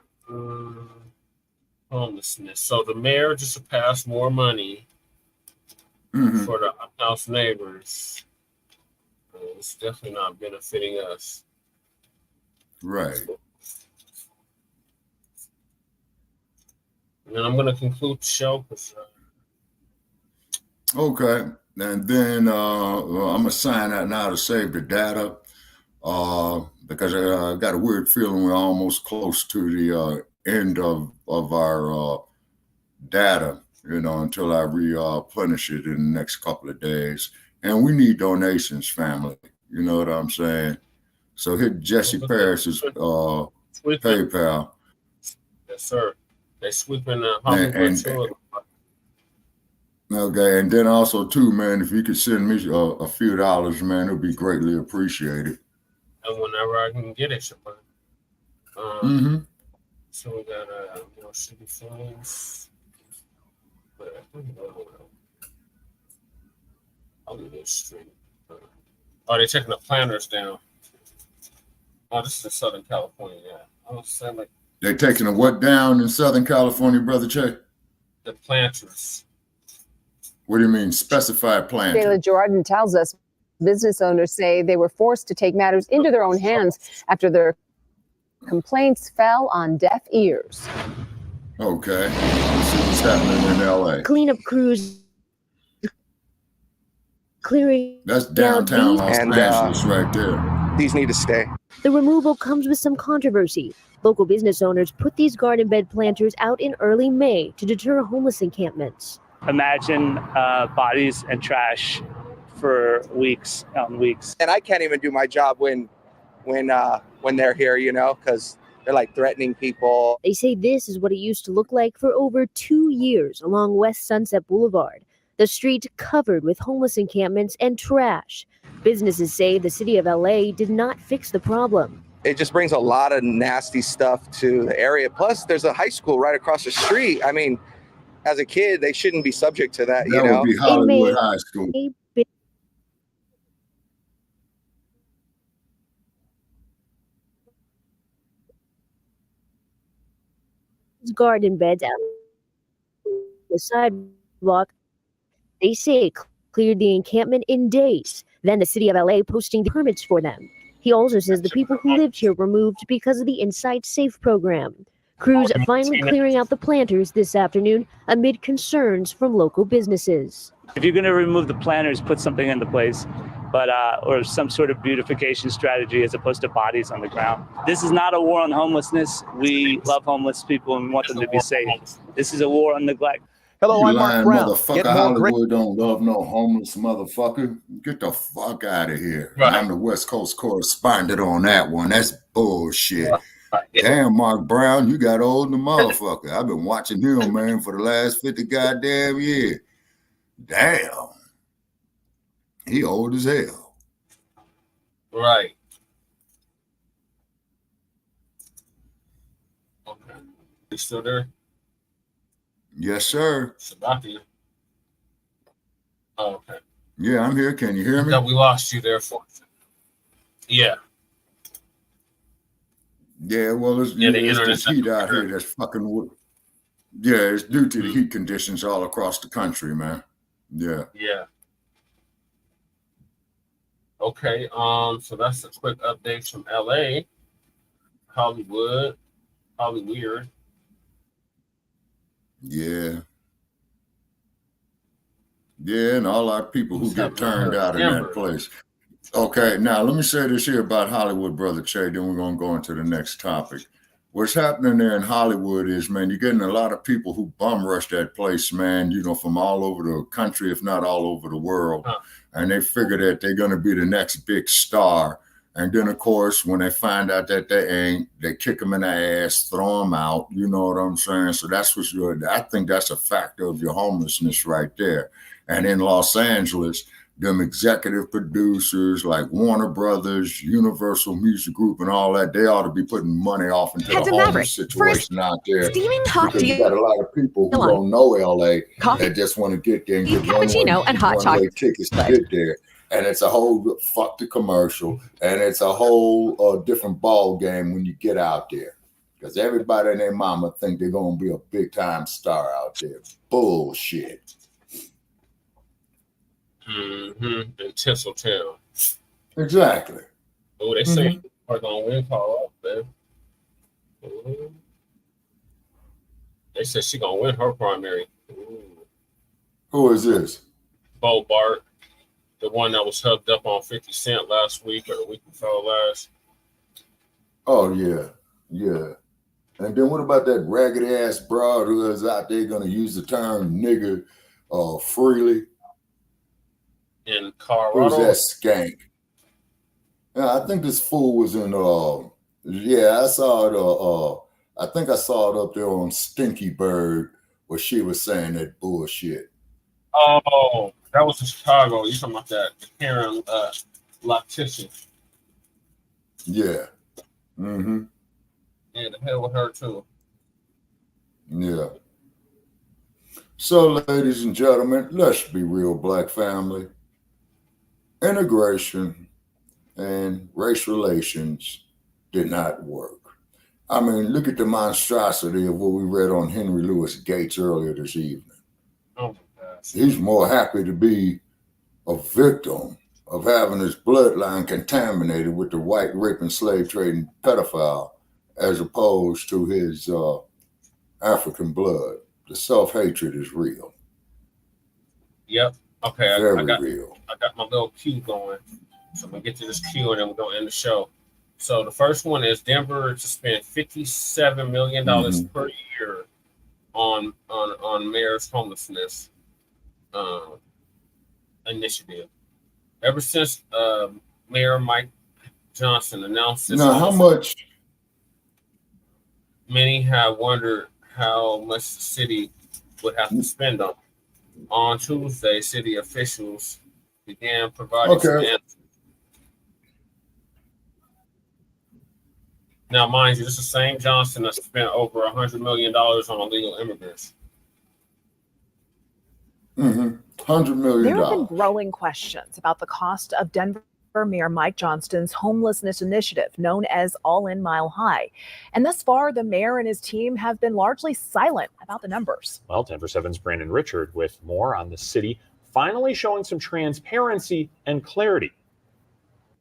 Homelessness. So the mayor just passed more money for the unhoused neighbors. It's definitely not benefiting us. Right. And then I'm going to conclude the show. Okay. And then I'm going to sign out now to save the data because I got a weird feeling we're almost close to the end of our data, you know, until I replenish it in the next couple of days. And we need donations, family. You know what I'm saying? So hit Jesse Parrish's PayPal. Yes, sir. They sweeping Hollywood too. Okay, and then also too, man, if you could send me a few dollars, man, it'd be greatly appreciated. And whenever I can get it, So we got more city funds. I'll do this straight. Oh, they're taking the planters down. Oh, this is in Southern California. Yeah, I was saying like they're taking a what down in Southern California, Brother Che? The planters. What do you mean, specified planters? Taylor Jordan tells us business owners say they were forced to take matters into their own hands after their complaints fell on deaf ears. Okay. Let's see what's happening in LA. Cleanup crews clearing. That's downtown Los Angeles right there. These need to stay. The removal comes with some controversy. Local business owners put these garden bed planters out in early May to deter homeless encampments. Imagine bodies and trash for weeks on weeks. And I can't even do my job when they're here, you know, because they're like threatening people. They say this is what it used to look like for over 2 years along West Sunset Boulevard. The street covered with homeless encampments and trash. Businesses say the city of LA did not fix the problem. It just brings a lot of nasty stuff to the area. Plus, there's a high school right across the street. I mean, as a kid, they shouldn't be subject to that, you know? That would be Hollywood High School. Garden beds out on the sidewalk. They say it cleared the encampment in days. Then the city of LA posting the permits for them. He also says the people who lived here were moved because of the Inside Safe program. Crews finally clearing out the planters this afternoon amid concerns from local businesses. If you're going to remove the planters, put something into place, but or some sort of beautification strategy as opposed to bodies on the ground. This is not a war on homelessness. We love homeless people and want them to be safe. This is a war on neglect. Hello, I'm Mark Brown. Motherfucker, Hollywood don't love no homeless motherfucker. Get the fuck out of here. Right. I'm the West Coast correspondent on that one. That's bullshit. Right. Damn, Mark Brown, you got old in the motherfucker. I've been watching him, man, for the last 50 goddamn years. Damn. He old as hell. Right. Okay. You still there? Yes, sir. Sabati. Oh, okay. Yeah, I'm here. Can you hear me? No, we lost you there for. Yeah. Yeah, well, it's this heat out here that's fucking. Yeah, it's due to the heat conditions all across the country, man. Yeah. Yeah. Okay. So that's a quick update from LA, Hollywood, Hollyweird. Yeah. Yeah, and all our people who get turned out in that place. Okay, now let me say this here about Hollywood, Brother Che, then we're going to go into the next topic. What's happening there in Hollywood is, man, you're getting a lot of people who bum rush that place, man, you know, from all over the country, if not all over the world. And they figure that they're going to be the next big star. And then, of course, when they find out that they ain't, they kick them in the ass, throw them out. You know what I'm saying? So that's what's good. I think that's a factor of your homelessness right there. And in Los Angeles, them executive producers like Warner Brothers, Universal Music Group, and all that, they ought to be putting money off into the homeless situation out there. Because you got a lot of people who don't know LA that just want to get there and get cappuccino and hot chocolate tickets to get there. And it's a whole fuck the commercial, and it's a whole different ball game when you get out there. Because everybody and their mama think they're going to be a big time star out there. Bullshit. In Tinseltown. Exactly. Oh, they say are gonna win call up, man. They said she gonna win her primary. Who is this? Bo Bart, the one that was hugged up on 50 Cent last week or the week before last. Oh yeah, yeah. And then what about that ragged ass broad who is out there gonna use the term nigger freely? In Colorado. Who's that skank? Yeah, I think this fool was in yeah, I saw it I think I saw it up there on Stinky Bird where she was saying that bullshit. Oh, that was in Chicago. You talking about that Karen Lactician. Yeah. Mm-hmm. Yeah, the hell with her too. Yeah. So, ladies and gentlemen, let's be real, Black family. Integration and race relations did not work. I mean, look at the monstrosity of what we read on Henry Louis Gates earlier this evening. Oh, my God. He's more happy to be a victim of having his bloodline contaminated with the white raping, slave trading pedophile as opposed to his African blood. The self-hatred is real. Yep. Okay, Very I got real. I got my little cue going. So I'm gonna get to this cue and then we're gonna end the show. So the first one is Denver to spend $57 million per year on mayor's homelessness initiative. Ever since Mayor Mike Johnson announced this, now how much? Many have wondered how much the city would have to spend on it. On Tuesday, city officials began providing some answers. Now, mind you, this is the same Johnson that spent over $100 million on illegal immigrants. $100 million. There have been growing questions about the cost of Denver Mayor Mike Johnston's homelessness initiative, known as All In Mile High. And thus far, the mayor and his team have been largely silent about the numbers. Well, Denver 7's Brandon Richard with more on the city finally showing some transparency and clarity.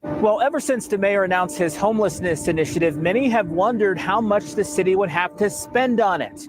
Well, ever since the mayor announced his homelessness initiative, many have wondered how much the city would have to spend on it.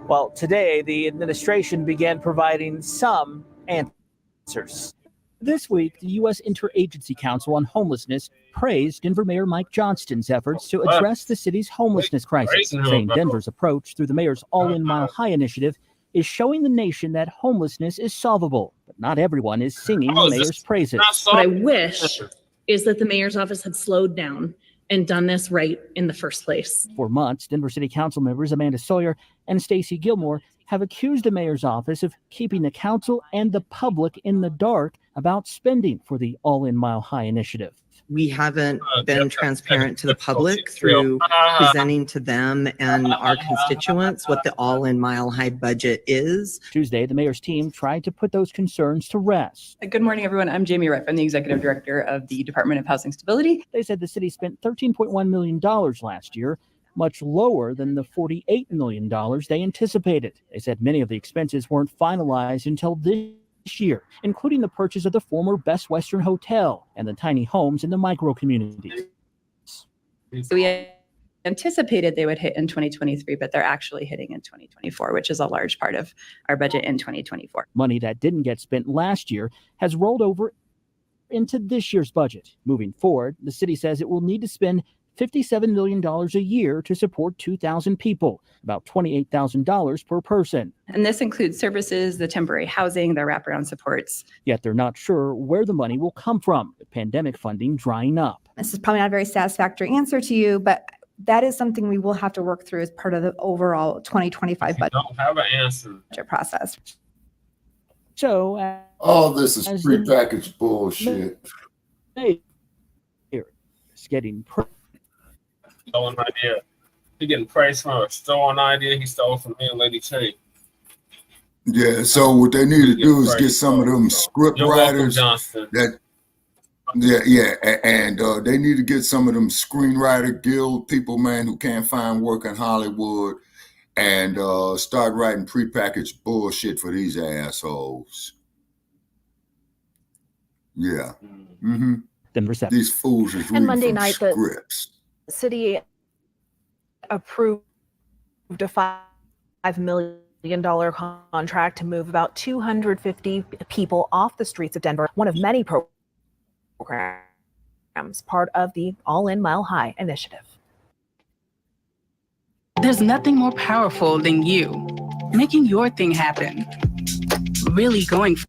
Well, today, the administration began providing some answers. This week, the U.S. Interagency Council on Homelessness praised Denver Mayor Mike Johnston's efforts to address the city's homelessness crisis, saying Denver's approach through the mayor's All In Mile High initiative is showing the nation that homelessness is solvable, but not everyone is singing the mayor's praises. What I wish is that the mayor's office had slowed down and done this right in the first place. For months, Denver City Council members Amanda Sawyer and Stacey Gilmore have accused the mayor's office of keeping the council and the public in the dark about spending for the All In Mile High initiative. We haven't been transparent to the public through presenting to them and our constituents what the All In Mile High budget is. Tuesday, the mayor's team tried to put those concerns to rest. Good morning, everyone. I'm Jamie Riff. I'm the executive director of the Department of Housing Stability. They said the city spent $13.1 million last year much lower than the $48 million they anticipated. They said many of the expenses weren't finalized until this year, including the purchase of the former Best Western Hotel and the tiny homes in the micro communities. We anticipated they would hit in 2023, but they're actually hitting in 2024, which is a large part of our budget in 2024. Money that didn't get spent last year has rolled over into this year's budget. Moving forward, the city says it will need to spend $57 million a year to support 2,000 people, about $28,000 per person. And this includes services, the temporary housing, the wraparound supports. Yet they're not sure where the money will come from, with pandemic funding drying up. This is probably not a very satisfactory answer to you, but that is something we will have to work through as part of the overall 2025 budget. Don't have an answer. Process. So, all this is prepackaged bullshit. Hey, it's getting stolen idea. He getting praised for a stolen idea he stole from me and Lady Cherry. Yeah, so what they need to do is get some of them script writers that. Yeah, and they need to get some of them screenwriter guild people, man, who can't find work in Hollywood, and start writing prepackaged bullshit for these assholes. Yeah. Mm-hmm. These fools is reading Monday from night, scripts. the city approved a $5 million contract to move about 250 people off the streets of Denver, one of many programs part of the All In Mile High initiative. There's nothing more powerful than you making your thing happen. Really going for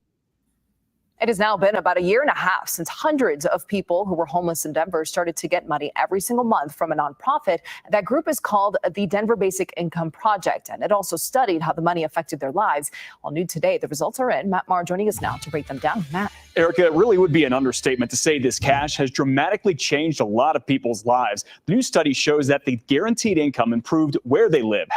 It has now been about a year and a half since hundreds of people who were homeless in Denver started to get money every single month from a nonprofit. That group is called the Denver Basic Income Project, and it also studied how the money affected their lives. All new today, the results are in. Matt Marr joining us now to break them down. Matt. Erica, it really would be an understatement to say this cash has dramatically changed a lot of people's lives. The new study shows that the guaranteed income improved where they live,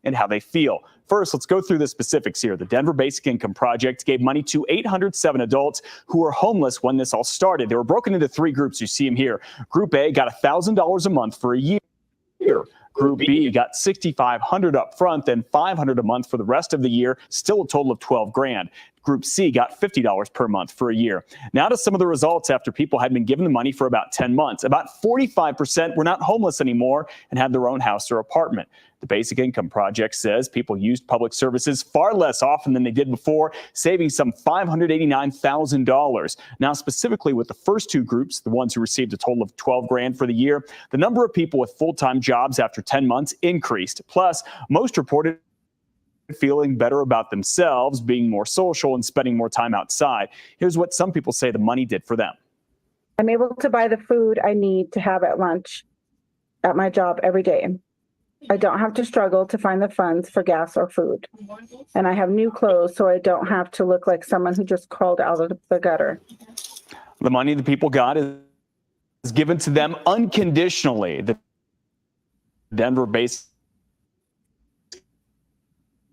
and how they feel. First, let's go through the specifics here. The Denver Basic Income Project gave money to 807 adults who were homeless when this all started. They were broken into three groups. You see them here. Group A got $1,000 a month for a year. Group B got $6,500 up front, then $500 a month for the rest of the year, still a total of $12,000. Group C got $50 per month for a year. Now to some of the results after people had been given the money for about 10 months. About 45% were not homeless anymore and had their own house or apartment. The Basic Income Project says people used public services far less often than they did before, saving some $589,000. Now, specifically with the first two groups, the ones who received a total of $12,000 for the year, the number of people with full-time jobs after 10 months increased. Plus, most reported feeling better about themselves, being more social, and spending more time outside. Here's what some people say the money did for them. I'm able to buy the food I need to have at lunch at my job every day. I don't have to struggle to find the funds for gas or food. And I have new clothes, so I don't have to look like someone who just crawled out of the gutter. The money the people got is given to them unconditionally. The Denver Basic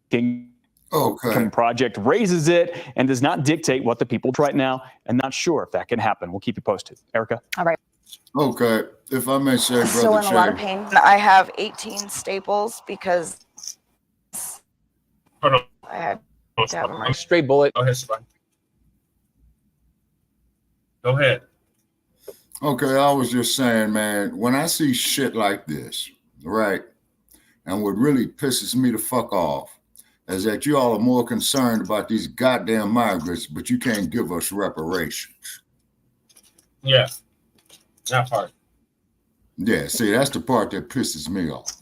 Income Project raises it and does not dictate what the people do right now, and not sure if that can happen. We'll keep you posted. Erica? All right. Okay, if I may say, Still Brother in a lot of Che, pain. I have 18 staples because I have to have them. Straight bullet. Go ahead, Spike. Go ahead. Okay, I was just saying, man, when I see shit like this, right, and what really pisses me the fuck off is that you all are more concerned about these goddamn migrants, but you can't give us reparations. Yeah. That part. Yeah, see, that's the part that pisses me off.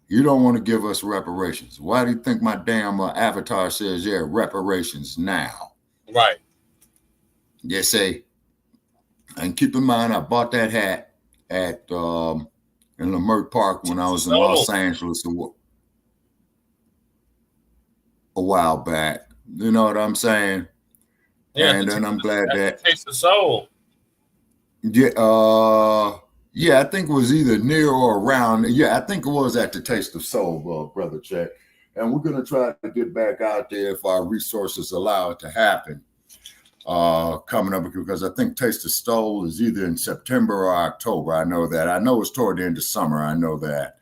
You don't want to give us reparations. Why do you think my damn avatar says, yeah, reparations now? Right. Yeah, see. And keep in mind, I bought that hat at in Lamar Park when I was in Los Angeles a while back. You know what I'm saying? Yeah, and then I'm glad that Taste the Soul. Yeah, I think it was either near or around. Yeah, I think it was at the Taste of Soul, Brother Check. And we're gonna try to get back out there if our resources allow it to happen. coming up because I think Taste of Stole is either in September or October. I know that. I know it's toward the end of summer. I know that.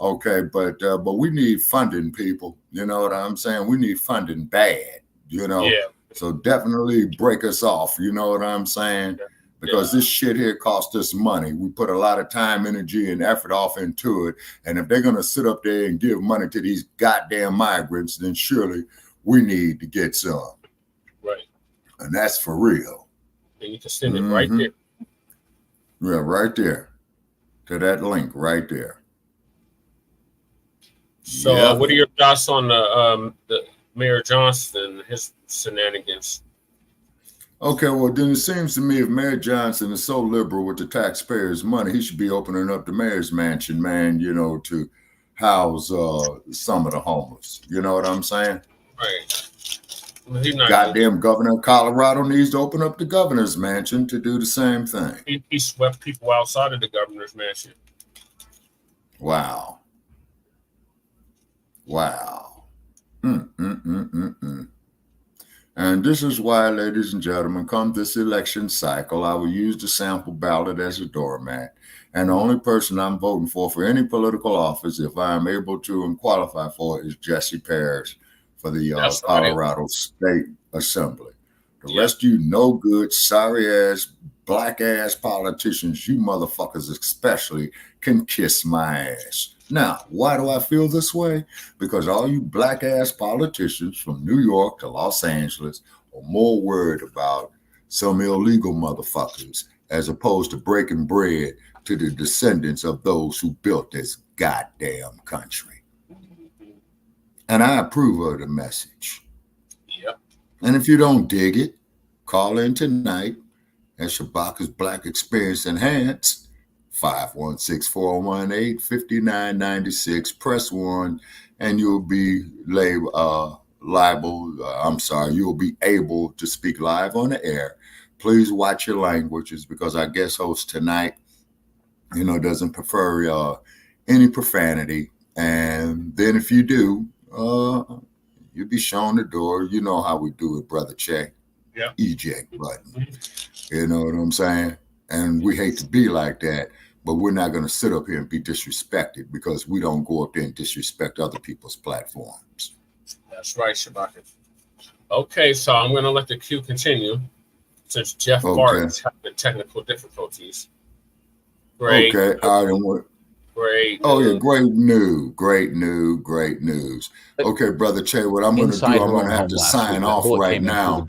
Okay, but we need funding, people. You know what I'm saying? We need funding bad, you know? Yeah. So definitely break us off, you know what I'm saying? Because this shit here cost us money. We put a lot of time, energy, and effort off into it. And if they're going to sit up there and give money to these goddamn migrants, then surely we need to get some. Right. And that's for real. And you can send it right there. Yeah, right there. To that link right there. So what are your thoughts on the Mayor Johnston, his shenanigans? Okay, well, then it seems to me if Mayor Johnson is so liberal with the taxpayers' money, he should be opening up the mayor's mansion, man, you know, to house some of the homeless. You know what I'm saying? Right. Well, he's not Goddamn governor of Colorado needs to open up the governor's mansion to do the same thing. He swept people outside of the governor's mansion. Wow. Wow. And this is why, ladies and gentlemen, come this election cycle, I will use the sample ballot as a doormat. And the only person I'm voting for any political office, if I am able to and qualify for it, is Jesse Parrish for the Colorado State Assembly. The rest of you no good, sorry-ass, black-ass politicians, you motherfuckers especially, can kiss my ass. Now, why do I feel this way? Because all you black-ass politicians from New York to Los Angeles are more worried about some illegal motherfuckers as opposed to breaking bread to the descendants of those who built this goddamn country. And I approve of the message. Yep. And if you don't dig it, call in tonight at Shabaka's Black Experience Enhanced. 516-418-5996. Press 1 and you'll be you'll be able to speak live on the air. Please watch your languages because our guest host tonight, you know, doesn't prefer any profanity. And then if you do, you'll be shown the door. You know how we do it, Brother Che. Yeah. Eject button. You know what I'm saying? And we hate to be like that. But we're not going to sit up here and be disrespected because we don't go up there and disrespect other people's platforms. That's right, Shabaka. Okay, so I'm going to let the queue continue since Jeff Barton's having technical difficulties. Great. Okay. Great. Oh, yeah. Great news. Okay, Brother Che, what I'm going to do, I'm going to have to sign off right now.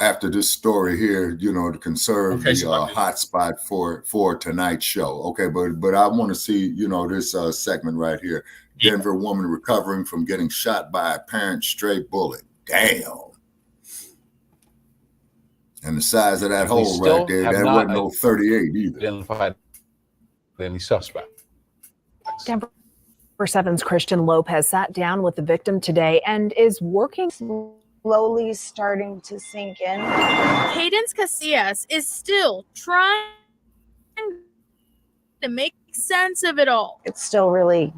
After this story here, you know, to conserve the hotspot for tonight's show. Okay, but I want to see, you know, this segment right here. Denver woman recovering from getting shot by a parent stray bullet. Damn. And the size of that hole right there, that wasn't no 38 either. Identified any suspect. Denver 7's Christian Lopez sat down with the victim today and is working slowly starting to sink in. Cadence Casillas is still trying to make sense of it all. It's still really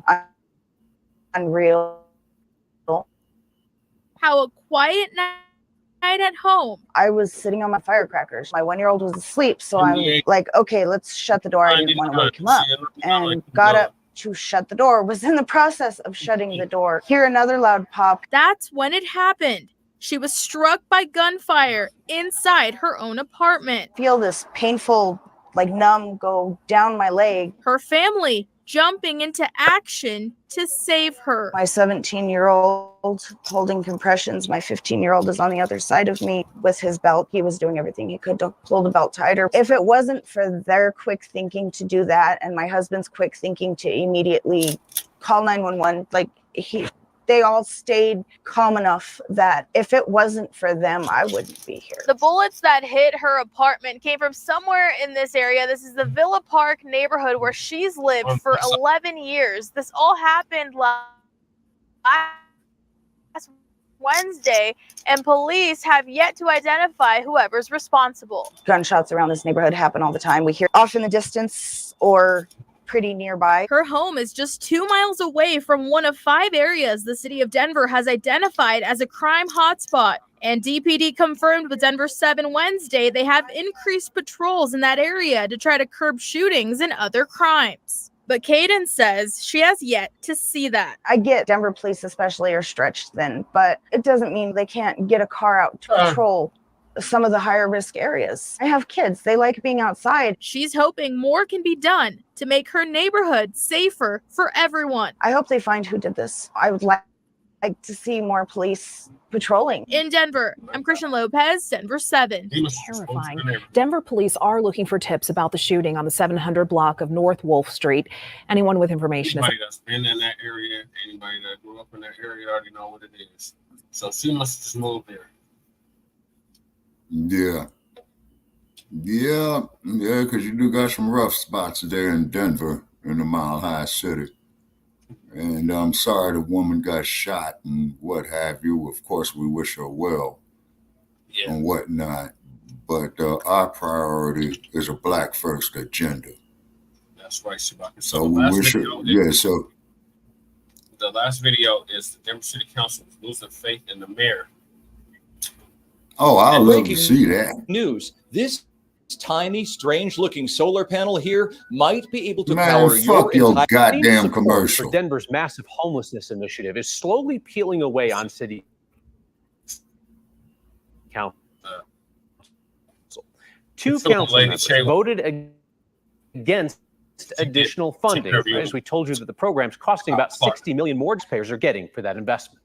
unreal. How a quiet night at home. I was sitting on my firecrackers. My 1-year-old was asleep, so I'm like, okay, let's shut the door. I didn't want to wake him up. And got up to shut the door, was in the process of shutting the door. Hear another loud pop. That's when it happened. She was struck by gunfire inside her own apartment. Feel this painful, like numb, go down my leg. Her family jumping into action to save her. My 17-year-old holding compressions. My 15-year-old is on the other side of me with his belt. He was doing everything he could to pull the belt tighter. If it wasn't for their quick thinking to do that and my husband's quick thinking to immediately call 911, they all stayed calm enough that if it wasn't for them, I wouldn't be here. The bullets that hit her apartment came from somewhere in this area. This is the Villa Park neighborhood where she's lived for 11 years. This all happened last Wednesday, and police have yet to identify whoever's responsible. Gunshots around this neighborhood happen all the time. We hear off in the distance or pretty nearby. Her home is just 2 miles away from one of 5 areas the city of Denver has identified as a crime hotspot. And DPD confirmed with Denver 7 Wednesday they have increased patrols in that area to try to curb shootings and other crimes. But KILYN says she has yet to see that. I get Denver police especially are stretched thin, but it doesn't mean they can't get a car out to patrol some of the higher risk areas. I have kids. They like being outside. She's hoping more can be done to make her neighborhood safer for everyone. I hope they find who did this. I would like to see more police patrolling. In Denver, I'm Christian Lopez, Denver 7. Terrifying. Denver police are looking for tips about the shooting on the 700 block of North Wolf Street. Anyone with information Anybody that's been in that area, anybody that grew up in that area already know what it is. So she must just move there. Yeah, because you do got some rough spots there in Denver, in the Mile High City. And I'm sorry the woman got shot and what have you. Of course, we wish her well and whatnot. But our priority is a Black first agenda. That's right, Sha'Carri. So we wish her, so. The last video is the Denver City Council is losing faith in the mayor. Oh, I'd love to see that. News. This tiny, strange-looking solar panel here might be able to Man, power fuck your entire goddamn Support commercial. for Denver's massive homelessness initiative is slowly peeling away on city council. Two council members voted against additional funding, as we told you that the program's costing about $60 million more taxpayers are getting for that investment.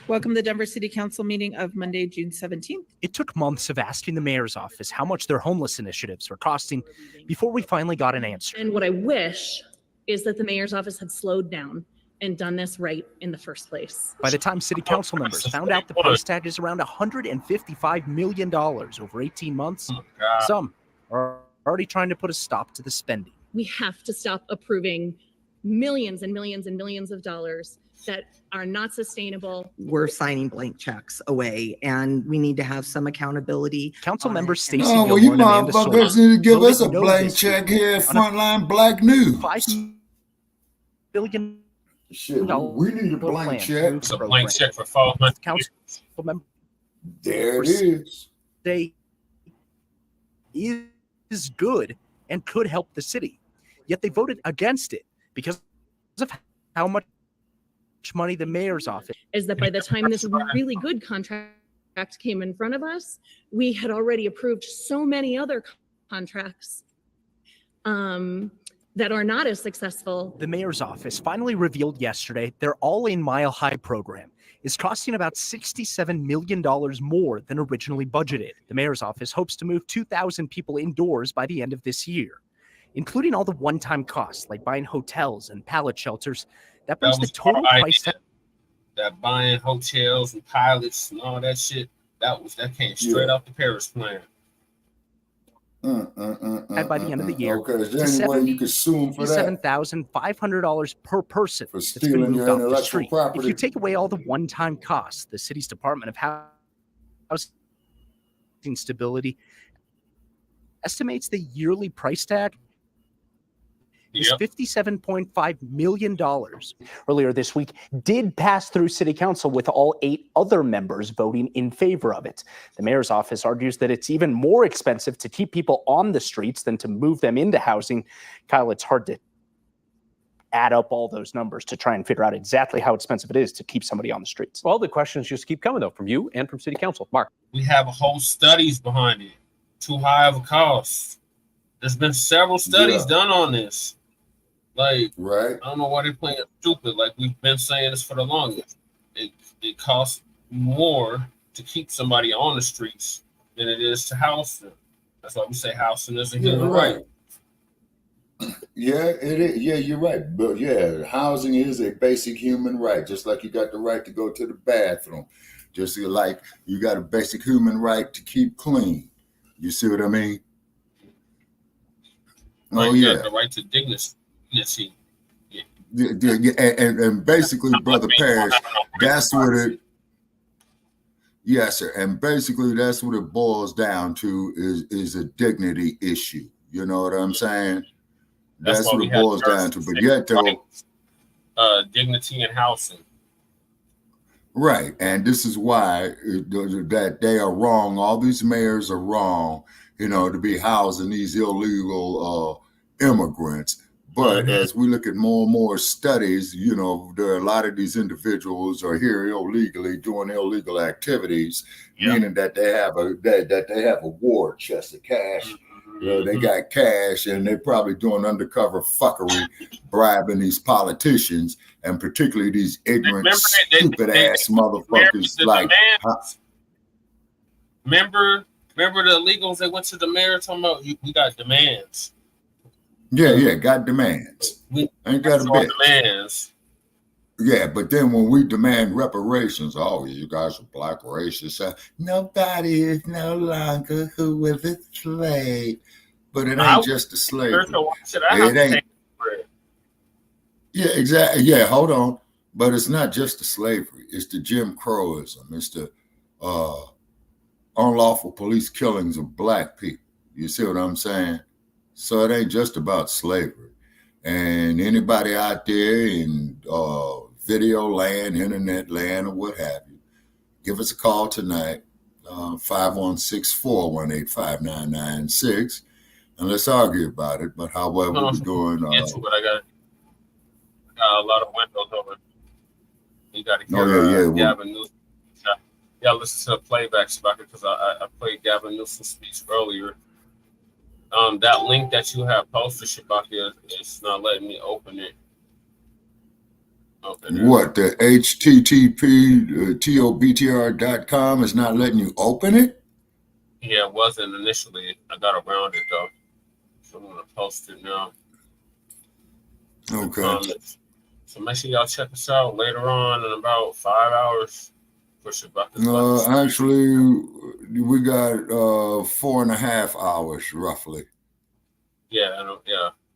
Welcome to the Denver City Council meeting of Monday, June 17th. It took months of asking the mayor's office how much their homeless initiatives were costing before we finally got an answer. And what I wish is that the mayor's office had slowed down and done this right in the first place. By the time city council members found out the price tag is around $155 million over 18 months, some are already trying to put a stop to the spending. We have to stop approving millions and millions and millions of dollars that are not sustainable. We're signing blank checks away, and we need to have some accountability. Council members Stacey Oh, well, you motherfuckers need to give us a blank check here at Frontline Black News. $5 billion. Shit, we need a blank check. It's a blank check for 5 months. Council members. There it is. They is good and could help the city, yet they voted against it because of how much money the mayor's office Is that by the time this really good contract came in front of us, we had already approved so many other contracts that are not as successful. The mayor's office finally revealed yesterday their all-in Mile High program is costing about $67 million more than originally budgeted. The mayor's office hopes to move 2,000 people indoors by the end of this year, including all the one-time costs like buying hotels and pallet shelters. That brings the total price tag. That buying hotels and pilots and all that shit, that came straight off the Paris plan. By the end of the year, Okay, is there any way you could sue them for that? $7,500 per person For that's been stealing moved your off the intellectual street. If property? you take away all the one-time costs, the city's Department of Housing Stability estimates the yearly price tag is $57.5 million. Earlier this week, did pass through city council with all 8 other members voting in favor of it. The mayor's office argues that it's even more expensive to keep people on the streets than to move them into housing. Kyle, it's hard to add up all those numbers to try and figure out exactly how expensive it is to keep somebody on the streets. Well, the questions just keep coming, though, from you and from city council. Mark. We have whole studies behind it. Too high of a cost. There's been several studies done on this. Like, I don't know why they're playing stupid. Like, we've been saying this for the longest. It costs more to keep somebody on the streets than it is to house them. That's why we say housing is a human right. Yeah, it is. Yeah, you're right. But yeah, housing is a basic human right. Just like you got the right to go to the bathroom. Just like you got a basic human right to keep clean. You see what I mean? Like, you got the right to dignity. And basically, Brother Parrish, that's what it. Yes, sir. And basically, that's what it boils down to is a dignity issue. You know what I'm saying? That's what it boils down to. But yet, though, dignity in housing. Right. And this is why that they are wrong. All these mayors are wrong, to be housing these illegal immigrants. But as we look at more and more studies, there are a lot of these individuals are here illegally doing illegal activities, meaning that they have a war chest of cash. They got cash, and they're probably doing undercover fuckery, bribing these politicians, and particularly these ignorant, stupid ass motherfuckers like. Remember the illegals that went to the mayor talking about we got demands. Yeah, got demands. Ain't got a bit. Demands. Yeah, but then when we demand reparations, you guys are black racist. Nobody is no longer who was a slave. But it ain't just a slavery. It ain't. Yeah, exactly. Yeah, hold on. But it's not just the slavery. It's the Jim Crowism. It's the unlawful police killings of black people. You see what I'm saying? So it ain't just about slavery. And anybody out there in video land, internet land, or what have you, give us a call tonight, 516-418-5996, and let's argue about it. But however we're doing... I got a lot of windows open. You got to hear Gavin Newsom. Yeah, listen to the playback, Sha'Carri, because I played Gavin Newsom's speech earlier. That link that you have posted, Sha'Carri, it's not letting me open it. What, the http tobtr.com is not letting you open it? Yeah, it wasn't initially. I got around it though, so I'm gonna post it now. Okay. So make sure y'all check us out later on in about 5 hours. Actually, we got 4.5 hours roughly. Yeah,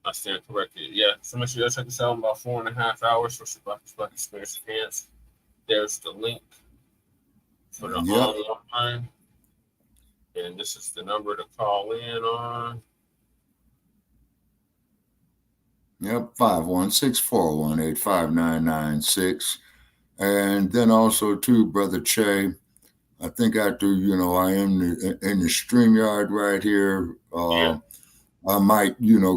I stand corrected. Yeah, so make sure y'all check us out in about 4.5 hours for Sha'Carri's Black Experience Enhanced. There's the link for the online, and this is the number to call in on. Yep, 516-418-5996. And then also too, Brother Che, I think after, I am in the StreamYard right here. I might,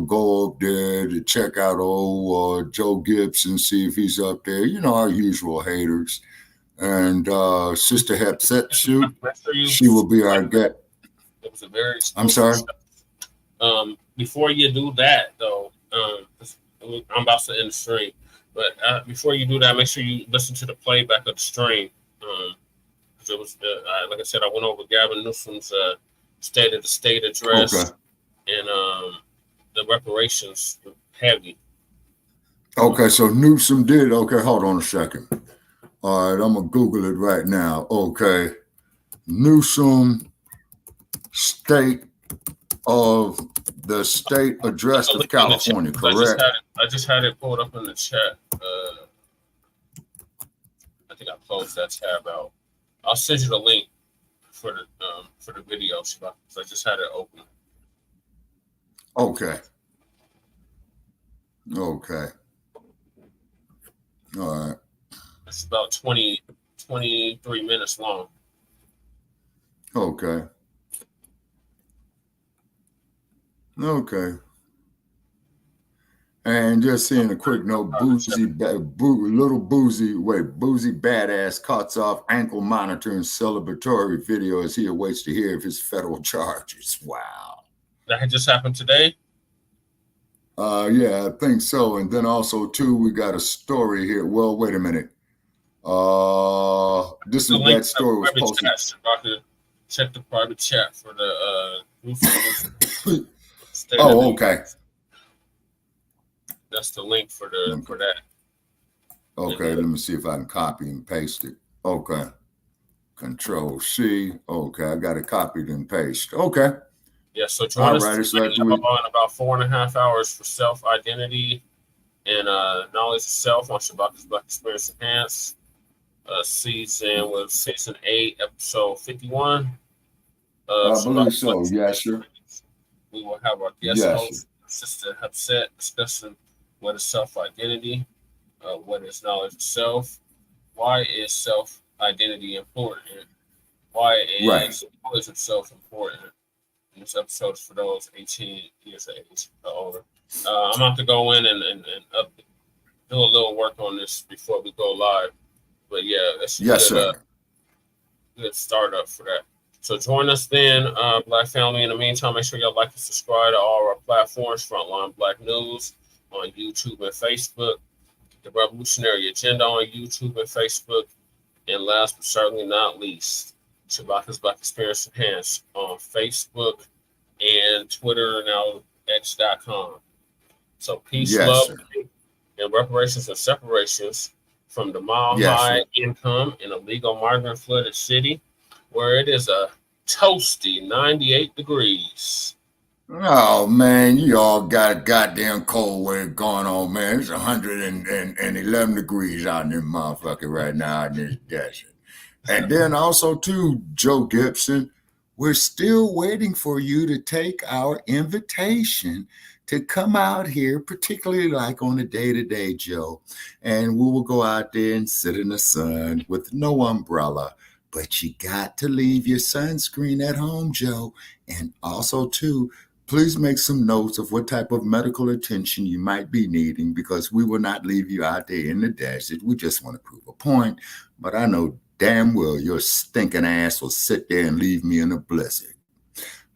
go up there to check out old Joe Gibson, see if he's up there. Our usual haters. And Sister Hepsetsu, she will be our guest. It was a very... I'm sorry? Before you do that, though, I'm about to end the stream. But before you do that, make sure you listen to the playback of the stream. Because it was, like I said, I went over Gavin Newsom's State of the State address. Okay. And the reparations heavy. Okay, so Newsom did. Okay, hold on a second. All right, I'm going to Google it right now. Okay. Newsom State of the State Address of California, correct? I just had it pulled up in the chat. I think I closed that tab out. I'll send you the link for the video, Sha'Carri, because I just had it open. Okay. All right. It's about 23 minutes long. Okay. And just seeing a quick note, Boozy badass cuts off ankle monitoring celebratory video as he awaits to hear of his federal charges. Wow. That had just happened today? Yeah, I think so. And then also too, we got a story here. Well, wait a minute. This is that story was posted. Check the private chat for the Oh, okay. That's the link for that. Okay, let me see if I can copy and paste it. Okay. Control C. Okay, I got it copied and pasted. Okay. Yeah, so join us in about 4.5 hours for self-identity and knowledge of self on Sha'Carri's Black Experience Enhanced. Season 8, episode 51. I believe so. Yes, sir. We will have our guest host, Sister Hepset, discussing what is self-identity, what is knowledge of self, why is self identity important. Why is knowledge itself important? And this episode is for those 18 years of age or older. I'm about to go in and do a little work on this before we go live. But yeah, that's a good startup for that. So join us then, Black family. In the meantime, make sure y'all like and subscribe to all our platforms, Frontline Black News on YouTube and Facebook, The Revolutionary Agenda on YouTube and Facebook, and last but certainly not least, Shabaka's Black Experience Enhanced on Facebook and Twitter, now X.com. So peace, love, and reparations and separations from the mile high income in a legal migrant flooded city where it is a toasty 98 degrees. Oh man, you all got goddamn cold weather going on, man. It's 111 degrees out in this motherfucker right now in this desert. And then also too, Joe Gibson, we're still waiting for you to take our invitation to come out here, particularly like on a day-to-day, Joe. And we will go out there and sit in the sun with no umbrella. But you got to leave your sunscreen at home, Joe. And also, too, please make some notes of what type of medical attention you might be needing, because we will not leave you out there in the desert. We just want to prove a point. But I know damn well your stinking ass will sit there and leave me in a blizzard.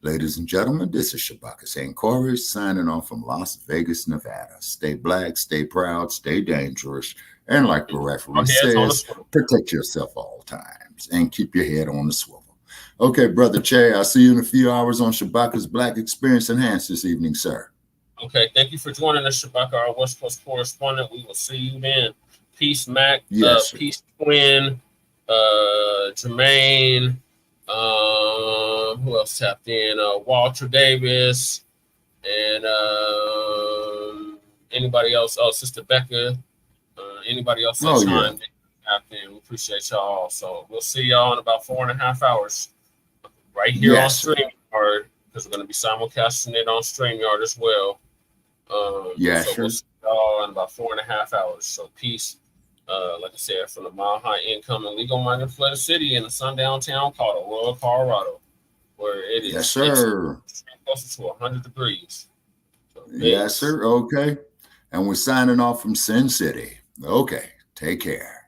Ladies and gentlemen, this is Shabaka St. Corey signing off from Las Vegas, Nevada. Stay black, stay proud, stay dangerous. And like the referee says, protect yourself all times and keep your head on the swivel. Okay, Brother Che, I'll see you in a few hours on Shabaka's Black Experience Enhanced this evening, sir. Okay, thank you for joining us, Shabaka, our West Coast correspondent. We will see you then. Peace, Mac. Peace, Quinn. Jermaine. Who else tapped in? Walter Davis. And anybody else? Oh, Sister Becca. Anybody else that time tapped in? We appreciate y'all. So we'll see y'all in about 4.5 hours right here on StreamYard, because we're going to be simulcasting it on StreamYard as well. So we'll see y'all in about 4.5 hours. So peace. Like I said, from the mile high income and legal migrant flooded city in the sundown town called Aurora, Colorado, where it is closer to 100 degrees. So, yes, sir. Okay. And we're signing off from Sin City. Okay. Take care.